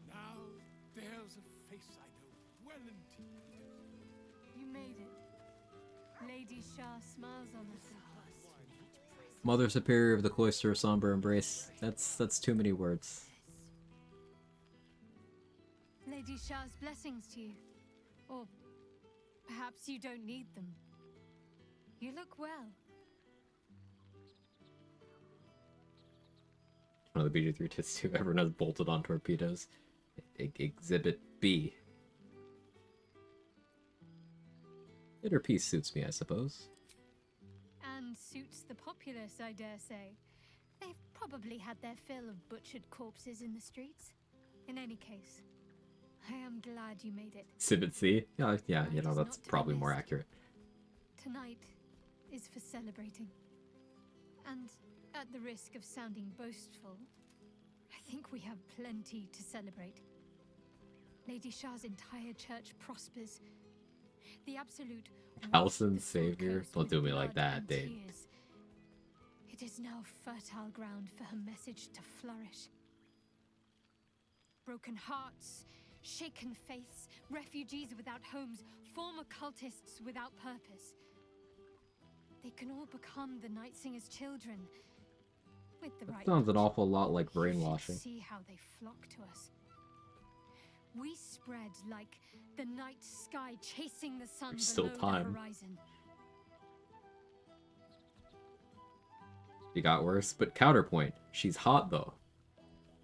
S22: Now there's a face I know well indeed.
S21: You made it. Lady Shah smiles on us.
S1: Mother Superior of the Cloister of Somber Embrace. That's too many words.
S21: Lady Shah's blessings to you. Or perhaps you don't need them. You look well.
S1: One of the BG3 tits too. Everyone has bolted on torpedoes. Exhibit B. Inner peace suits me, I suppose.
S21: And suits the populace, I dare say. They've probably had their fill of butchered corpses in the streets. In any case, I am glad you made it.
S1: Exhibit C? Yeah, you know, that's probably more accurate.
S21: Tonight is for celebrating. And at the risk of sounding boastful, I think we have plenty to celebrate. Lady Shah's entire church prospers. The absolute
S1: Allison's savior? Don't do me like that, Dave.
S21: It is now fertile ground for her message to flourish. Broken hearts, shaken faiths, refugees without homes, former cultists without purpose. They can all become the Night Singer's children. With the right
S1: Sounds an awful lot like brainwashing.
S21: see how they flock to us. We spread like the night sky chasing the sun
S1: There's still
S21: below
S1: time.
S21: the horizon.
S1: She got worse, but counterpoint, she's hot though.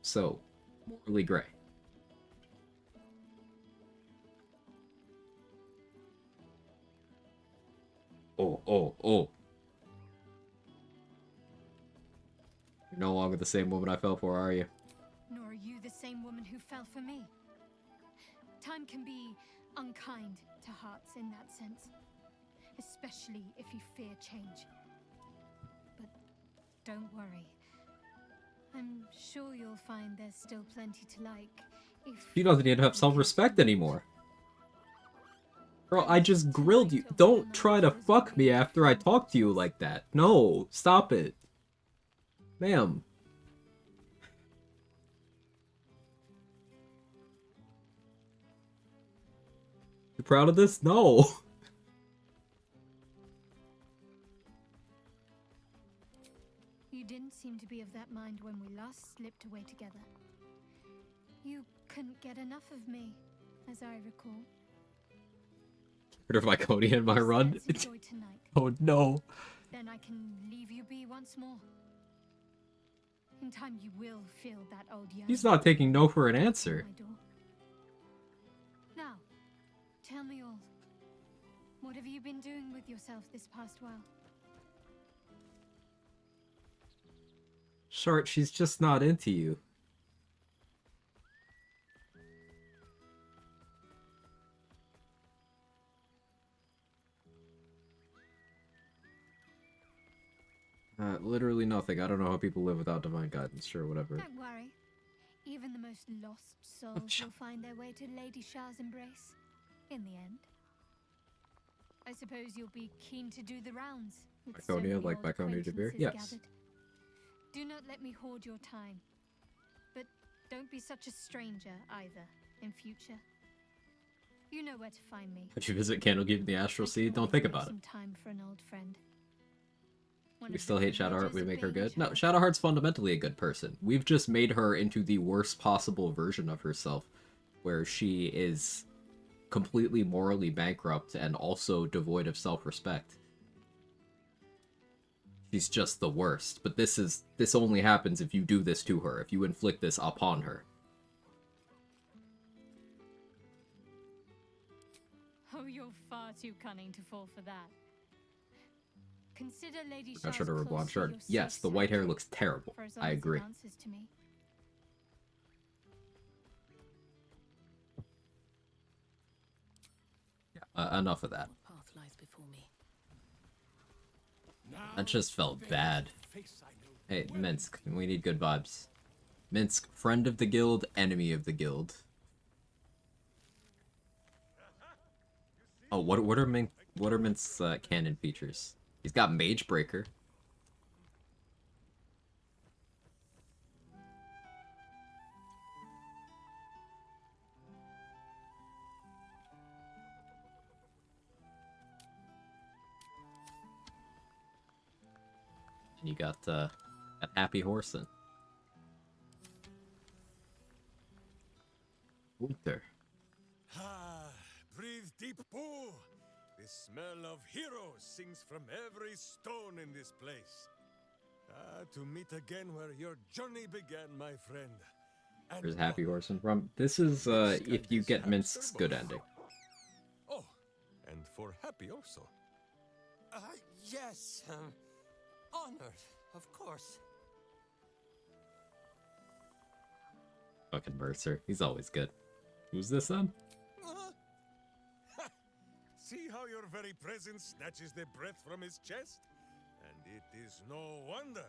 S1: So, morally gray. Oh. You're no longer the same woman I fell for, are you?
S21: Nor are you the same woman who fell for me. Time can be unkind to hearts in that sense, especially if you fear change. But don't worry. I'm sure you'll find there's still plenty to like if
S1: She doesn't even have self-respect anymore. Girl, I just grilled you. Don't try to fuck me after I talk to you like that. No, stop it. Ma'am. You proud of this? No.
S21: You didn't seem to be of that mind when we last slipped away together. You couldn't get enough of me, as I recall.
S1: Rid of Iconia in my run?
S21: Let's enjoy tonight.
S1: Oh no.
S21: Then I can leave you be once more. In time you will feel that old yearning.
S1: He's not taking no for an answer.
S21: My door. Now, tell me all. What have you been doing with yourself this past while?
S1: Short, she's just not into you. Literally nothing. I don't know how people live without divine guidance. Sure, whatever.
S21: Don't worry. Even the most lost souls will find their way to Lady Shah's embrace. In the end. I suppose you'll be keen to do the rounds. With so
S1: Iconia,
S21: many
S1: like
S21: old
S1: back on Devere?
S21: acquaintances
S1: Yes.
S21: gathered. Do not let me hoard your time. But don't be such a stranger either, in future. You know where to find me.
S1: Would you visit Candlekeep in the Astral Sea? Don't think about it.
S21: Some time for an old friend. One
S1: We
S21: of
S1: still
S21: the
S1: hate Shadowheart, we
S21: privileges of
S1: make her
S21: being a
S1: good? No,
S21: child.
S1: Shadowheart's fundamentally a good person. We've just made her into the worst possible version of herself, where she is completely morally bankrupt and also devoid of self-respect. She's just the worst, but this only happens if you do this to her, if you inflict this upon her.
S21: Oh, you're far too cunning to fall for that. Consider Lady
S1: I
S21: Shah's
S1: should have
S21: close
S1: reblonde
S21: to
S1: shirt.
S21: your
S1: Yes, the
S21: safe
S1: white hair
S21: sanctuary
S1: looks terrible.
S21: for as long
S1: I
S21: as it
S1: agree.
S21: answers to me.
S1: Enough of that.
S5: Path lies before me.
S1: That just felt bad. Hey, Minsk, we need good vibes. Minsk, friend of the guild, enemy of the guild. Oh, what are Minsk's canon features? He's got Mage Breaker. And you got a Happy Horsen. Winter.
S2: Ah, breathe deep, Boo. The
S14: smell of heroes sings from every stone in this place. To meet again where your journey began, my friend. And
S1: There's Happy Horse and Rum. This is if you get Minsk's good ending.
S14: Oh, and for Happy also.
S16: Yes, honored, of course.
S1: Fucking Mercer. He's always good. Who's this then?
S14: See how your very presence snatches the breath from his chest? And it is no wonder.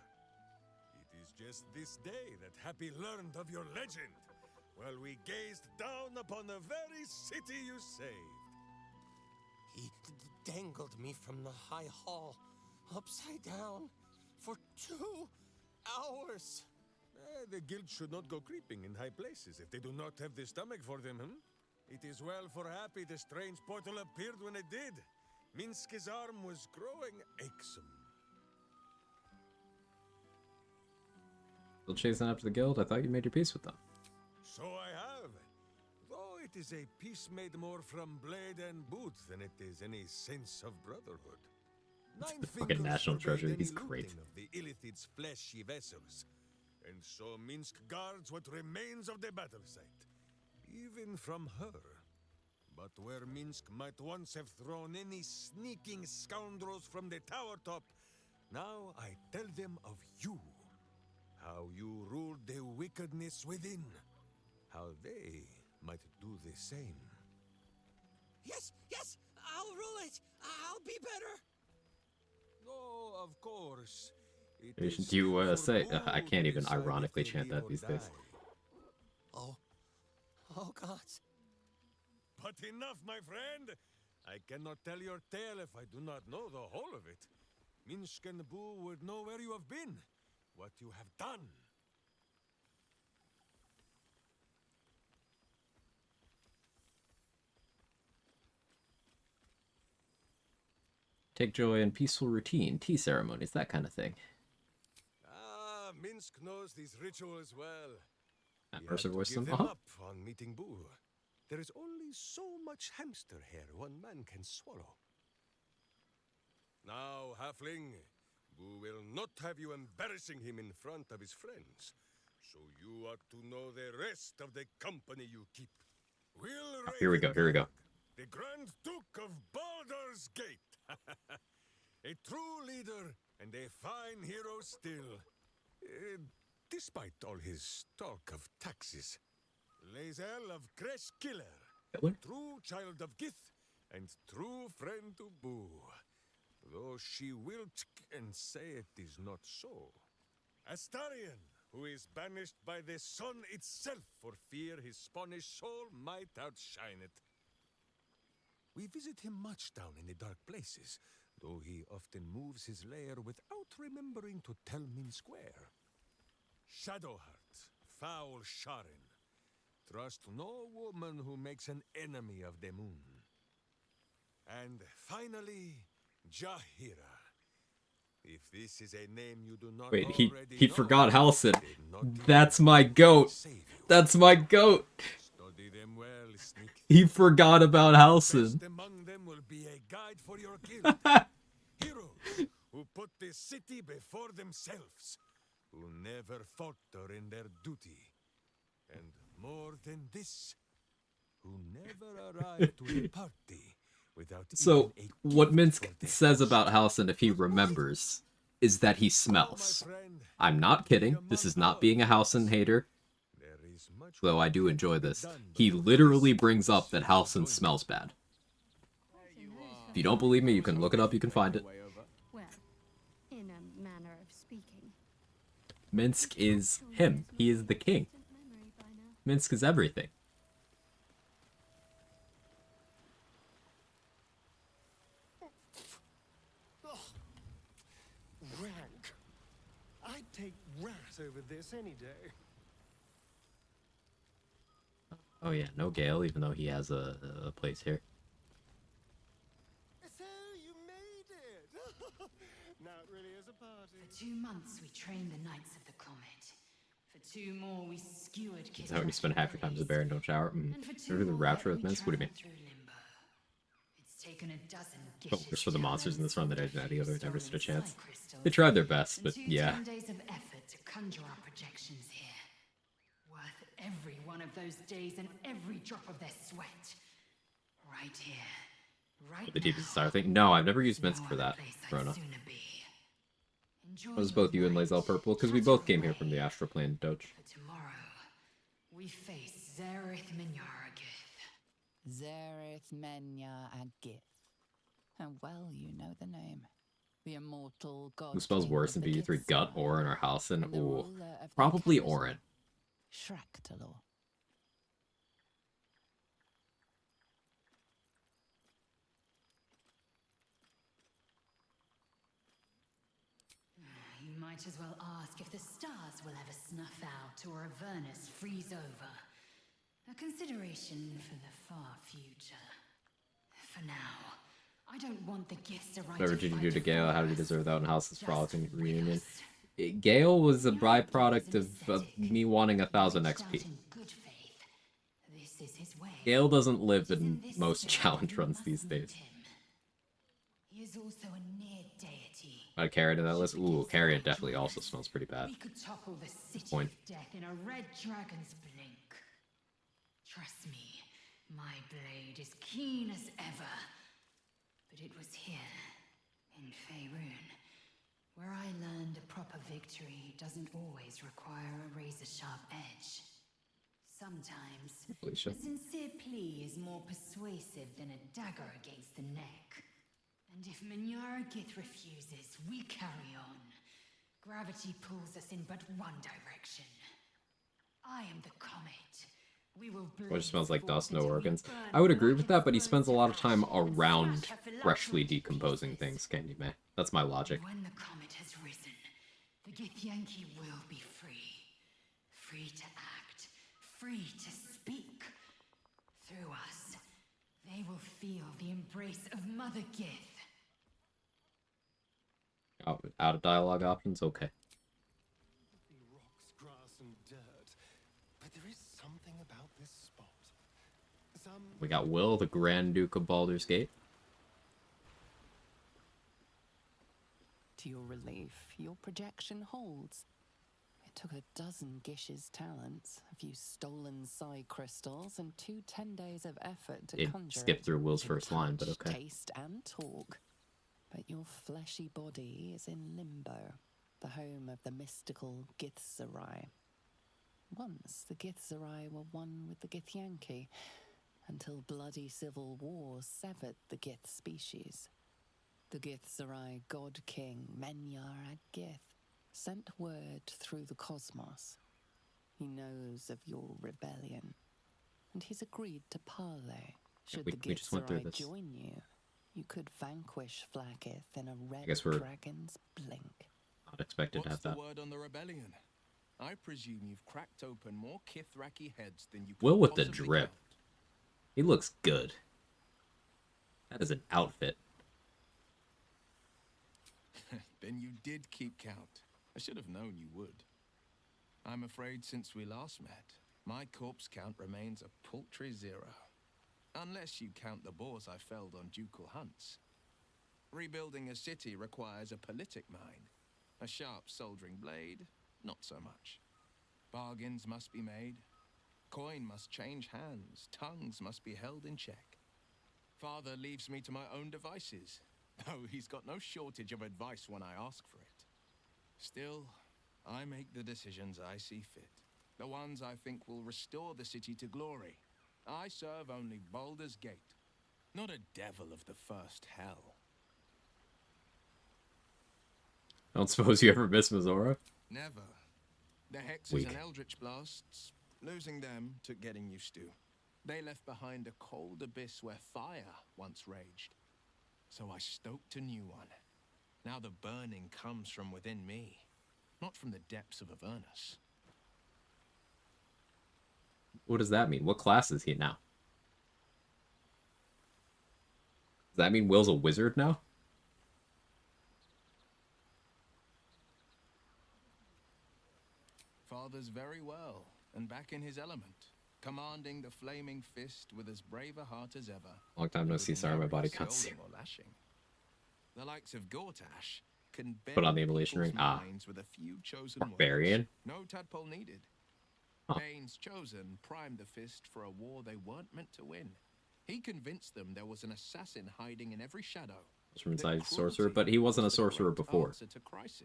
S14: It is just this day that Happy learned of your legend, while we gazed down upon the very city you saved.
S16: He dangled me from the high hall, upside down, for 2 hours.
S14: The guild should not go creeping in high places if they do not have the stomach for them, It is well for Happy the strange portal appeared when it did. Minsk's arm was growing aches-some.
S1: Still chasing after the guild? I thought you made your peace with them.
S14: So I have. Though it is a peace made more from blade and boot than it is any sense of brotherhood.
S1: It's the fucking national treasure. He's great.
S14: Of the Illithid's fleshy vessels. And so Minsk guards what remains of the battle site. Even from her. But where Minsk might once have thrown any sneaking scoundrels from the tower top, now I tell them of you. How you ruled the wickedness within. How they might do the same.
S16: Yes, I'll rule it. I'll be better.
S14: Oh, of course.
S1: Do you say? I can't even ironically chant that these days.
S16: Oh, gods.
S14: But enough, my friend. I cannot tell your tale if I do not know the whole of it. Minsk and Boo would know where you have been, what you have done.
S1: Take joy in peaceful routine, tea ceremonies, that kind of thing.
S14: Minsk knows these rituals well.
S1: Mercer voiced them.
S14: Give them up on meeting Boo. There is only so much hamster hair one man can swallow. Now, halfling, Boo will not have you embarrassing him in front of his friends. So you are to know the rest of the company you keep.
S1: Here we go.
S14: The Grand Duke of Baldur's Gate. A true leader and a fine hero still. Despite all his talk of taxes. Lae'zel of Creshkiller. True child of Gith and true friend to Boo. Though she will and say it is not so. Astarion, who is banished by the sun itself for fear his Spanish soul might outshine it. We visit him much down in the dark places, though he often moves his lair without remembering to tell Minsk where. Shadowheart, foul Sharin. Trust no woman who makes an enemy of the moon. And finally, Jahira. If this is a name you do not
S1: Wait,
S14: already
S1: he
S14: know,
S1: forgot Halsin. That's my goat. That's my goat.
S14: Study them well, sneak.
S1: He forgot about Halsin.
S14: Best among them will be a guide for your guild. Heroes who put the city before themselves, who never falter in their duty, and more than this, who never arrive to the party without.
S1: So, what Minsk says about Halsin, if he remembers, is that he smells. I'm not kidding. This is not being a Halsin hater. Though I do enjoy this. He literally brings up that Halsin smells bad. If you don't believe me, you can look it up, you can find it.
S21: Well, in a manner of speaking.
S1: Minsk is him. He is the king. Minsk is everything.
S6: Rank. I'd take rat over this any day.
S1: Oh yeah, no Gale, even though he has a place here.
S6: So you made it! Now it really is a party.
S7: For 2 months we trained the Knights of the Comet. For 2 more we skewered
S1: Is that when you spend half your time as a bear and don't shower?
S7: And for 2
S1: Or the
S7: more,
S1: rapture
S7: we
S1: with Minsk? What do you mean?
S7: traveled through limbo. It taken a dozen
S1: But worse for the monsters in this run that I did any other never stood a chance.
S7: crystals,
S1: They tried their best, but
S7: and
S1: yeah.
S7: 10 days of effort to conjure our projections here. Worth every one of those days and every drop of their sweat. Right here. Right
S1: The
S7: now.
S1: deepest desire thing. No, I've never used Minsk for that, Rona. It was both you and Lae'zel Purple, because we both came here from the Astral Plane, Doge.
S7: Tomorrow, we face Zareth Minyaragith.
S5: Zareth Menya Agith. And well, you know the name. The immortal god.
S1: Who smells worse than BD3? Gut, Orin, or Halcyon?
S5: and the
S1: Ooh.
S5: ruler of the
S1: Probably
S5: capital,
S1: Orin.
S5: Shraktalor.
S7: You might as well ask if the stars will ever snuff out or Avernus freeze over. A consideration for the far future. For now, I don't want the gifts to
S1: Whatever did you do to Gale? How did you deserve that in House's frolicking reunion? Gale was a byproduct of me wanting 1,000 XP.
S7: This is his way.
S1: Gale doesn't live in most challenge runs these days.
S7: He is also a near deity.
S1: Add Carrion to that list? Ooh, Carrion definitely also smells pretty bad.
S7: We could topple the city
S1: Point.
S7: of death in a red dragon's blink. Trust me, my blade is keen as ever. But it was here, in Faerun, where I learned a proper victory doesn't always require a razor-sharp edge. Sometimes,
S1: Felicia.
S7: a sincere plea is more persuasive than a dagger against the neck. And if Minyaragith refuses, we carry on. Gravity pulls us in but one direction. I am the comet. We will
S1: Which smells like dust, no organs. I would agree with that, but he spends a lot of time around freshly decomposing things, Candy May. That's my logic.
S7: When the comet has risen, the Githyanki will be free. Free to act, free to speak. Through us, they will feel the embrace of Mother Gith.
S1: Out of dialogue options? Okay.
S14: Rocks, grass, and dirt. But there is something about this spot.
S1: We got Will, the Grand Duke of Baldur's Gate.
S5: To your relief, your projection holds. It took a dozen Gish's talents, a few stolen psi crystals, and 10 days of effort to
S1: It
S5: conjure
S1: skipped
S5: it.
S1: through Will's
S5: In
S1: first line, but
S5: touch,
S1: okay.
S5: Taste and talk. But your fleshy body is in limbo, the home of the mystical Githzerai. Once the Githzerai were one with the Githyanki, until bloody civil war severed the Gith species. The Githzerai god king Menyar Ag-Gith sent word through the cosmos. He knows of your rebellion, and he's agreed to parley. Should the
S1: we just went through
S5: Githzerai
S1: this.
S5: join you, you could vanquish Flakith in a red
S1: guess we're
S5: dragon's blink.
S1: not expected to have
S10: What's the
S1: that.
S10: word on the rebellion? I presume you've cracked open more Kithraki heads than you could
S1: Will with the
S10: possibly
S1: drip.
S10: count.
S1: He looks good. That is an outfit.
S10: Then you did keep count. I should have known you would. I'm afraid since we last met, my corpse count remains a paltry 0. Unless you count the boars I felled on ducal hunts. Rebuilding a city requires a politic mind. A sharp soldering blade, not so much. Bargains must be made. Coin must change hands. Tongues must be held in check. Father leaves me to my own devices, though he's got no shortage of advice when I ask for it. Still, I make the decisions I see fit. The ones I think will restore the city to glory. I serve only Baldur's Gate, not a devil of the first hell.
S1: I don't suppose you ever miss Mizora?
S10: Never. The Hexes
S1: Weak.
S10: and Eldritch Blasts, losing them took getting used to. They left behind a cold abyss where fire once raged. So I stoked a new one. Now the burning comes from within me, not from the depths of Avernus.
S1: What does that mean? What class is he now? Does that mean Will's a wizard now?
S10: Father's very well, and back in his element. commanding the flaming fist with as brave a heart as ever.
S1: Long time no see. Sorry, my body can't see.
S10: Scolding or lashing. The likes of Gortash can
S1: Put on the
S10: bend
S1: emulation ring.
S10: people's
S1: Ah,
S10: minds with a few chosen
S1: barbarian.
S10: words. No tadpole needed.
S1: Huh.
S10: Bane's chosen primed the fist for a war they weren't meant to win. He convinced them there was an assassin hiding in every shadow.
S1: From inside sorcerer, but he wasn't a sorcerer before.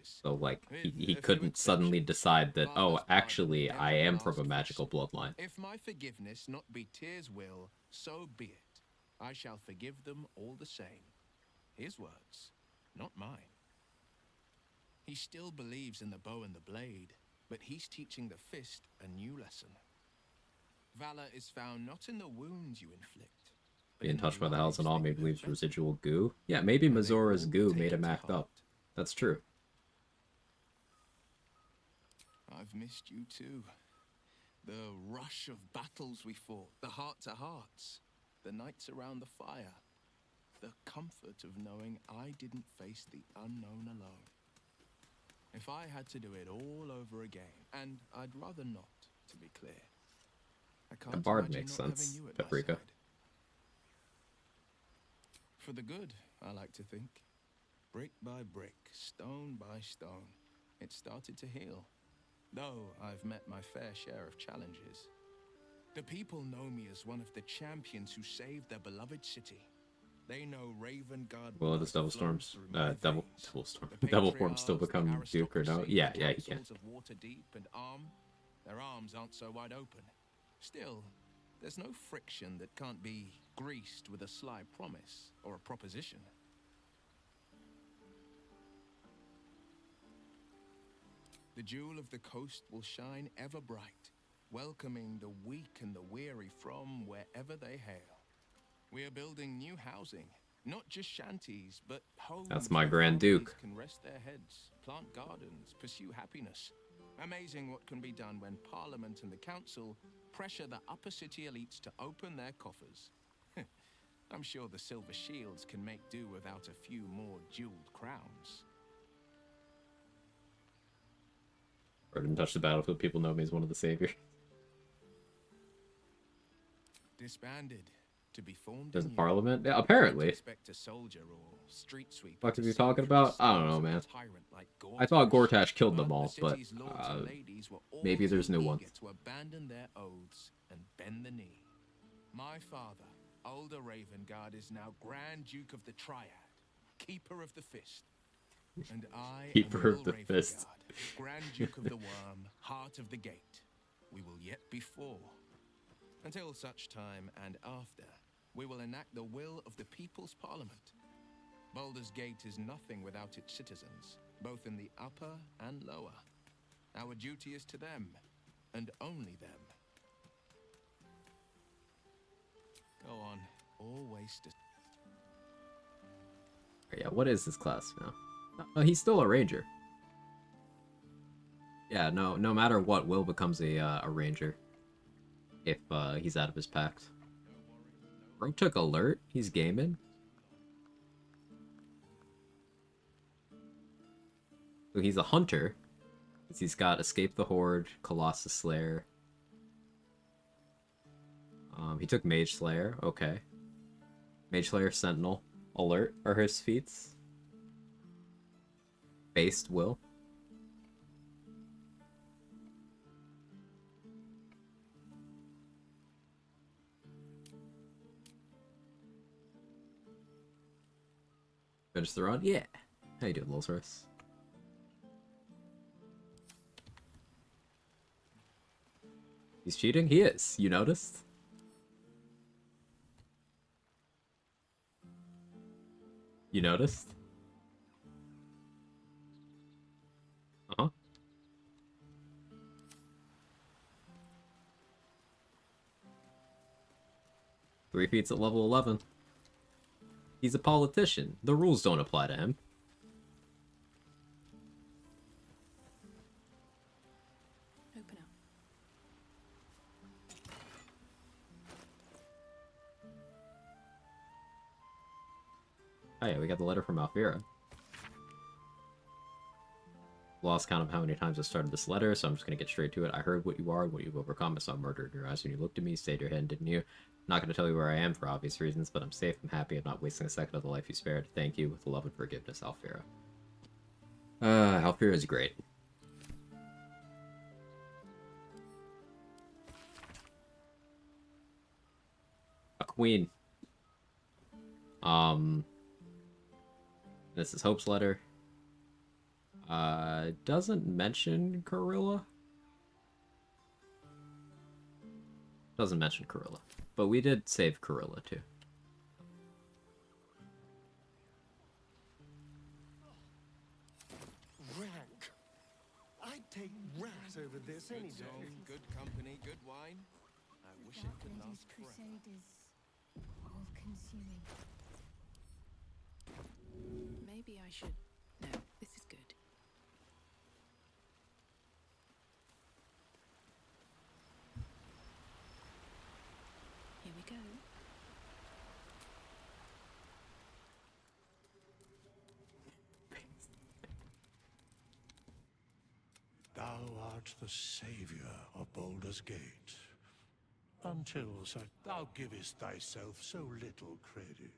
S1: So like he couldn't suddenly decide that, oh, actually I am from a magical bloodline.
S10: If my forgiveness not be Tyr's will, so be it. I shall forgive them all the same. His words, not mine. He still believes in the bow and the blade, but he's teaching the fist a new lesson. Valor is found not in the wounds you inflict.
S1: Being touched by the Hells and all maybe leaves residual goo. Yeah, maybe Mazora's goo made him act up. That's true.
S10: I've missed you too. The rush of battles we fought, the heart-to-hearts, the nights around the fire, the comfort of knowing I didn't face the unknown alone. If I had to do it all over again, and I'd rather not, to be clear. I can't
S1: The bard
S10: imagine
S1: makes
S10: not having
S1: sense,
S10: you at my
S1: Paprika.
S10: side. For the good, I like to think. Brick by brick, stone by stone, it started to heal. Though I've met my fair share of challenges. The people know me as one of the champions who saved their beloved city. They know Ravengard.
S1: Well, does Devil Storms, Devil Storm, Devil Form still become Duke or no? Yeah, he can.
S10: Of water deep and their arms aren't so wide open. Still, there's no friction that can't be greased with a sly promise or a proposition. The jewel of the coast will shine ever bright, welcoming the weak and the weary from wherever they hail. We are building new housing, not just shanties, but homes.
S1: That's my
S10: where
S1: Grand
S10: families
S1: Duke.
S10: can rest their heads, plant gardens, pursue happiness. Amazing what can be done when Parliament and the Council pressure the upper city elites to open their coffers. I'm sure the Silver Shields can make do without a few more jeweled crowns.
S1: Or didn't touch the battlefield. People know me as one of the saviors.
S10: Disbanded, to be formed.
S1: There's a
S10: anew.
S1: parliament? Yeah, apparently.
S10: Expect a soldier or street sweeper
S1: What
S10: to
S1: are you
S10: save
S1: talking
S10: from the
S1: about? I don't
S10: storms
S1: know,
S10: of a
S1: man.
S10: tyrant like
S1: I thought
S10: Gortash.
S1: Gortash killed them
S10: But
S1: all,
S10: the
S1: but
S10: city's lords and ladies were all
S1: maybe there's
S10: too
S1: new
S10: eager
S1: ones.
S10: to abandon their oaths and bend the knee. My father, older Ravengard, is now Grand Duke of the Triad, Keeper of the Fist. And I
S1: Keeper
S10: am
S1: of the
S10: Will
S1: Fist.
S10: Ravengard, Grand Duke of the Worm, Heart of the Gate. We will yet be four. Until such time and after, we will enact the will of the People's Parliament. Baldur's Gate is nothing without its citizens, both in the upper and lower. Our duty is to them, and only them. Go on, always to...
S1: Yeah, what is his class now? No, he's still a ranger. Yeah, no matter what, Will becomes a ranger. If he's out of his pact. Bro took alert? He's gaming? So he's a hunter. He's got Escape the Horde, Colossus Slayer. He took Mage Slayer, okay. Mage Slayer, Sentinel, Alert are his feats. Based Will. Finish the run? Yeah. How you doing, Lil Source? He's cheating? He is. You noticed? You noticed? Uh-huh. Three feats at level 11. He's a politician. The rules don't apply to him.
S18: Open up.
S1: Oh yeah, we got the letter from Alfira. lost count of how many times I started this letter, so I'm just gonna get straight to it. I heard what you are and what you've overcome. I saw murder in your eyes when you looked at me, stayed your head, didn't you? Not gonna tell you where I am for obvious reasons, but I'm safe, I'm happy, I'm not wasting a second of the life you spared. Thank you, with love and forgiveness, Alfira. Alfira is great. A queen. This is Hope's letter. Doesn't mention Corilla. Doesn't mention Corilla. But we did save Corilla, too.
S14: Rank. I'd take rat over this any day.
S10: Good company, good wine. I wish it could last forever.
S21: Crusade is all-consuming.
S11: Maybe I should. No, this is good. Here we go.
S17: Thou art the saviour of Baldur's Gate. Until thou givest thyself so little credit.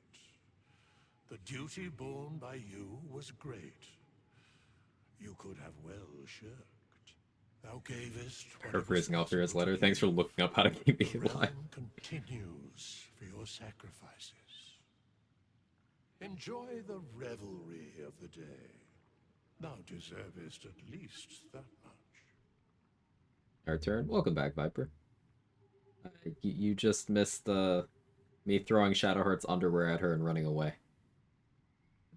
S17: The duty borne by you was great. You could have well shirked. Thou gavest.
S1: Paraphrasing Alfira's letter. Thanks for looking up how to keep me alive.
S17: Continues for your sacrifices. Enjoy the revelry of the day. Thou deservest at least that much.
S1: Our turn. Welcome back, Viper. You just missed me throwing Shadowheart's underwear at her and running away.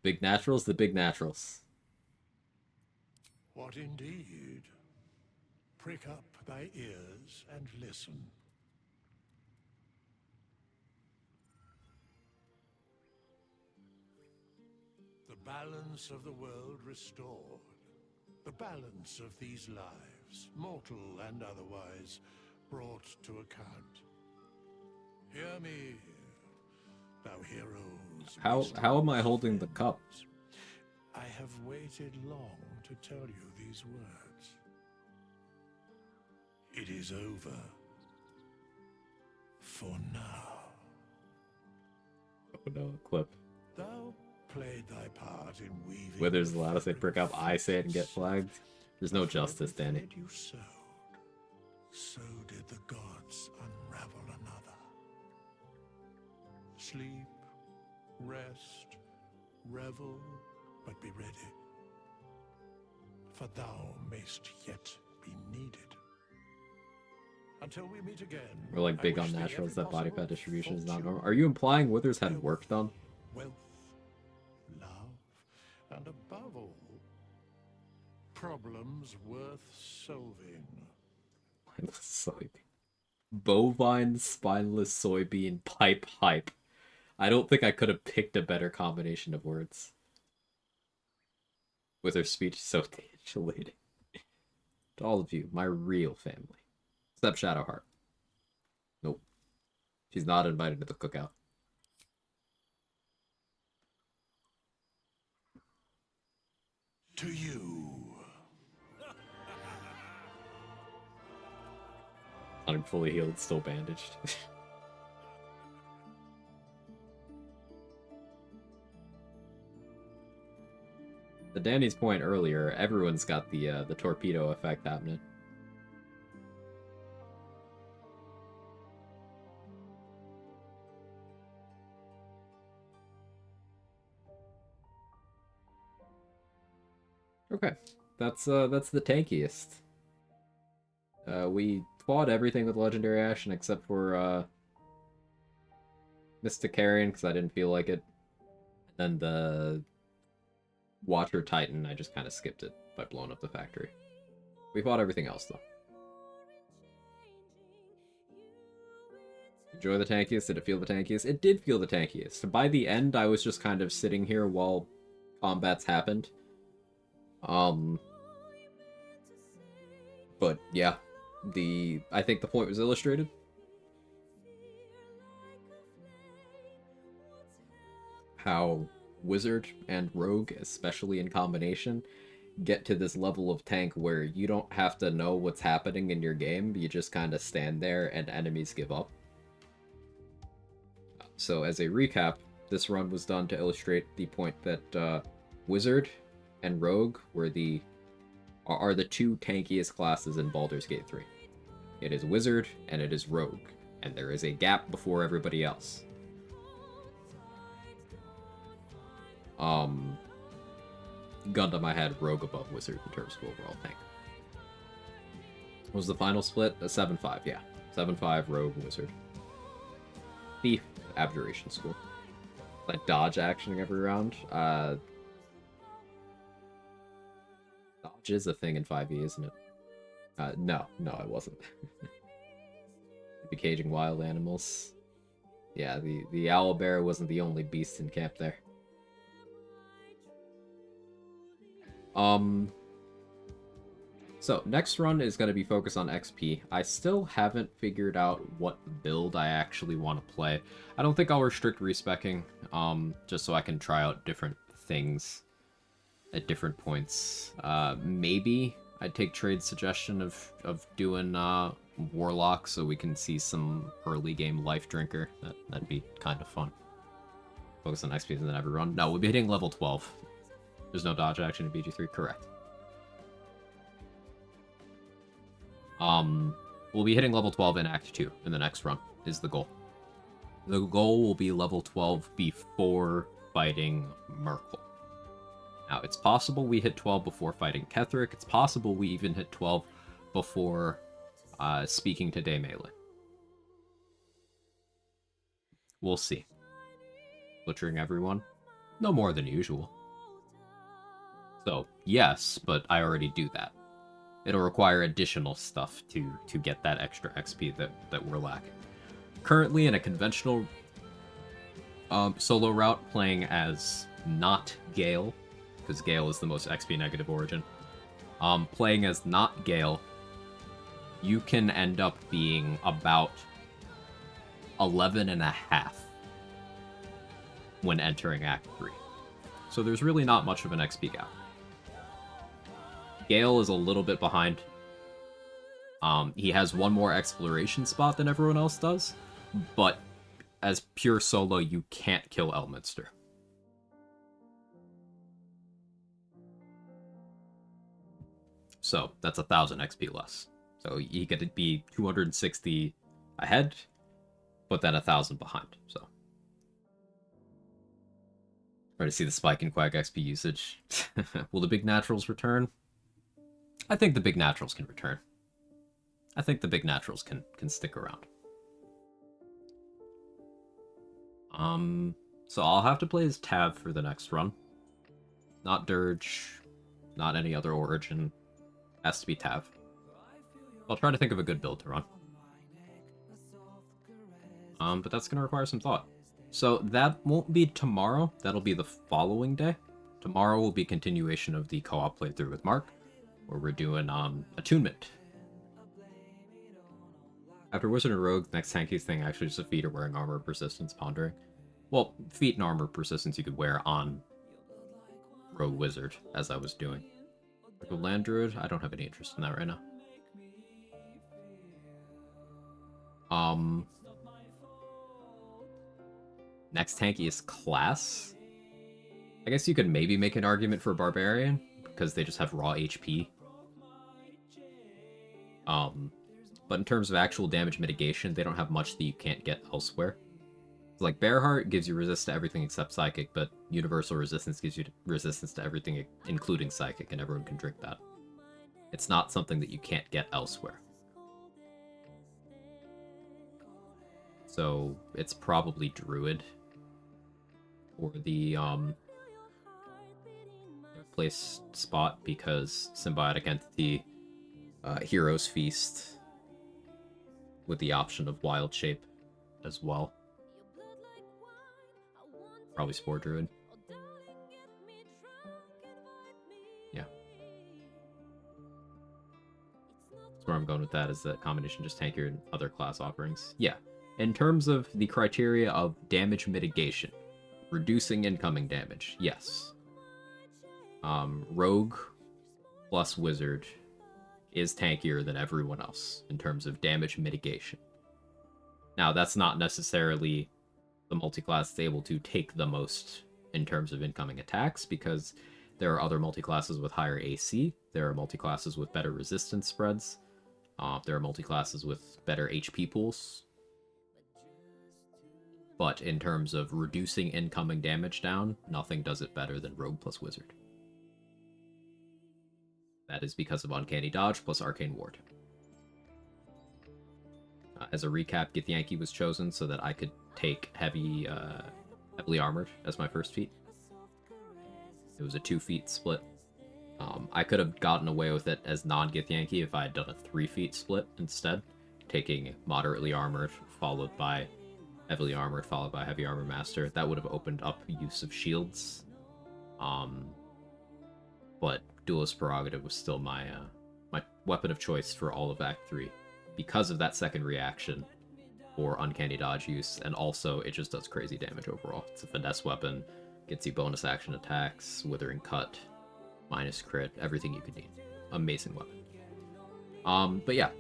S1: Big naturals, the big naturals.
S17: What indeed? Prick up thy ears and listen. The balance of the world restored. The balance of these lives, mortal and otherwise, brought to account. Hear me, thou heroes.
S1: How am I holding the cup?
S17: I have waited long to tell you these words. It is over. For now.
S1: Oh no, clip.
S17: Thou played thy part in weaving.
S1: Withers allowed to say prick up, I say it and get flagged. There's no justice, Danny.
S17: You sowed, so did the gods unravel another. Sleep, rest, revel, but be ready. For thou mayst yet be needed. Until we meet again.
S1: We're like big on naturals that body fat distribution is not normal. Are you implying Withers had work done?
S17: Wealth, love, and above all, problems worth solving.
S1: Spineless soybean. Bovine spineless soybean pipe hype. I don't think I could have picked a better combination of words. With her speech so titillating. To all of you, my real family. Except Shadowheart. Nope. She's not invited to the cookout.
S17: To you.
S1: I'm fully healed, still bandaged. To Danny's point earlier, everyone's got the torpedo effect happening. Okay, that's the tankiest. We fought everything with Legendary Ashen except for Mystic Carrion because I didn't feel like it. And then the Watcher Titan, I just kind of skipped it by blowing up the factory. We fought everything else though. Enjoy the tankiest? Did it feel the tankiest? It did feel the tankiest. By the end, I was just kind of sitting here while combats happened. But yeah, I think the point was illustrated. How Wizard and Rogue, especially in combination, get to this level of tank where you don't have to know what's happening in your game, you just kind of stand there and enemies give up. So as a recap, this run was done to illustrate the point that Wizard and Rogue are the two tankiest classes in Baldur's Gate 3. It is Wizard and it is Rogue, and there is a gap before everybody else. Gundam, I had Rogue above Wizard in terms of overall tank. What was the final split? A 7-5, yeah. 7-5, Rogue, Wizard. Thief, Abjuration School. Like dodge actioning every round. Dodge is a thing in 5e, isn't it? No, it wasn't. Be caging wild animals. Yeah, the owlbear wasn't the only beast in camp there. So next run is going to be focused on XP. I still haven't figured out what build I actually want to play. I don't think I'll restrict respecking, just so I can try out different things at different points. Maybe I'd take Trade's suggestion of doing Warlock so we can see some early game Life Drinker. That'd be kind of fun. Focus on XP and then every run. No, we'll be hitting level 12. There's no dodge action in BG3, correct. We'll be hitting level 12 in Act 2 in the next run, is the goal. The goal will be level 12 before fighting Merkel. Now, it's possible we hit 12 before fighting Ketherick. It's possible we even hit 12 before speaking to Daemele. We'll see. Butchering everyone? No more than usual. So, yes, but I already do that. It'll require additional stuff to get that extra XP that we're lacking. Currently, in a conventional solo route, playing as not Gale, because Gale is the most XP negative origin. Playing as not Gale, you can end up being about 11.5 when entering Act 3. So there's really not much of an XP gap. Gale is a little bit behind. He has one more exploration spot than everyone else does, but as pure solo, you can't kill Elminster. So that's 1,000 XP less. So he could be 260 ahead, but then 1,000 behind. So try to see the spike in Quag XP usage. Will the big naturals return? I think the big naturals can return. I think the big naturals can stick around. So I'll have to play as Tav for the next run. Not Dirge, not any other origin. Has to be Tav. I'll try to think of a good build to run. But that's gonna require some thought. So that won't be tomorrow, that'll be the following day. Tomorrow will be continuation of the co-op playthrough with Mark, where we're doing attunement. After Wizard and Rogue, next tankiest thing actually just a feat or wearing armor persistence pondering. Well, feat and armor persistence you could wear on Rogue Wizard, as I was doing. With Land Druid, I don't have any interest in that right now. Next tankiest class? I guess you could maybe make an argument for Barbarian, because they just have raw HP. But in terms of actual damage mitigation, they don't have much that you can't get elsewhere. Like Bearheart gives you resist to everything except Psychic, but Universal Resistance gives you resistance to everything including Psychic, and everyone can drink that. It's not something that you can't get elsewhere. So it's probably Druid or the place spot, because Symbiotic Entity, Hero's Feast, with the option of Wild Shape as well. Probably Spore Druid. Yeah. That's where I'm going with that, is that combination just tankier and other class offerings. Yeah. In terms of the criteria of damage mitigation, reducing incoming damage, yes. Rogue plus Wizard is tankier than everyone else in terms of damage mitigation. Now, that's not necessarily the multi-class that's able to take the most in terms of incoming attacks, because there are other multi-classes with higher AC, there are multi-classes with better resistance spreads, there are multi-classes with better HP pools. But in terms of reducing incoming damage down, nothing does it better than Rogue plus Wizard. That is because of Uncanny Dodge plus Arcane Ward. As a recap, Githyanki was chosen so that I could take Heavily Armored as my first feat. It was a 2-feat split. I could have gotten away with it as non-Githyanki if I had done a 3-feat split instead, taking Moderately Armored, followed by Heavily Armored, followed by Heavy Armor Master. That would have opened up use of shields. But Duelist Prerogative was still my my weapon of choice for all of Act 3, because of that second reaction for Uncanny Dodge use, and also it just does crazy damage overall. It's a finesse weapon, gets you bonus action attacks, Withering Cut, minus crit, everything you could need. Amazing weapon. But yeah,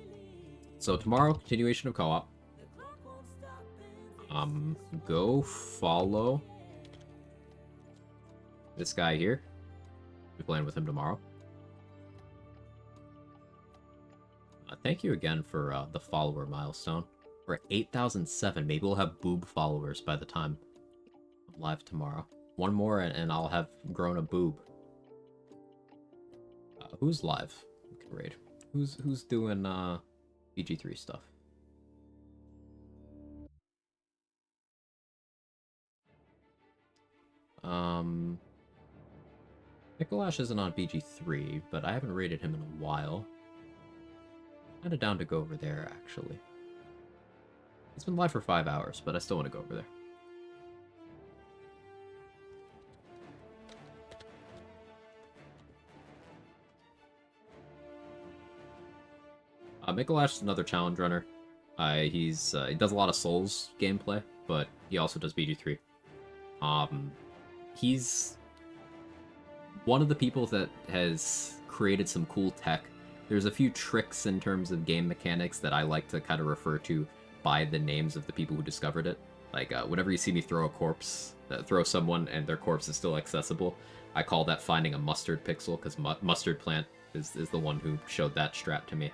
S1: so tomorrow, continuation of co-op. Go follow this guy here. Be playing with him tomorrow. Thank you again for the follower milestone. We're at 8,007. Maybe we'll have boob followers by the time I'm live tomorrow. One more and I'll have grown a boob. Who's live? We can raid. Who's doing BG3 stuff? Mikolash isn't on BG3, but I haven't raided him in a while. Kinda down to go over there, actually. He's been live for 5 hours, but I still want to go over there. Mikolash is another challenge runner. He does a lot of Souls gameplay, but he also does BG3. He's one of the people that has created some cool tech. There's a few tricks in terms of game mechanics that I like to kind of refer to by the names of the people who discovered it. Like, whenever you see me throw a corpse, throw someone and their corpse is still accessible, I call that finding a mustard pixel, because Mustard Plant is the one who showed that strat to me.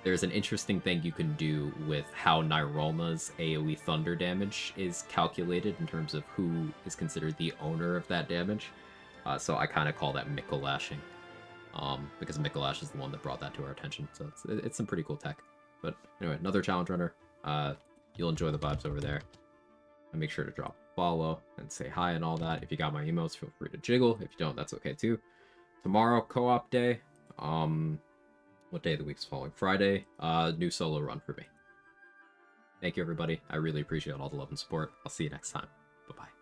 S1: There's an interesting thing you can do with how Nirolna's AoE thunder damage is calculated in terms of who is considered the owner of that damage. So I kind of call that Mikolashing, because Mikolash is the one that brought that to our attention. So it's some pretty cool tech. But anyway, another challenge runner. You'll enjoy the vibes over there. And make sure to drop a follow and say hi and all that. If you got my emails, feel free to jiggle. If you don't, that's okay too. Tomorrow, co-op day. What day of the week's following? Friday, new solo run for me. Thank you, everybody. I really appreciate all the love and support. I'll see you next time. Bye-bye.